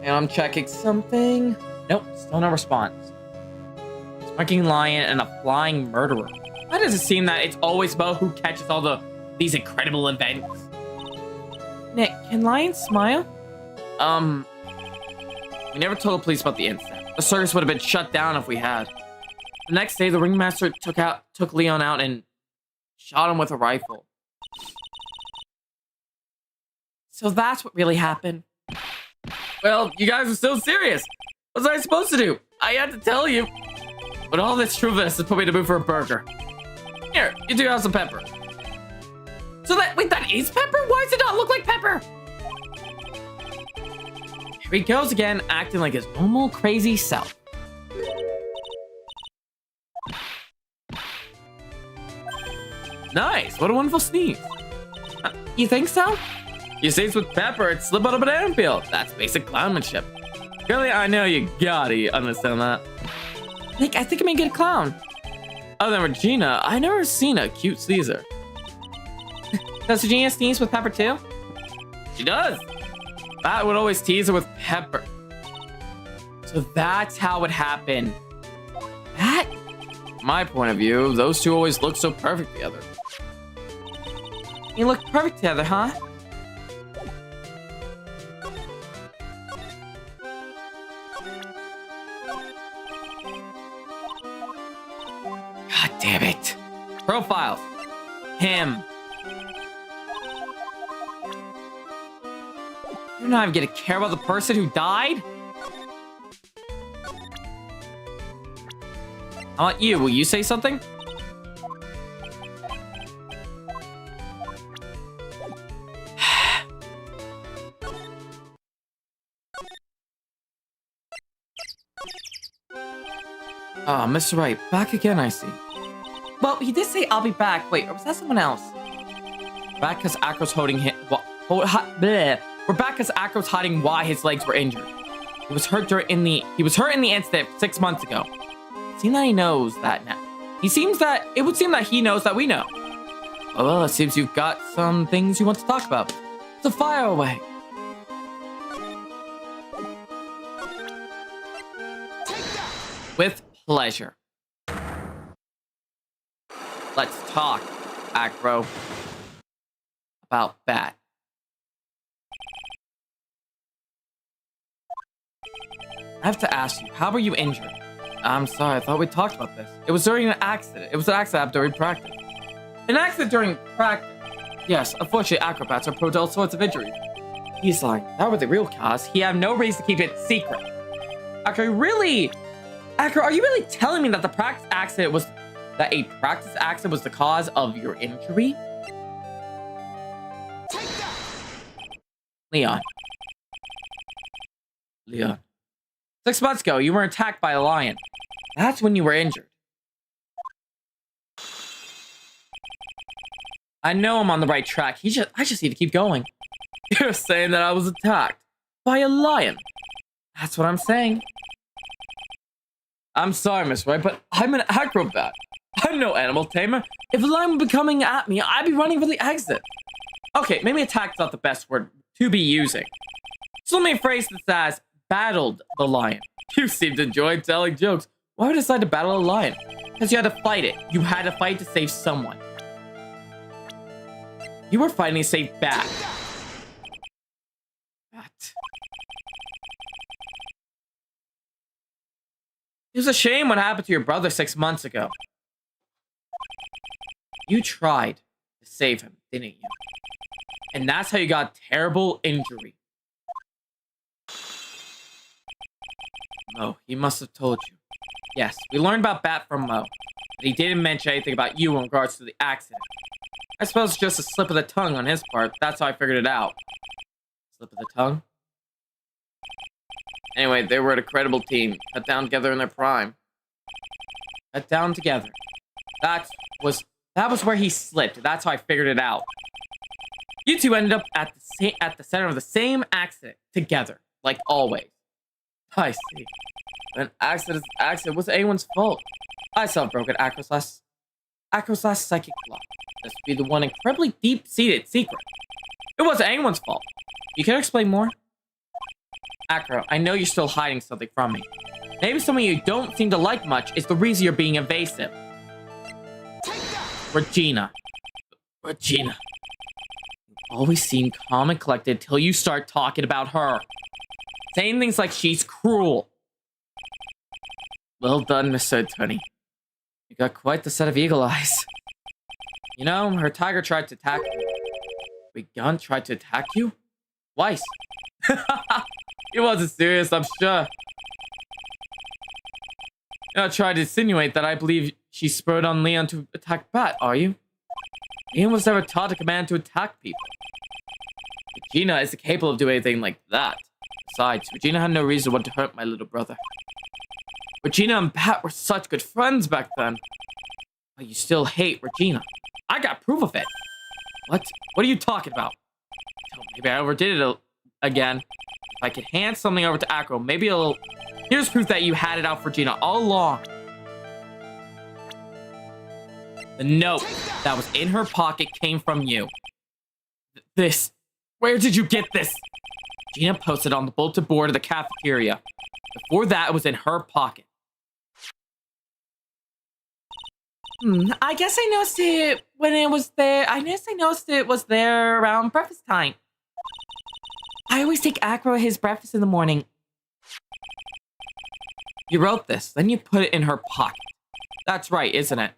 And I'm checking something. Nope, still no response. Smoking lion and a flying murderer. Why does it seem that it's always about who catches all these incredible events? Nick, can lions smile? We never told the police about the incident. The circus would have been shut down if we had. The next day, the ringmaster took Leon out and shot him with a rifle. So that's what really happened. Well, you guys are still serious. What was I supposed to do? I had to tell you. But all this truthfulness has put me to move for a burger. Here, you two have some pepper. Wait, that is pepper? Why does it not look like pepper? Here he goes again, acting like his normal crazy self. Nice, what a wonderful sneeze. You think so? You sneeze with pepper, it slip out a banana peel. That's basic clownmanship. Clearly, I know you gotta understand that. Nick, I think I may get a clown. Other than Regina, I never seen a cute sneezer. Does Regina sneeze with pepper too? She does. Bat would always tease her with pepper. So that's how it happened. That? From my point of view, those two always look so perfect together. You look perfect together, huh? God damn it. Profiles. Him. You're not even gonna care about the person who died? How about you? Will you say something? Ah, Mr. Wright, back again, I see. Well, he did say I'll be back. Wait, or was that someone else? Back because Acro's holding him. We're back because Acro's hiding why his legs were injured. He was hurt in the incident 6 months ago. It seems that he knows that now. It would seem that he knows that we know. Oh, well, it seems you've got some things you want to talk about. So fire away. With pleasure. Let's talk, Acro. about Bat. I have to ask you, how were you injured? I'm sorry, I thought we talked about this. It was during an accident. It was an accident during practice. An accident during practice? Yes, unfortunately, acrobats are prone to all sorts of injuries. He's lying. That was the real cause. He had no reason to keep it secret. Akra, are you really telling me that a practice accident was the cause of your injury? Leon. 6 months ago, you were attacked by a lion. That's when you were injured. I know I'm on the right track. I just need to keep going. You're saying that I was attacked by a lion. That's what I'm saying. I'm sorry, Miss Wright, but I'm an acrobat. I'm no animal tamer. If a lion would be coming at me, I'd be running for the exit. Okay, maybe attack's not the best word to be using. So let me phrase this as battled the lion. You seem to enjoy telling jokes. Why would I decide to battle a lion? Because you had to fight it. You had to fight to save someone. You were fighting to save Bat. It was a shame what happened to your brother 6 months ago. You tried to save him, didn't you? And that's how you got a terrible injury. Mo, he must have told you. Yes, we learned about Bat from Mo, but he didn't mention anything about you in regards to the accident. I suppose it's just a slip of the tongue on his part. That's how I figured it out. Slip of the tongue? Anyway, they were a credible team. Cut down together in their prime. Cut down together. That was where he slipped. That's how I figured it out. You two ended up at the center of the same accident together, like always. I see. An accident was anyone's fault. I saw a broken Acro's last psychic block. This would be the one incredibly deep-seated secret. It wasn't anyone's fault. You can explain more? Acro, I know you're still hiding something from me. Maybe someone you don't seem to like much is the reason you're being evasive. Regina. You've always seemed calm and collected till you start talking about her. Saying things like she's cruel. Well done, Mr. Attorney. You got quite the set of eagle eyes. You know, her tiger tried to attack you. Gun tried to attack you? Twice. He wasn't serious, I'm sure. You're not trying to insinuate that I believe she spurred on Leon to attack Bat, are you? Leon was never taught a command to attack people. Regina isn't capable of doing anything like that. Besides, Regina had no reason to want to hurt my little brother. Regina and Bat were such good friends back then. But you still hate Regina. I got proof of it. What? What are you talking about? Oh, maybe I overdid it again. If I could hand something over to Acro, maybe it'll... Here's proof that you had it out for Regina all along. The note that was in her pocket came from you. This. Where did you get this? Gina posted on the bulletin board of the cafeteria. Before that, it was in her pocket. I guess I noticed it when it was there. I noticed it was there around breakfast time. I always take Acro his breakfast in the morning. You wrote this, then you put it in her pocket. That's right, isn't it?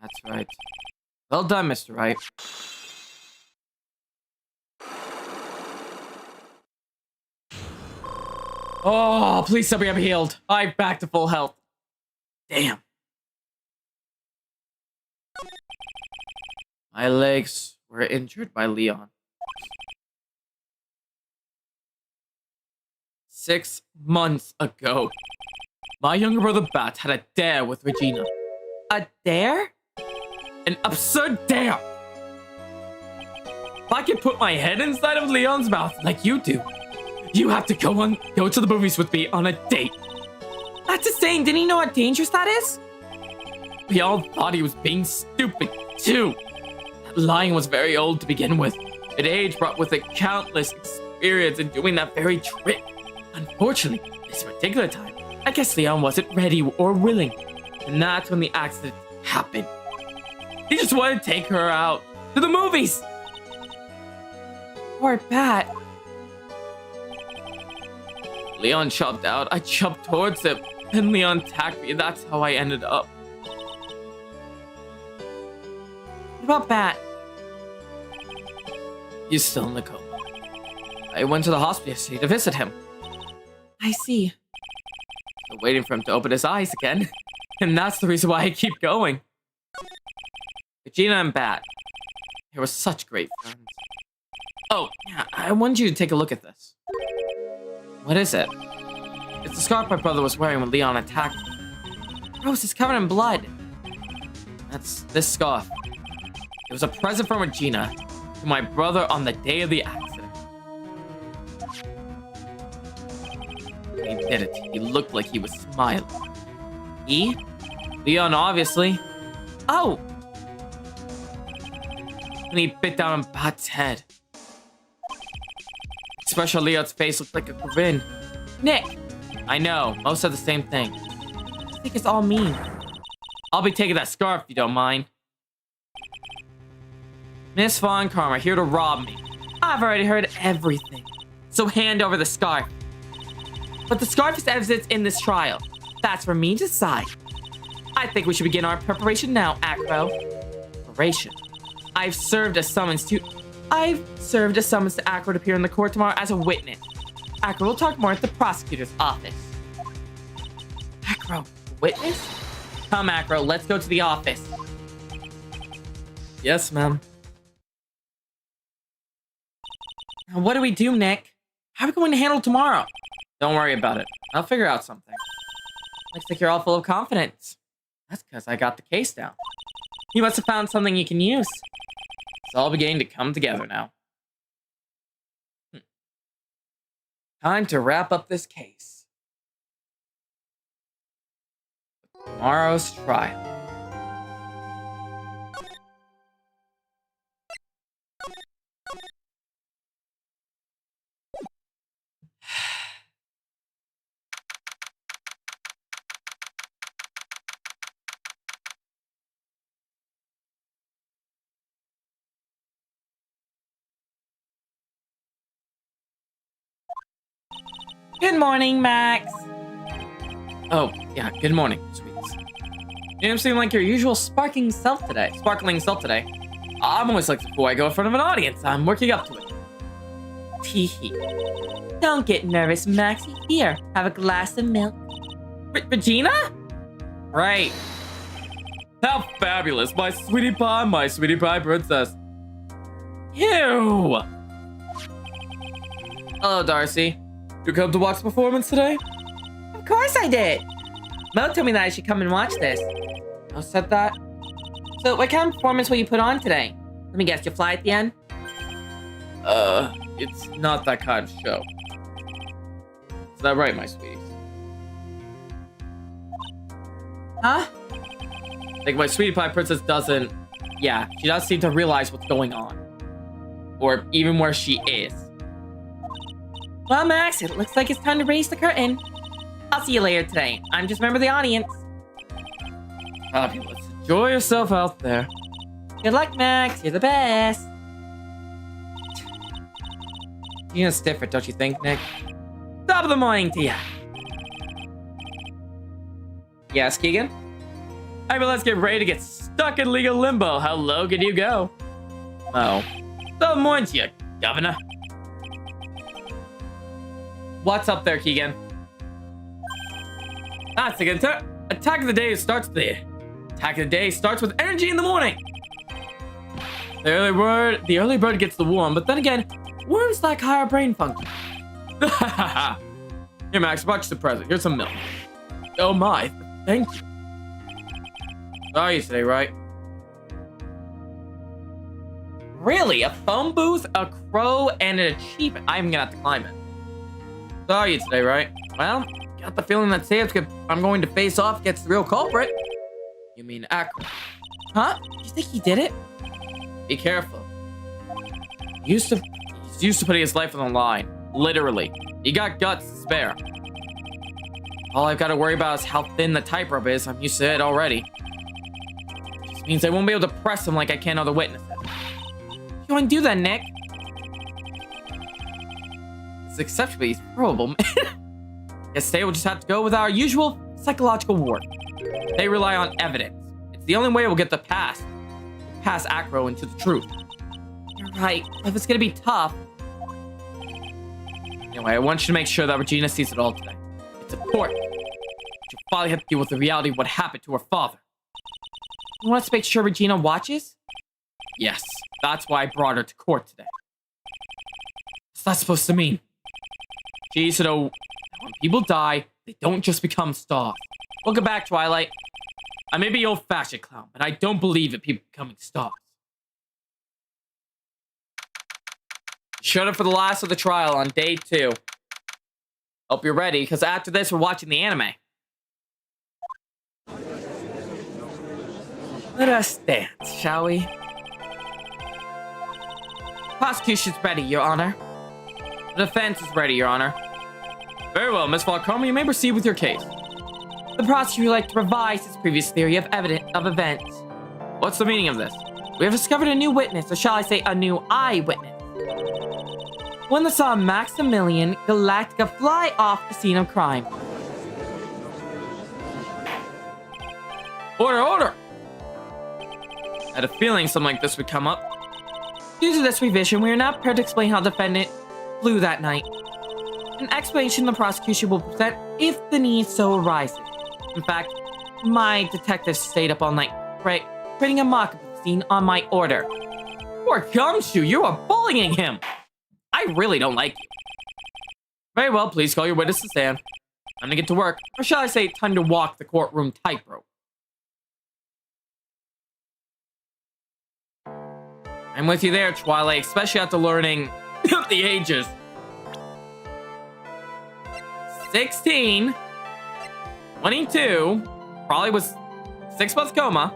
That's right. Well done, Mr. Wright. Oh, please tell me I'm healed. I'm back to full health. Damn. My legs were injured by Leon. 6 months ago, my younger brother Bat had a dare with Regina. A dare? An absurd dare! If I could put my head inside of Leon's mouth like you do, you have to go to the movies with me on a date. That's insane. Didn't he know how dangerous that is? We all thought he was being stupid, too. That lion was very old to begin with. But age brought with it countless experience in doing that very trick. Unfortunately, this particular time, I guess Leon wasn't ready or willing. And that's when the accident happened. He just wanted to take her out. To the movies! Poor Bat. Leon chopped out. I jumped towards him. Then Leon attacked me. That's how I ended up. What about Bat? He's still in the coma. I went to the hospital yesterday to visit him. I see. I'm waiting for him to open his eyes again. And that's the reason why I keep going. Regina and Bat. They were such great friends. Oh, yeah, I wanted you to take a look at this. What is it? It's the scarf my brother was wearing when Leon attacked him. Gross, it's covered in blood. That's this scarf. It was a present from Regina to my brother on the day of the accident. When he did it, he looked like he was smiling. He? Leon, obviously. Oh! And he bit down on Bat's head. Expression on Leon's face looked like a grin. Nick! I know, most said the same thing. I think it's all me. I'll be taking that scarf if you don't mind. Miss Von Karma here to rob me. I've already heard everything. So hand over the scarf. But the scarf is evidence in this trial. That's for me to decide. I think we should begin our preparation now, Acro. Preparation. I've served a summons to Acro to appear in the court tomorrow as a witness. Acro will talk more at the prosecutor's office. Acro, witness? Come, Acro, let's go to the office. Yes, ma'am. Now, what do we do, Nick? How are we going to handle tomorrow? Don't worry about it. I'll figure out something. Looks like you're all full of confidence. That's because I got the case down. You must have found something you can use. It's all beginning to come together now. Time to wrap up this case. Tomorrow's trial. Good morning, Max. Oh, yeah, good morning, sweets. You don't seem like your usual sparkling self today. I'm always like before I go in front of an audience. I'm working up to it. Tee-hee. Don't get nervous, Maxie. Here, have a glass of milk. Regina? Right. How fabulous. My sweetie pie princess. Ew. Hello, Darcy. You come to watch the performance today? Of course I did. Mo told me that I should come and watch this. Mo said that? So what kind of performance will you put on today? Let me guess, you'll fly at the end? It's not that kind of show. Is that right, my sweeties? Huh? Like, my sweetie pie princess doesn't... Yeah, she doesn't seem to realize what's going on. Or even where she is. Well, Max, it looks like it's time to raise the curtain. I'll see you later today. I'm just a member of the audience. Fabulous. Enjoy yourself out there. Good luck, Max. You're the best. You know, it's different, don't you think, Nick? Top of the morning to ya. Yes, Keegan? Alright, but let's get ready to get stuck in legal limbo. How low can you go? Oh. Good morning to you, Governor. What's up there, Keegan? That's a good turn. Attack of the day starts with energy in the morning. The early bird gets the worm, but then again, worms lack higher brain function. Here, Max, watch the present. Here's some milk. Oh my, thank you. Sorry today, right? Really? A phone booth, a crow, and an achievement? I'm gonna have to climb it. Saw you today, right? Well, got the feeling that I'm going to face off against the real culprit. You mean Acro? Huh? You think he did it? Be careful. He's used to putting his life on the line. Literally. He got guts to spare. All I've got to worry about is how thin the tightrope is. I'm used to it already. Just means I won't be able to press him like I can other witnesses. You want to do that, Nick? It's exceptionally probable. Guess today we'll just have to go with our usual psychological work. They rely on evidence. It's the only way we'll get the past Acro into the truth. You're right. If it's gonna be tough. Anyway, I want you to make sure that Regina sees it all today. It's important. She'll finally have to deal with the reality of what happened to her father. You want us to make sure Regina watches? Yes, that's why I brought her to court today. What's that supposed to mean? She needs to know that when people die, they don't just become stars. Welcome back, Twilight. I may be old-fashioned, clown, but I don't believe in people becoming stars. Shut up for the last of the trial on day 2. Hope you're ready, because after this, we're watching the anime. Let us dance, shall we? Prosecution's ready, Your Honor. The defense is ready, Your Honor. Very well, Miss Falcone, you may proceed with your case. The prosecutor would like to revise his previous theory of events. What's the meaning of this? We have discovered a new witness, or shall I say a new eyewitness. One that saw Maximilian Galactica fly off the scene of crime. Order, order! I had a feeling something like this would come up. Due to this revision, we are not prepared to explain how the defendant flew that night. An explanation the prosecution will present if the need so arises. In fact, my detective stayed up all night creating a mock-up of the scene on my order. Poor Gumshoe, you are bullying him! I really don't like you. Very well, please call your witness to stand. Time to get to work, or shall I say, time to walk the courtroom tightrope. I'm with you there, Twilight, especially after learning the ages. 16, 22, probably was 6 months coma,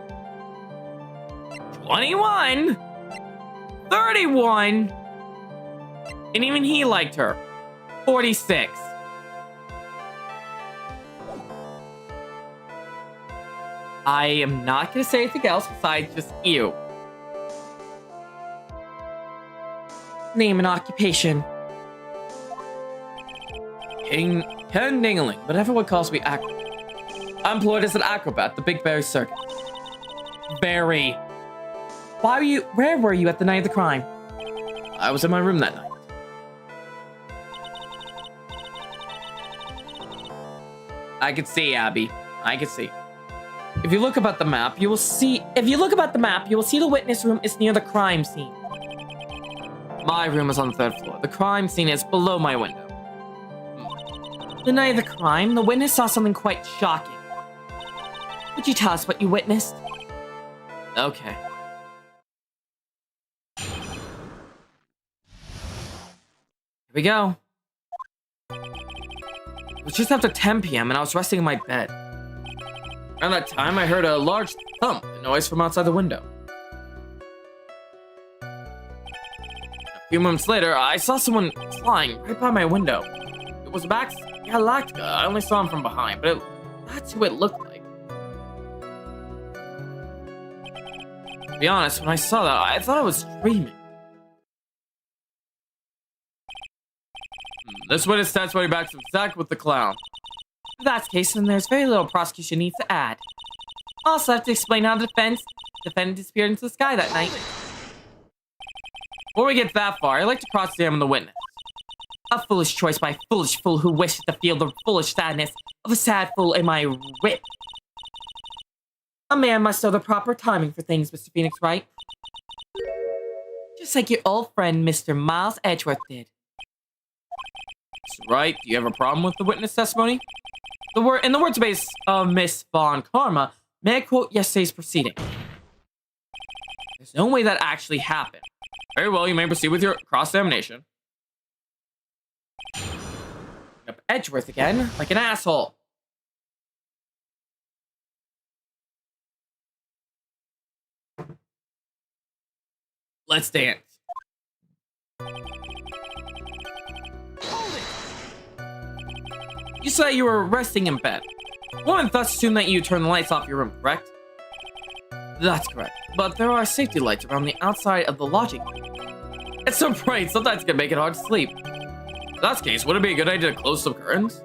21, 31, and even he liked her, 46. I am not going to say anything else besides just you. Name and occupation. Ken Dingling, but everyone calls me Acro. I'm employed as an acrobat at the Big Berry Circus. Barry. Where were you at the night of the crime? I was in my room that night. I could see, Abby. I could see. If you look up at the map, you will see the witness room is near the crime scene. My room is on the 3rd floor. The crime scene is below my window. The night of the crime, the witness saw something quite shocking. Would you tell us what you witnessed? Okay. Here we go. It was just after 10 p.m. and I was resting in my bed. Around that time, I heard a large thump, a noise from outside the window. A few moments later, I saw someone flying right by my window. It was Max Galactica. I only saw him from behind, but that's who it looked like. To be honest, when I saw that, I thought I was dreaming. This witness testimony backs up exactly with the clown. If that's the case, then there's very little prosecution needs to add. Also, I have to explain how the defendant disappeared into the sky that night. Before we get that far, I'd like to cross-examine the witness. A foolish choice by a foolish fool who wishes to feel the foolish sadness of a sad fool in my wit. A man must know the proper timing for things, Mr. Phoenix Wright. Just like your old friend, Mr. Miles Edgeworth did. Right, do you have a problem with the witness testimony? In the words of Miss Von Karma, may I quote yesterday's proceeding? There's no way that actually happened. Very well, you may proceed with your cross-examination. Up Edgeworth again, like an asshole. Let's dance. You said you were resting in bed. One thus assumed that you turned the lights off your room, correct? That's correct, but there are safety lights around the outside of the lodging room. It's so bright, sometimes it can make it hard to sleep. In that case, would it be a good idea to close some curtains?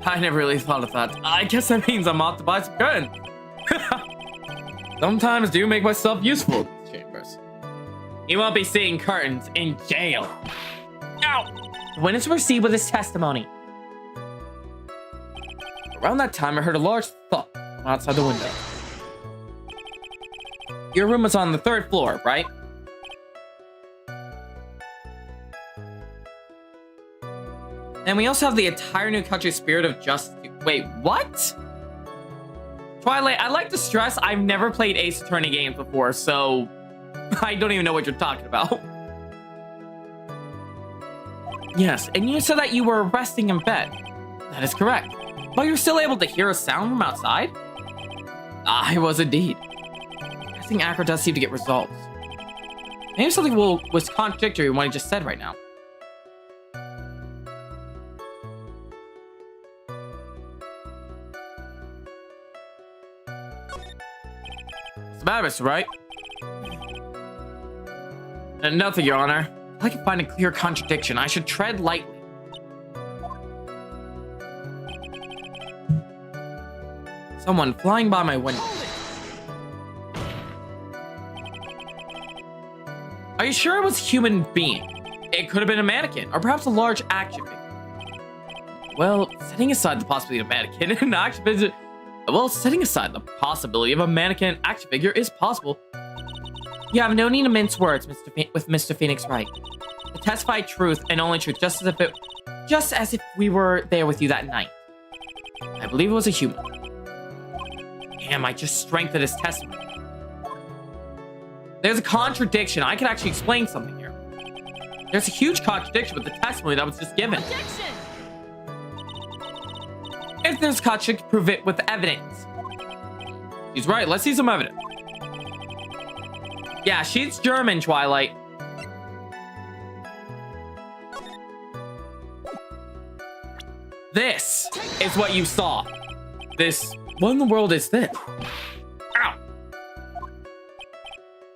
I never really thought of that. I guess that means I'm off to buy some curtains. Sometimes do make myself useful in these chambers. You won't be seeing curtains in jail. Ow! The witness will proceed with his testimony. Around that time, I heard a large thud from outside the window. Your room was on the 3rd floor, right? And we also have the entire new country Spirit of Justice. Wait, what? Twilight, I'd like to stress I've never played Ace Attorney games before, so I don't even know what you're talking about. Yes, and you said that you were resting in bed. That is correct. But you're still able to hear a sound from outside? I was indeed. I think Acro does seem to get results. Maybe something was contradictory in what he just said right now. What's the matter, Mr. Wright? Nothing, Your Honor. If I can find a clear contradiction, I should tread lightly. Someone flying by my window. Are you sure it was a human being? It could have been a mannequin, or perhaps a large action figure. Well, setting aside the possibility of a mannequin and an action figure, setting aside the possibility of a mannequin and action figure is possible. You have no need to mince words, with Mr. Phoenix Wright. To testify truth and only truth, just as if we were there with you that night. I believe it was a human. Damn, I just strengthened his testimony. There's a contradiction. I can actually explain something here. There's a huge contradiction with the testimony that was just given. Objection! If there's a contradiction, prove it with evidence. He's right. Let's see some evidence. Yeah, she's German, Twilight. This is what you saw. What in the world is this? Ow!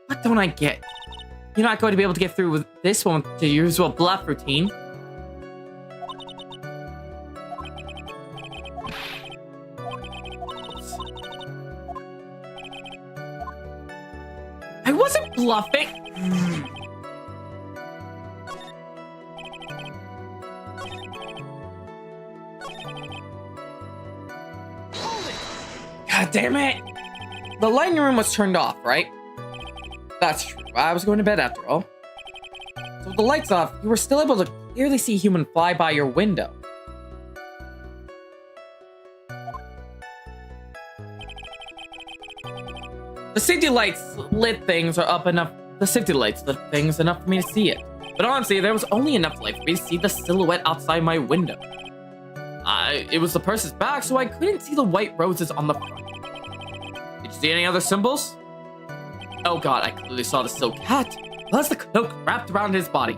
What don't I get? You're not going to be able to get through with this one with the usual bluff routine. I wasn't bluffing. God damn it! The light in your room was turned off, right? That's true. I was going to bed after all. So with the lights off, you were still able to clearly see a human fly by your window. The safety lights lit things enough for me to see it. But honestly, there was only enough light for me to see the silhouette outside my window. It was the person's back, so I couldn't see the white roses on the front. Did you see any other symbols? Oh god, I clearly saw the silk hat. Plus the cloak wrapped around his body.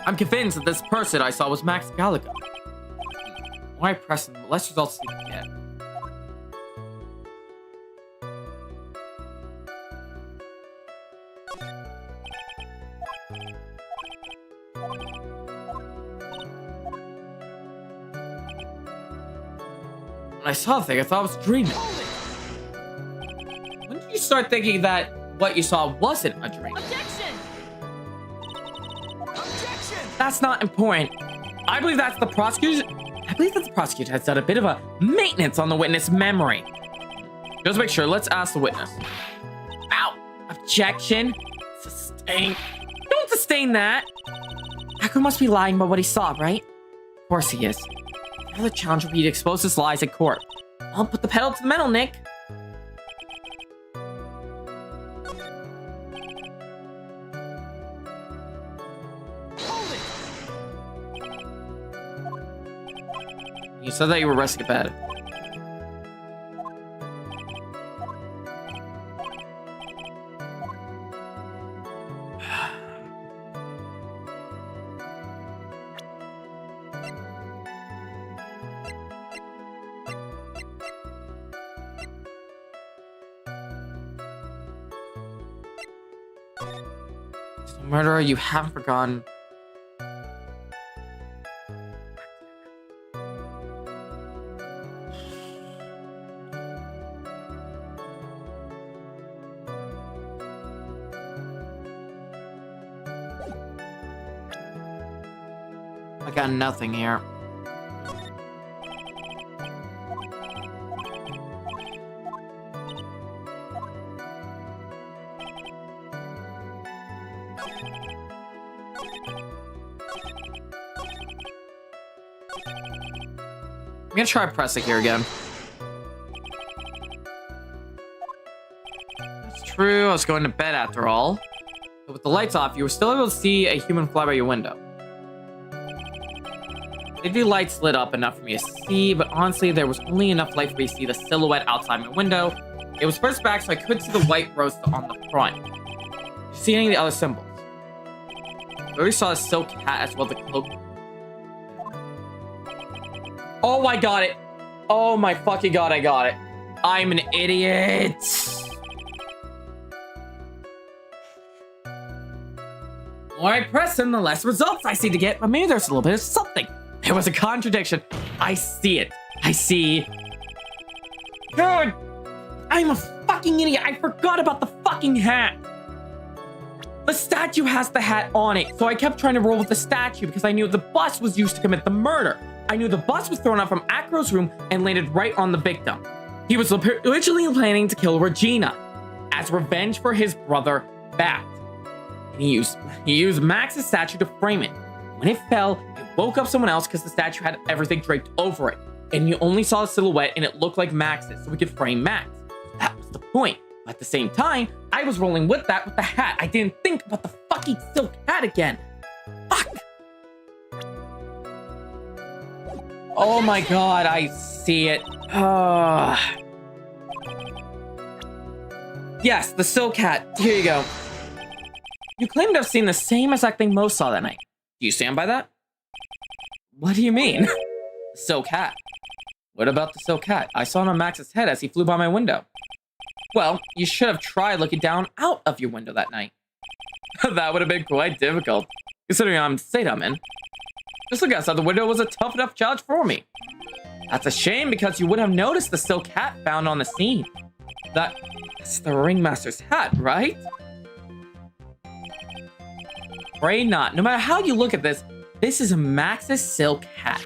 I'm convinced that this person I saw was Max Gallagher. Why press him? Less results seem to get. When I saw the thing, I thought I was dreaming. When did you start thinking that what you saw wasn't a dream? Objection! Objection! That's not important. I believe that the prosecutor has done a bit of a maintenance on the witness' memory. Just make sure. Let's ask the witness. Ow! Objection. Sustain. Don't sustain that. Haku must be lying about what he saw, right? Of course he is. Now the challenge will be to expose his lies in court. I'll put the pedal to the metal, Nick. You said that you were resting in bed. So, murderer, you haven't forgotten. I got nothing here. I'm gonna try pressing here again. It's true, I was going to bed after all. But with the lights off, you were still able to see a human fly by your window. The lights lit up enough for me to see, but honestly, there was only enough light for me to see the silhouette outside my window. It was pressed back so I could see the white rose on the front. Did you see any of the other symbols? I already saw the silk hat as well as the cloak. Oh, I got it. Oh my fucking god, I got it. I'm an idiot. The more I press them, the less results I seem to get, but maybe there's a little bit of something. There was a contradiction. I see it. I see. God, I'm a fucking idiot. I forgot about the fucking hat. The statue has the hat on it, so I kept trying to roll with the statue because I knew the bus was used to commit the murder. I knew the bus was thrown out from Acro's room and landed right on the victim. He was originally planning to kill Regina as revenge for his brother, Bat. And he used Max's statue to frame it. When it fell, it woke up someone else because the statue had everything draped over it. And you only saw the silhouette and it looked like Max's, so we could frame Max. That was the point. But at the same time, I was rolling with that with the hat. I didn't think about the fucking silk hat again. Fuck! Oh my god, I see it. Yes, the silk hat. Here you go. You claim to have seen the same exact thing Mo saw that night. Do you stand by that? What do you mean? Silk hat. What about the silk hat? I saw it on Max's head as he flew by my window. Well, you should have tried looking down out of your window that night. That would have been quite difficult, considering I'm Sataman. Just look outside the window was a tough enough challenge for me. That's a shame because you would have noticed the silk hat found on the scene. That's the ringmaster's hat, right? Afraid not. No matter how you look at this, this is Max's silk hat.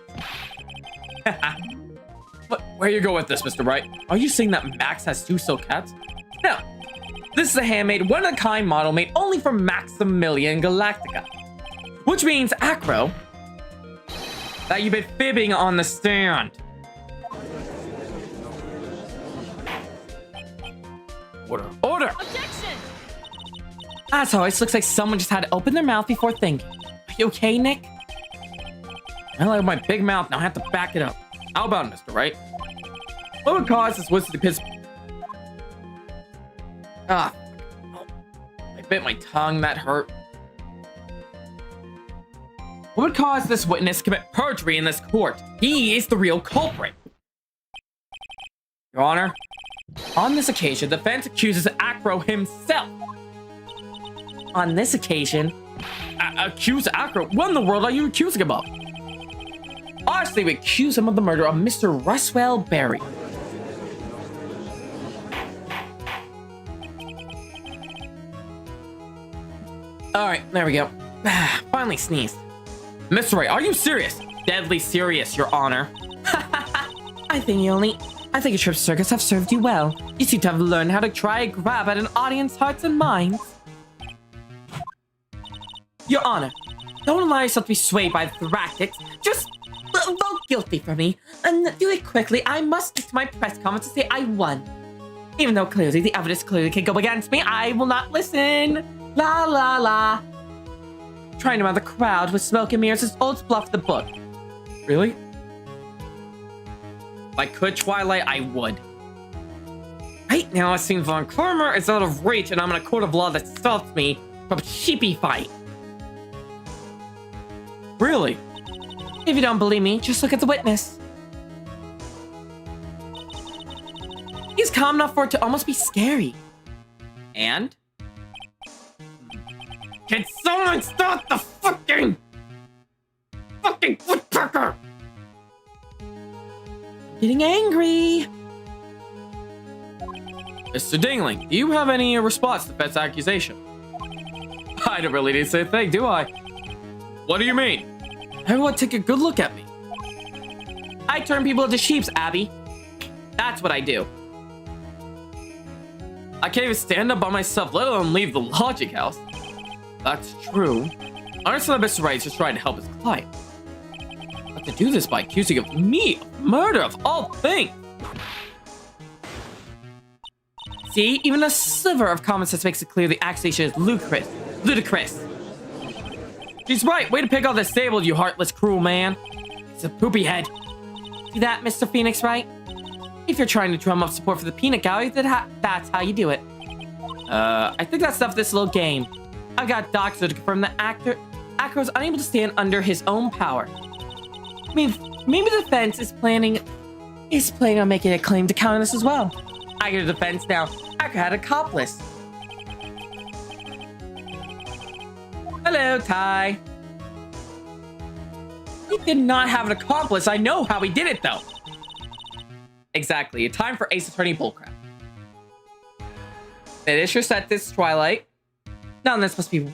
But where you go with this, Mr. Wright? Are you saying that Max has two silk hats? No. This is a handmade, one-of-a-kind model made only for Maximilian Galactica. Which means, Acro, that you've been fibbing on the stand. Order. Order! Objection! As always, looks like someone just had to open their mouth before thinking. Are you okay, Nick? I like my big mouth, now I have to back it up. How about it, Mr. Wright? What would cause this witness to piss... I bit my tongue, that hurt. What would cause this witness to commit perjury in this court? He is the real culprit. Your Honor, on this occasion, the defense accuses Acro himself. On this occasion, accuse Acro? What in the world are you accusing him of? Honestly, we accuse him of the murder of Mr. Russell Berry. Alright, there we go. Finally sneezed. Mr. Wright, are you serious? Deadly serious, Your Honor. I think your trips to circus have served you well. You seem to have learned how to try a grab at an audience's hearts and minds. Your Honor, don't allow yourself to be swayed by the tactics. Just vote guilty for me, and do it quickly. I must stick to my press conference to say I won. Even though clearly the evidence clearly can go against me, I will not listen. La la la. Trying to out the crowd with smoke and mirrors is old bluff the book. Really? If I could, Twilight, I would. Right now, it seems Von Karma is out of reach, and I'm in a court of law that stops me from sheepy fight. Really? If you don't believe me, just look at the witness. He's calm enough for it to almost be scary. And? Can someone stop the fucking woodpecker? Getting angry. Mr. Dingling, do you have any response to Fett's accusation? I don't really need to say a thing, do I? What do you mean? Everyone take a good look at me. I turn people into sheeps, Abby. That's what I do. I can't even stand up by myself, let alone leave the logic house. That's true. I understand that Mr. Wright is just trying to help his client. But to do this by accusing of me of murder of all things. See, even a sliver of common sense makes it clear the accusation is ludicrous. She's right. Way to pick out the stable, you heartless, cruel man. It's a poopy head. See that, Mr. Phoenix, right? If you're trying to drum up support for the peanut gallery, then that's how you do it. I think that's enough of this little game. I've got doctors to confirm that Acro is unable to stand under his own power. I mean, maybe the defense is planning on making a claim to counter this as well. I get a defense now. Acro had an accomplice. Hello, Ty. He did not have an accomplice. I know how he did it, though. Exactly. Time for Ace Attorney bullcrap. Finish your set this Twilight. Now this must be...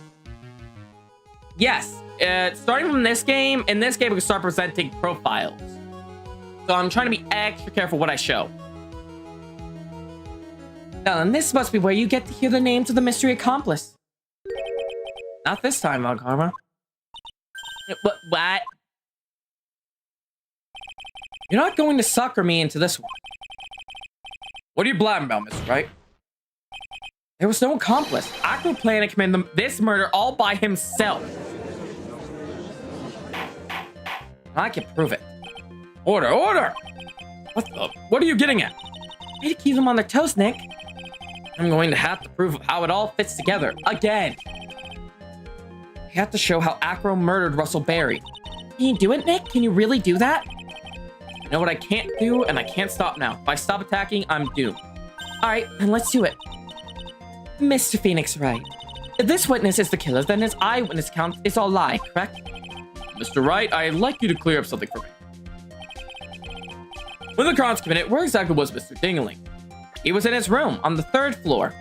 Yes. Starting from this game, in this game we can start presenting profiles. So I'm trying to be extra careful what I show. Now then, this must be where you get to hear the names of the mystery accomplice. Not this time, Von Karma. What? You're not going to sucker me into this one. What are you blabbing about, Mr. Wright? There was no accomplice. Acro planned to commit this murder all by himself. I can prove it. Order! What are you getting at? Way to keep them on their toes, Nick. I'm going to have to prove how it all fits together. Again. You have to show how Acro murdered Russell Berry. Can you do it, Nick? Can you really do that? I know what I can't do, and I can't stop now. If I stop attacking, I'm doomed. Alright, then let's do it. Mr. Phoenix Wright. If this witness is the killer, then his eyewitness account is all lie, correct? Mr. Wright, I'd like you to clear up something for me. When the crime's committed, where exactly was Mr. Dingling? He was in his room on the 3rd floor.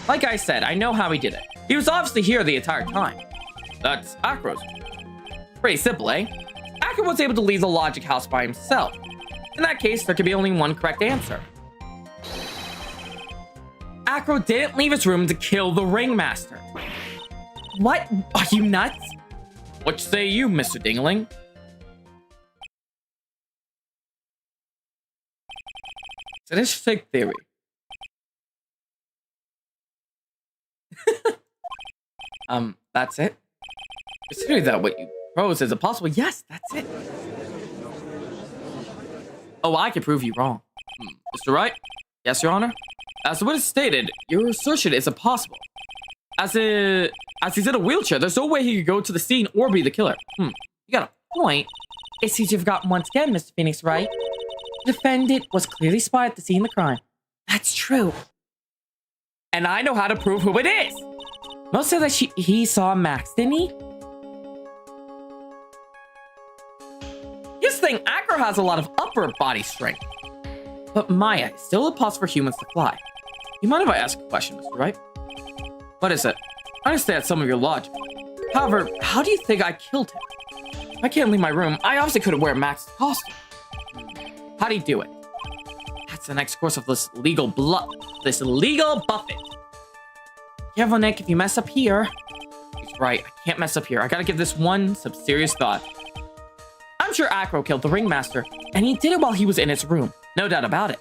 Like I said, I know how he did it. He was obviously here the entire time. That's Acro's. Pretty simple, eh? Acro was able to leave the logic house by himself. In that case, there could be only one correct answer. Acro didn't leave his room to kill the ringmaster. What? Are you nuts? What say you, Mr. Dingling? Sadistic theory. That's it? Consider that what you propose is impossible. Yes, that's it. Oh, I can prove you wrong. Mr. Wright? Yes, Your Honor? As the witness stated, your assertion is impossible. As he's in a wheelchair, there's no way he could go to the scene or be the killer. You got a point. It seems you've forgotten once again, Mr. Phoenix Wright. The defendant was clearly spotted at the scene of the crime. That's true. And I know how to prove who it is. Most said that he saw Max, didn't he? Here's the thing, Acro has a lot of upper body strength. But Maya is still impossible for humans to fly. You mind if I ask a question, Mr. Wright? What is it? I understand some of your logic. However, how do you think I killed him? If I can't leave my room, I obviously couldn't wear Max's costume. How'd he do it? That's the next course of this legal buffet. Careful, Nick, if you mess up here. He's right, I can't mess up here. I gotta give this one some serious thought. I'm sure Acro killed the ringmaster, and he did it while he was in his room. No doubt about it.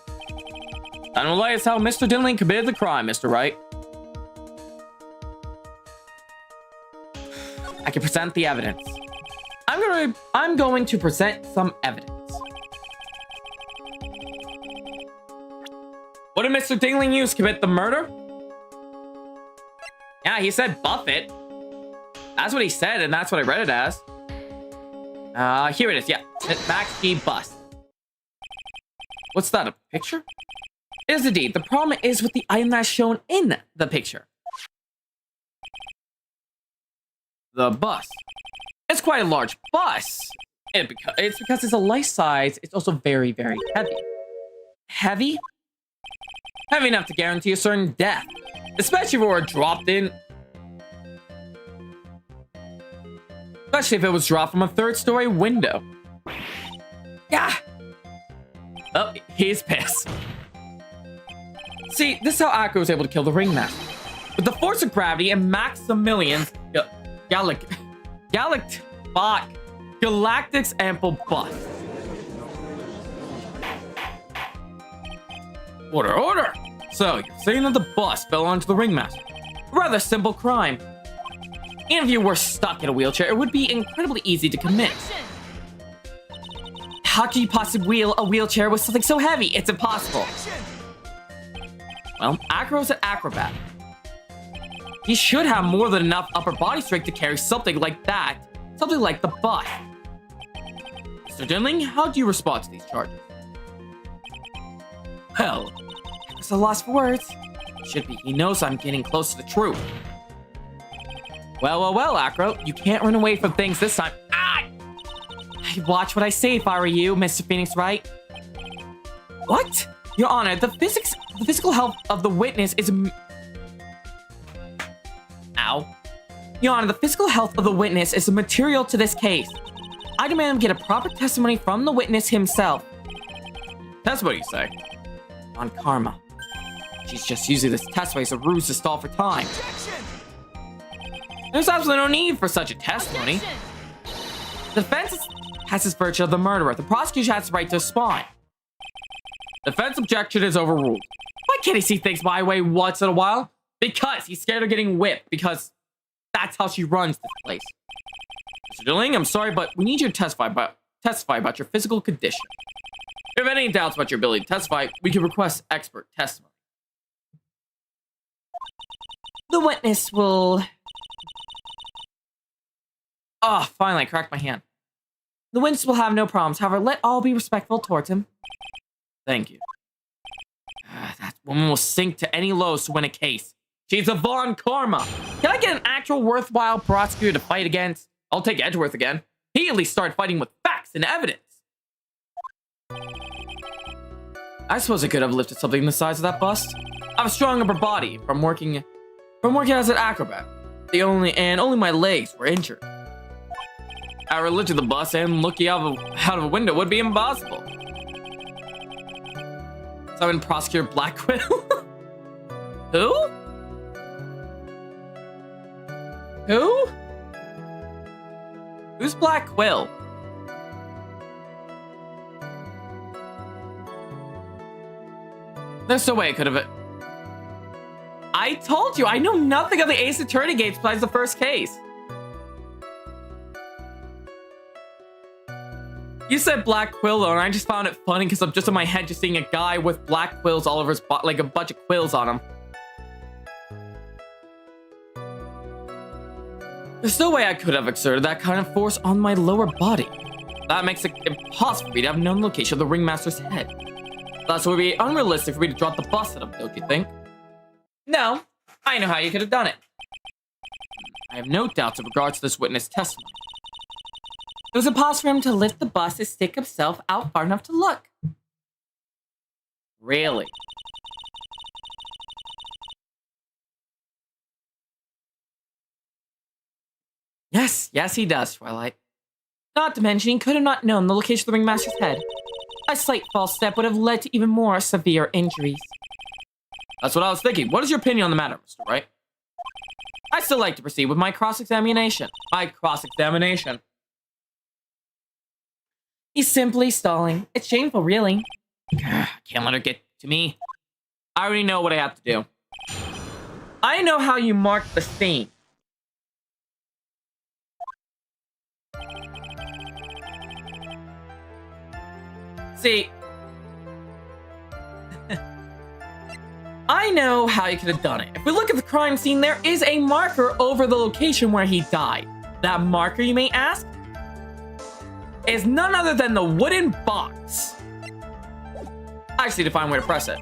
I don't lie, it's how Mr. Dingling committed the crime, Mr. Wright. I can present the evidence. I'm going to present some evidence. What did Mr. Dingling use to commit the murder? Yeah, he said buffet. That's what he said, and that's what I read it as. Here it is, yeah. Max G bust. What's that, a picture? It is indeed. The problem is with the item that's shown in the picture. the bus. It's quite a large bus. It's because it's a life size, it's also very, very heavy. Heavy? Heavy enough to guarantee a certain death. Especially if it were dropped in. Especially if it was dropped from a third-story window. Yeah. Oh, he's pissed. See, this is how Akko was able to kill the Ringmaster. With the force of gravity and Maximilian's Galactic's ample bust. Order! So, you're saying that the bus fell onto the Ringmaster. A rather simple crime. Even if you were stuck in a wheelchair, it would be incredibly easy to commit. How can you possibly wheel a wheelchair with something so heavy? It's impossible. Well, Akro's an acrobat. He should have more than enough upper body strength to carry something like that. Something like the bus. Mr. Dinling, how do you respond to these charges? Well, it's a loss for words. Should be. He knows I'm getting close to the truth. Well, Akro. You can't run away from things this time. Ah! I'd watch what I say if I were you, Mr. Phoenix Wright. What? Your Honor, the physical health of the witness is... Ow. Your Honor, the physical health of the witness is material to this case. I demand him get a proper testimony from the witness himself. That's what you say. On Karma. She's just using this testimony as a ruse to stall for time. There's absolutely no need for such a testimony. The defense has its virtue of the murderer. The prosecution has the right to respond. Defense objection is overruled. Why can't he see things my way once in a while? Because he's scared of getting whipped, because that's how she runs this place. Mr. Dilling, I'm sorry, but we need you to testify about your physical condition. If you have any doubts about your ability to testify, we can request expert testimony. The witness will... Oh, finally, I cracked my hand. The witness will have no problems. However, let all be respectful towards him. Thank you. That woman will sink to any lows to win a case. She's a Von Karma. Can I get an actual worthwhile prosecutor to fight against? I'll take Edgeworth again. He at least started fighting with facts and evidence. I suppose I could have lifted something the size of that bust. I have a strong upper body from working as an acrobat. Only my legs were injured. However, lifting the bus and looking out of a window would be impossible. So I'm in Prosecutor Blackquill. Who? Who? Who's Black Quill? There's no way I could have... I told you, I know nothing of the Ace Attorney games besides the first case. You said Black Quill though, and I just found it funny because I'm just in my head just seeing a guy with black quills all over his body, like a bunch of quills on him. There's no way I could have exerted that kind of force on my lower body. That makes it impossible for me to have known the location of the Ringmaster's head. Thus, it would be unrealistic for me to drop the bus at him, don't you think? No, I know how you could have done it. I have no doubts in regards to this witness testimony. It was impossible for him to lift the bus and stick himself out far enough to look. Really? Yes, he does, Twilight. Not to mention, he could have not known the location of the Ringmaster's head. A slight false step would have led to even more severe injuries. That's what I was thinking. What is your opinion on the matter, Mr. Wright? I'd still like to proceed with my cross-examination. He's simply stalling. It's shameful, really. Can't let her get to me. I already know what I have to do. I know how you mark the scene. See, I know how you could have done it. If we look at the crime scene, there is a marker over the location where he died. That marker, you may ask, is none other than the wooden box. I just need to find where to press it.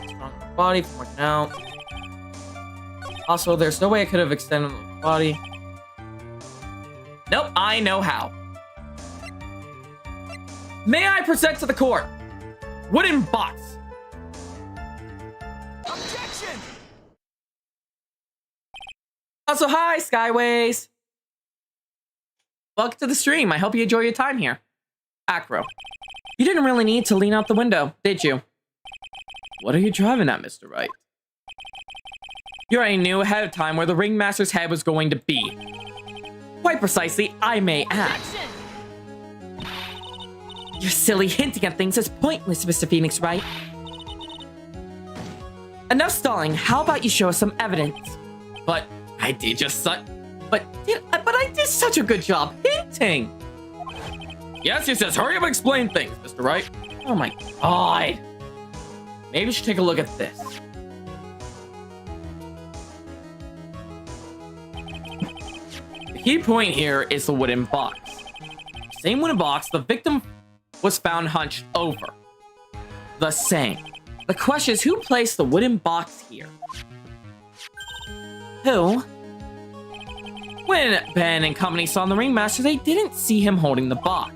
Strong body from working out. Also, there's no way I could have extended the body. I know how. May I present to the court? Wooden box. Objection! Also, hi, Skyways. Welcome to the stream. I hope you enjoy your time here. Acro. You didn't really need to lean out the window, did you? What are you driving at, Mr. Wright? You already knew ahead of time where the ringmaster's head was going to be. Quite precisely, I may add. Your silly hinting at things is pointless, Mr. Phoenix Wright. Enough stalling. How about you show us some evidence? But I did just but I did such a good job hinting. Yes, hurry up and explain things, Mr. Wright. Oh my god. Maybe we should take a look at this. The key point here is the wooden box. Same wooden box the victim was found hunched over. The same. The question is, who placed the wooden box here? Who? When Ben and company saw the ringmaster, they didn't see him holding the box.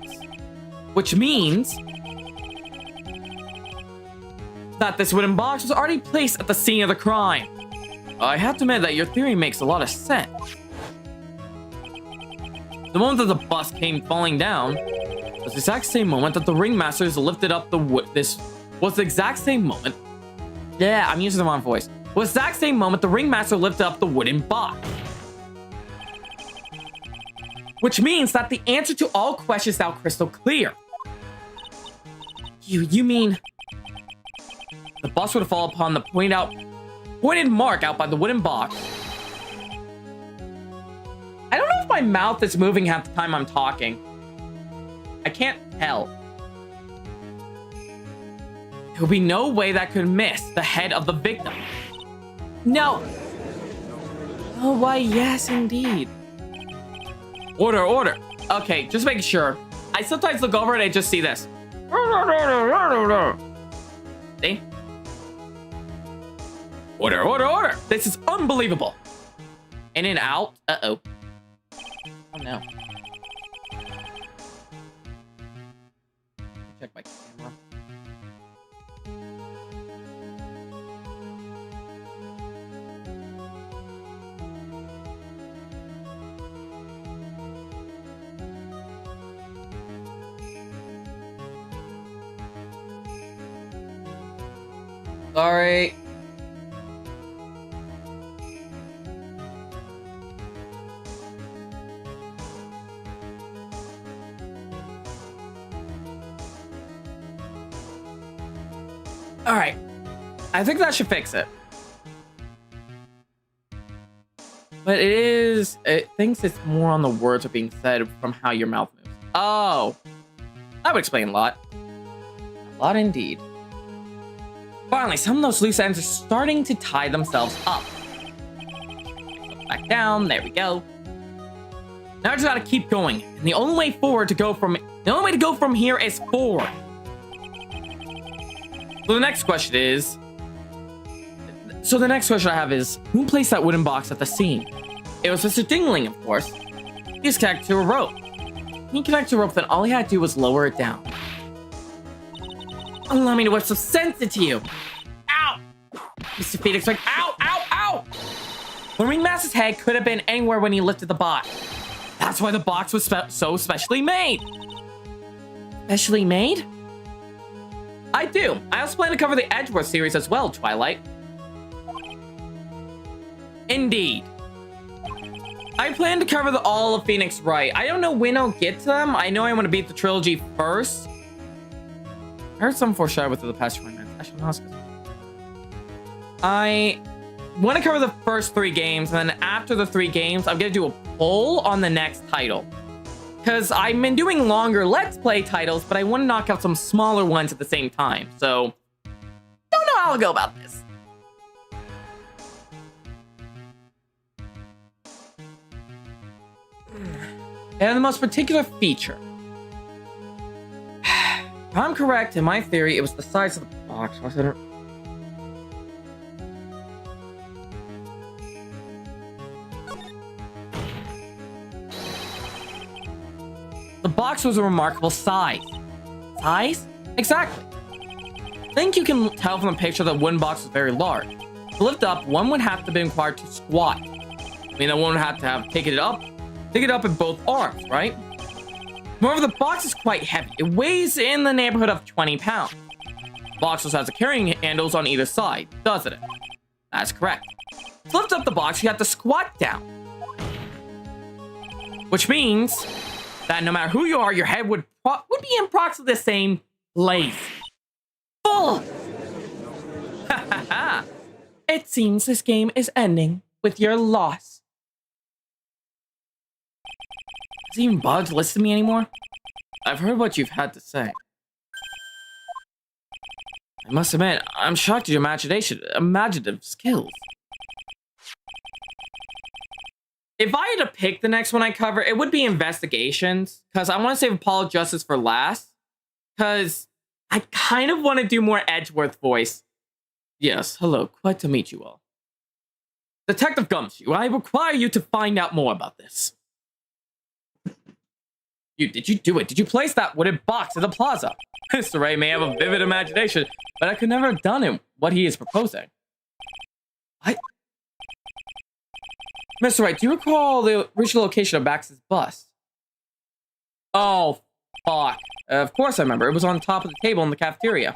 Which means that this wooden box was already placed at the scene of the crime. I have to admit that your theory makes a lot of sense. The moment that the bus came falling down was the exact same moment that the ringmasters lifted up the wood. This was the exact same moment. Yeah, I'm using the wrong voice. Was the exact same moment the ringmaster lifted up the wooden box. Which means that the answer to all questions is now crystal clear. You mean the boss would fall upon the pointed mark out by the wooden box. I don't know if my mouth is moving half the time I'm talking. I can't tell. There would be no way that could miss the head of the victim. No. Oh, why, yes, indeed. Order. Okay, just making sure. I sometimes look over and I just see this. See? Order. This is unbelievable. In and out. Uh-oh. Oh, no. Check my camera. Sorry. All right. I think that should fix it. But it thinks it's more on the words are being said from how your mouth moves. Oh. That would explain a lot. A lot indeed. Finally, some of those loose ends are starting to tie themselves up. Back down, there we go. Now I just gotta keep going. And the only way to go from here is forward. So the next question I have is, who placed that wooden box at the scene? It was Mr. Dingling, of course. He was connected to a rope. When he connected to a rope, then all he had to do was lower it down. Allow me to whip some sense into you. Ow! Mr. Phoenix like, ow! The ringmaster's head could have been anywhere when he lifted the box. That's why the box was so specially made. Specially made? I do. I also plan to cover the Edgeworth series as well, Twilight. Indeed. I plan to cover all of Phoenix Wright. I don't know when I'll get to them. I know I want to beat the trilogy first. I heard some foreshadow within the past 20 minutes. Actually, no, I want to cover the first 3 games, and then after the 3 games, I'm going to do a poll on the next title. Because I've been doing longer Let's Play titles, but I want to knock out some smaller ones at the same time. So, don't know how I'll go about this. And the most particular feature. If I'm correct in my theory, it was the size of the box, wasn't it? The box was a remarkable size. Size? Exactly. I think you can tell from the picture that the wooden box was very large. To lift up, one would have to be required to squat. I mean, that one would have to have take it up in both arms, right? Moreover, the box is quite heavy. It weighs in the neighborhood of 20 pounds. The box also has the carrying handles on either side, doesn't it? That's correct. To lift up the box, you have to squat down. Which means that no matter who you are, your head would be in approximately the same place. Full! It seems this game is ending with your loss. Does it even bother to listen to me anymore? I've heard what you've had to say. I must admit, I'm shocked at your imaginative skills. If I had to pick the next one I cover, it would be investigations, because I want to save Apollo Justice for last, because I kind of want to do more Edgeworth voice. Yes, hello, quite to meet you all. Detective Gumshoe, I require you to find out more about this. Did you do it? Did you place that wooden box in the plaza? Mr. Wright may have a vivid imagination, but I could never have done it, what he is proposing. What? Mr. Wright, do you recall the original location of Max's bust? Oh, fuck. Of course I remember. It was on top of the table in the cafeteria.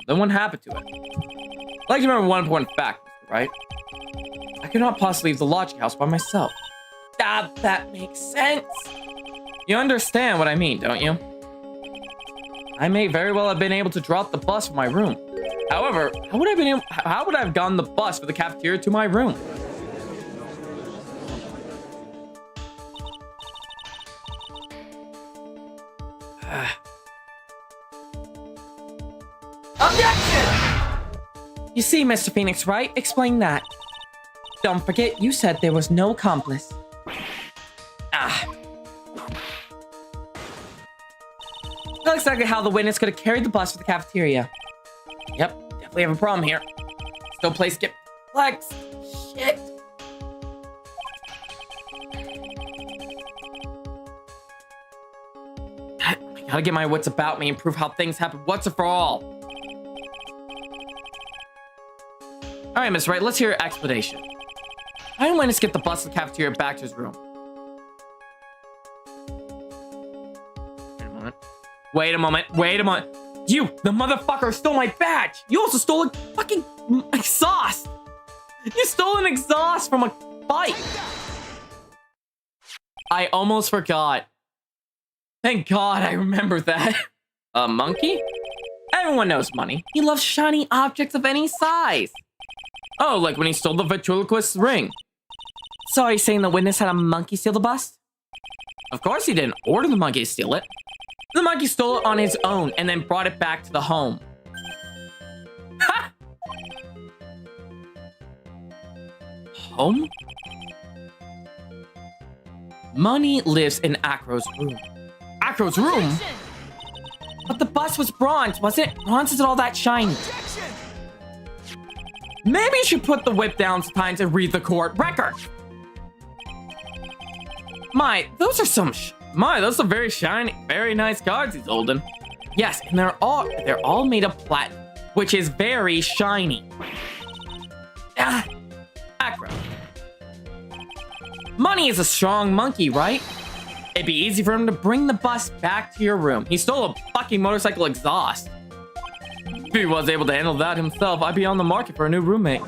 Then what happened to it? I'd like to remember one important fact, Mr. Wright. I could not possibly leave the lodging house by myself. Ah, that makes sense. You understand what I mean, don't you? I may very well have been able to drop the bus from my room. However, how would I have gotten the bus from the cafeteria to my room? Objection! You see, Mr. Phoenix, right? Explain that. Don't forget, you said there was no accomplice. That's exactly how the witness could have carried the bus to the cafeteria. Yep, definitely have a problem here. Still place get flex. Shit. I gotta get my wits about me and prove how things happen once and for all. Alright, Miss Wright, let's hear your explanation. How did Witness get the bus to the cafeteria back to his room? Wait a moment. You, the motherfucker, stole my badge. You also stole a fucking exhaust. You stole an exhaust from a bike. I almost forgot. Thank God I remember that. A monkey? Everyone knows Money. He loves shiny objects of any size. Oh, like when he stole the ventriloquist's ring. So are you saying the witness had a monkey steal the bus? Of course he didn't order the monkey to steal it. The monkey stole it on his own and then brought it back to the home. Ha! Home? Money lives in Acro's room. Acro's room? But the bus was bronze, wasn't it? Bronze isn't all that shiny. Maybe you should put the whip down sometimes and read the court record. Those are very shiny, very nice cards he's holding. Yes, and they're all made of platinum, which is very shiny. Acro. Money is a strong monkey, right? It'd be easy for him to bring the bus back to your room. He stole a fucking motorcycle exhaust. If he was able to handle that himself, I'd be on the market for a new roommate.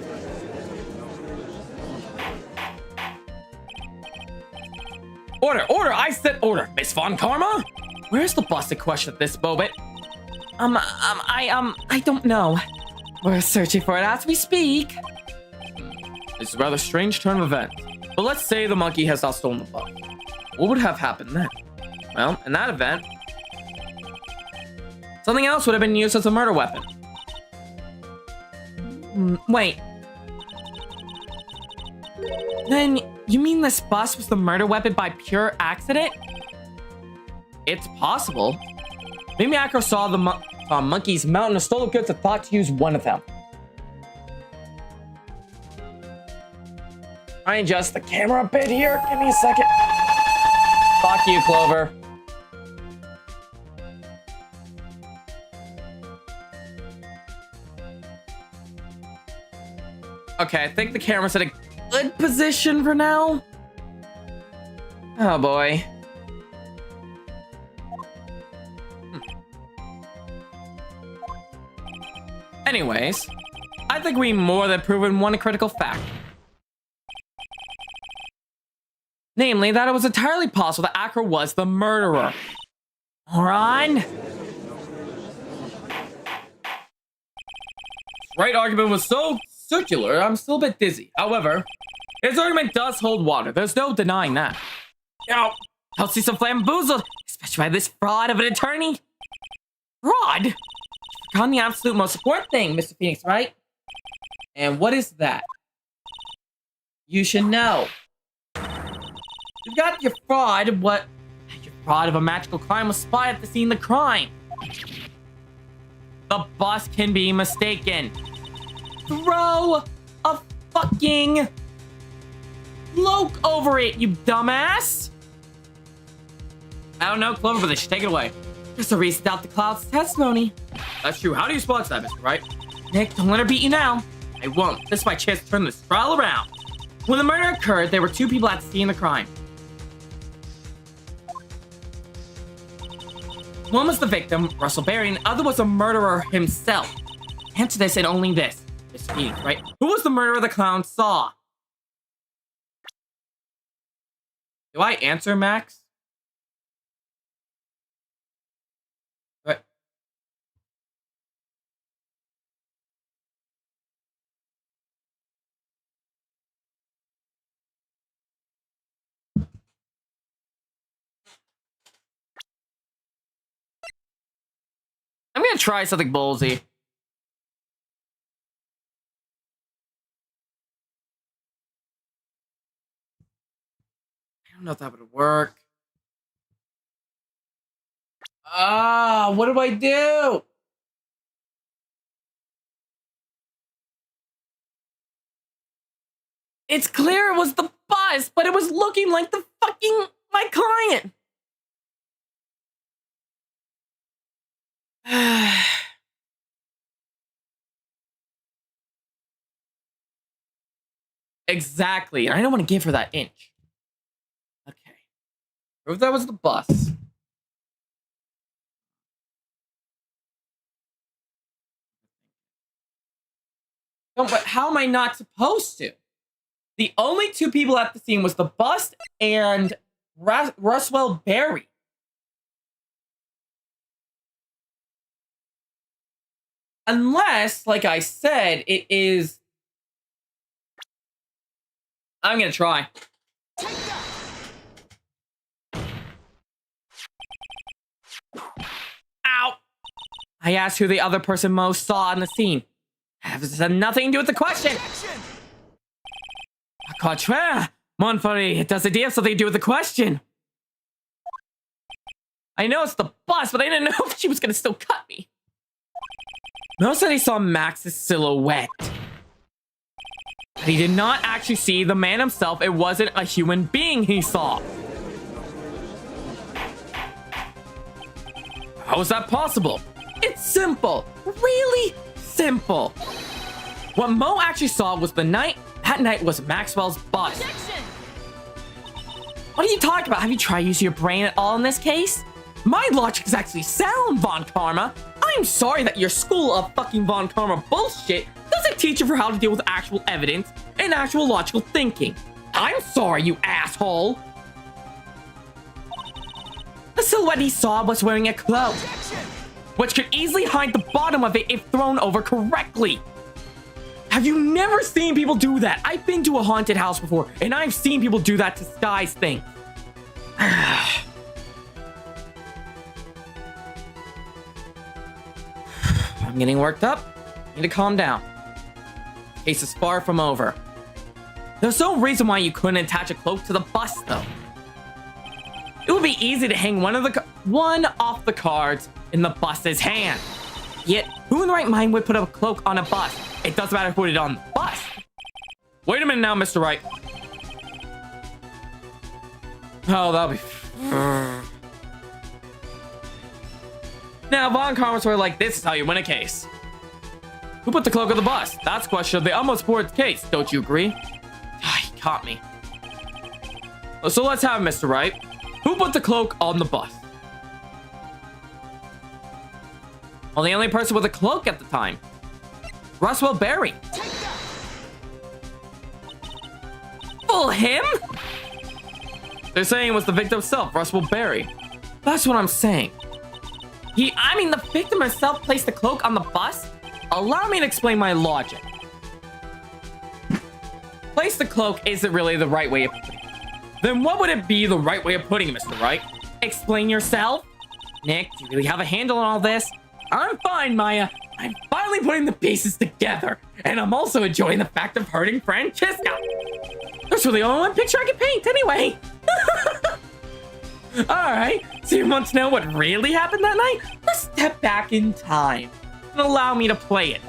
Order! I said order! Miss Von Karma? Where's the bus in question at this moment? I don't know. We're searching for it as we speak. This is a rather strange turn of events. But let's say the monkey has not stolen the bus. What would have happened then? Well, in that event, something else would have been used as a murder weapon. Wait. Then, you mean this bus was the murder weapon by pure accident? It's possible. Maybe Acro saw the monkey's mountain of stolen goods and thought to use one of them. I adjust the camera a bit here. Give me a second. Fuck you, Clover. Okay, I think the camera's at a good position for now. Oh boy. Anyways, I think we more than proven one critical fact. Namely, that it was entirely possible that Acro was the murderer. Moron! Right argument was so circular, I'm still a bit dizzy. However, his argument does hold water. There's no denying that. Now, I'll see some flamboozled, especially by this fraud of an attorney. Fraud? You've forgotten the absolute most important thing, Mr. Phoenix, right? And what is that? You should know. You've got your fraud, your fraud of a magical crime was spotted at the scene of the crime. The bus can be mistaken. Throw a fucking cloak over it, you dumbass! I don't know, Clover, but they should take it away. There's a reason to doubt the Cloud's testimony. That's true. How do you spot that, Mr. Wright? Nick, don't let her beat you now. I won't. This is my chance to turn this trial around. When the murder occurred, there were two people at the scene of the crime. One was the victim, Russell Berry, and the other was the murderer himself. Answer this and only this. Mr. Phoenix, right? Who was the murderer the clown saw? Do I answer, Max? What? I'm gonna try something ballsy. I don't know if that would work. What do I do? It's clear it was the bus, but it was looking like the fucking my client. Exactly. I don't want to give her that inch. Okay. Prove that was the bus. No, but how am I not supposed to? The only two people at the scene was the bus and Russell Berry. Unless, like I said, it is... I'm gonna try. Ow! I asked who the other person most saw on the scene. This had nothing to do with the question. Contraire, Monfrey, it does indeed have something to do with the question. I know it's the bus, but I didn't know if she was gonna still cut me. Most said he saw Max's silhouette. But he did not actually see the man himself. It wasn't a human being he saw. How is that possible? It's simple. Really simple. What Mo actually saw was that night was Maxwell's bus. What are you talking about? Have you tried using your brain at all in this case? My logic is actually sound, Von Karma. I'm sorry that your school of fucking Von Karma bullshit doesn't teach you for how to deal with actual evidence and actual logical thinking. I'm sorry, you asshole. The silhouette he saw was wearing a cloak, which could easily hide the bottom of it if thrown over correctly. Have you never seen people do that? I've been to a haunted house before, and I've seen people do that disguise thing. I'm getting worked up. Need to calm down. Case is far from over. There's no reason why you couldn't attach a cloak to the bus, though. It would be easy to hang one off the cards in the bus's hand. Yet, who in the right mind would put a cloak on a bus? It doesn't matter who put it on the bus. Wait a minute now, Mr. Wright. Oh, that'll be... Now, Von Karma were like, this is how you win a case. Who put the cloak on the bus? That's the question of the utmost important case. Don't you agree? He caught me. So let's have it, Mr. Wright. Who put the cloak on the bus? Well, the only person with a cloak at the time. Roswell Berry. Fool him? They're saying it was the victim himself, Roswell Berry. That's what I'm saying. The victim herself placed the cloak on the bus? Allow me to explain my logic. Place the cloak isn't really the right way of putting it. Then what would it be the right way of putting it, Mr. Wright? Explain yourself? Nick, do you really have a handle on all this? I'm fine, Maya. I'm finally putting the pieces together. And I'm also enjoying the fact of hurting Francesca. There's really only one picture I can paint anyway. Alright, so you want to know what really happened that night? Let's step back in time and allow me to play it.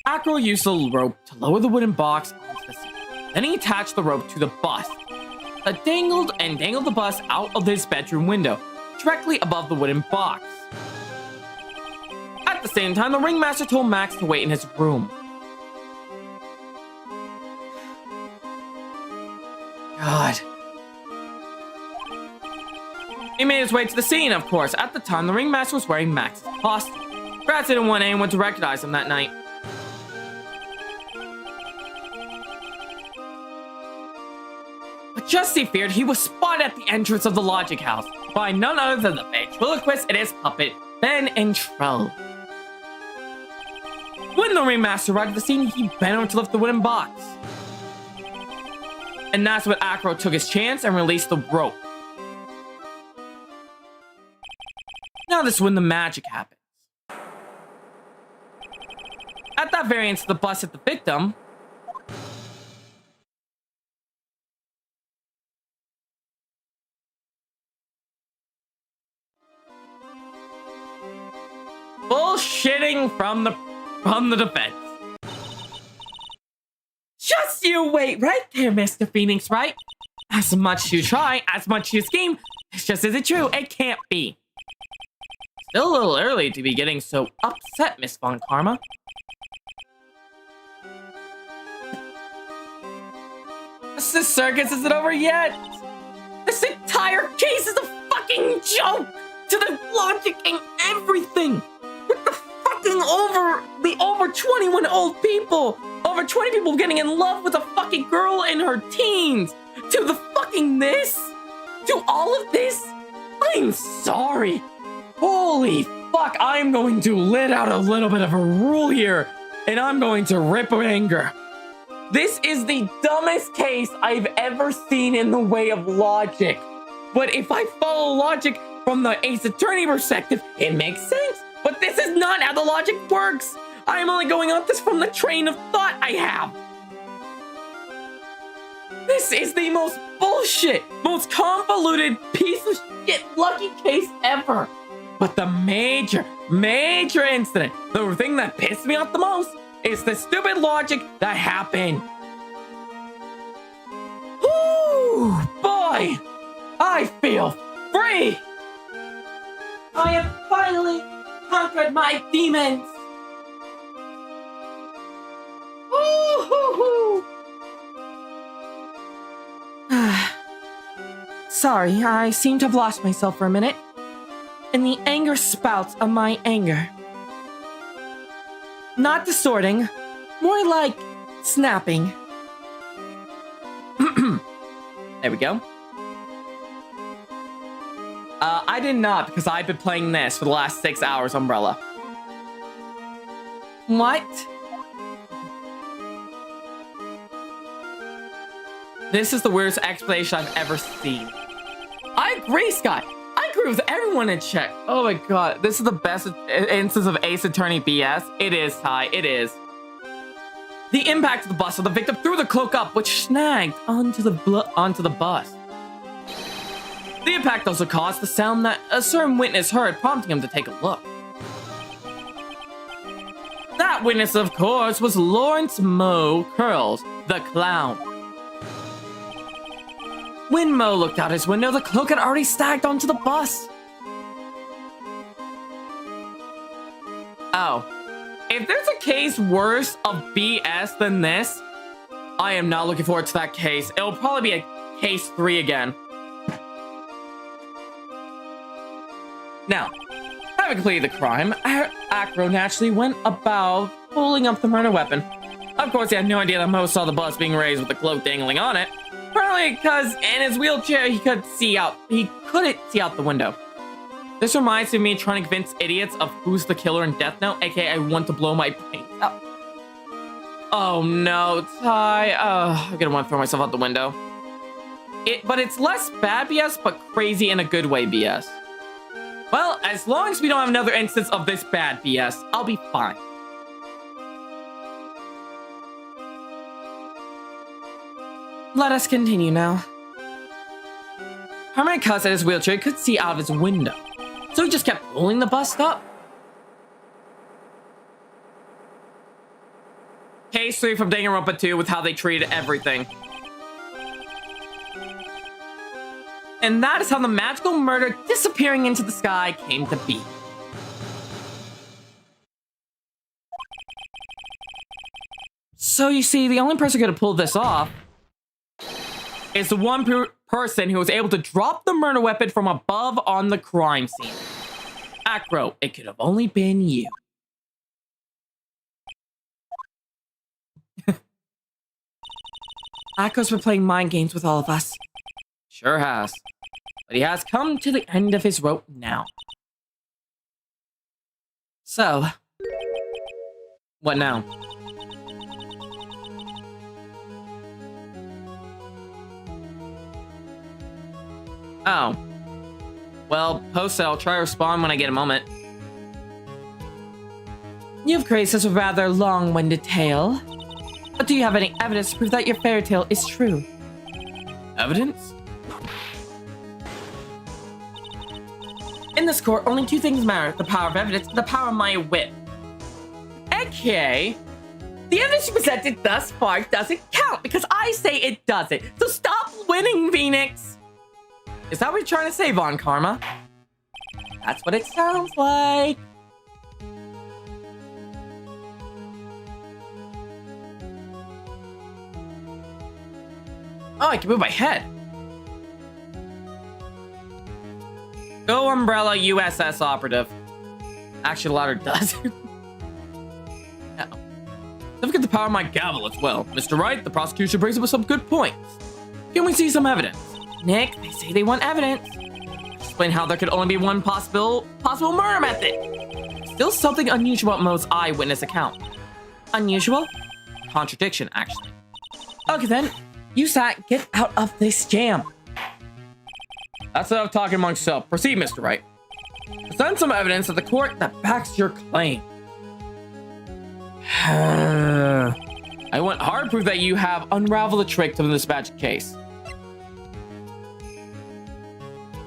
Acro used the rope to lower the wooden box onto the seat. Then he attached the rope to the bus. Dangled the bus out of his bedroom window, directly above the wooden box. At the same time, the ringmaster told Max to wait in his room. God. He made his way to the scene, of course. At the time, the ringmaster was wearing Max's costume. Rats didn't want anyone to recognize him that night. But just as he feared, he was spotted at the entrance of the Logic House by none other than the ventriloquist and his puppet, Ben and Trell. When the ringmaster arrived at the scene, he bent over to lift the wooden box. And that's when Acro took his chance and released the rope. Now this is when the magic happens. At that very instant, the bus hit the victim. Bullshitting from the defense. Just you wait right there, Mr. Phoenix, right? As much you try, as much you scheme, it's just isn't true. It can't be. Still a little early to be getting so upset, Miss Von Karma. This circus isn't over yet. This entire case is a fucking joke to the logic and everything. With the fucking over 21 old people. Over 20 people getting in love with a fucking girl in her teens. To the fucking this. To all of this. I'm sorry. Holy fuck, I'm going to let out a little bit of a rule here. And I'm going to rip anger. This is the dumbest case I've ever seen in the way of logic. But if I follow logic from the Ace Attorney perspective, it makes sense. But this is not how the logic works. I'm only going on this from the train of thought I have. This is the most bullshit, most convoluted piece of shit lucky case ever. But the major incident, the thing that pissed me off the most, is the stupid logic that happened. Ooh, boy, I feel free. I have finally conquered my demons. Ooh, Sorry, I seem to have lost myself for a minute. In the anger spouts of my anger. Not distorting, more like snapping. There we go. I did not, because I've been playing this for the last 6 hours, Umbrella. What? This is the weirdest explanation I've ever seen. I agree, Scott. I agree with everyone in chat. Oh my god, this is the best instance of Ace Attorney BS. It is, Ty, it is. The impact of the bus, so the victim threw the cloak up, which snagged onto the bus. The impact also caused the sound that a certain witness heard, prompting him to take a look. That witness, of course, was Lawrence Moe Curls, the clown. When Moe looked out his window, the cloak had already stacked onto the bus. Oh. If there's a case worse of BS than this, I am not looking forward to that case. It'll probably be a case 3 again. Now, having completed the crime, Acro naturally went about pulling up the murder weapon. Of course, he had no idea that Mo saw the bus being raised with the cloak dangling on it. Probably because in his wheelchair he couldn't see out the window. This reminds me of me trying to convince idiots of who's the killer in Death Note, aka I want to blow my brains out. Oh no, Ty. I'm gonna want to throw myself out the window. But it's less bad BS, but crazy in a good way BS. Well, as long as we don't have another instance of this bad BS, I'll be fine. Let us continue now. Herman Cuz at his wheelchair could see out of his window, so he just kept pulling the bus up. Case 3 from Danganronpa 2 with how they treated everything. And that is how the magical murder disappearing into the sky came to be. So you see, the only person who could have pulled this off is the one person who was able to drop the murder weapon from above on the crime scene. Acro, it could have only been you. Acro's been playing mind games with all of us. Sure has. But he has come to the end of his rope now. So, what now? Oh. Well, post it. I'll try to respond when I get a moment. You've created such a rather long-winded tale. But do you have any evidence to prove that your fairy tale is true? Evidence? In this court, only 2 things matter. The power of evidence and the power of my wit. Okay. The evidence you presented thus far doesn't count because I say it doesn't. So stop winning, Phoenix! Is that what you're trying to say, Von Karma? That's what it sounds like. Oh, I can move my head. Go Umbrella USS Operative. Actually, the latter does. No. Don't forget the power of my gavel as well. Mr. Wright, the prosecution brings up some good points. Can we see some evidence? Nick, they say they want evidence. Explain how there could only be one possible murder method. Still something unusual about Mo's eyewitness account. Unusual? Contradiction, actually. Okay then, use that. Get out of this jam. That's enough talking amongst yourself. Proceed, Mr. Wright. Present some evidence at the court that backs your claim. I want hard proof that you have unraveled the trick to this magic case.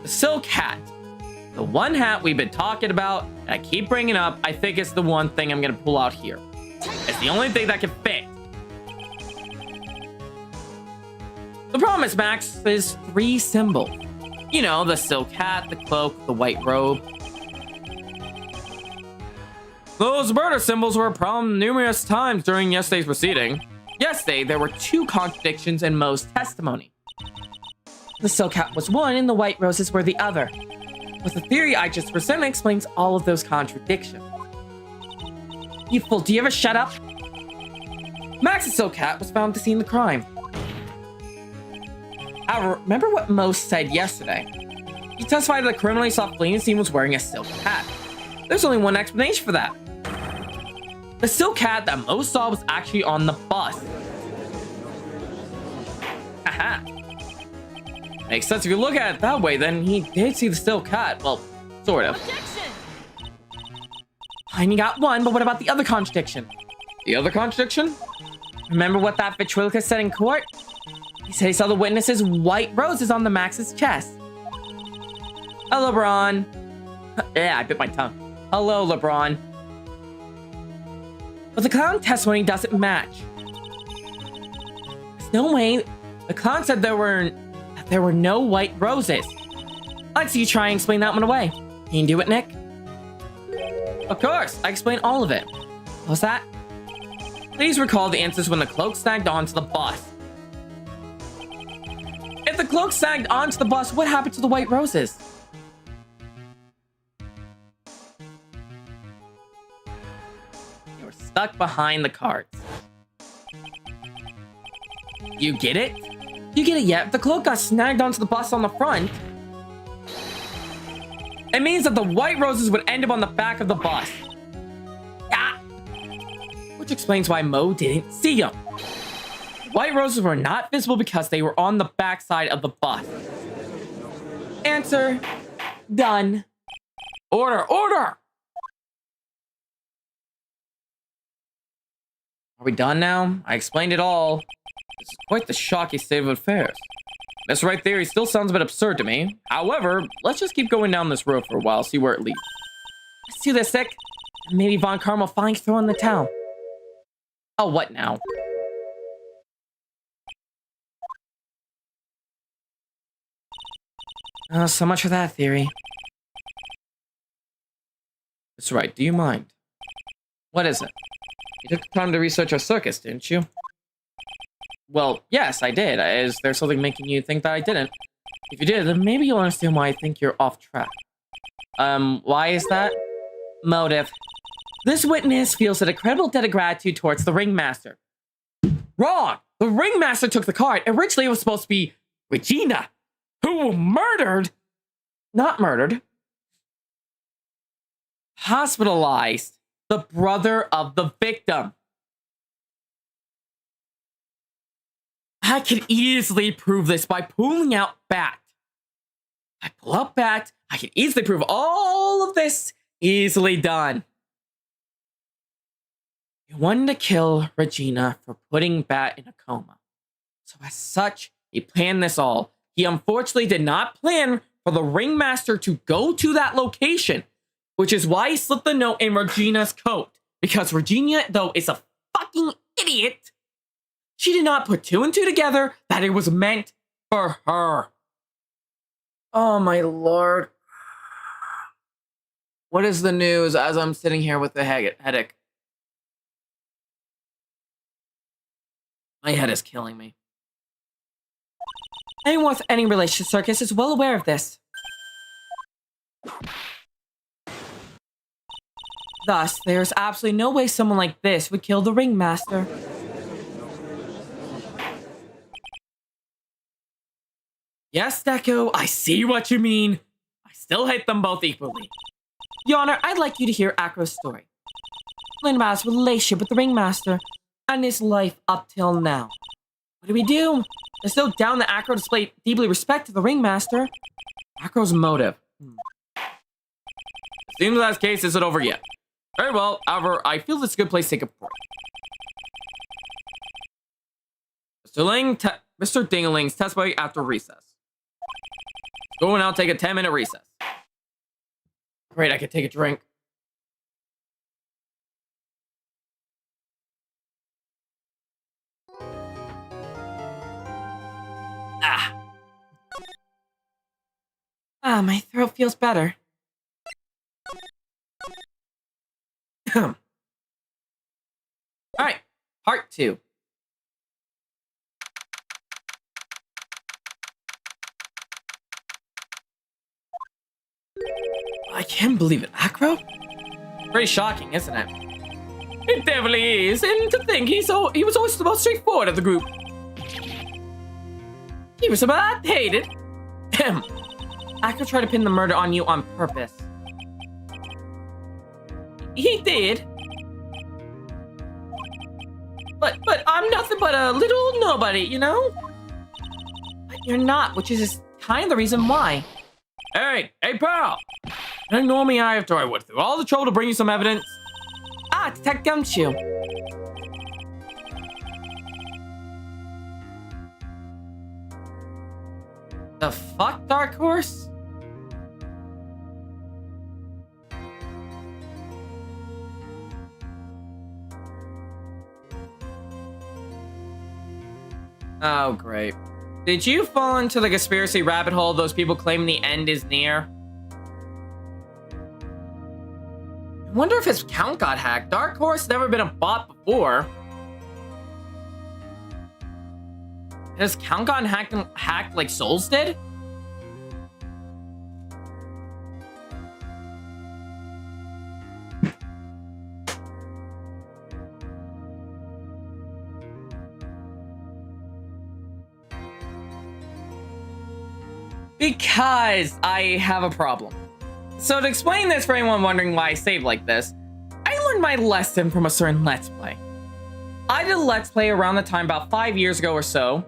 The silk hat. The one hat we've been talking about, and I keep bringing up, I think it's the one thing I'm gonna pull out here. It's the only thing that can fit. The problem is, Max, is 3 symbols. You know, the silk hat, the cloak, the white robe. Those murder symbols were a problem numerous times during yesterday's proceeding. Yesterday, there were 2 contradictions in Mo's testimony. The silk hat was one and the white roses were the other. But the theory I just presented explains all of those contradictions. You fool, do you ever shut up? Max's silk hat was found at the scene of the crime. However, remember what Mo said yesterday. He testified that the criminal he saw fleeing the scene was wearing a silk hat. There's only one explanation for that. The silk hat that Mo saw was actually on the bus. Aha. Makes sense if you look at it that way, then he did see the silk hat. Well, sort of. And you got one, but what about the other contradiction? The other contradiction? Remember what that ventriloquist said in court? He said he saw the witness's white roses on the Max's chest. Hello, LeBron. Yeah, I bit my tongue. Hello, LeBron. But the clown testimony doesn't match. There's no way. The clown said there were no white roses. I'd like to see you try and explain that one away. Can you do it, Nick? Of course, I explained all of it. What's that? Please recall the answers when the cloak snagged onto the bus. If the cloak sagged onto the bus, what happened to the white roses? They were stuck behind the carts. You get it? You get it yet? If the cloak got snagged onto the bus on the front, it means that the white roses would end up on the back of the bus. Ah! Which explains why Mo didn't see them. White roses were not visible because they were on the backside of the bus. Answer. Done. Order, order! Are we done now? I explained it all. This is quite the shocking state of affairs. This Wright theory still sounds a bit absurd to me. However, let's just keep going down this road for a while, see where it leads. Let's do this, Sick. Maybe Von Karma will finally throw in the town. Oh, what now? Oh, so much for that theory. That's right, do you mind? What is it? You took the time to research our circus, didn't you? Well, yes, I did. Is there something making you think that I didn't? If you did, then maybe you'll understand why I think you're off track. Why is that? Motive. This witness feels an incredible debt of gratitude towards the ringmaster. Wrong! The ringmaster took the card. Originally, it was supposed to be Regina, who murdered... Not murdered. Hospitalized the brother of the victim. I can easily prove this by pulling out Bat. I pull out Bat, I can easily prove all of this. Easily done. He wanted to kill Regina for putting Bat in a coma. So as such, he planned this all. He unfortunately did not plan for the ringmaster to go to that location, which is why he slipped the note in Regina's coat. Because Regina, though, is a fucking idiot, she did not put two and two together that it was meant for her. Oh my lord. What is the news as I'm sitting here with a headache? My head is killing me. Anyone with any relation to circus is well aware of this. Thus, there's absolutely no way someone like this would kill the ringmaster. Yes, Deco, I see what you mean. I still hate them both equally. Your Honor, I'd like you to hear Acro's story. Learn about his relationship with the ringmaster and his life up till now. What do we do? There's no doubt that Acro displayed deeply respect to the ringmaster. Acro's motive. Seems that case isn't over yet. Very well, however, I feel this is a good place to take a break. Mr. Dingling's testimony after recess. Go and I'll take a 10-minute recess. Great, I can take a drink. My throat feels better. All right, part 2. I can't believe it, Acro? Pretty shocking, isn't it? It definitely is, and to think he was always the most straightforward of the group. He was about hated. Acro tried to pin the murder on you on purpose. He did. But I'm nothing but a little nobody, you know? But you're not, which is kind of the reason why. Hey, pal! Don't ignore me after I went through all the trouble to bring you some evidence. Detect Gumshoe. The fuck, Dark Horse? Oh, great. Did you fall into the conspiracy rabbit hole those people claim the end is near? wonder if his account got hacked. Dark Horse never been a bot before. Has account gotten hacked like Souls did? Because I have a problem. So to explain this for anyone wondering why I save like this, I learned my lesson from a certain Let's Play. I did a Let's Play around the time about 5 years ago or so,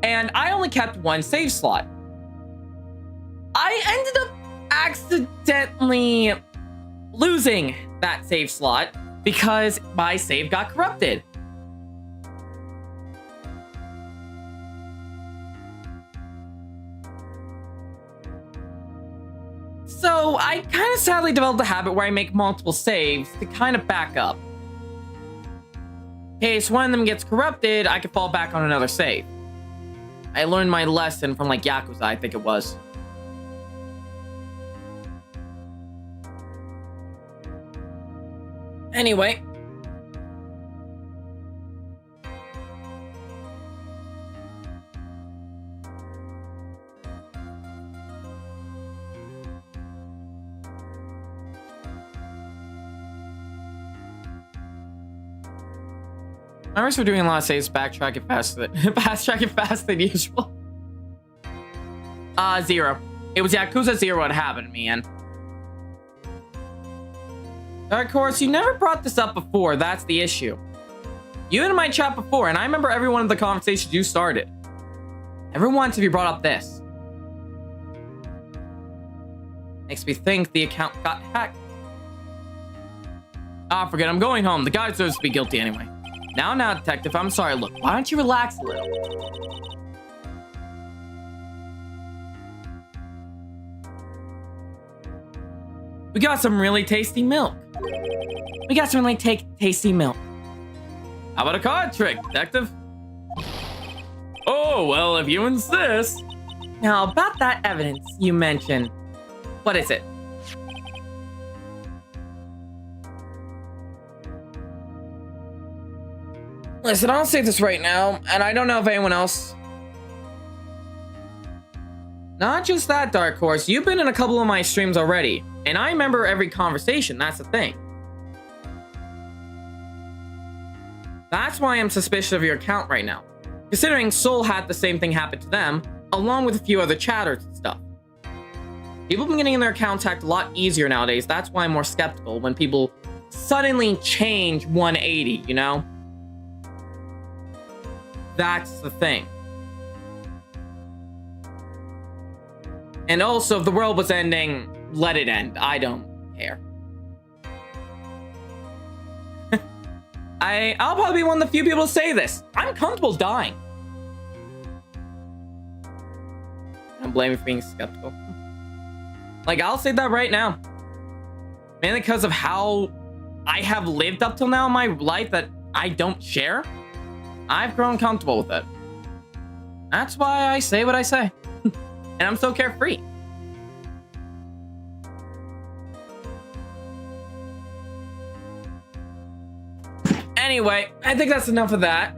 and I only kept one save slot. I ended up accidentally losing that save slot because my save got corrupted. So I kind of sadly developed a habit where I make multiple saves to kind of back up. In case one of them gets corrupted, I can fall back on another save. I learned my lesson from like Yakuza, I think it was. Anyway. I wish we're doing a lot of saves, backtracking faster than usual. 0. It was Yakuza 0 what happened to me, and Dark Horse, you never brought this up before, that's the issue. You in my chat before, and I remember every one of the conversations you started. Every once have you brought up this. Makes me think the account got hacked. Ah, forget, I'm going home. The guy deserves to be guilty anyway. Now, detective, I'm sorry. Look, why don't you relax a little? We got some really tasty milk. Tasty milk. How about a card trick, detective? Oh, well, if you insist. Now, about that evidence you mentioned, what is it? Listen, I'll say this right now, and I don't know if anyone else... Not just that, Dark Horse. You've been in a couple of my streams already, and I remember every conversation, that's the thing. That's why I'm suspicious of your account right now. Considering Soul had the same thing happen to them, along with a few other chatters and stuff. People have been getting their accounts hacked a lot easier nowadays. That's why I'm more skeptical when people suddenly change 180, you know? That's the thing. And also, if the world was ending, let it end. I don't care. I'll probably be one of the few people to say this. I'm comfortable dying. I don't blame you for being skeptical. Like, I'll say that right now. Mainly because of how I have lived up till now in my life that I don't share. I've grown comfortable with it. That's why I say what I say. And I'm so carefree. Anyway, I think that's enough of that.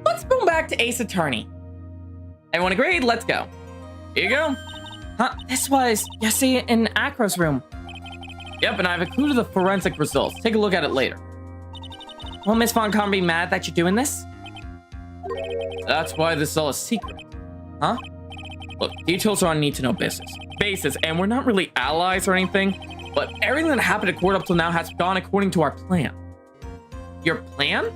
Let's go back to Ace Attorney. Everyone agreed? Let's go. Here you go. Huh? This was yesterday in Acro's room. Yep, and I've included the forensic results. Take a look at it later. Will Miss Von Karn be mad that you're doing this? That's why this is all a secret. Huh? Look, details are on need-to-know basis, and we're not really allies or anything, but everything that happened at court up till now has gone according to our plan. Your plan?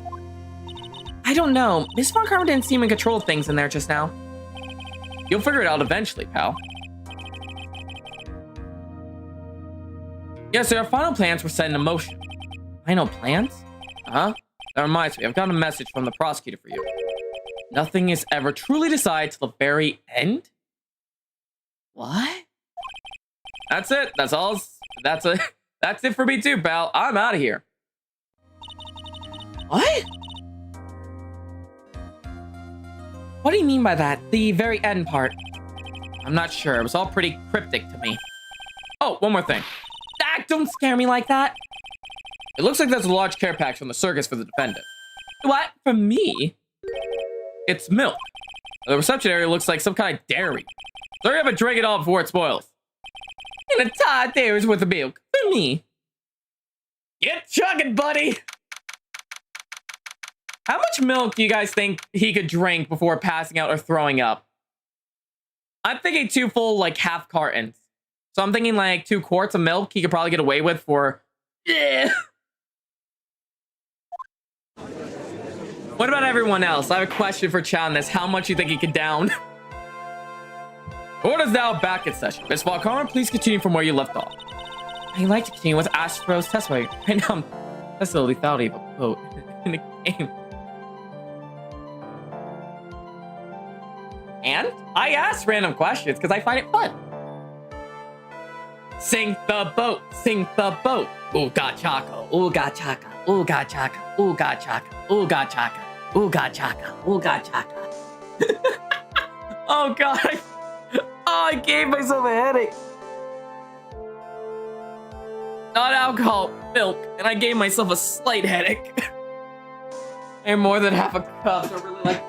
I don't know. Miss Von Karn didn't seem in control of things in there just now. You'll figure it out eventually, pal. Yes, our final plans were set into motion. Final plans? Huh? That reminds me, I've got a message from the prosecutor for you. Nothing is ever truly decided till the very end? What? That's it. That's all. That's it for me too, pal. I'm out of here. What? What do you mean by that? The very end part? I'm not sure. It was all pretty cryptic to me. Oh, one more thing. don't scare me like that. It looks like there's a large care package from the circus for the defendant. What? For me? It's milk. The reception area looks like some kind of dairy. So hurry up and drink it all before it spoils. And a Todd dairy's worth of milk. For me. Get chugging, buddy! How much milk do you guys think he could drink before passing out or throwing up? I'm thinking 2 full, like, half cartons. So I'm thinking, like, 2 quarts of milk he could probably get away with for... Yeah. What about everyone else? I have a question for Chan. This: how much you think he could down? Order is now back in session. Miss Valcona, please continue from where you left off. I'd like to continue with Astro's testimony. Right now, I'm the lethality of a boat in a game. And I ask random questions because I find it fun. Sink the boat, sink the boat. Ooga chaka, ooga chaka, ooga chaka, ooga chaka, ooga chaka, ooga chaka, ooga chaka. Oh god. Oh, I gave myself a headache. Not alcohol, milk, and I gave myself a slight headache. And more than half a cup, so really like...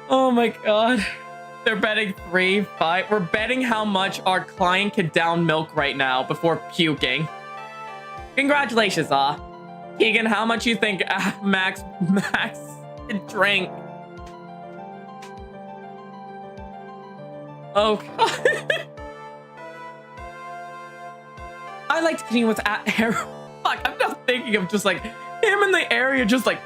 Oh my god. They're betting 3, 5. We're betting how much our client could down milk right now before puking. Congratulations, Keegan, how much you think Max could drink? Oh god. I like to continue with air. Fuck, I'm not thinking of just like him in the area, just like.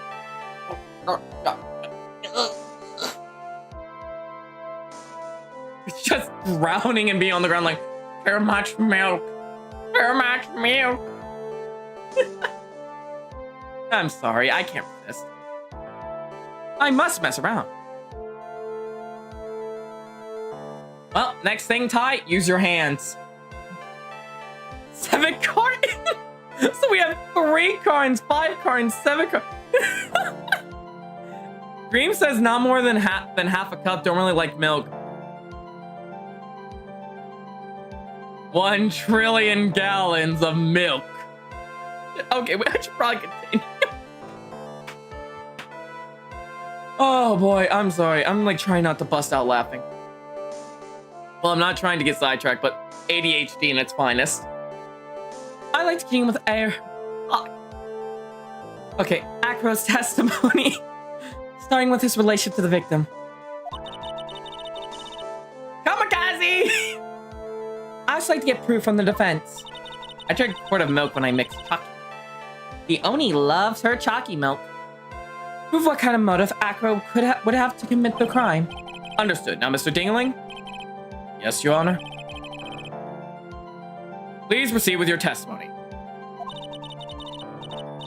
It's just drowning and being on the ground like, too much milk. Too much milk. I'm sorry, I can't resist. I must mess around. Well, next thing, Ty, use your hands. 7 cartons? So we have 3 cartons, 5 cartons, 7 cartons. Dream says not more than half a cup. Don't really like milk. 1 trillion gallons of milk. Okay, I should probably continue. Oh boy, I'm sorry. I'm like trying not to bust out laughing. Well, I'm not trying to get sidetracked, but ADHD in its finest. I like to continue with air. Okay, Acro's testimony. Starting with his relation to the victim. Kamikaze! I just like to get proof from the defense. I drank a quart of milk when I mixed chalky. The Oni loves her chalky milk. Prove what kind of motive Acro would have to commit the crime. Understood. Now, Mr. Dingling? Yes, Your Honor. Please proceed with your testimony.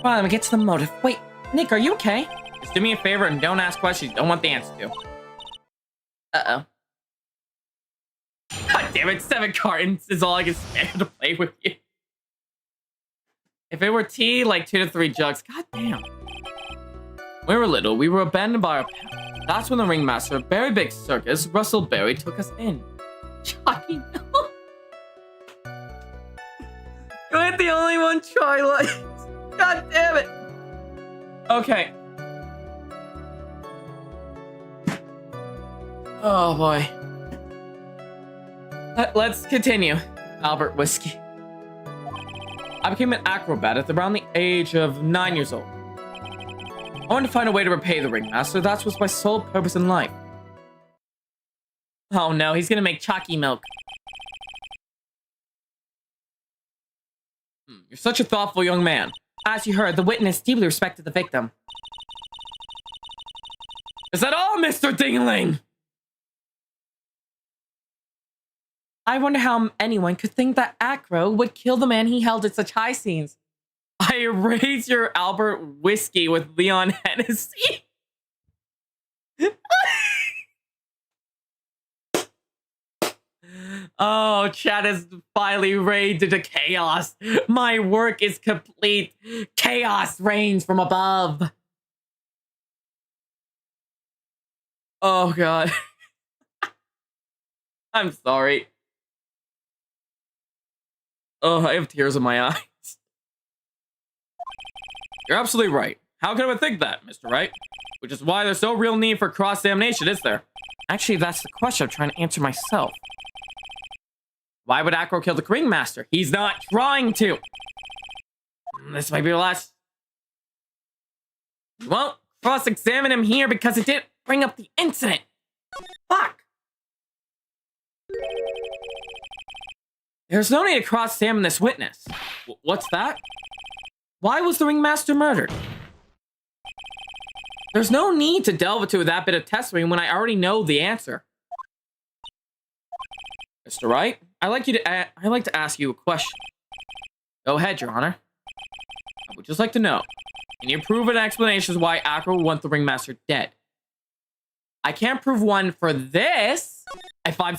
Well, let me get to the motive. Wait, Nick, are you okay? Just do me a favor and don't ask questions you don't want the answer to. Uh-oh. God damn it, 7 cartons is all I can spare to play with you. If it were tea, like 2 to 3 jugs. God damn. When we were little, we were abandoned by our parents. That's when the ringmaster of Berry Big Circus, Russell Berry, took us in. Chalky milk. You ain't the only one, Twilight. God damn it. Okay. Oh boy. Let's continue. Albert Whiskey. I became an acrobat at around the age of 9 years old. I wanted to find a way to repay the ringmaster. That was my sole purpose in life. Oh no, he's gonna make chalky milk. You're such a thoughtful young man. As you heard, the witness deeply respected the victim. Is that all, Mr. Dingling? I wonder how anyone could think that Acro would kill the man he held at such high scenes. I erase your Albert Whiskey with Leon Hennessy. Oh, chat is finally raged into chaos. My work is complete. Chaos reigns from above. Oh, God. I'm sorry. Oh, I have tears in my eyes. You're absolutely right. How could I think that, Mr. Wright? Which is why there's no real need for cross-examination, is there? Actually, that's the question I'm trying to answer myself. Why would Acro kill the Ringmaster? He's not trying to. This might be the last. You won't cross-examine him here because it didn't bring up the incident. Fuck. There's no need to cross-examine this witness. What's that? Why was the Ringmaster murdered? There's no need to delve into that bit of testimony when I already know the answer. Mr. Wright, I'd like to ask you a question. Go ahead, Your Honor. I would just like to know, can you prove an explanation as why Acro would want the Ringmaster dead? I can't prove one for this. If I'm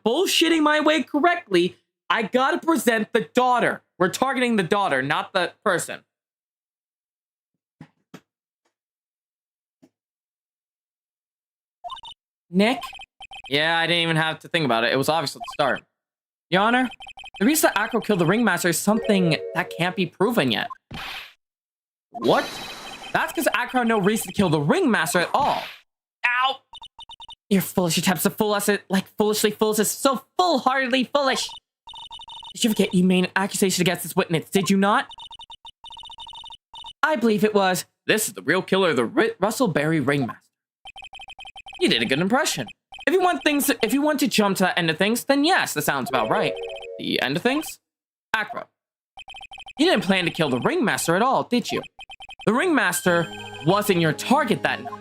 bullshitting my way correctly, I gotta present the daughter. We're targeting the daughter, not the person. Nick? Yeah, I didn't even have to think about it. It was obvious at the start. Your Honor, the reason that Acro killed the Ringmaster is something that can't be proven yet. What? That's because Acro had no reason to kill the Ringmaster at all. Ow! Your foolish attempts to fool us, foolishly fools us, so full-heartedly foolish. Did you forget you made an accusation against this witness, did you not? I believe it was. This is the real killer of the Russell Berry Ringmaster. You did a good impression. If you want to jump to that end of things, then yes, that sounds about right. The end of things? Acro. You didn't plan to kill the Ringmaster at all, did you? The Ringmaster wasn't your target that night.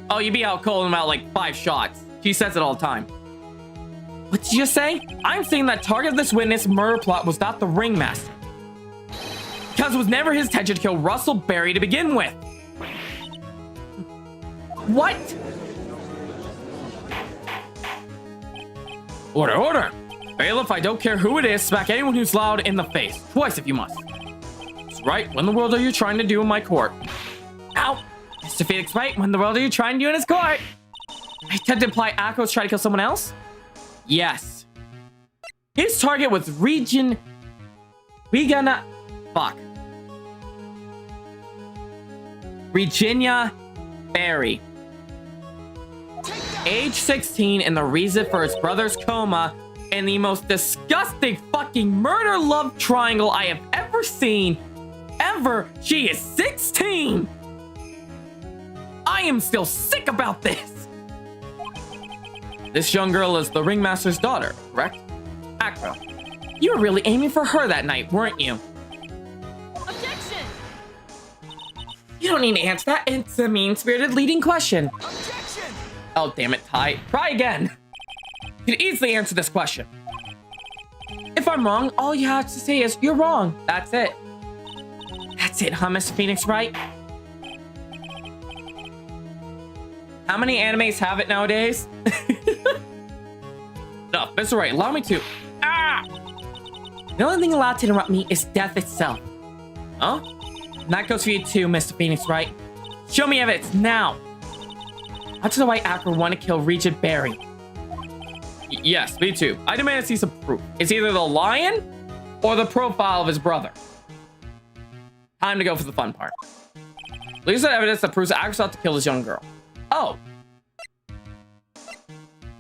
Oh, you be out calling him out like 5 shots. She says it all the time. What did you say? I'm saying that target of this witness murder plot was not the Ringmaster. Because it was never his intention to kill Russell Berry to begin with. What? Order, order! Bailiff, I don't care who it is, smack anyone who's loud in the face. Twice if you must. That's right, what in the world are you trying to do in my court? Ow! Mr. Phoenix Wright, what in the world are you trying to do in his court? I attempt to imply Acro's trying to kill someone else? Yes. His target was Regina Berry. Age 16 and the reason for his brother's coma and the most disgusting fucking murder love triangle I have ever seen. Ever. She is 16. I am still sick about this. This young girl is the Ringmaster's daughter, correct? Acro. You were really aiming for her that night, weren't you? Objection! You don't need to answer that. It's a mean-spirited leading question. Objection! Oh, damn it, Ty. Try again. You could easily answer this question. If I'm wrong, all you have to say is, you're wrong. That's it. That's it, huh, Mr. Phoenix Wright? How many animes have it nowadays? No, Mr. Wright, allow me to. Ah! The only thing allowed to interrupt me is death itself. Huh? And that goes for you too, Mr. Phoenix Wright. Show me evidence now. How does the White Acro want to kill Regent Berry? Yes, me too. I demand to see some proof. It's either the lion or the profile of his brother. Time to go for the fun part. Please have evidence that proves Acro sought to kill this young girl. Oh.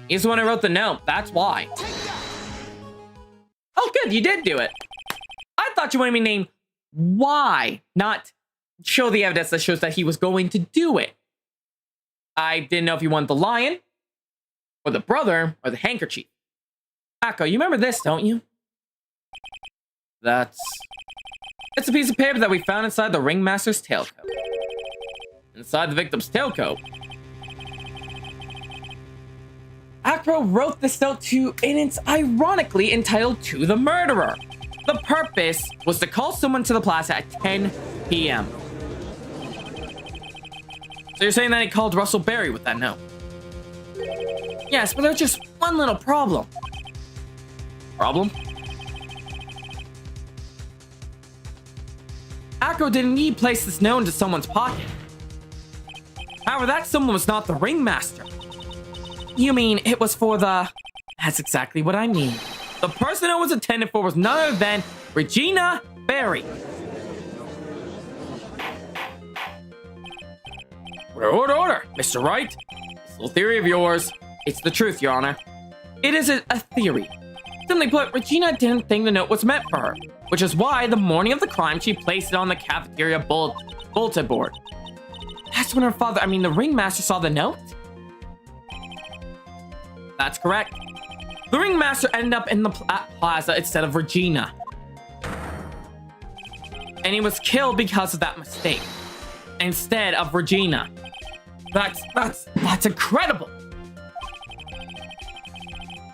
He's the one who wrote the note. That's why. Oh, good. You did do it. I thought you wanted me to name why, not show the evidence that shows that he was going to do it. I didn't know if you wanted the lion, or the brother, or the handkerchief. Akko, you remember this, don't you? It's a piece of paper that we found inside the Ringmaster's tailcoat. Inside the victim's tailcoat. Acro wrote this note and it's ironically entitled To the Murderer. The purpose was to call someone to the plaza at 10 p.m. So you're saying that he called Russell Berry with that note? Yes, but there's just one little problem. Problem? Acro didn't need to place this note into someone's pocket. However, that someone was not the Ringmaster. You mean it was for the... That's exactly what I mean. The person it was intended for was none other than Regina Berry. Order! Mr. Wright, this little theory of yours, it's the truth, Your Honor. It is a theory. Simply put, Regina didn't think the note was meant for her, which is why the morning of the crime she placed it on the cafeteria bulletin board. That's when her father, the ringmaster, saw the note? That's correct. The ringmaster ended up in the plaza instead of Regina. And he was killed because of that mistake. Instead of Regina. That's incredible.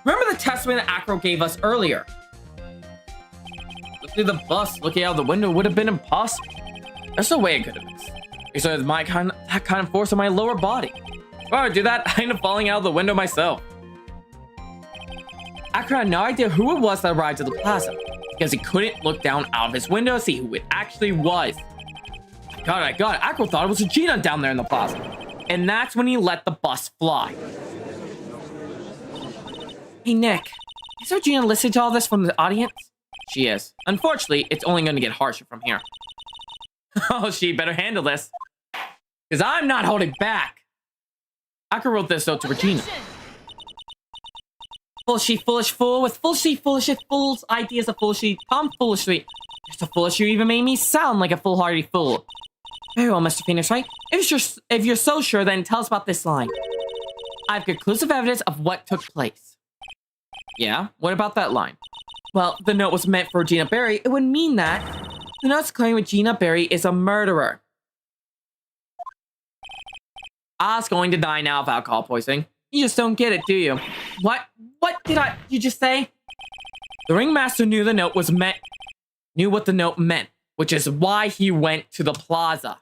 Remember the testimony that Acro gave us earlier? Looking at the bus, looking out the window would have been impossible. There's no way it could have been. Besides that kind of force on my lower body. If I would do that, I end up falling out of the window myself. Acro had no idea who it was that arrived at the plaza, because he couldn't look down out of his window to see who it actually was. I got it. Acro thought it was Regina down there in the plaza. And that's when he let the bus fly. Hey, Nick. Is Regina listening to all this from the audience? She is. Unfortunately, it's only going to get harsher from here. Oh, she better handle this. Because I'm not holding back. Acro wrote this note to Regina. Foolish fool, with fool's ideas of foolishly, tomfoolishly. You're so foolish you even made me sound like a foolhardy fool. Very well, Mr. Phoenix Wright. If you're so sure, then tell us about this line. I have conclusive evidence of what took place. Yeah? What about that line? Well, the note was meant for Regina Berry. It would mean that the note's claiming Regina Berry is a murderer. Oz going to die now of alcohol poisoning. You just don't get it, do you? What did you just say? The ringmaster knew what the note meant, which is why he went to the plaza.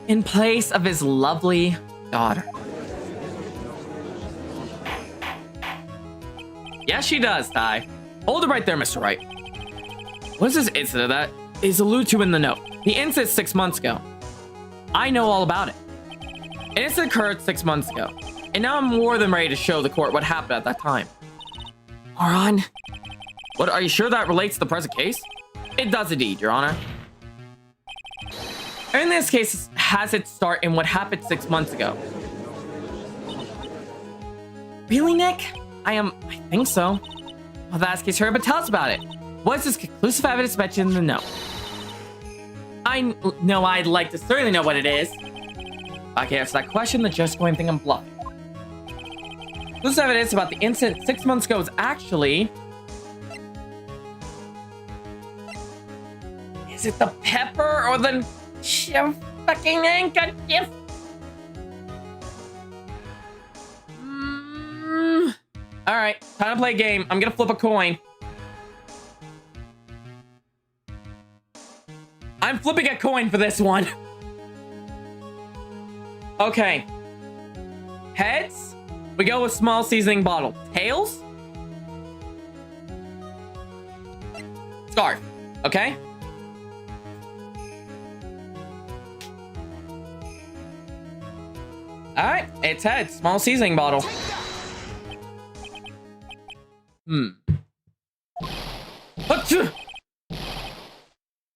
In place of his lovely daughter. Yes, she does, Ty. Hold it right there, Mr. Wright. What is this incident that is alluded to in the note? The incident 6 months ago. I know all about it. An incident occurred 6 months ago, and now I'm more than ready to show the court what happened at that time. Moron. What, are you sure that relates to the present case? It does indeed, Your Honor. In this case, has its start in what happened 6 months ago. Really, Nick? I think so. Well, that's the case, but tell us about it. What is this conclusive evidence mentioned in the note? I know I'd like to certainly know what it is. If I can answer that question, then just going to think I'm bluffing. Conclusive evidence about the incident 6 months ago is actually... Is it the pepper or the fucking handkerchief? Alright, time to play a game. I'm gonna flip a coin. I'm flipping a coin for this one. Okay. Heads, we go with small seasoning bottle. Tails, scarf. Okay. Alright, it's heads, small seasoning bottle.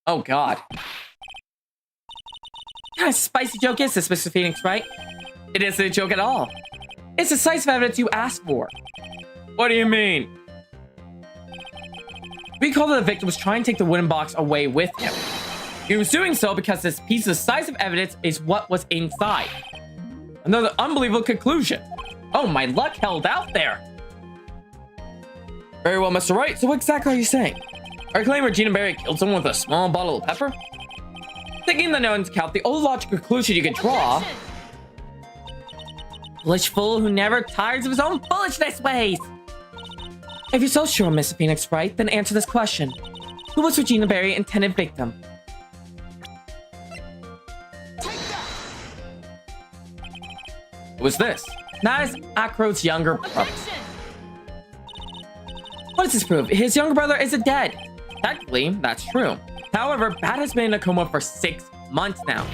Oh god. What kind of spicy joke is this, Mr. Phoenix, right? It isn't a joke at all. It's the size of evidence you asked for. What do you mean? Recall that the victim was trying to take the wooden box away with him. He was doing so because this piece of size of evidence is what was inside. Another unbelievable conclusion. Oh, my luck held out there. Very well, Mr. Wright. So what exactly are you saying? Are you claiming Regina Berry killed someone with a small bottle of pepper? Taking the note into account, the only logical conclusion you could draw... Foolish fool who never tires of his own foolishness ways! If you're so sure, Mr. Phoenix Wright, then answer this question. Who was Regina Berry's intended victim? Who was this? That is Acro's younger brother. What does this prove? His younger brother isn't dead. Technically, that's true. However, Bat has been in a coma for 6 months now.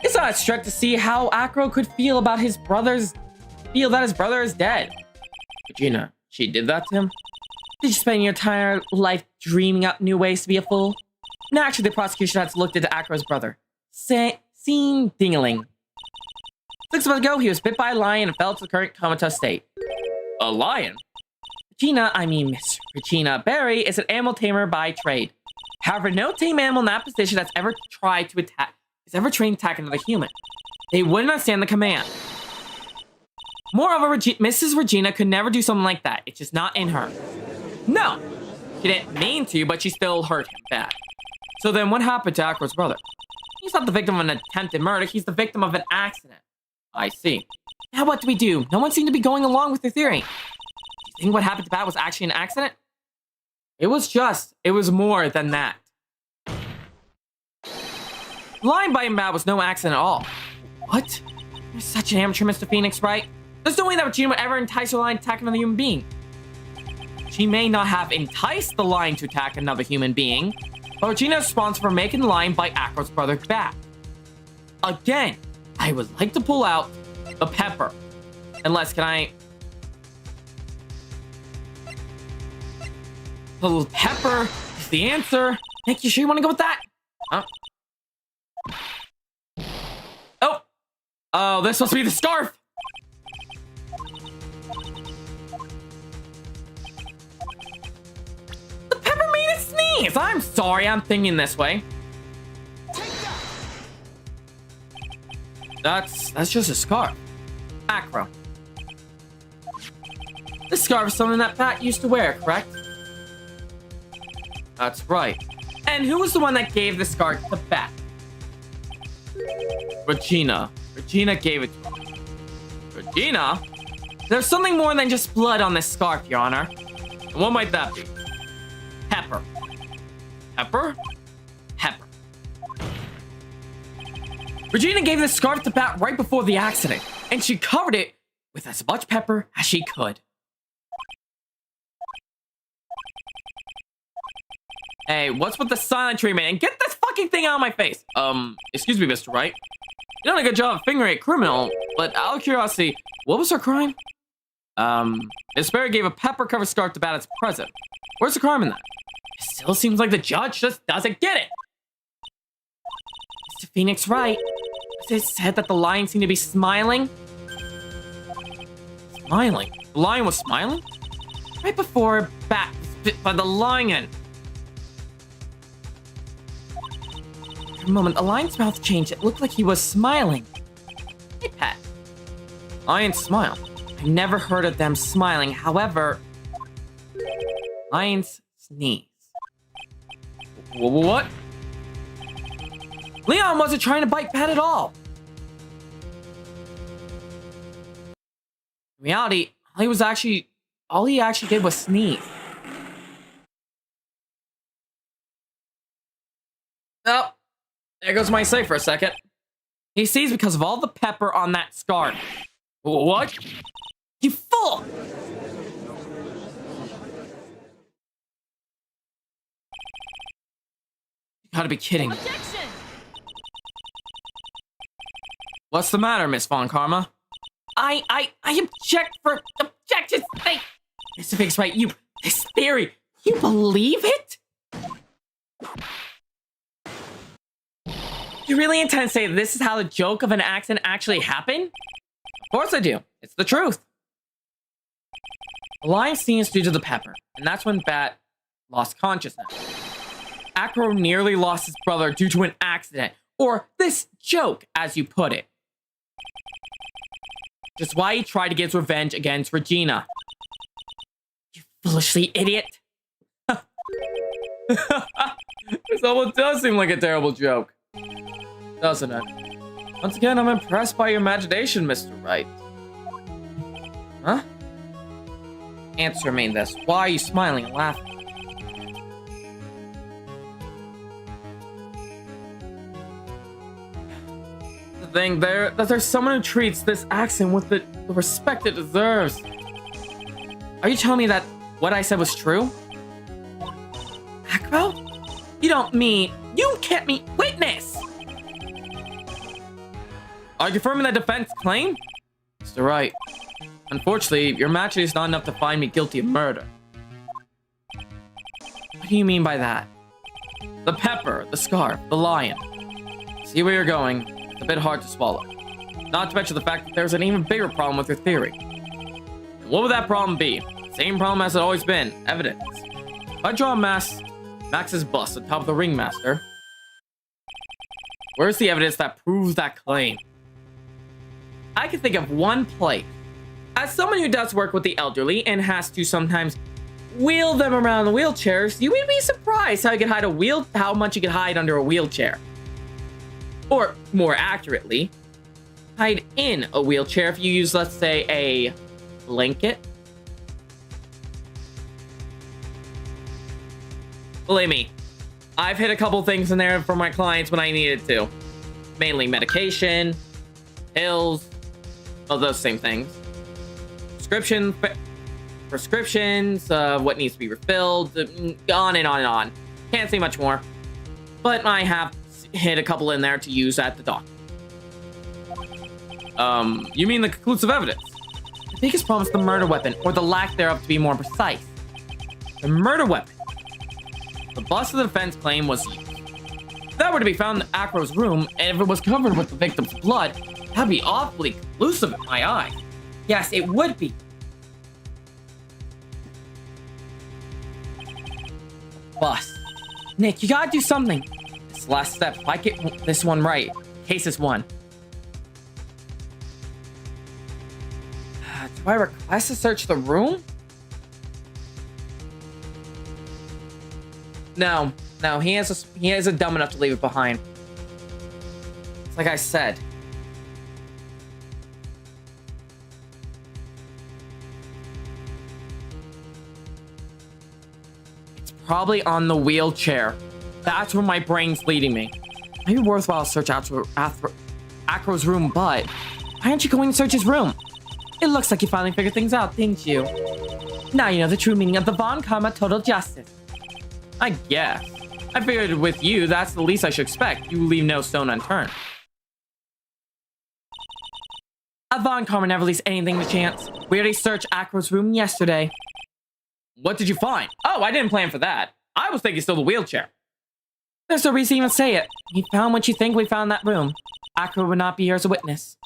It's not a stretch to see how Acro could feel that his brother is dead. Regina, she did that to him? Did you spend your entire life dreaming up new ways to be a fool? Naturally, the prosecution has looked into Acro's brother. Scene dingling. 6 months ago, he was bit by a lion and fell to the current comatose state. A lion? Miss Regina Berry is an animal tamer by trade. However, no tame animal in that position has ever trained to attack another human. They wouldn't understand the command. Moreover, Mrs. Regina could never do something like that. It's just not in her. No! She didn't mean to, but she still hurt him bad. So then what happened to Acro's brother? He's not the victim of an attempted murder, he's the victim of an accident. I see. Now what do we do? No one seemed to be going along with the theory. Do you think what happened to Bat was actually an accident? It was more than that. Lying biting Bat was no accident at all. What? You're such an amateur, Mr. Phoenix, right? There's no way that Regina would ever entice a lion to attack another human being. She may not have enticed the lion to attack another human being, but Regina is responsible for making the lion bite Acro's brother Bat. Again, I would like to pull out the pepper. Unless, can I... The pepper is the answer. Nick, you sure you want to go with that? Huh? Oh, this must be the scarf. The pepper made it sneeze. I'm sorry, I'm thinking this way. That's just a scarf. Acro. This scarf is something that Bat used to wear, correct? That's right. And who was the one that gave the scarf to Bat? Regina. Regina gave it to her. Regina? There's something more than just blood on this scarf, Your Honor. And what might that be? Pepper. Pepper? Pepper. Regina gave this scarf to Bat right before the accident, and she covered it with as much pepper as she could. Hey, what's with the silent treatment? And get this fucking thing out of my face. Excuse me, Mr. Wright. You done a good job of fingering a criminal, but out of curiosity, what was her crime? Miss Berry gave a pepper-covered scarf to Bat as a present. Where's the crime in that? It still seems like the judge just doesn't get it. Mr. Phoenix Wright, it said that the lion seemed to be smiling. Smiling? The lion was smiling? Right before Bat was bit by the lion. For a moment, the lion's mouth changed. It looked like he was smiling. Hey, Pat. Lions smile. I never heard of them smiling. However, lions sneeze. What? Leon wasn't trying to bite Pat at all. In reality, all he actually did was sneeze. Oh, there goes my sight for a second. He sneezed because of all the pepper on that scarf. What? You fool! You gotta be kidding. Objection! What's the matter, Miss Von Karma? I object for objection's sake. Mr. Fix Right, this theory, you believe it? You really intend to say this is how the joke of an accident actually happened? Of course I do. It's the truth. The lion sneezed due to the pepper, and that's when Bat lost consciousness. Acro nearly lost his brother due to an accident, or this joke, as you put it. Just why he tried to get his revenge against Regina. You foolishly idiot. This almost does seem like a terrible joke. Doesn't it? Once again, I'm impressed by your imagination, Mr. Wright. Huh? Answer me this. Why are you smiling and laughing? The thing there, that there's someone who treats this accident with the respect it deserves. Are you telling me that what I said was true? Acro? You don't mean... You kept me witness! Are you confirming the defense claim? Mr. Wright. Unfortunately, your match is not enough to find me guilty of murder. What do you mean by that? The pepper, the scarf, the lion. See where you're going. It's a bit hard to swallow. Not to mention the fact that there's an even bigger problem with your theory. And what would that problem be? Same problem as it's always been. Evidence. If I draw Max's bust on top of the ringmaster, where's the evidence that proves that claim? I can think of one place. As someone who does work with the elderly and has to sometimes wheel them around in wheelchairs, you would be surprised how much you could hide under a wheelchair. Or more accurately, hide in a wheelchair if you use, let's say, a blanket. Believe me, I've hid a couple things in there for my clients when I needed to. Mainly medication, pills, all those same things. Prescriptions, what needs to be refilled, on and on and on. Can't say much more. But I have hid a couple in there to use at the doctor. You mean the conclusive evidence? The biggest problem is the murder weapon, or the lack thereof to be more precise. The murder weapon. The bust of the defense claim was used. If that were to be found in Acro's room, and if it was covered with the victim's blood, that'd be awfully conclusive in my eye. Yes, it would be. Bust. Nick, you gotta do something. This last step, if I get this one right, case is won. Do I request to search the room? No, he isn't dumb enough to leave it behind. It's like I said. It's probably on the wheelchair. That's where my brain's leading me. Maybe worthwhile to search Acro's room, but why aren't you going to search his room? It looks like you finally figured things out, didn't you? Now you know the true meaning of the Von Karma Total Justice. I guess. I figured with you, that's the least I should expect. You leave no stone unturned. A Von Karma never leaves anything to chance. We already searched Acro's room yesterday. What did you find? Oh, I didn't plan for that. I was thinking still the wheelchair. There's no reason to even say it. We found what you think we found in that room. Acro would not be here as a witness.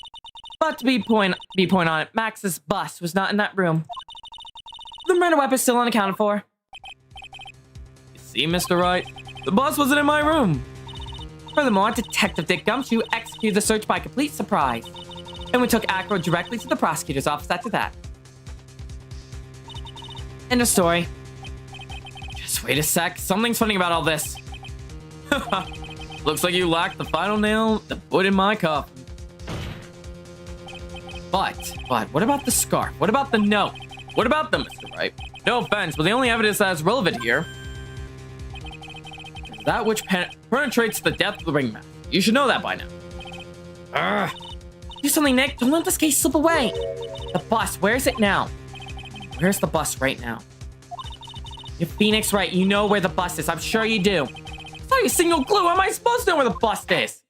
But to be point on it, Max's bust was not in that room. The murder weapon is still unaccounted for. You see, Mr. Wright? The bust wasn't in my room. Furthermore, Detective Dick Gumshoe executed the search by complete surprise. And we took Acro directly to the prosecutor's office after that. End of story. Just wait a sec. Something's funny about all this. Looks like you lacked the final nail to put in my coffin. But, what about the scarf? What about the note? What about them, Mr. Wright? No offense, but the only evidence that is relevant here is that which penetrates the depth of the ringmaster. You should know that by now. Do something, Nick. Don't let this case slip away. The bus, where's it now? Where's the bus right now? You're Phoenix Wright. You know where the bus is. I'm sure you do. It's not a single clue. How am I supposed to know where the bus is?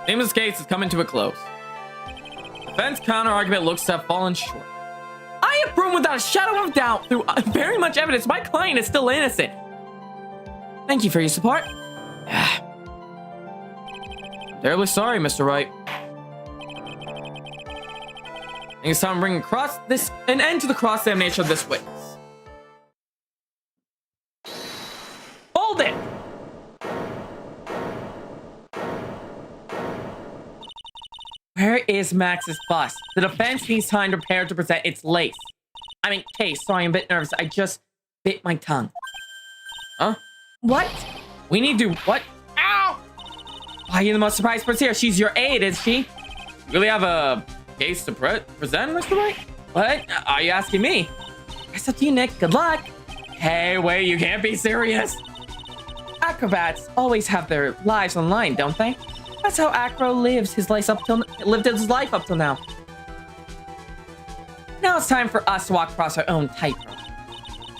Damon's case is coming to a close. Defense counter-argument looks to have fallen short. I have proven without a shadow of doubt through very much evidence my client is still innocent. Thank you for your support. Terribly sorry, Mr. Wright. I think it's time to bring an end to the cross-examination of this witness. Hold it! Where is Max's bust? The defense needs time to prepare to present its case. Sorry, I'm a bit nervous. I just bit my tongue. Huh? What? We need to... What? Ow! Why are you the most surprised person here? She's your aide, is she? You really have a case to present, Mr. Wright? What? Are you asking me? It's up to you, Nick. Good luck. Hey, wait, you can't be serious. Acrobats always have their lives on the line, don't they? That's how Acro lived his life up till now. Now it's time for us to walk across our own tightrope.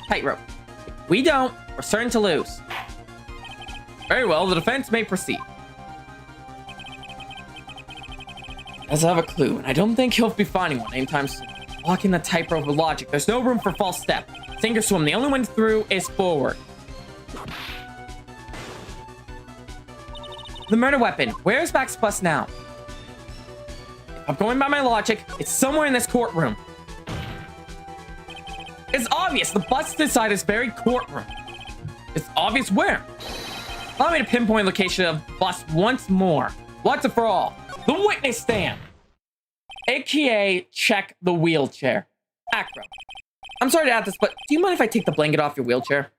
If we don't, we're certain to lose. Very well, the defense may proceed. As I have a clue, and I don't think he'll be finding one anytime soon. Walking the tightrope with logic, there's no room for false step. Sink or swim, the only way through is forward. The murder weapon. Where's Mac's bus now? If I'm going by my logic, it's somewhere in this courtroom. It's obvious. The bus is inside this very courtroom. It's obvious where. Allow me to pinpoint the location of the bus once more. Once and for all. The witness stand. AKA check the wheelchair. Acro. I'm sorry to add this, but do you mind if I take the blanket off your wheelchair?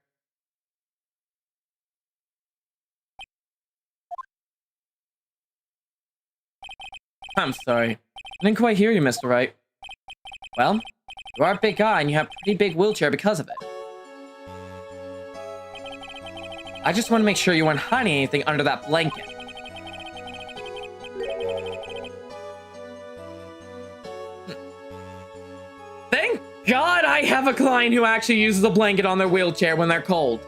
I'm sorry. I didn't quite hear you, Mr. Wright. Well, you are a big guy and you have a pretty big wheelchair because of it. I just want to make sure you weren't hiding anything under that blanket. Thank God I have a client who actually uses a blanket on their wheelchair when they're cold.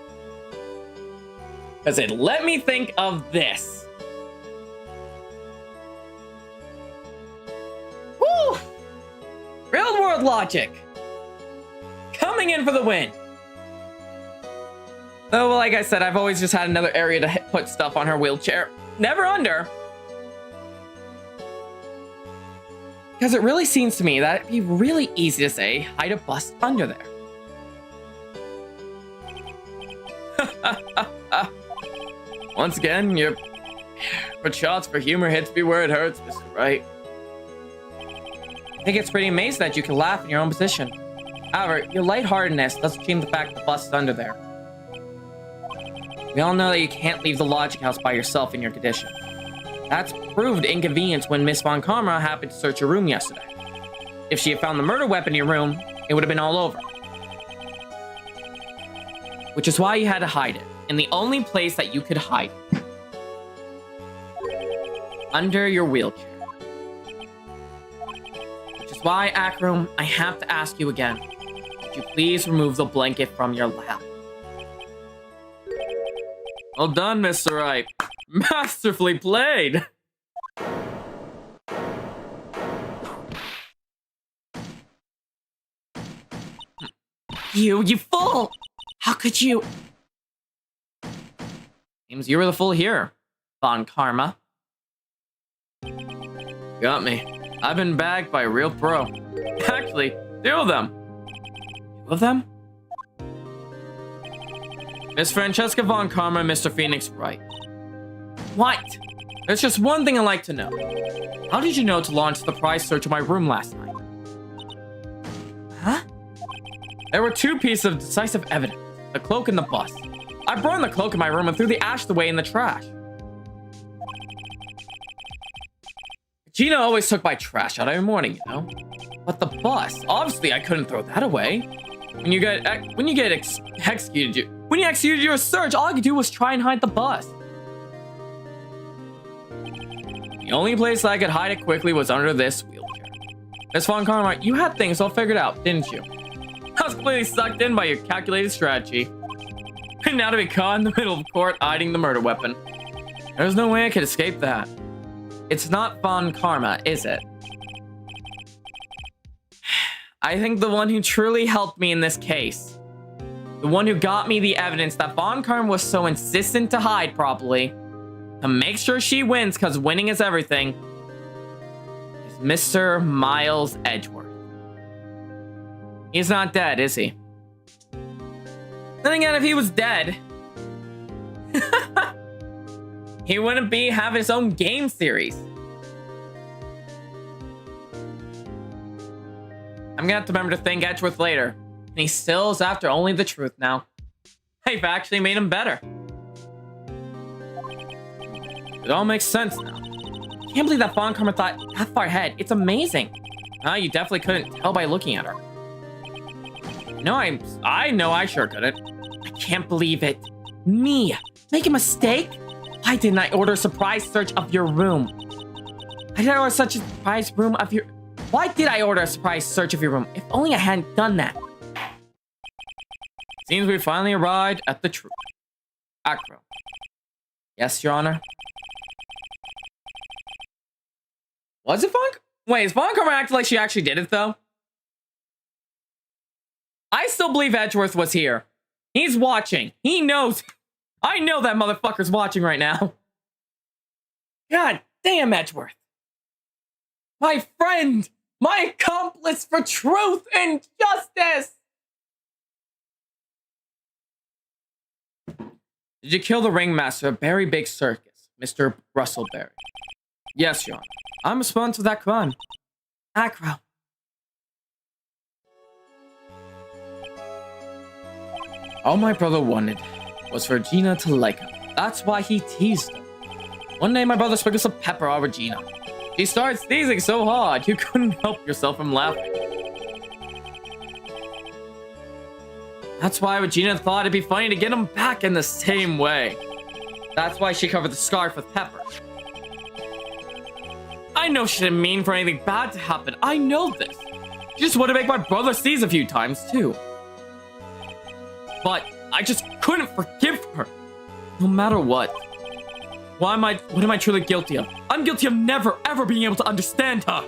Because it let me think of this. Woo! Real world logic. Coming in for the win. Oh, well, like I said, I've always just had another area to put stuff on her wheelchair. Never under. Because it really seems to me that it'd be really easy to say, hide a bus under there. Once again, your shots for humor hits me where it hurts, Mr. Wright. I think it's pretty amazing that you can laugh in your own position. However, your lightheartedness doesn't change the fact that the bus is under there. We all know that you can't leave the Logic House by yourself in your condition. That's proved inconvenience when Miss Von Karma happened to search your room yesterday. If she had found the murder weapon in your room, it would have been all over. Which is why you had to hide it, in the only place that you could hide it. Under your wheelchair. Which is why, Akram, I have to ask you again. Would you please remove the blanket from your lap? Well done, Mr. Wright. Masterfully played. You fool! How could you? Seems you were the fool here, Von Karma. Got me. I've been bagged by a real pro. Actually, 2 of them. 2 of them? Miss Francesca Von Karma and Mr. Phoenix Wright. What? There's just one thing I'd like to know. How did you know to launch the surprise search of my room last night? Huh? There were 2 pieces of decisive evidence. The cloak and the bus. I burned the cloak in my room and threw the ash away in the trash. Gina always took my trash out every morning, you know? But the bus, obviously I couldn't throw that away. When you executed your search, all I could do was try and hide the bus. The only place I could hide it quickly was under this wheelchair. Miss Von Karma, you had things all figured out, didn't you? I was completely sucked in by your calculated strategy. And now to be caught in the middle of court hiding the murder weapon. There's no way I could escape that. It's not Von Karma, is it? I think the one who truly helped me in this case, the one who got me the evidence that Von Karma was so insistent to hide properly, to make sure she wins because winning is everything, is Mr. Miles Edgeworth. He's not dead, is he? Then again, if he was dead, he wouldn't have his own game series. I'm gonna have to remember to thank Edgeworth later. And he still is after only the truth now. I've actually made him better. It all makes sense now. I can't believe that Von Karma thought that far ahead. It's amazing. You definitely couldn't tell by looking at her. No, I know I sure couldn't. I can't believe it. Me? Make a mistake? Why didn't I order a surprise search of your room? I didn't order such a surprise room of your... Why did I order a surprise search of your room? If only I hadn't done that. Seems we finally arrived at the truth. Acro. Yes, Your Honor. Was it Funk? Wait, is Funk acting like she actually did it, though? I still believe Edgeworth was here. He's watching. He knows. I know that motherfucker's watching right now. God damn, Edgeworth. My friend. My accomplice for truth and justice. Did you kill the ringmaster of Berry Big Circus, Mr. Russell Berry? Yes, Your Honor. I'm responsible for that crime. Acro. All my brother wanted was for Regina to like him. That's why he teased her. One day my brother sprinkled some pepper on Regina. She started sneezing so hard you couldn't help yourself from laughing. That's why Regina thought it'd be funny to get him back in the same way. That's why she covered the scarf with pepper. I know she didn't mean for anything bad to happen. I know this. She just wanted to make my brother sneeze a few times, too. But I just couldn't forgive her. No matter what. What am I truly guilty of? I'm guilty of never, ever being able to understand her.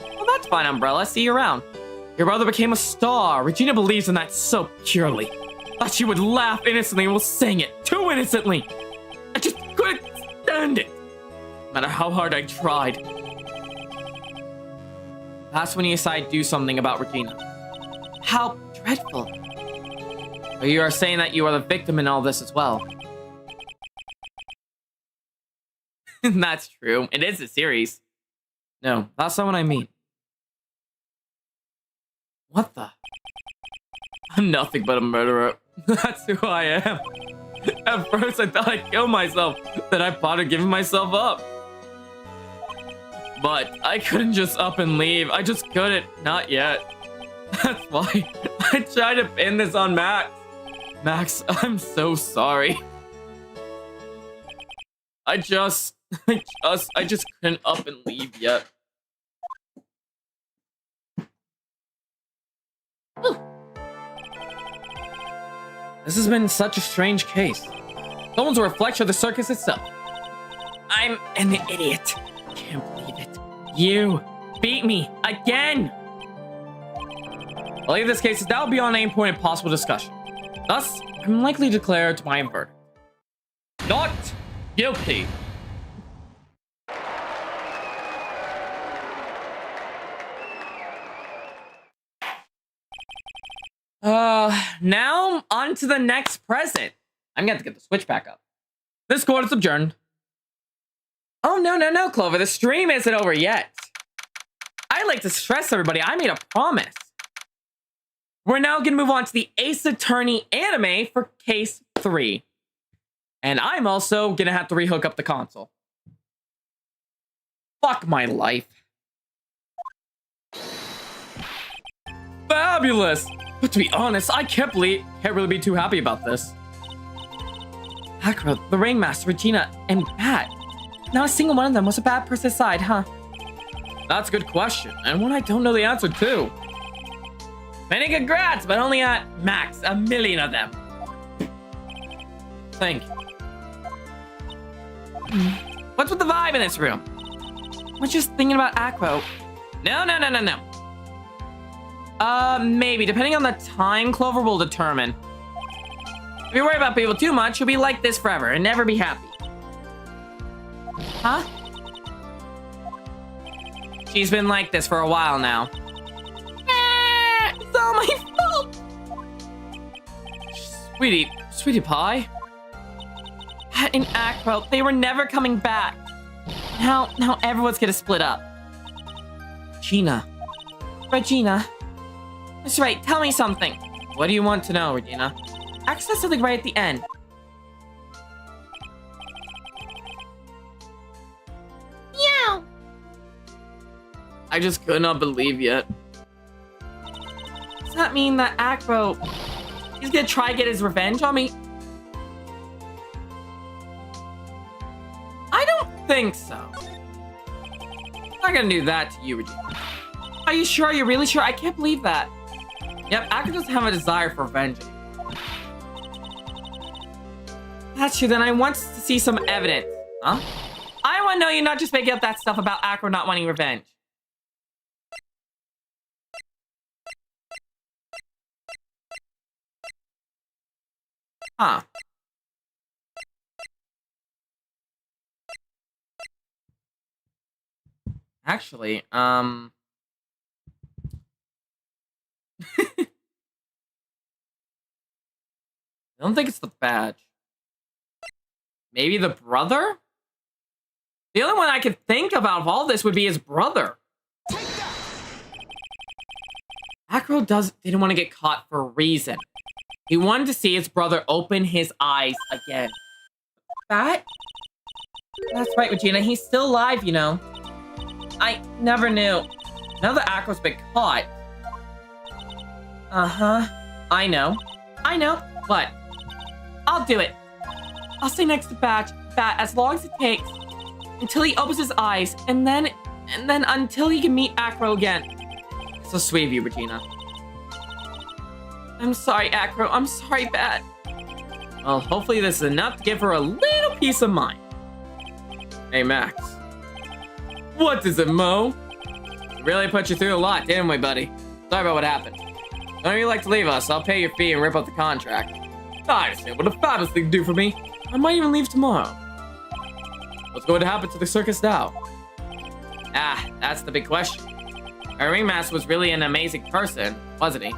Well, that's fine, Umbrella. See you around. Your brother became a star. Regina believes in that so purely. Thought she would laugh innocently and will sing it. Too innocently. I just couldn't stand it. No matter how hard I tried. That's when you decide to do something about Regina. How dreadful. But you are saying that you are the victim in all this as well. That's true. It is a series. No, that's not what I mean. What the? I'm nothing but a murderer. That's who I am. At first, I thought I'd kill myself. Then I thought of giving myself up. But I couldn't just up and leave. I just couldn't. Not yet. That's why I tried to pin this on Max. Max, I'm so sorry. I just couldn't up and leave yet. This has been such a strange case. Someone's a reflection of the circus itself. I'm an idiot. Can't believe it. You beat me again. I'll leave this case now beyond any point of possible discussion. Thus, I'm likely to declare to my verdict. Not guilty. Now on to the next present. I'm gonna have to get the switch back up. This court is adjourned. Oh, no, Clover. The stream isn't over yet. I like to stress everybody, I made a promise. We're now gonna move on to the Ace Attorney anime for case 3. And I'm also gonna have to rehook up the console. Fuck my life. Fabulous! But to be honest, I can't really be too happy about this. Acro, the Ringmaster, Regina, and Pat. Not a single one of them was a bad person's side, huh? That's a good question, and one I don't know the answer to. Many congrats, but only at max 1,000,000 of them. Thank you. What's with the vibe in this room? We're just thinking about Acro. No. Maybe, depending on the time, Clover will determine. If you worry about people too much, you'll be like this forever and never be happy. Huh? She's been like this for a while now. It's all my fault! Sweetie pie? Pat and Acro, they were never coming back. Now everyone's gonna split up. Regina. That's right, tell me something. What do you want to know, Regina? Ax said something right at the end. Meow! I just could not believe yet. Does that mean that Acro, he's gonna try to get his revenge on me? I don't think so. not gonna do that to you, Regina. Are you sure? Are you really sure? I can't believe that. Yep, Akro doesn't have a desire for vengeance. That's true, then I want to see some evidence. Huh? I want to know you're not just making up that stuff about Akro not wanting revenge. Huh. Actually, I don't think it's the badge. Maybe the brother? The only one I could think of out of all this would be his brother. Akro didn't want to get caught for a reason. He wanted to see his brother open his eyes again. That? That's right, Regina. He's still alive, you know. I never knew. Now that Akro's been caught. Uh-huh. I know. What? I'll do it. I'll stay next to Bat as long as it takes. Until he opens his eyes. And then until he can meet Akro again. So sweet of you, Regina. I'm sorry, Akro. I'm sorry, Bat. Well, hopefully this is enough to give her a little peace of mind. Hey, Max. What is it, Mo? We really put you through a lot, didn't we, buddy? Sorry about what happened. Whenever you'd like to leave us, I'll pay your fee and rip up the contract. I understand. What a fabulous thing to do for me. I might even leave tomorrow. What's going to happen to the circus now? Ah, that's the big question. Our ringmaster was really an amazing person, wasn't he?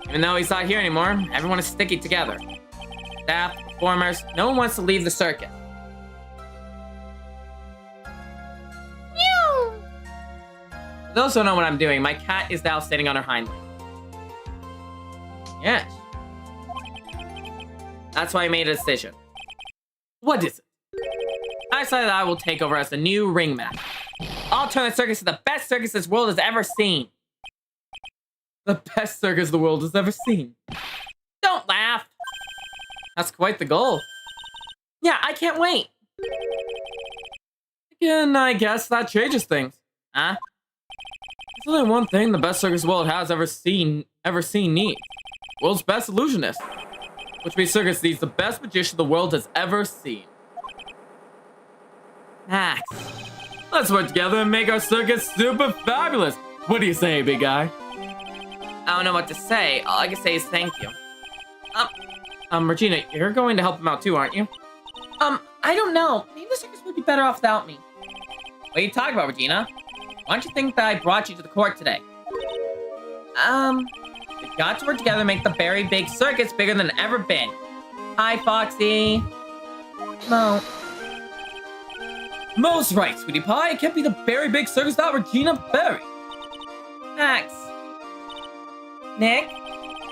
Even though he's not here anymore, everyone is sticking together. Staff, performers, no one wants to leave the circus. For those who don't know what I'm doing, my cat is now sitting on her hind leg. Yes. That's why I made a decision. What is it? I decided that I will take over as the new ringmaster. I'll turn the circus into the best circus this world has ever seen. The best circus the world has ever seen. Don't laugh. That's quite the goal. Yeah, I can't wait. Again, I guess that changes things. Huh? There's only one thing the best circus the world has ever seen needs. World's best illusionist. Which means circus needs the best magician the world has ever seen. Max. Let's work together and make our circus super fabulous. What do you say, big guy? I don't know what to say. All I can say is thank you. Regina, you're going to help him out too, aren't you? I don't know. Maybe the circus would be better off without me. What are you talking about, Regina? Why don't you think that I brought you to the court today? We've got to work together and make the very big circus bigger than it's ever been. Hi, Foxy. Mo. Mo's right, sweetie pie. It can't be the very big circus without Regina Berry. Max. Nick.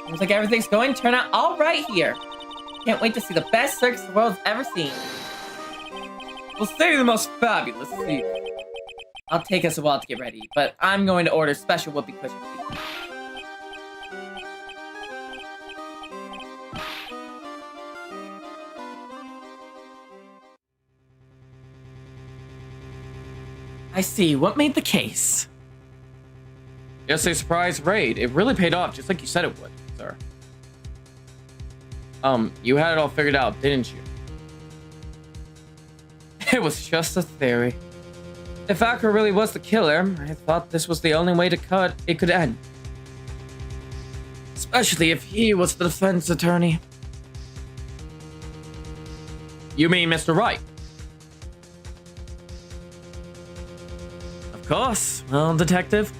Seems like everything's going to turn out all right here. Can't wait to see the best circus the world's ever seen. We'll say the most fabulous season. I'll take us a while to get ready, but I'm going to order special whoopee cushion seats. I see. What made the case? Yes, a surprise raid. It really paid off, just like you said it would, sir. You had it all figured out, didn't you? It was just a theory. If Akro really was the killer, I thought this was the only way it could end. Especially if he was the defense attorney. You mean Mr. Wright? Of course. Well, detective,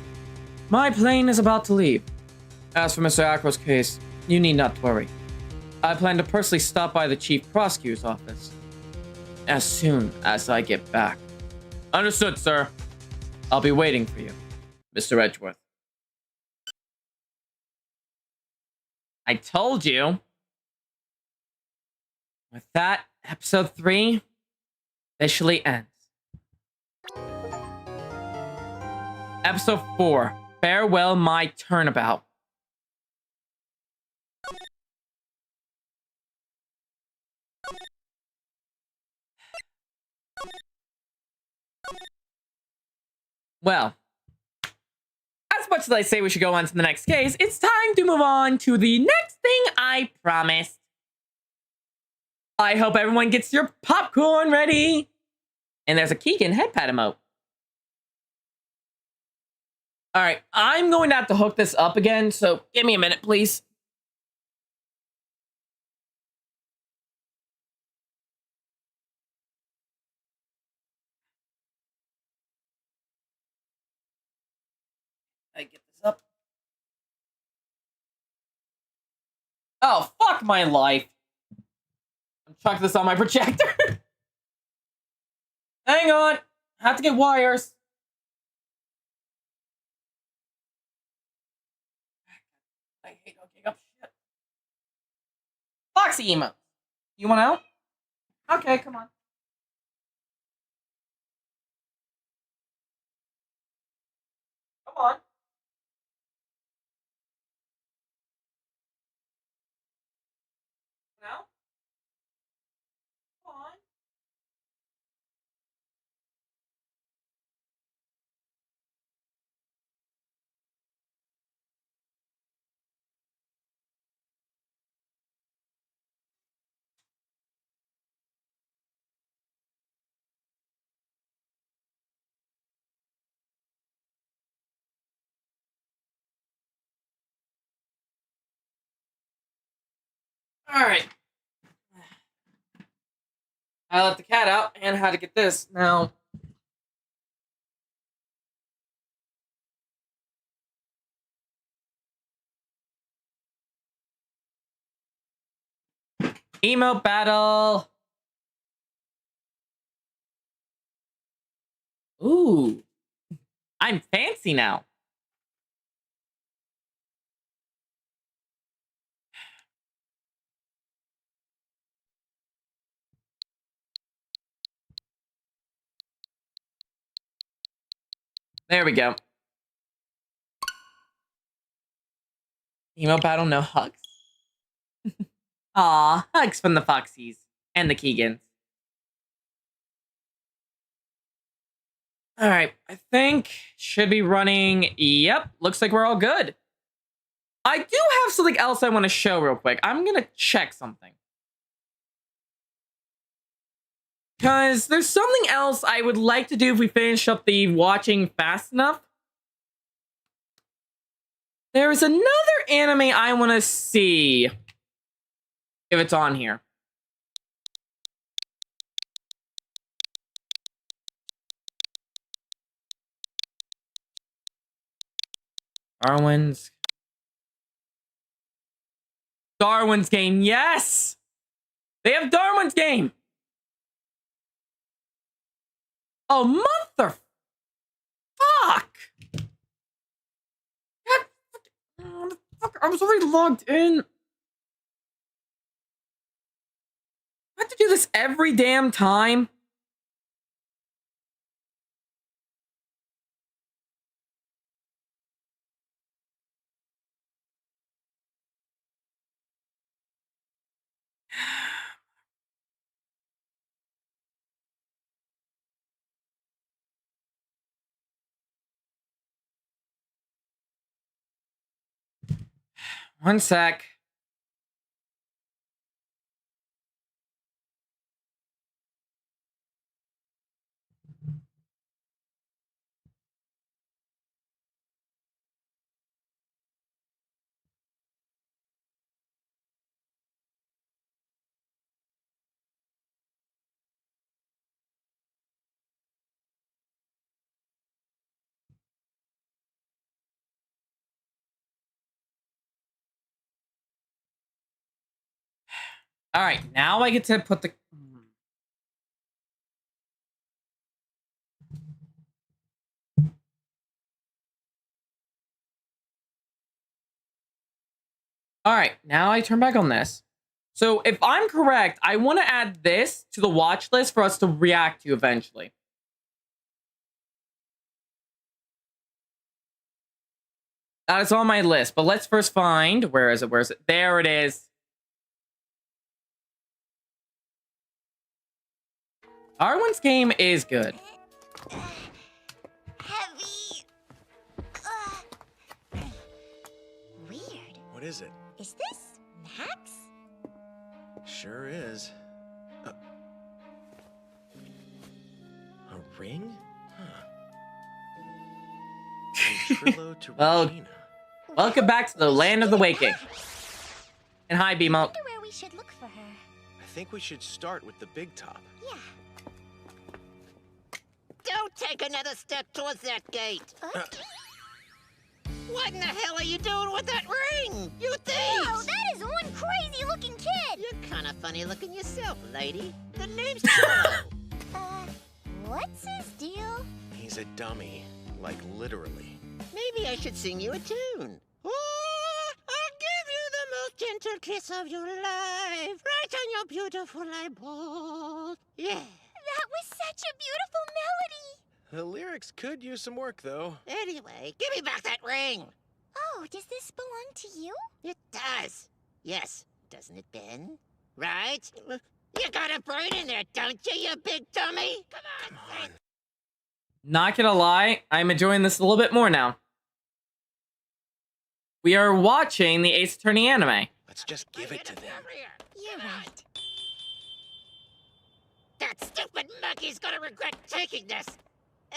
my plane is about to leave. As for Mr. Akro's case, you need not worry. I plan to personally stop by the chief prosecutor's office as soon as I get back. Understood, sir. I'll be waiting for you, Mr. Edgeworth. I told you. With that, episode 3 officially ends. Episode 4, Farewell My Turnabout. Well, as much as I say we should go on to the next case, it's time to move on to the next thing I promised. I hope everyone gets your popcorn ready. And there's a Keegan head pat emote. All right, I'm going to have to hook this up again, so give me a minute, please. I get this up. Oh, fuck my life. I'm chucking this on my projector. Hang on. Have to get wires. I hate hooking up shit. Foxy emotes. You want out? Okay, come on. Come on. Now? Come on. Alright. I let the cat out and how to get this. Now. Emote battle. Ooh. I'm fancy now. There we go. Emo battle, no hugs. Aw, hugs from the Foxies and the Keegans. Alright, I think should be running. Yep, looks like we're all good. I do have something else I want to show real quick. I'm gonna check something. Because there's something else I would like to do if we finish up the watching fast enough. There is another anime I want to see. If it's on here. Darwin's Game, yes! They have Darwin's Game! Oh, mother... Fuck! I was already logged in. I have to do this every damn time. One sec. All right, now I get to put the... All right, now I turn back on this. So if I'm correct, I want to add this to the watch list for us to react to eventually. That is on my list, but let's first find... Where is it? Where is it? There it is. Darwin's Game is good. Heavy. What is it? Is this Max? Sure is. A ring? Huh. From Trillo to Well, Regina. welcome back to the land of the waking. And hi, BMO. I wonder where we should look for her. I think we should start with the big top. Yeah. Don't take another step towards that gate. What in the hell are you doing with that ring? You thieves! Whoa, that is one crazy-looking kid! You're kind of funny-looking yourself, lady. The name's Trillo. What's his deal? He's a dummy. Like, literally. Maybe I should sing you a tune. Oh, I'll give you the most gentle kiss of your life, right on your beautiful eyeballs. Yeah. That was such a beautiful melody! The lyrics could use some work, though. Anyway, give me back that ring. Oh, does this belong to you? It does. Yes, doesn't it, Ben? Right? You got a brain in there, don't you, you big dummy? Come on. Not gonna lie, I'm enjoying this a little bit more now. We are watching the Ace Attorney anime. Let's just give it to them. You're right. That stupid monkey's gonna regret taking this.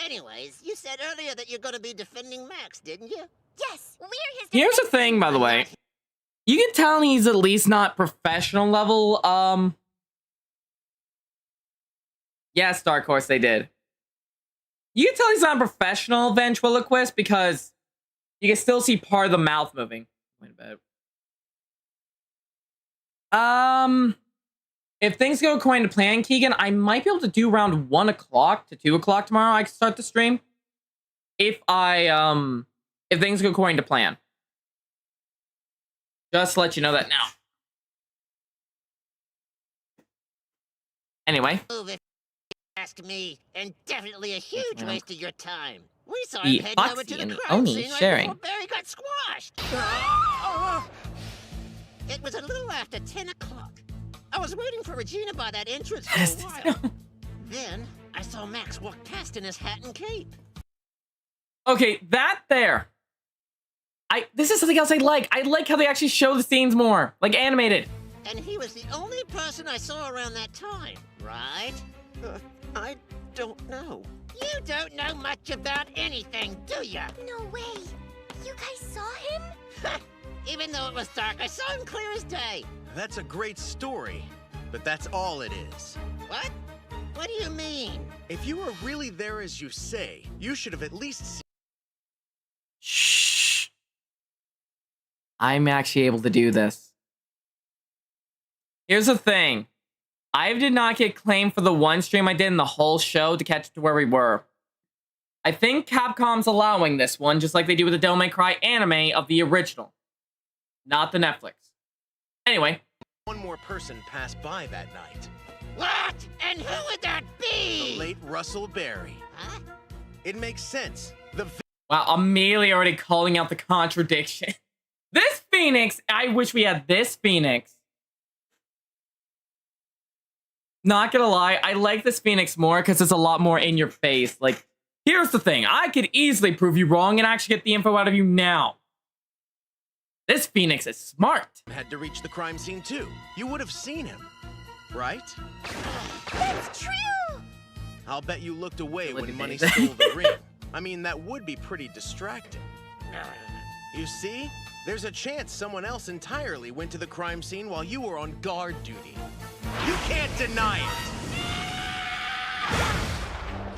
Anyways, you said earlier that you're gonna be defending Max, didn't you? Yes, we're his... Here's the thing, by the way. You can tell he's at least not professional level. Yes, Dark Horse, they did. You can tell he's not a professional ventriloquist because you can still see part of the mouth moving. Wait a bit. If things go according to plan, Keegan, I might be able to do around 1 o'clock to 2 o'clock tomorrow. I can start the stream. If things go according to plan. Just to let you know that now. Anyway. Move if you ask me, and definitely a huge waste of your time. We saw The him heading over to Foxy and the the crime Oni scene right sharing. before Barry got squashed. It was a little after 10 o'clock. I was waiting for Regina by that entrance for a while. Then I saw Max walk past in his hat and cape. Okay, that there. This is something else I like. I like how they actually show the scenes more, like animated. And he was the only person I saw around that time, right? I don't know. You don't know much about anything, do ya? No way. You guys saw him? Even though it was dark, I saw him clear as day. That's a great story, but that's all it is. What? What do you mean? If you were really there as you say, you should have at least seen... Shh. I'm actually able to do this. Here's the thing. I did not get claimed for the one stream I did in the whole show to catch to where we were. I think Capcom's allowing this one, just like they do with the Devil May Cry anime of the original. Not the Netflix. Anyway. One more person passed by that night. What? And who would that be? The late Russell Berry. Huh? It makes sense. Wow, Amelia already calling out the contradiction. This Phoenix, I wish we had this Phoenix. Not gonna lie, I like this Phoenix more because it's a lot more in your face. Like, here's the thing. I could easily prove you wrong and actually get the info out of you now. This Phoenix is smart. Had to reach the crime scene too. You would have seen him, right? That's true! I'll bet you looked away when Money stole the ring. I mean, that would be pretty distracting. You see? There's a chance someone else entirely went to the crime scene while you were on guard duty. You can't deny it!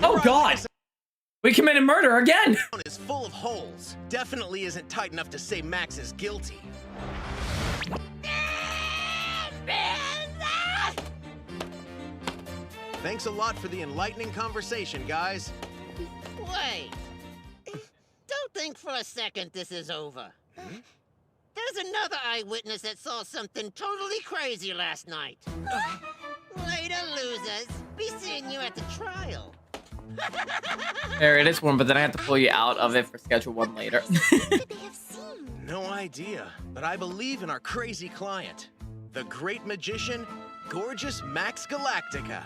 Oh God! We committed murder again! Is full of holes. Definitely isn't tight enough to say Max is guilty. Thanks a lot for the enlightening conversation, guys. Wait. Don't think for a second this is over. There's another eyewitness that saw something totally crazy last night. Later, losers. Be seeing you at the trial. There, it is one, but then I have to pull you out of it for schedule 1 later. No idea, but I believe in our crazy client. The great magician, gorgeous Max Galactica.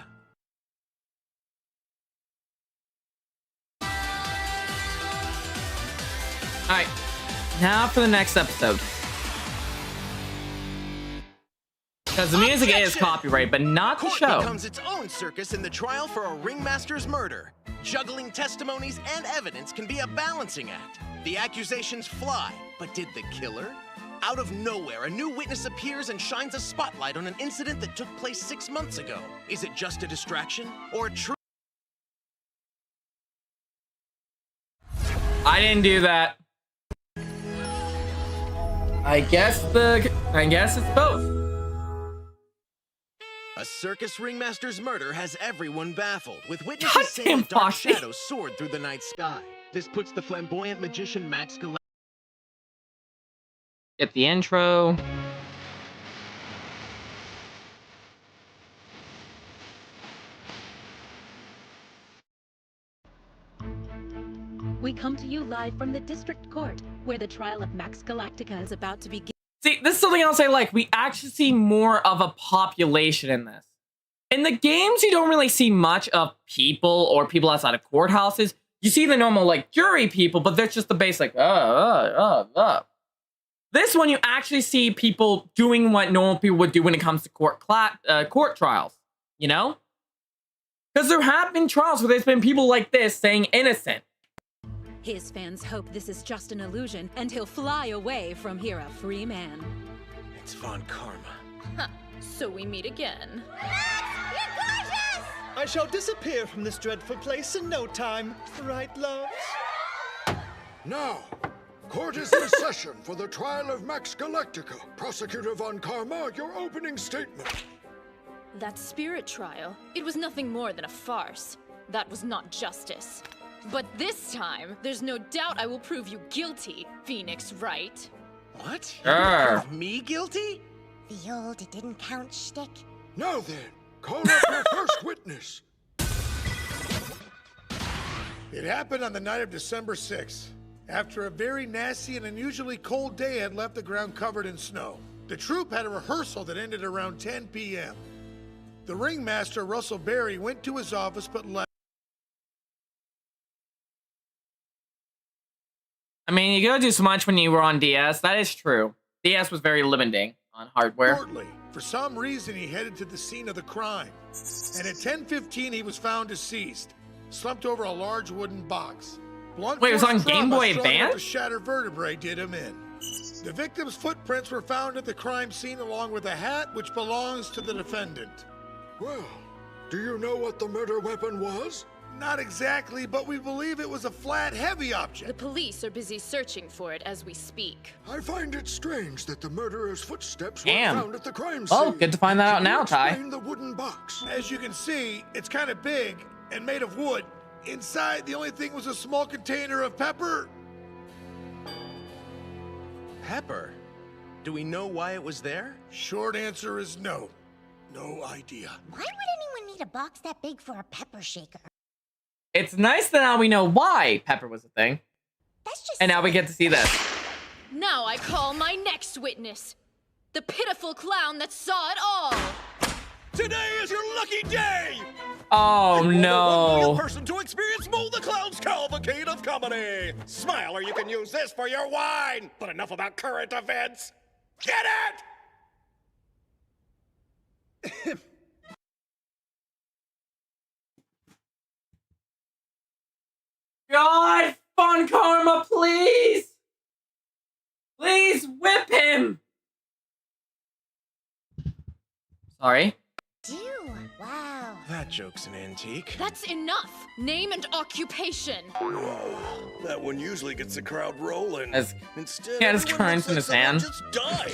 Alright, now for the next episode. Because the music is copyright, but not the Court show. becomes its own circus in the trial for a ringmaster's murder. Juggling testimonies and evidence can be a balancing act. The accusations fly, but did the killer? Out of nowhere, a new witness appears and shines a spotlight on an incident that took place 6 months ago. Is it just a distraction or a true? I didn't do that. I guess it's both. A circus ringmaster's murder has everyone baffled, with witnesses saying Goddamn dark Foxy. shadows soared through the night sky. This puts the flamboyant magician Max Galactica. Get the intro. We come to you live from the District Court, where the trial of Max Galactica is about to begin. See, this is something else I like. We actually see more of a population in this. In the games, you don't really see much of people or people outside of courthouses. You see the normal, like, jury people, but that's just the basic, This one, you actually see people doing what normal people would do when it comes to court trials, you know? Because there have been trials where there's been people like this saying innocent. His fans hope this is just an illusion, and he'll fly away from here a free man. It's Von Karma. Huh. So we meet again. I shall disappear from this dreadful place in no time. Right, loves? Now, court is in session for the trial of Max Galactica. Prosecutor Von Karma, your opening statement. That spirit trial, it was nothing more than a farce. That was not justice. But this time, there's no doubt I will prove you guilty, Phoenix Wright. What? Sure. Prove me guilty? The old it didn't count shtick. Now then, call up your first witness. It happened on the night of December 6th, after a very nasty and unusually cold day had left the ground covered in snow. The troupe had a rehearsal that ended around 10 p.m. The ringmaster, Russell Berry, went to his office but left. I mean, you gotta do so much when you were on DS. That is true. DS was very limiting on hardware. Shortly, for some reason, he headed to the scene of the crime. And at 10:15, he was found deceased, slumped over a large wooden box. Blunt Wait, it was on force Game trauma Boy strong enough Advance? to shatter vertebrae did him in. The victim's footprints were found at the crime scene along with a hat which belongs to the defendant. Well, do you know what the murder weapon was? Not exactly, but we believe it was a flat, heavy object. The police are busy searching for it as we speak. I find it strange that the murderer's footsteps Damn. were found at the crime scene. Oh, good to find that out Can you now, Ty. explain the wooden box. As you can see, it's kind of big and made of wood. Inside, the only thing was a small container of pepper. Pepper? Do we know why it was there? Short answer is no. No idea. Why would anyone need a box that big for a pepper shaker? It's nice that now we know why Pepper was a thing. That's just And now we get to see this. Now I call my next witness. The pitiful clown that saw it all. Today is your lucky day! Oh You are the 1 no. millionth person to experience Mold the Clown's cavalcade of comedy. Smile or you can use this for your wine. But enough about current events. Get it? God, Von Karma, please! Please whip him! Sorry. Wow. That joke's an antique. That's enough. Name and occupation. That one usually gets the crowd rolling. As Instead, he had his everyone currents in looks his like hand. someone just died.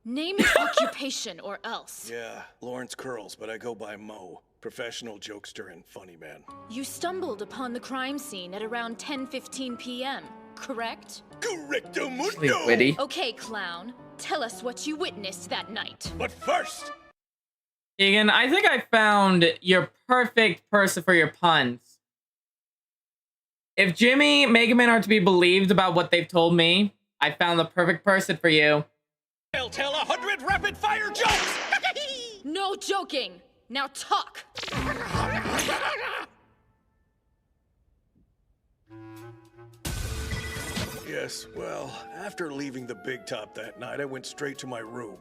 Name your occupation or else. Yeah, Lawrence Curls, but I go by Mo. Professional jokester and funny man. You stumbled upon the crime scene at around 10:15 p.m., correct? Correcto mundo! Sleep witty. Okay, clown. Tell us what you witnessed that night. But first, Egan, I think I found your perfect person for your puns. If Jimmy, Mega Man are to be believed about what they've told me, I found the perfect person for you. I'll tell 100 rapid-fire jokes! No joking! Now talk! Yes, well, after leaving the big top that night, I went straight to my room.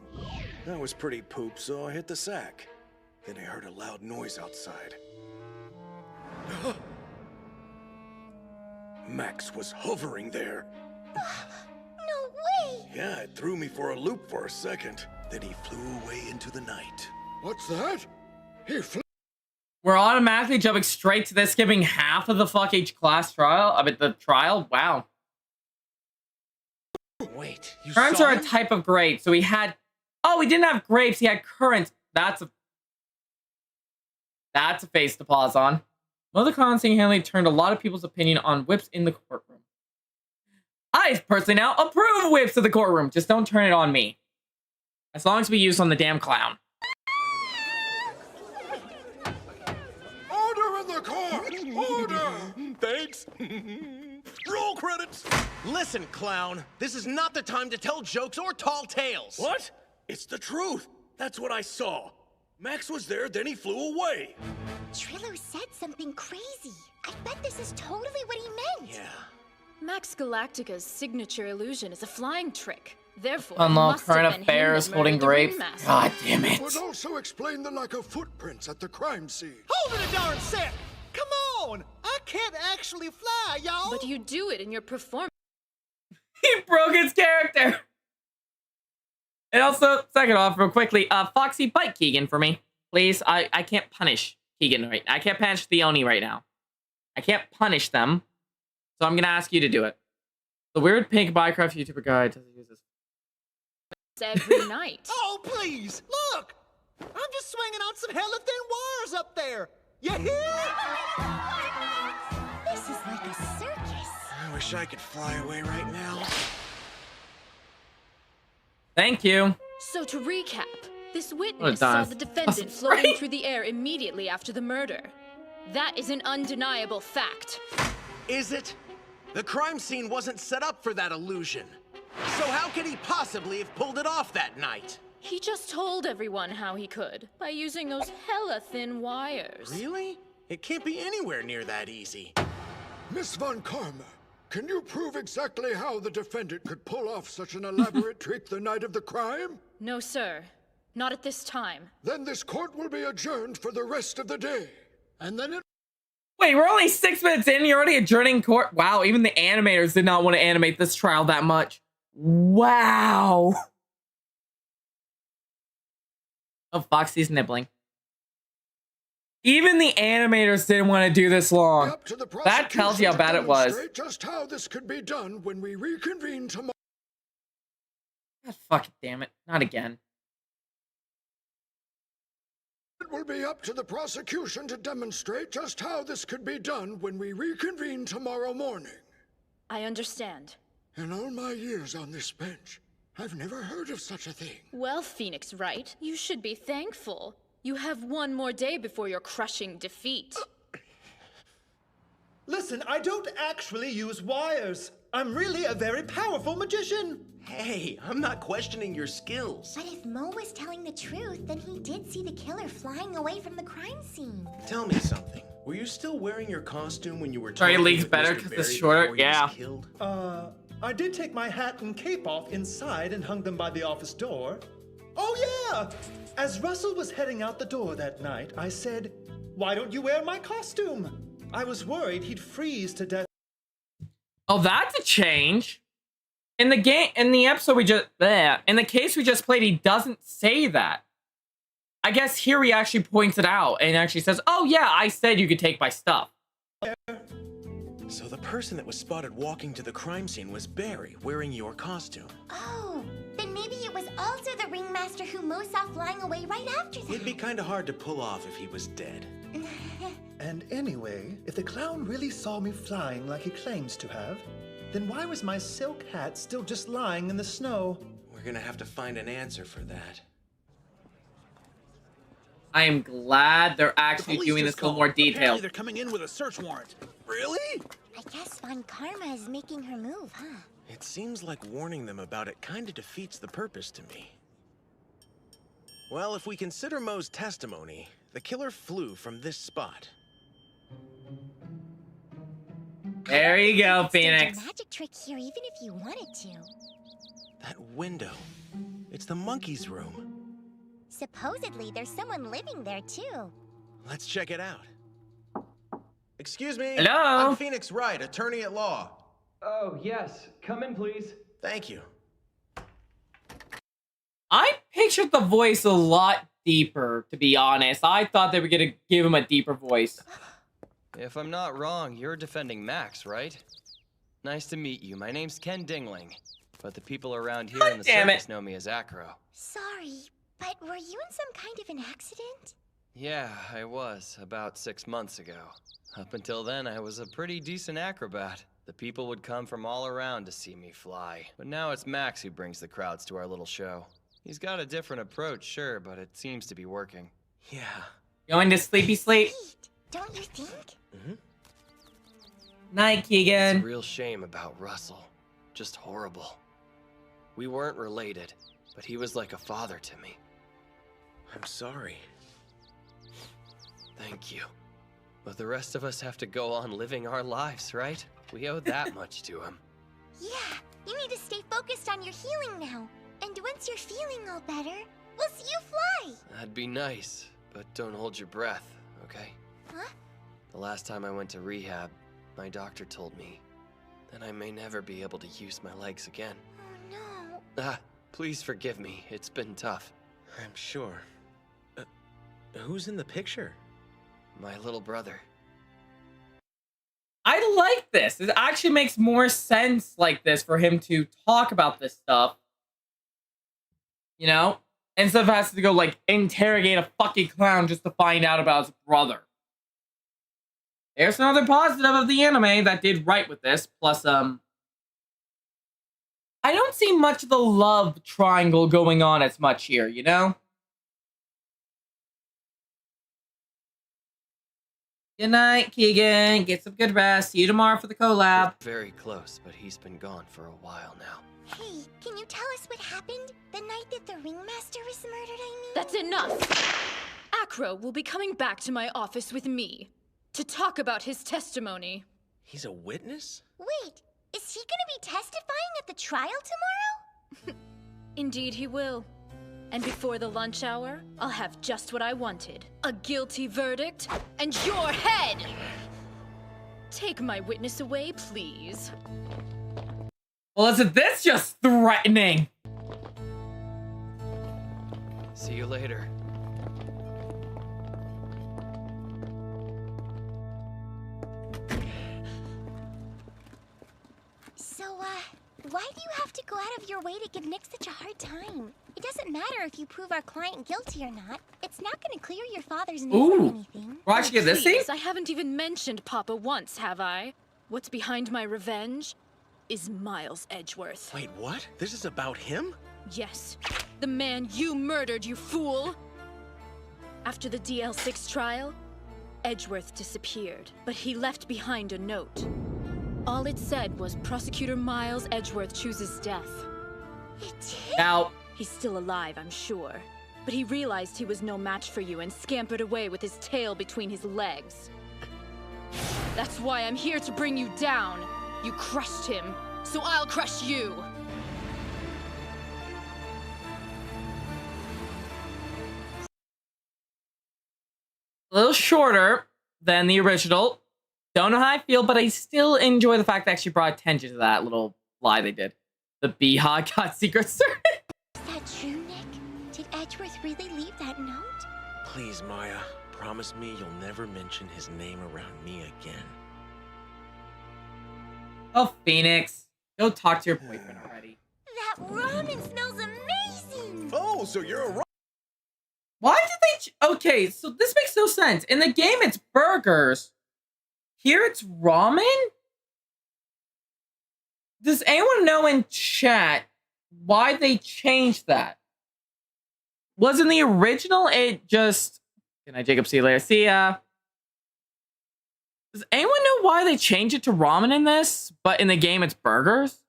I was pretty pooped, so I hit the sack. Then I heard a loud noise outside. Max was hovering there. No way! Yeah, it threw me for a loop for a second. Then he flew away into the night. What's that? He flew. We're automatically jumping straight to this, skipping half of the fucking class trial. I mean, the trial. Wow. Wait, you Currants saw are a him? type of grape, so we had. Oh, we didn't have grapes. He had currants. That's a face to pause on. Mother Khan single-handedly turned a lot of people's opinion on whips in the courtroom. I personally now approve whips in the courtroom. Just don't turn it on me. As long as we use on the damn clown. Order in the court! Order! Thanks. Roll credits. Listen, clown. This is not the time to tell jokes or tall tales. What? It's the truth. That's what I saw. Max was there, then he flew away. Trillo said something crazy. I bet this is totally what he meant. Yeah. Max Galactica's signature illusion is a flying trick. Therefore, Unlock it must have current been affairs him that holding murdered the grapes. ringmaster. God damn It it. would also explain the lack of footprints at the crime scene. Hold it a darn sec! Come on! I can't actually fly, y'all! But you do it in your performance. He broke his character. And also, second off, real quickly, Foxy, bite Keegan for me, please. I can't punish Keegan right now. I can't punish Theoni right now. I can't punish them, so I'm gonna ask you to do it. The weird pink Minecraft YouTuber guy doesn't use this every night. Oh, please! Look! I'm just swinging on some hella thin wires up there! You hear? This is like a circus. I wish I could fly away right now. Thank you. So to recap, this What a witness saw dive. the defendant floating through the air immediately after the murder. That is an undeniable fact. Is it? The crime scene wasn't set up for that illusion. So how could he possibly have pulled it off that night? He just told everyone how he could by using those hella thin wires. Really? It can't be anywhere near that easy. Miss Von Karma, can you prove exactly how the defendant could pull off such an elaborate trick the night of the crime? No, sir. Not at this time. Then this court will be adjourned for the rest of the day. And then it... Wait, we're only 6 minutes in. You're already adjourning court. Wow, even the animators did not want to animate this trial that much. Wow. Oh, Foxy's nibbling. Even the animators didn't want to do this long. Up to the That tells you how bad it was. demonstrate just how this could be done when we reconvene tomorrow. God fucking damn it. Not again. It will be up to the prosecution to demonstrate just how this could be done when we reconvene tomorrow morning. I understand. In all my years on this bench, I've never heard of such a thing. Well, Phoenix Wright, you should be thankful. You have one more day before your crushing defeat. Listen, I don't actually use wires. I'm really a very powerful magician. Hey, I'm not questioning your skills. But if Mo was telling the truth, then he did see the killer flying away from the crime scene. Tell me something. Were you still wearing your costume when you were Sorry, talking League's with better Mr. because Barry it's shorter. before he was Yeah. killed? I did take my hat and cape off inside and hung them by the office door. Oh, yeah! As Russell was heading out the door that night, I said, "Why don't you wear my costume?" I was worried he'd freeze to death. Oh, that's a change. In the game, in the episode we just, in the case we just played, he doesn't say that. I guess here he actually points it out and actually says, "Oh yeah, I said you could take my stuff." So the person that was spotted walking to the crime scene was Barry, wearing your costume. Oh, then maybe it was also the ringmaster who Mo saw flying away right after that. It'd be kinda hard to pull off if he was dead. And anyway, if the clown really saw me flying like he claims to have, then why was my silk hat still just lying in the snow? We're gonna have to find an answer for that. I am glad they're actually doing this a little more detailed. They're coming in with a search warrant. Really? I guess Von Karma is making her move, huh? It seems like warning them about it kinda defeats the purpose to me. Well, if we consider Mo's testimony, the killer flew from this spot. There you go, could stage a Phoenix. magic trick here even if you wanted to. That window. It's the monkey's room. Supposedly, there's someone living there too. Let's check it out. Excuse me. Hello? I'm Phoenix Wright, attorney at law. Oh, yes. Come in, please. Thank you. I pictured the voice a lot deeper, to be honest. I thought they were going to give him a deeper voice. If I'm not wrong, you're defending Max, right? Nice to meet you. My name's Ken Dingling. But the people around here in the circus know me as Acro. Sorry, but were you in some kind of an accident? Yeah, I was, about 6 months ago. Up until then, I was a pretty decent acrobat. The people would come from all around to see me fly. But now it's Max who brings the crowds to our little show. He's got a different approach, sure, but it seems to be working. Yeah. Going to sleepy sleep? Don't you think? Night, Keegan. It's a real shame about Russell. Just horrible. We weren't related, but he was like a father to me. I'm sorry. Thank you. But the rest of us have to go on living our lives, right? We owe that much to him. Yeah, you need to stay focused on your healing now. And once you're feeling all better, we'll see you fly. That'd be nice, but don't hold your breath, okay? Huh? The last time I went to rehab, my doctor told me that I may never be able to use my legs again. Oh no. Please forgive me. It's been tough. I'm sure. Who's in the picture? My little brother. I like this. It actually makes more sense like this for him to talk about this stuff. You know? Instead of having to go, like, interrogate a fucking clown just to find out about his brother. There's another positive of the anime that did right with this. Plus, I don't see much of the love triangle going on as much here, you know? Good night, Keegan. Get some good rest. See you tomorrow for the collab. Very close, but he's been gone for a while now. Hey, can you tell us what happened the night that the ringmaster was murdered, I mean? That's enough! Acro will be coming back to my office with me to talk about his testimony. He's a witness? Wait, is he gonna be testifying at the trial tomorrow? Indeed he will. And before the lunch hour, I'll have just what I wanted. A guilty verdict and your head! Take my witness away, please. Well, isn't this just threatening? See you later. So, why do you have to go out of your way to give Nick such a hard time? It doesn't matter if you prove our client guilty or not. It's not gonna clear your father's name or anything. Why'd you get this scene? Please, I haven't even mentioned Papa once, have I? What's behind my revenge is Miles Edgeworth. Wait, what? This is about him? Yes, the man you murdered, you fool! After the DL6 trial, Edgeworth disappeared, but he left behind a note. All it said was Prosecutor Miles Edgeworth chooses death. Now, he's still alive, I'm sure. But he realized he was no match for you and scampered away with his tail between his legs. That's why I'm here to bring you down. You crushed him, so I'll crush you. A little shorter than the original. Don't know how I feel, but I still enjoy the fact that actually brought attention to that little lie they did. The Beehawk got Secret Service. Is that true, Nick? Did Edgeworth really leave that note? Please, Maya, promise me you'll never mention his name around me again. Oh, Phoenix. Go talk to your boyfriend already. That ramen smells amazing! Oh, so you're a Why did they... Okay, so this makes no sense. In the game, it's burgers. Here, it's ramen? Does anyone know in chat why they changed that? Was in the original, it just... Good night, Jacob. See you later. See ya. Does anyone know why they changed it to ramen in this, but in the game, it's burgers?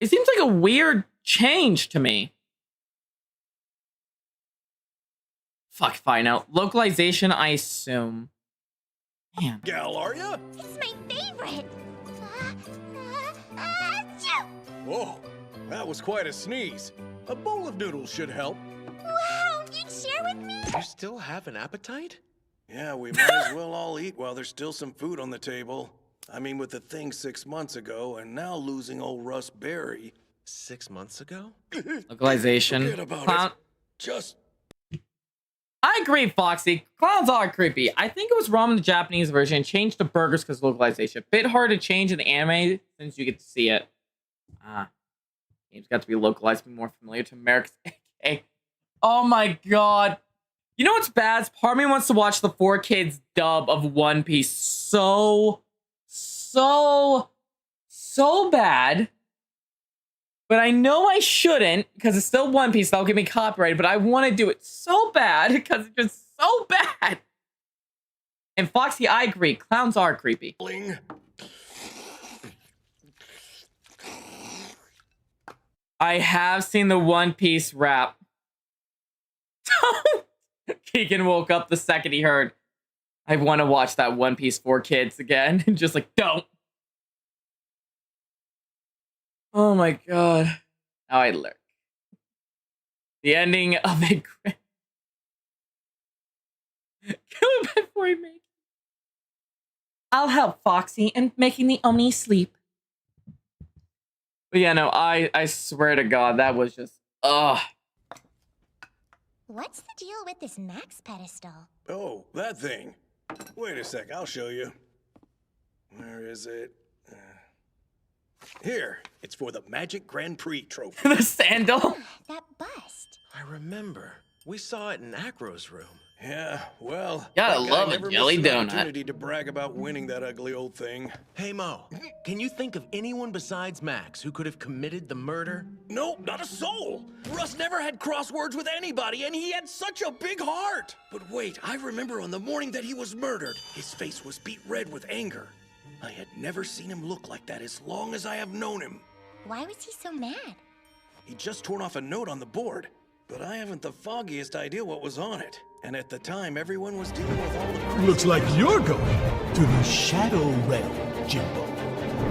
It seems like a weird change to me. Fuck if I know. Localization, I assume. Man. gal, are ya? It's my favorite. Whoa, that was quite a sneeze. A bowl of noodles should help. Wow, you'd share with me? You still have an appetite? Yeah, we might as well all eat while there's still some food on the table. I mean, with the thing 6 months ago, and now losing old Russ Berry. 6 months ago? Localization. Forget about Clown. it. Just... I agree, Foxy. Clowns are creepy. I think it was wrong in the Japanese version. Changed to burgers because localization. Bit hard to change in the anime since you get to see it. Games got to be localized to be more familiar to America's AK. Oh my god. You know what's bad? Part of me wants to watch the 4Kids dub of One Piece so bad. But I know I shouldn't because it's still One Piece. That'll get me copyrighted. But I want to do it so bad because it's just so bad. And Foxy, I agree. Clowns are creepy. I have seen the One Piece rap. Keegan woke up the second he heard, I want to watch that One Piece 4Kids again. And just like, don't. Oh my god. How I lurk. The ending of it. Kill him before he makes. I'll help Foxy in making the Oni sleep. But yeah, no, I swear to God, that was just, ugh. What's the deal with this Max pedestal? Oh, that thing. Wait a sec, I'll show you. Where is it? Here, it's for the Magic Grand Prix trophy. The sandal? That bust. I remember. We saw it in Acro's room. Yeah, well, Gotta that guy love a never jelly missed an donut. opportunity to brag about winning that ugly old thing. Hey, Mo, can you think of anyone besides Max who could have committed the murder? Nope, not a soul. Russ never had crosswords with anybody, and he had such a big heart. But wait, I remember on the morning that he was murdered, his face was beet red with anger. I had never seen him look like that as long as I have known him. Why was he so mad? He just torn off a note on the board, but I haven't the foggiest idea what was on it. And at the time, everyone was dealing with all the crazy... Looks like you're going to the Shadow Realm, Jimbo.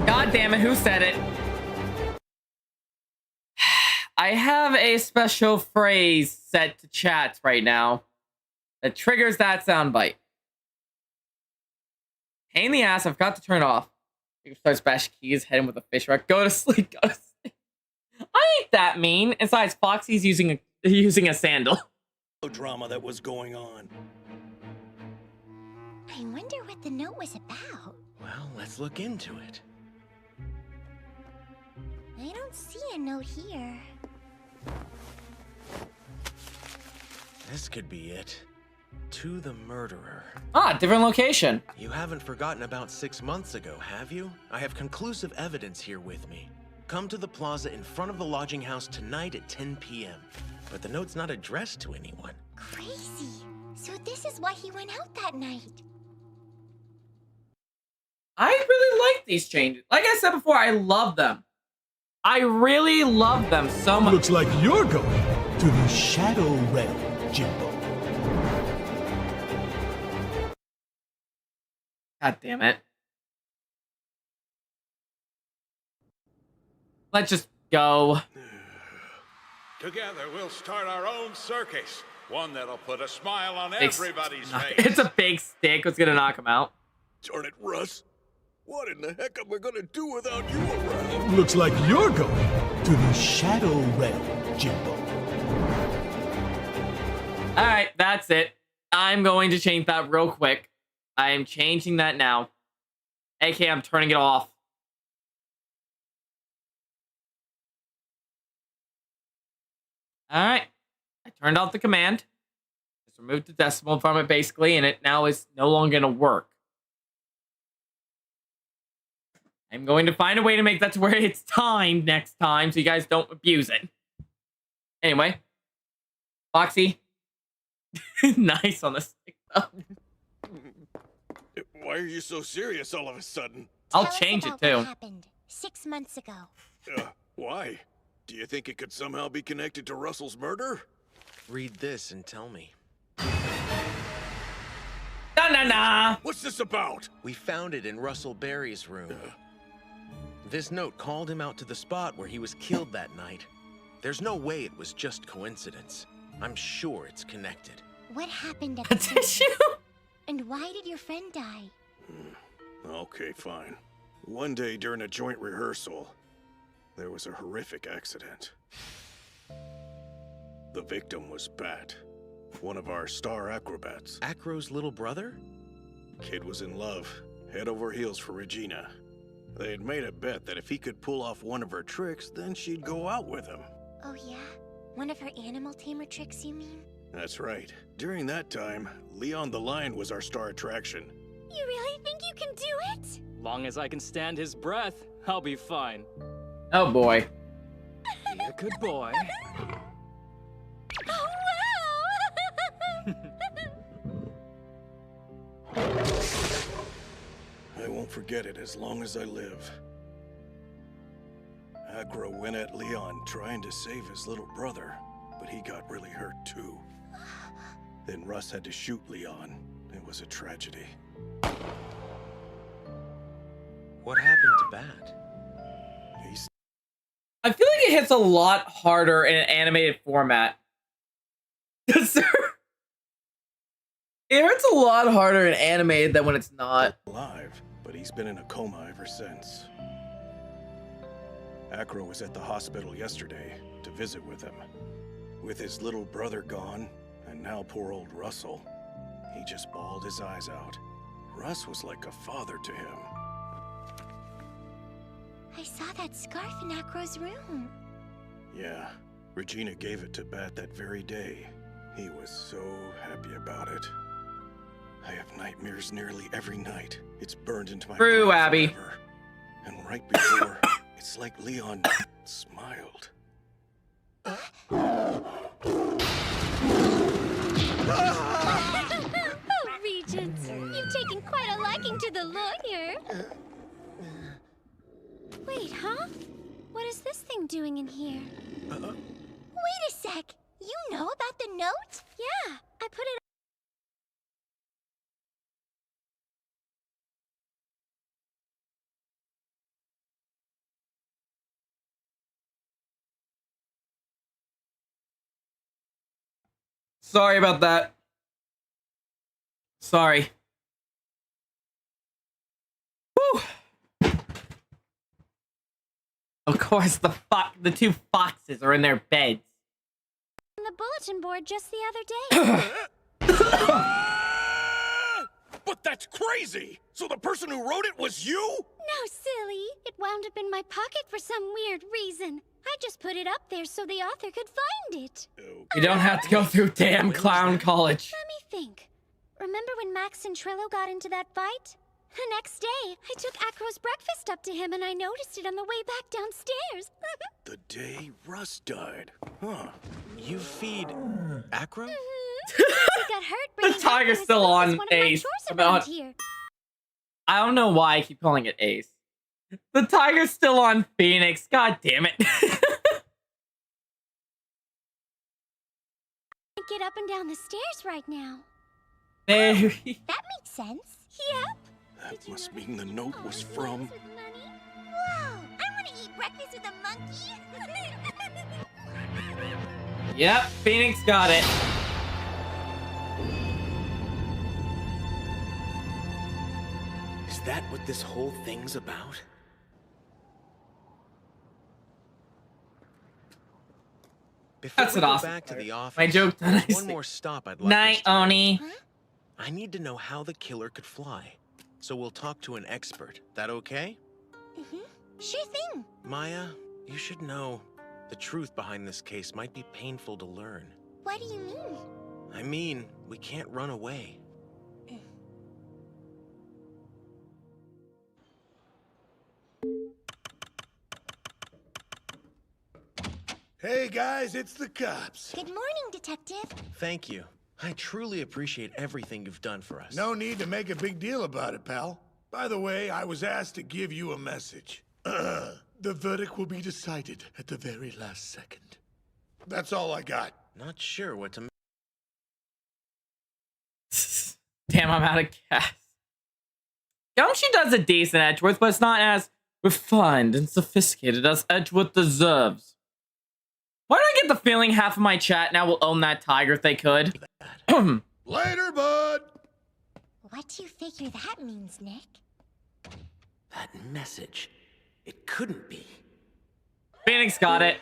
God damn it, who said it? I have a special phrase set to chat right now that triggers that soundbite. Pain in the ass, I've got to turn it off. He starts bashing Keys, hit him with a fish rack. Go to sleep, go to sleep. I ain't that mean. Besides, Foxy's using a sandal. Drama that was going on. I wonder what the note was about. Well, let's look into it. I don't see a note here. This could be it. To the murderer. Ah, different location. You haven't forgotten about 6 months ago, have you? I have conclusive evidence here with me. Come to the plaza in front of the lodging house tonight at 10 p.m. But the note's not addressed to anyone. Crazy. So this is why he went out that night. I really like these changes. Like I said before, I love them. I really love them so much. Looks like you're going to the Shadow Realm, Jimbo. God damn it. Let's just go. Together, we'll start our own circus. One that'll put a smile on Big everybody's face. It's a big stick. What's gonna knock him out? Darn it, Russ. What in the heck am I gonna do without you around? Looks like you're going to the Shadow Realm, Jimbo. Alright, that's it. I'm going to change that real quick. I am changing that now. AK, I'm turning it off. Alright. I turned off the command. Just removed the decimal from it, basically, and it now is no longer going to work. I'm going to find a way to make that to where it's timed next time, so you guys don't abuse it. Anyway. Foxy. Nice on the stick, though. Why are you so serious all of a sudden? I'll change it, too. What happened 6 months ago? Why? Do you think it could somehow be connected to Russell's murder? Read this and tell me. Dun, dun, Nah. What's this about? We found it in Russell Berry's room. This note called him out to the spot where he was killed that night. There's no way it was just coincidence. I'm sure it's connected. What happened at the tissue? And why did your friend die? Okay, fine. One day during a joint rehearsal, there was a horrific accident. The victim was Bat, one of our star acrobats. Acro's little brother? Kid was in love, head over heels for Regina. They had made a bet that if he could pull off one of her tricks, then she'd go out with him. Oh yeah? One of her animal tamer tricks, you mean? That's right. During that time, Leon the Lion was our star attraction. You really think you can do it? Long as I can stand his breath, I'll be fine. Oh boy. Be a good boy. Oh wow! I won't forget it as long as I live. Acro went at Leon trying to save his little brother, but he got really hurt too. Then Russ had to shoot Leon. It was a tragedy. What happened to Bat? I feel like it hits a lot harder in an animated format. It hurts a lot harder in animated than when it's not. Alive, but he's been in a coma ever since. Acro was at the hospital yesterday to visit with him. With his little brother gone, and now poor old Russell, he just bawled his eyes out. Russ was like a father to him. I saw that scarf in Acro's room. Yeah, Regina gave it to Bat that very day. He was so happy about it. I have nightmares nearly every night. It's burned into my True, brain Abby. forever. And right before, it's like Leon smiled. Oh, Regent, you've taken quite a liking to the lawyer. Wait, huh? What is this thing doing in here? Wait a sec. You know about the note? Yeah, I put it. Sorry about that. Sorry. Whew. Of course, the two foxes are in their beds. On the bulletin board just the other day. But that's crazy! So the person who wrote it was you? No, silly. It wound up in my pocket for some weird reason. I just put it up there so the author could find it. You don't have to go through damn clown college. Let me think. Remember when Max and Trillo got into that fight? The next day, I took Acro's breakfast up to him and I noticed it on the way back downstairs. The day Russ died. Huh. You feed Acro? He got hurt The bringing tiger's Acro still as on one of my Ace. chores around here. I don't know why I keep calling it Ace. The tiger's still on Phoenix. God damn it. I get up and down the stairs right now. Very. That makes sense. Yep. That must mean the note was from... Whoa! I want to eat breakfast with a monkey. Yep, Phoenix got it. Is that what this whole thing's about? Before That's we an go awesome back to the office, My joke done. there's one more stop I'd like Night, us to Oni. make. I need to know how the killer could fly. So we'll talk to an expert. That okay? Sure thing. Maya, you should know the truth behind this case might be painful to learn. What do you mean? I mean, we can't run away. Hey guys, it's the cops. Good morning, Detective. Thank you. I truly appreciate everything you've done for us. No need to make a big deal about it, pal. By the way, I was asked to give you a message. The verdict will be decided at the very last second. That's all I got. Not sure what to... Damn, I'm out of gas. Gumshoe does a decent Edgeworth, but it's not as refined and sophisticated as Edgeworth deserves. Why do I get the feeling half of my chat now will own that tiger if they could? Later, bud! What do you figure that means, Nick? That message. It couldn't be. Phoenix got it.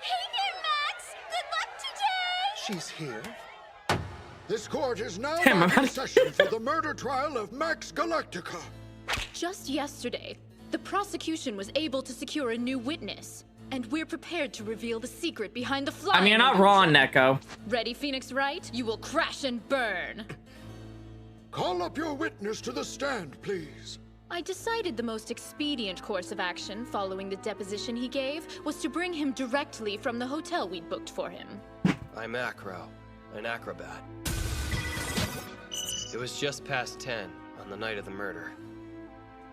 Hey there, Max! Good luck today! She's here. This court is now Damn, I'm back in out of- session for the murder trial of Max Galactica. Just yesterday, the prosecution was able to secure a new witness, and we're prepared to reveal the secret behind the flying. I mean, you're not wrong, Neko. Ready, Phoenix Wright? You will crash and burn. Call up your witness to the stand, please. I decided the most expedient course of action following the deposition he gave was to bring him directly from the hotel we'd booked for him. I'm Acro, an acrobat. It was just past 10 on the night of the murder.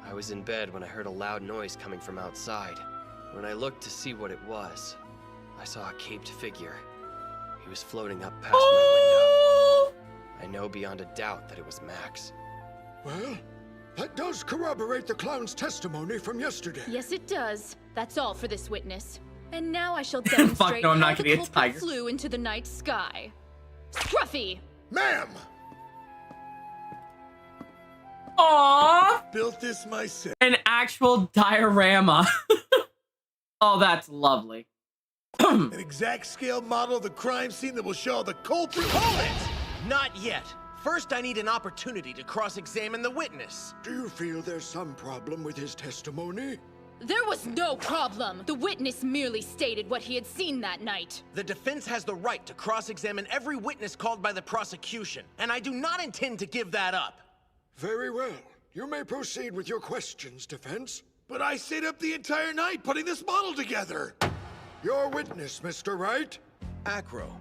I was in bed when I heard a loud noise coming from outside. When I looked to see what it was, I saw a caped figure. He was floating up past my window. I know beyond a doubt that it was Max. Well, that does corroborate the clown's testimony from yesterday. Yes, it does. That's all for this witness. And now I shall demonstrate no, I'm how not the gonna get culprit tiger. flew into the night sky. Scruffy! Ma'am! Aww! Built this myself. An actual diorama. Oh, that's lovely. An exact scale model of the crime scene that will show the culprit. Hold it! Not yet. First, I need an opportunity to cross-examine the witness. Do you feel there's some problem with his testimony? There was no problem. The witness merely stated what he had seen that night. The defense has the right to cross-examine every witness called by the prosecution, and I do not intend to give that up. Very well. You may proceed with your questions, defense. But I stayed up the entire night putting this model together. Your witness, Mr. Wright. Acro,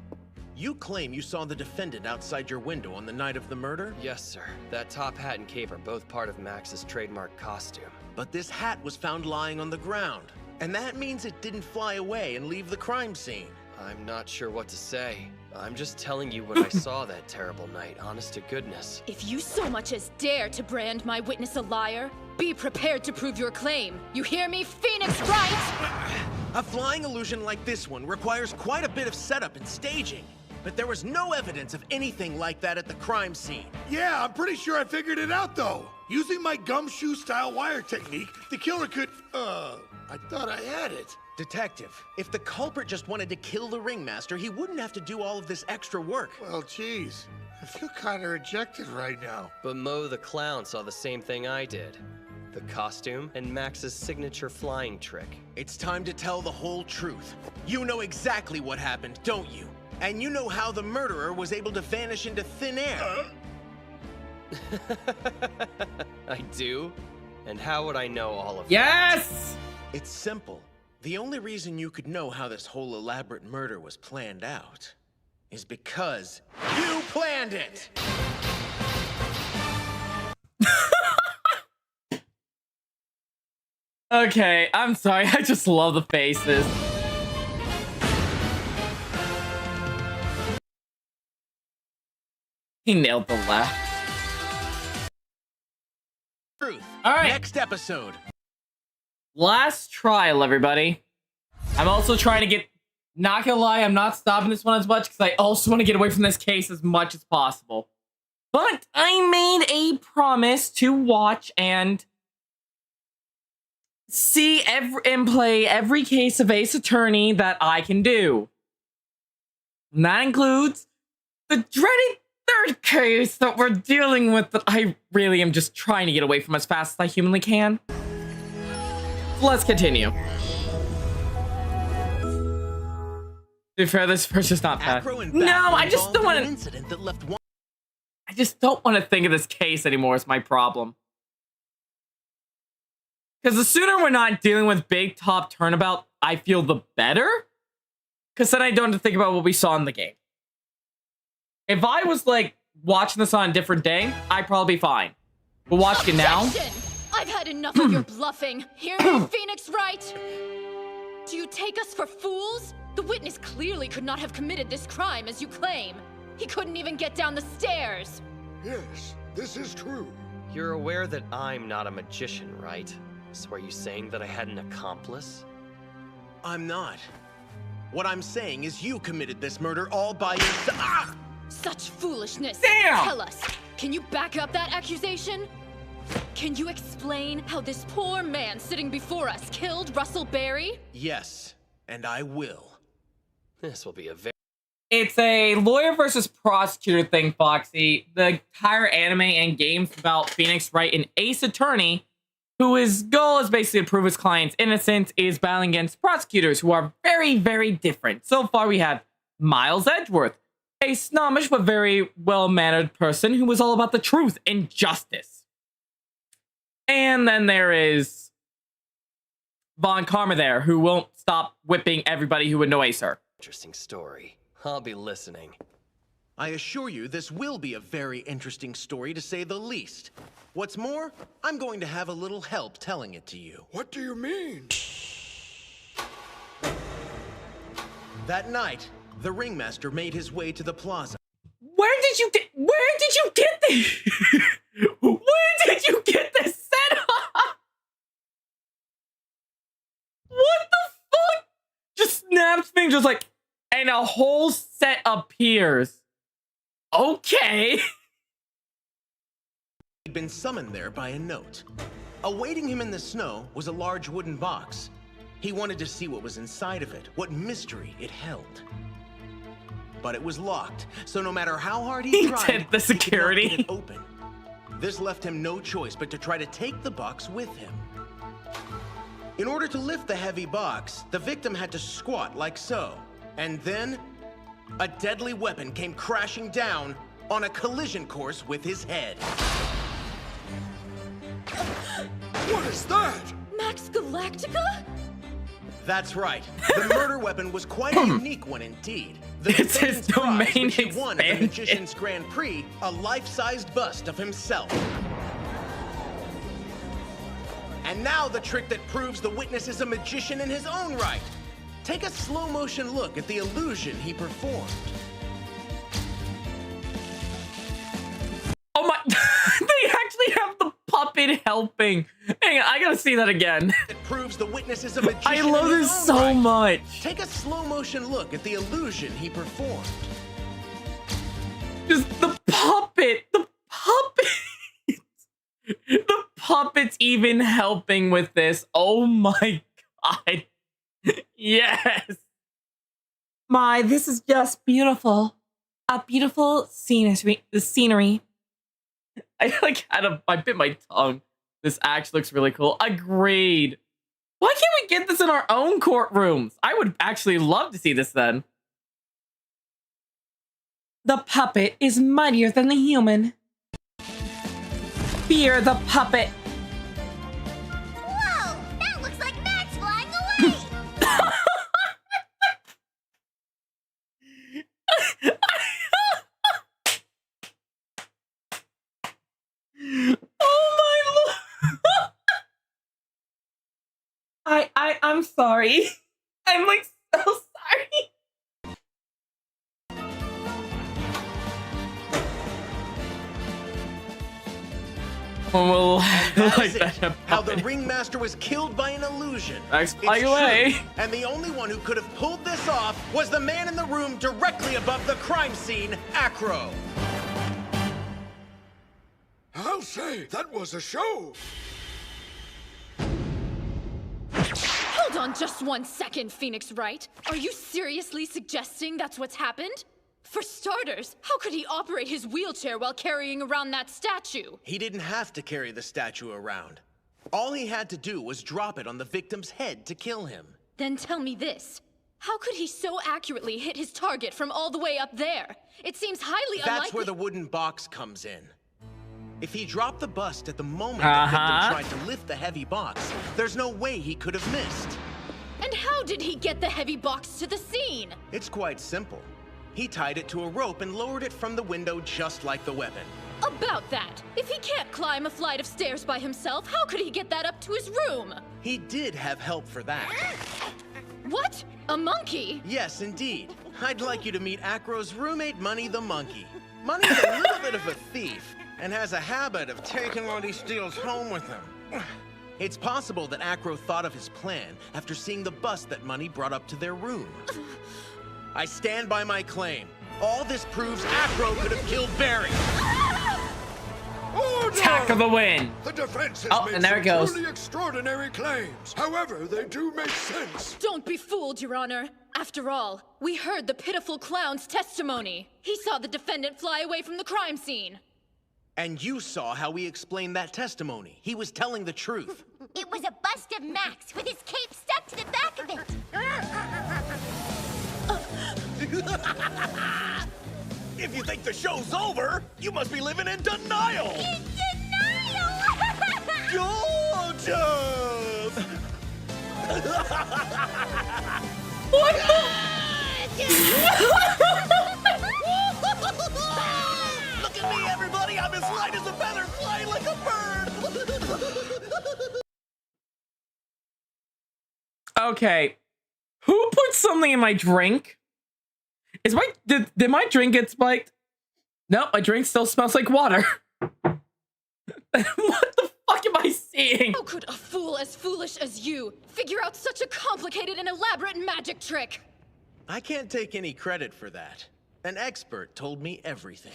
you claim you saw the defendant outside your window on the night of the murder? Yes, sir. That top hat and cape are both part of Max's trademark costume. But this hat was found lying on the ground, and that means it didn't fly away and leave the crime scene. I'm not sure what to say. I'm just telling you what I saw that terrible night, honest to goodness. If you so much as dare to brand my witness a liar, be prepared to prove your claim. You hear me, Phoenix Wright? A flying illusion like this one requires quite a bit of setup and staging. But there was no evidence of anything like that at the crime scene. Yeah, I'm pretty sure I figured it out, though. Using my gumshoe-style wire technique, the killer could, I thought I had it. Detective, if the culprit just wanted to kill the ringmaster, he wouldn't have to do all of this extra work. Well, geez, I feel kind of rejected right now. But Mo the Clown saw the same thing I did. The costume and Max's signature flying trick. It's time to tell the whole truth. You know exactly what happened, don't you? And you know how the murderer was able to vanish into thin air. I do? And how would I know all of Yes! It's simple. The only reason you could know how this whole elaborate murder was planned out is because you planned it! Okay, I'm sorry. I just love the faces. He nailed the laugh. Truth. All right. Next episode. Last trial, everybody. I'm also trying to get... Not gonna lie, I'm not stopping this one as much because I also want to get away from this case as much as possible. But I made a promise to watch and see and play every case of Ace Attorney that I can do. And that includes the dreaded third case that we're dealing with that I really am just trying to get away from as fast as I humanly can. Let's continue. To be fair, this person's not bad. No, I just don't want to... I just don't want to think of this case anymore is my problem. Because the sooner we're not dealing with big top turnabout, I feel the better. Because then I don't have to think about what we saw in the game. If I was, like, watching this on a different day, I'd probably be fine. But watching it now... I've had enough of your bluffing. Hear me, Phoenix Wright? Do you take us for fools? The witness clearly could not have committed this crime as you claim. He couldn't even get down the stairs. Yes, this is true. You're aware that I'm not a magician, right? So are you saying that I had an accomplice? I'm not. What I'm saying is you committed this murder all by yourself. Ah! Such foolishness. Damn! Tell us, can you back up that accusation? Can you explain how this poor man sitting before us killed Russell Berry? Yes, and I will. This will be a very... It's a lawyer versus prosecutor thing, Foxy. The entire anime and game's about Phoenix Wright, an ace attorney, who his goal is basically to prove his client's innocence, is battling against prosecutors who are very, very different. So far, we have Miles Edgeworth, a snobbish but very well-mannered person who was all about the truth and justice. And then there is Von Karma there, who won't stop whipping everybody who annoys her. Interesting story. I'll be listening. I assure you, this will be a very interesting story, to say the least. What's more, I'm going to have a little help telling it to you. What do you mean? That night, the ringmaster made his way to the plaza. Where did you get this? Where did you get this set up? What the fuck? Just snaps fingers like, and a whole set appears. Okay. He'd been summoned there by a note. Awaiting him in the snow was a large wooden box. He wanted to see what was inside of it, what mystery it held. But it was locked, so no matter how hard he tried, did the security. he could not get it open. This left him no choice but to try to take the box with him. In order to lift the heavy box, the victim had to squat like so. And then, a deadly weapon came crashing down on a collision course with his head. What is that? Max Galactica? That's right. The murder weapon was quite a unique one indeed. The It's his defendant's prize, domain which he won at the expanded. Magician's Grand Prix, a life-sized bust of himself. And now the trick that proves the witness is a magician in his own right. Take a slow-motion look at the illusion he performed. Oh my, they actually have the puppet helping. Hang on, I gotta see that again. It proves the witness is a magician I love in his this own so right. much. Take a slow-motion look at the illusion he performed. Just the puppet. The puppet's even helping with this. Oh my god. Yes. My, this is just beautiful. A beautiful scenery. The scenery. I bit my tongue. This actually looks really cool. Agreed. Why can't we get this in our own courtrooms? I would actually love to see this then. The puppet is mightier than the human. Fear the puppet. Whoa! That looks like Max flying away! Oh my lord. I'm sorry. I'm like so sorry. Well, That like is it. that. How the ringmaster was killed by an illusion. Max, It's fly away. true. And the only one who could have pulled this off was the man in the room directly above the crime scene, Acro. I'll say, that was a show. Hold on just 1 second, Phoenix Wright. Are you seriously suggesting that's what's happened? For starters, how could he operate his wheelchair while carrying around that statue? He didn't have to carry the statue around. All he had to do was drop it on the victim's head to kill him. Then tell me this. How could he so accurately hit his target from all the way up there? It seems highly That's unlikely— where the wooden box comes in. If he dropped the bust at the moment the victim tried to lift the heavy box, there's no way he could have missed. And how did he get the heavy box to the scene? It's quite simple. He tied it to a rope and lowered it from the window just like the weapon. About that, if he can't climb a flight of stairs by himself, how could he get that up to his room? He did have help for that. What? A monkey? Yes, indeed. I'd like you to meet Acro's roommate, Money the Monkey. Money's a little bit of a thief and has a habit of taking what he steals home with him. It's possible that Acro thought of his plan after seeing the bus that Money brought up to their room. I stand by my claim. All this proves Acro could have killed Barry. Attack of the win. The defense has made and there it some goes. truly extraordinary claims. However, they do make sense. Don't be fooled, Your Honor. After all, we heard the pitiful clown's testimony. He saw the defendant fly away from the crime scene. And you saw how we explained that testimony. He was telling the truth. It was a bust of Max with his cape stuck to the back of it. If you think the show's over, you must be living in denial! In denial! Gorgeous! What the? Look at me, everybody! I'm as light as a feather, flying like a bird! Okay. Who put something in my drink? Did my drink get spiked? Nope, my drink still smells like water. What the fuck am I seeing? How could a fool as foolish as you figure out such a complicated and elaborate magic trick? I can't take any credit for that. An expert told me everything.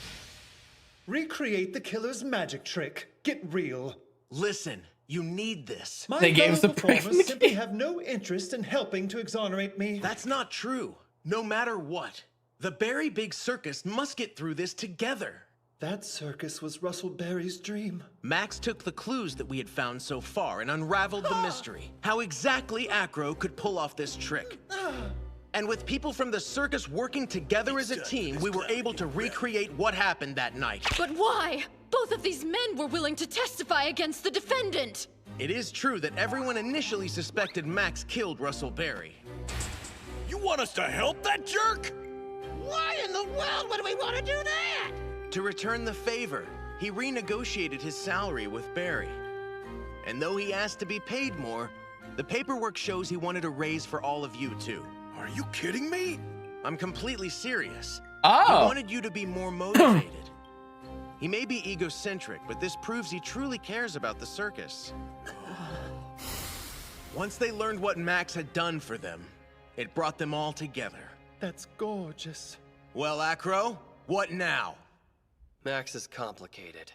Recreate the killer's magic trick. Get real. Listen, you need this. My fellow performers simply have no interest in helping to exonerate me. That's not true. No matter what, the Barry Big Circus must get through this together. That circus was Russell Barry's dream. Max took the clues that we had found so far and unraveled the mystery. How exactly Acro could pull off this trick. And with people from the circus working together as a team, we were able to recreate what happened that night. But why? Both of these men were willing to testify against the defendant. It is true that everyone initially suspected Max killed Russell Barry. You want us to help that jerk? Why in the world would we want to do that? To return the favor, he renegotiated his salary with Barry. And though he asked to be paid more, the paperwork shows he wanted a raise for all of you too. Are you kidding me? I'm completely serious. Oh. He wanted you to be more motivated. He may be egocentric, but this proves he truly cares about the circus. Once they learned what Max had done for them, it brought them all together. That's gorgeous. Well, Acro, what now? Max is complicated.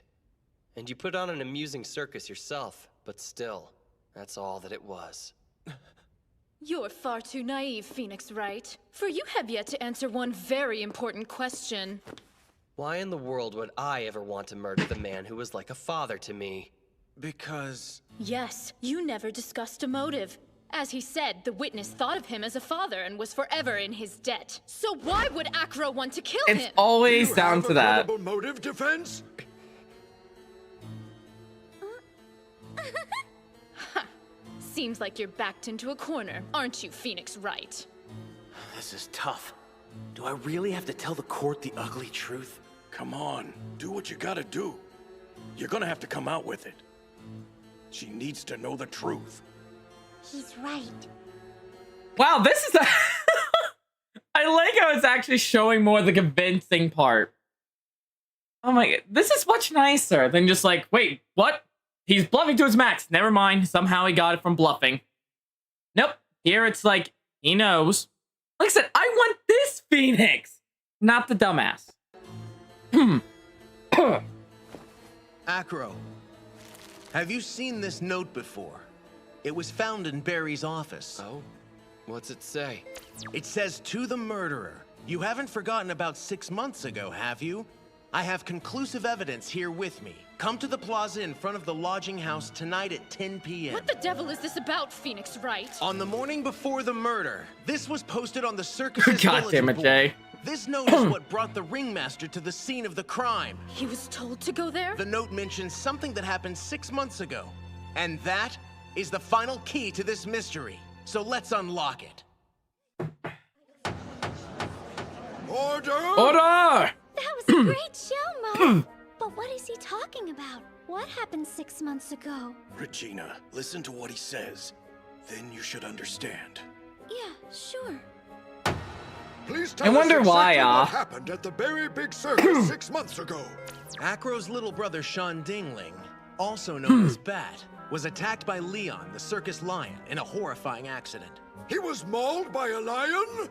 And you put on an amusing circus yourself, but still, that's all that it was. You're far too naive, Phoenix Wright. For you have yet to answer one very important question. Why in the world would I ever want to murder the man who was like a father to me? Because... Yes, you never discussed a motive. As he said, the witness thought of him as a father and was forever in his debt. So why would Acro want to kill him? It's always down to that. Motive defense? Seems like you're backed into a corner, aren't you, Phoenix Wright? This is tough. Do I really have to tell the court the ugly truth? Come on, do what you gotta do. You're gonna have to come out with it. She needs to know the truth. He's right. Wow, this is a... I like how it's actually showing more the convincing part. Oh my god, this is much nicer than just like, wait, what? He's bluffing to his max. Never mind, somehow he got it from bluffing. Nope, here it's like, he knows. Like I said, I want this Phoenix, not the dumbass. Acro, have you seen this note before? It was found in Barry's office. Oh? What's it say? It says, to the murderer. You haven't forgotten about 6 months ago, have you? I have conclusive evidence here with me. Come to the plaza in front of the lodging house tonight at 10 p.m. What the devil is this about, Phoenix Wright? On the morning before the murder, this was posted on the circus's God damn it, bulletin Jay. board. This note is what brought the ringmaster to the scene of the crime. He was told to go there? The note mentions something that happened 6 months ago. And that is the final key to this mystery. So let's unlock it. Order! Order! That was a great show, Mo. But what is he talking about? What happened 6 months ago? Regina, listen to what he says. Then you should understand. Yeah, sure. Please tell I wonder us why, exactly what happened at the very big circus 6 months ago. Acro's little brother Sean Dingling, also known as Bat, was attacked by Leon, the circus lion, in a horrifying accident. He was mauled by a lion?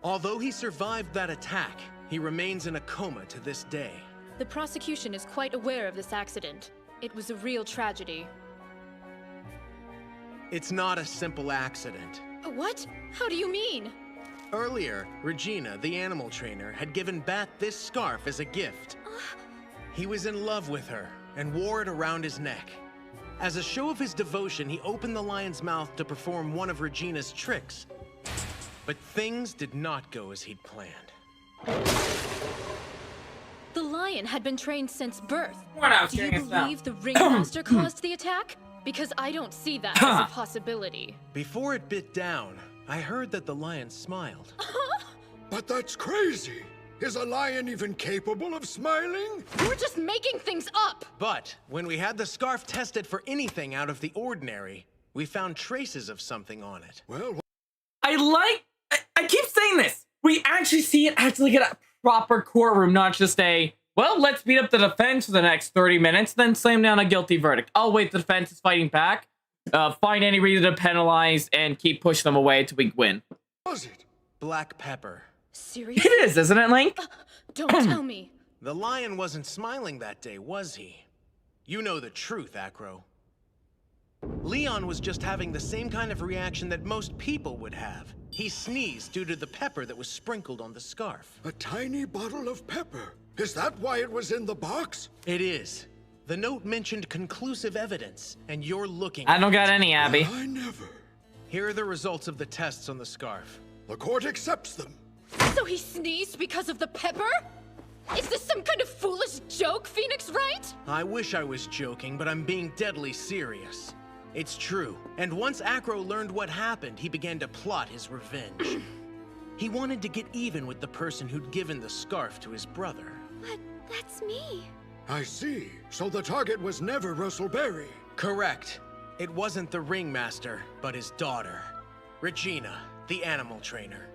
Although he survived that attack, he remains in a coma to this day. The prosecution is quite aware of this accident. It was a real tragedy. It's not a simple accident. What? How do you mean? Earlier, Regina, the animal trainer, had given Bat this scarf as a gift. He was in love with her and wore it around his neck. As a show of his devotion, he opened the lion's mouth to perform one of Regina's tricks. But things did not go as he'd planned. The lion had been trained since birth. What else? Do you believe the ringmaster caused the attack? Because I don't see that as a possibility. Before it bit down, I heard that the lion smiled. But that's crazy. Is a lion even capable of smiling? You're just making things up! But when we had the scarf tested for anything out of the ordinary, we found traces of something on it. Well, I keep saying this. We actually see it actually get a proper courtroom, not just a, well, let's beat up the defense for the next 30 minutes, then slam down a guilty verdict. Oh, wait, the defense is fighting back. Find any reason to penalize and keep pushing them away until we win. Was it? Black pepper. Seriously? It is, isn't it, Link? Don't tell me. The lion wasn't smiling that day, was he? You know the truth, Acro. Leon was just having the same kind of reaction that most people would have. He sneezed due to the pepper that was sprinkled on the scarf. A tiny bottle of pepper. Is that why it was in the box? It is. The note mentioned conclusive evidence, and you're looking I don't got any, Abby. I never. Here are the results of the tests on the scarf. The court accepts them. So he sneezed because of the pepper? Is this some kind of foolish joke, Phoenix Wright? I wish I was joking, but I'm being deadly serious. It's true. And once Acro learned what happened, he began to plot his revenge. He wanted to get even with the person who'd given the scarf to his brother. But that's me. I see. So the target was never Russell Berry. Correct. It wasn't the ringmaster, but his daughter, Regina, the animal trainer.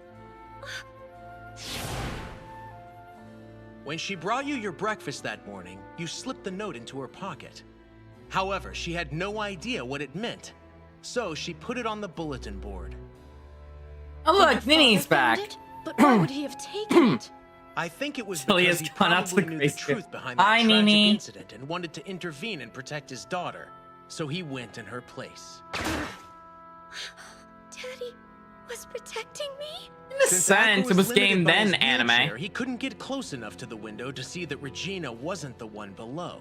When she brought you your breakfast that morning, you slipped the note into her pocket. However, she had no idea what it meant, so she put it on the bulletin board. Oh look, Nini's back. But why would he have taken it? I think it was Silly because as he gone out to probably the knew the grace truth pit. behind that Hi, tragic Nini. incident and wanted to intervene and protect his daughter. So he went in her place. Daddy was protecting me? In a sense, it was limited game by then his anime. wheelchair, he couldn't get close enough to the window to see that Regina wasn't the one below.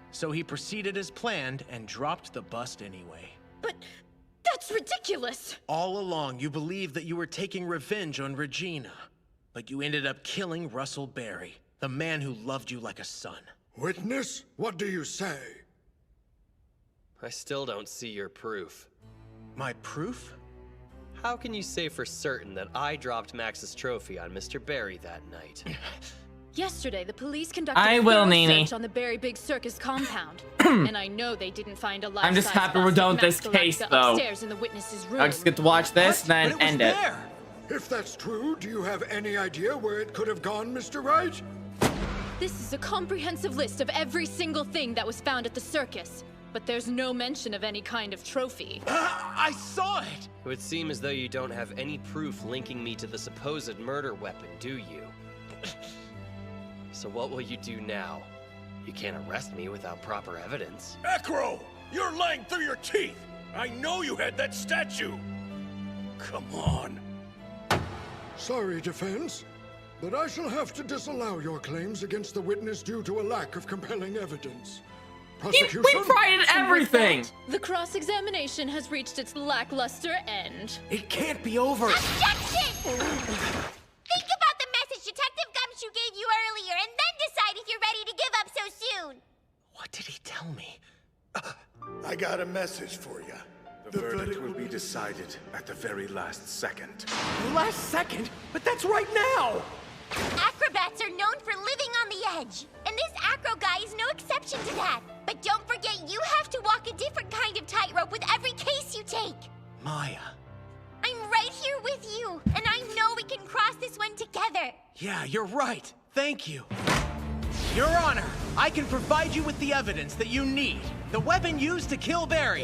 So he proceeded as planned and dropped the bust anyway. But that's ridiculous! All along, you believed that you were taking revenge on Regina. But you ended up killing Russell Berry, the man who loved you like a son. Witness, what do you say? I still don't see your proof. My proof? How can you say for certain that I dropped Max's trophy on Mr. Berry that night? Yesterday, the police conducted I a will, thorough Nini. search on the Berry Big Circus compound. And I know they didn't find a life-size I'm just happy we're bust done of with this Max case, Galactica though. upstairs in the witness's room. I just get to watch this, then But it was end it. there. If that's true, do you have any idea where it could have gone, Mr. Wright? This is a comprehensive list of every single thing that was found at the circus. But there's no mention of any kind of trophy. I saw it! It would seem as though you don't have any proof linking me to the supposed murder weapon, do you? So what will you do now? You can't arrest me without proper evidence. Acro! You're lying through your teeth! I know you had that statue! Come on. Sorry, defense, but I shall have to disallow your claims against the witness due to a lack of compelling evidence. Prosecution? We tried everything! The cross-examination has reached its lackluster end. It can't be over. Objection! Think about the message Detective Gumshoe gave you earlier and then decide if you're ready to give up so soon. What did he tell me? I got a message for you. The verdict will be decided at the very last second. Last second? But that's right now! Acrobats are known for living on the edge, and this acro guy is no exception to that. But don't forget, you have to walk a different kind of tightrope with every case you take. Maya. I'm right here with you, and I know we can cross this one together. Yeah, you're right. Thank you. Your Honor, I can provide you with the evidence that you need. The weapon used to kill Barry.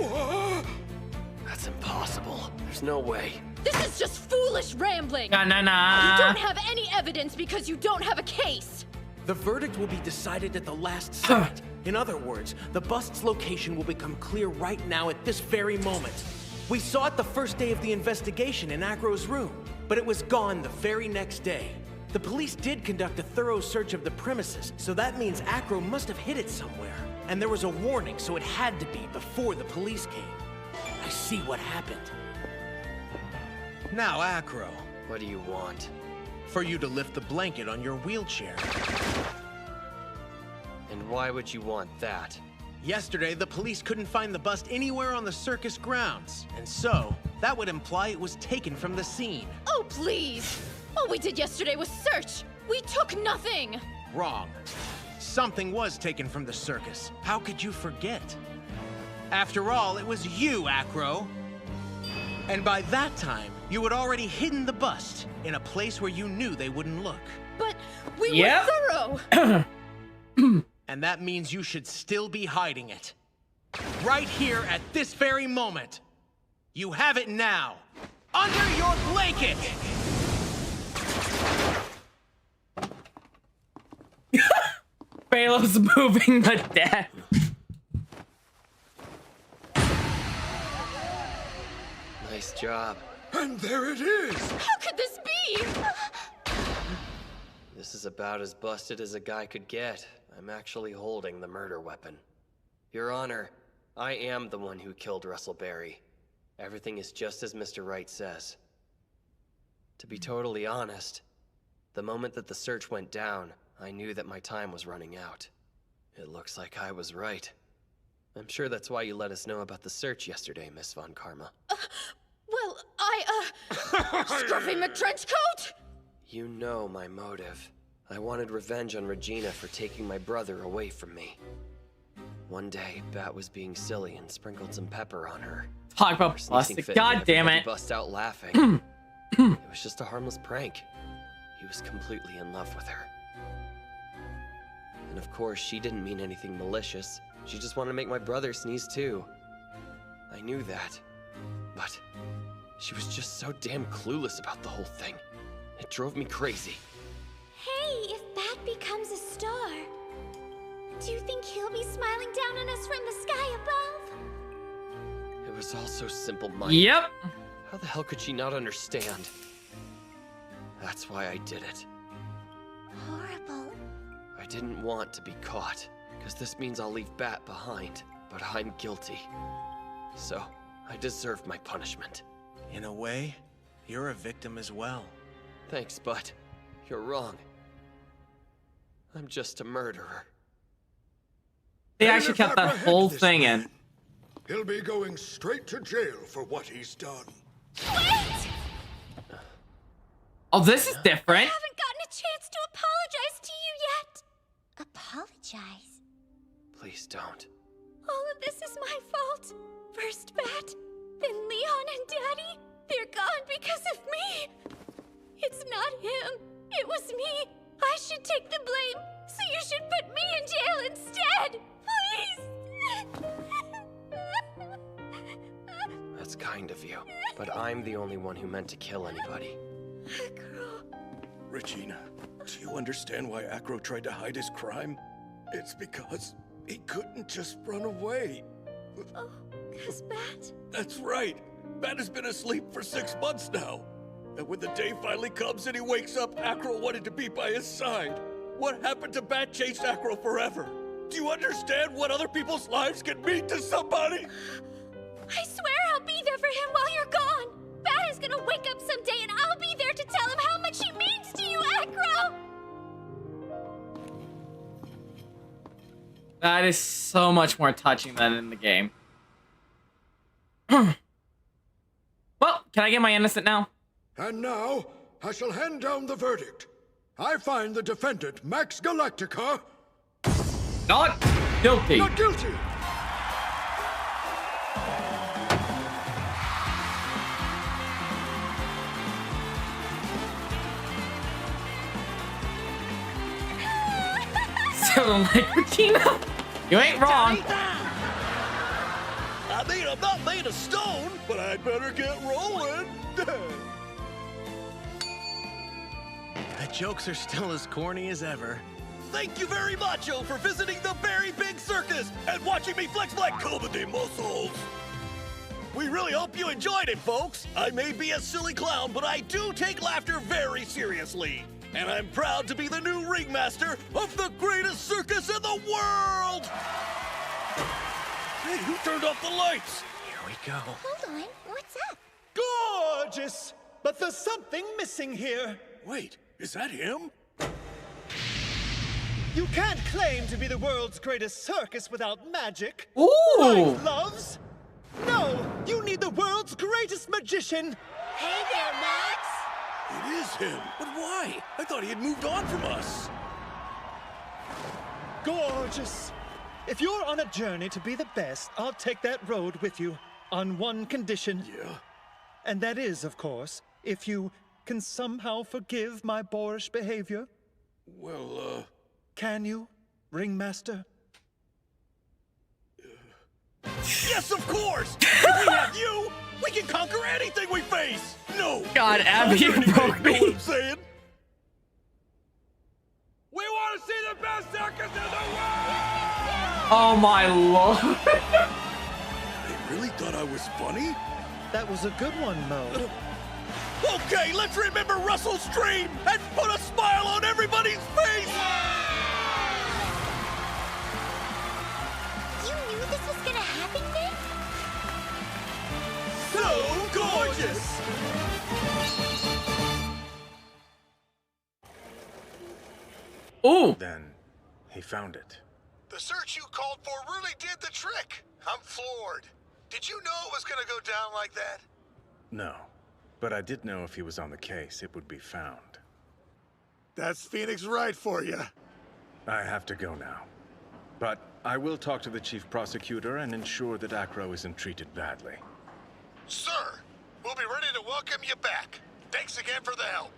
That's impossible. There's no way. This is just foolish rambling. Nah. You don't have any evidence because you don't have a case. The verdict will be decided at the last second. In other words, the bust's location will become clear right now at this very moment. We saw it the first day of the investigation in Acro's room, but it was gone the very next day. The police did conduct a thorough search of the premises, so that means Acro must have hid it somewhere. And there was a warning, so it had to be before the police came. I see what happened. Now, Acro. What do you want? For you to lift the blanket on your wheelchair. And why would you want that? Yesterday, the police couldn't find the bust anywhere on the circus grounds. And so, that would imply it was taken from the scene. Oh, please. All we did yesterday was search. We took nothing. Wrong. Something was taken from the circus. How could you forget? After all, it was you, Acro. And by that time, you had already hidden the bust in a place where you knew they wouldn't look. But we were thorough. And that means you should still be hiding it. Right here at this very moment. You have it now. Under your blanket! Balo's moving the death. Nice job. And there it is! How could this be? This is about as busted as a guy could get. I'm actually holding the murder weapon. Your Honor, I am the one who killed Russell Barry. Everything is just as Mr. Wright says. To be totally honest, the moment that the search went down, I knew that my time was running out. It looks like I was right. I'm sure that's why you let us know about the search yesterday, Miss Von Karma. Well, Scruffy McTrenchcoat? You know my motive. I wanted revenge on Regina for taking my brother away from me. One day, Bat was being silly and sprinkled some pepper on her. Talk about plastic. God damn it. Bust out laughing. It was just a harmless prank. He was completely in love with her. And of course, she didn't mean anything malicious. She just wanted to make my brother sneeze too. I knew that. But she was just so damn clueless about the whole thing. It drove me crazy. Hey, if Bat becomes a star, do you think he'll be smiling down on us from the sky above? It was all so simple-minded. Yep. How the hell could she not understand? That's why I did it. Horrible. I didn't want to be caught, because this means I'll leave Bat behind, but I'm guilty. So, I deserve my punishment. In a way, you're a victim as well. Thanks, but you're wrong. I'm just a murderer. They actually kept that whole thing in. He'll be going straight to jail for what he's done. Wait! Oh, this is different. I haven't gotten a chance to apologize to you yet. Apologize? Please don't. All of this is my fault. First Bat, then Leon and Daddy. They're gone because of me. It's not him. It was me. I should take the blame, so you should put me in jail instead. Please. That's kind of you, but I'm the only one who meant to kill anybody. Regina, do you understand why Acro tried to hide his crime? It's because he couldn't just run away. Oh, 'cause Bat? That's right. Bat has been asleep for 6 months now. And when the day finally comes and he wakes up, Acro wanted to be by his side. What happened to Bat changed Acro forever. Do you understand what other people's lives can mean to somebody? I swear I'll be there for him while you're gone. Bat is gonna wake up someday and I'll be there to tell him how much he means to you, Acro! That is so much more touching than in the game. Well, can I get my innocent now? And now, I shall hand down the verdict. I find the defendant, Max Galactica... Not guilty. Not guilty! don't like Regina. You ain't wrong. I mean, I'm not made of stone, but I'd better get rolling. The jokes are still as corny as ever. Thank you very much, for visiting the very big circus and watching me flex my comedy muscles. We really hope you enjoyed it, folks. I may be a silly clown, but I do take laughter very seriously. And I'm proud to be the new ringmaster of the greatest circus in the world! Hey, who turned off the lights? Here we go. Hold on, what's up? Gorgeous! But there's something missing here. Wait, is that him? You can't claim to be the world's greatest circus without magic. Ooh! Right, loves? No, you need the world's greatest magician. Hey there, Max! It is him, but why? I thought he had moved on from us. Gorgeous. If you're on a journey to be the best, I'll take that road with you on one condition. Yeah? And that is, of course, if you can somehow forgive my boorish behavior. Well, Can you, Ringmaster? Yes, of course! If we have you, we can conquer anything we face! No! God, Abby, you broke me. Know what I'm saying? We want to see the best circus in the world! Oh my lord. They really thought I was funny? That was a good one, Mo. Okay, let's remember Russell's dream and put a smile on everybody's face! You knew this was gonna happen, Nick? So gorgeous! Ooh. Then he found it. The search you called for really did the trick. I'm floored. Did you know it was gonna go down like that? No, but I did know if he was on the case, it would be found. That's Phoenix Wright for you. I have to go now. But I will talk to the chief prosecutor and ensure that Acro isn't treated badly. Sir, we'll be ready to welcome you back. Thanks again for the help.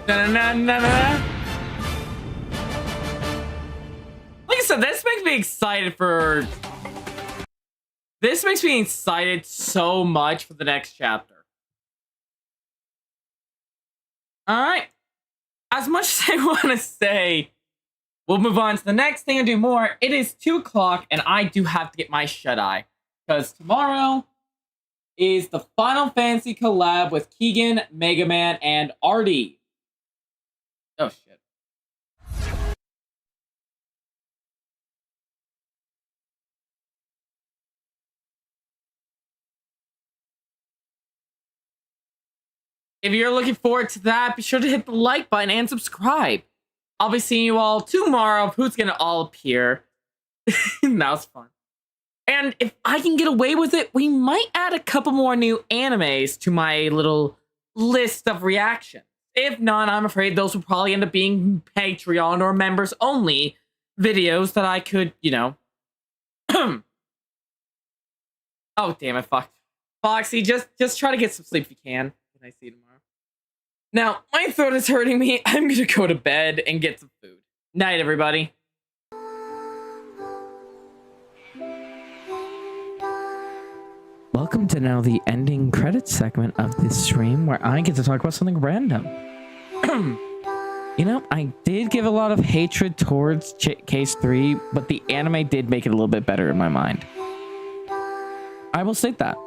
Na-na-na-na-na. Like I said, this makes me excited for... This makes me excited so much for the next chapter. Alright. As much as I want to say, we'll move on to the next thing and do more. It is 2 o'clock, and I do have to get my shut-eye. Because tomorrow is the Final Fantasy collab with Keegan, Mega Man, and Artie. Oh, shit. If you're looking forward to that, be sure to hit the like button and subscribe. I'll be seeing you all tomorrow. Who's gonna all appear? That was fun. And if I can get away with it, we might add a couple more new animes to my little list of reactions. If not, I'm afraid those will probably end up being Patreon or members only videos that I could, you know. Oh, damn it, fuck. Foxy, just try to get some sleep if you can. Can I see you tomorrow? Now, my throat is hurting me. I'm gonna go to bed and get some food. Night, everybody. Welcome to now the ending credits segment of this stream where I get to talk about something random. You know, I did give a lot of hatred towards Case 3, but the anime did make it a little bit better in my mind. I will state that.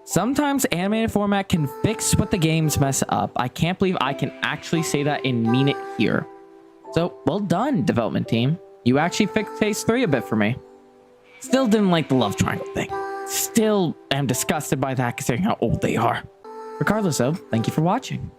Sometimes animated format can fix what the games mess up. I can't believe I can actually say that and mean it here. So, well done, development team. You actually fixed Case 3 a bit for me. Still didn't like the love triangle thing. Still am disgusted by that considering how old they are. Regardless though, thank you for watching.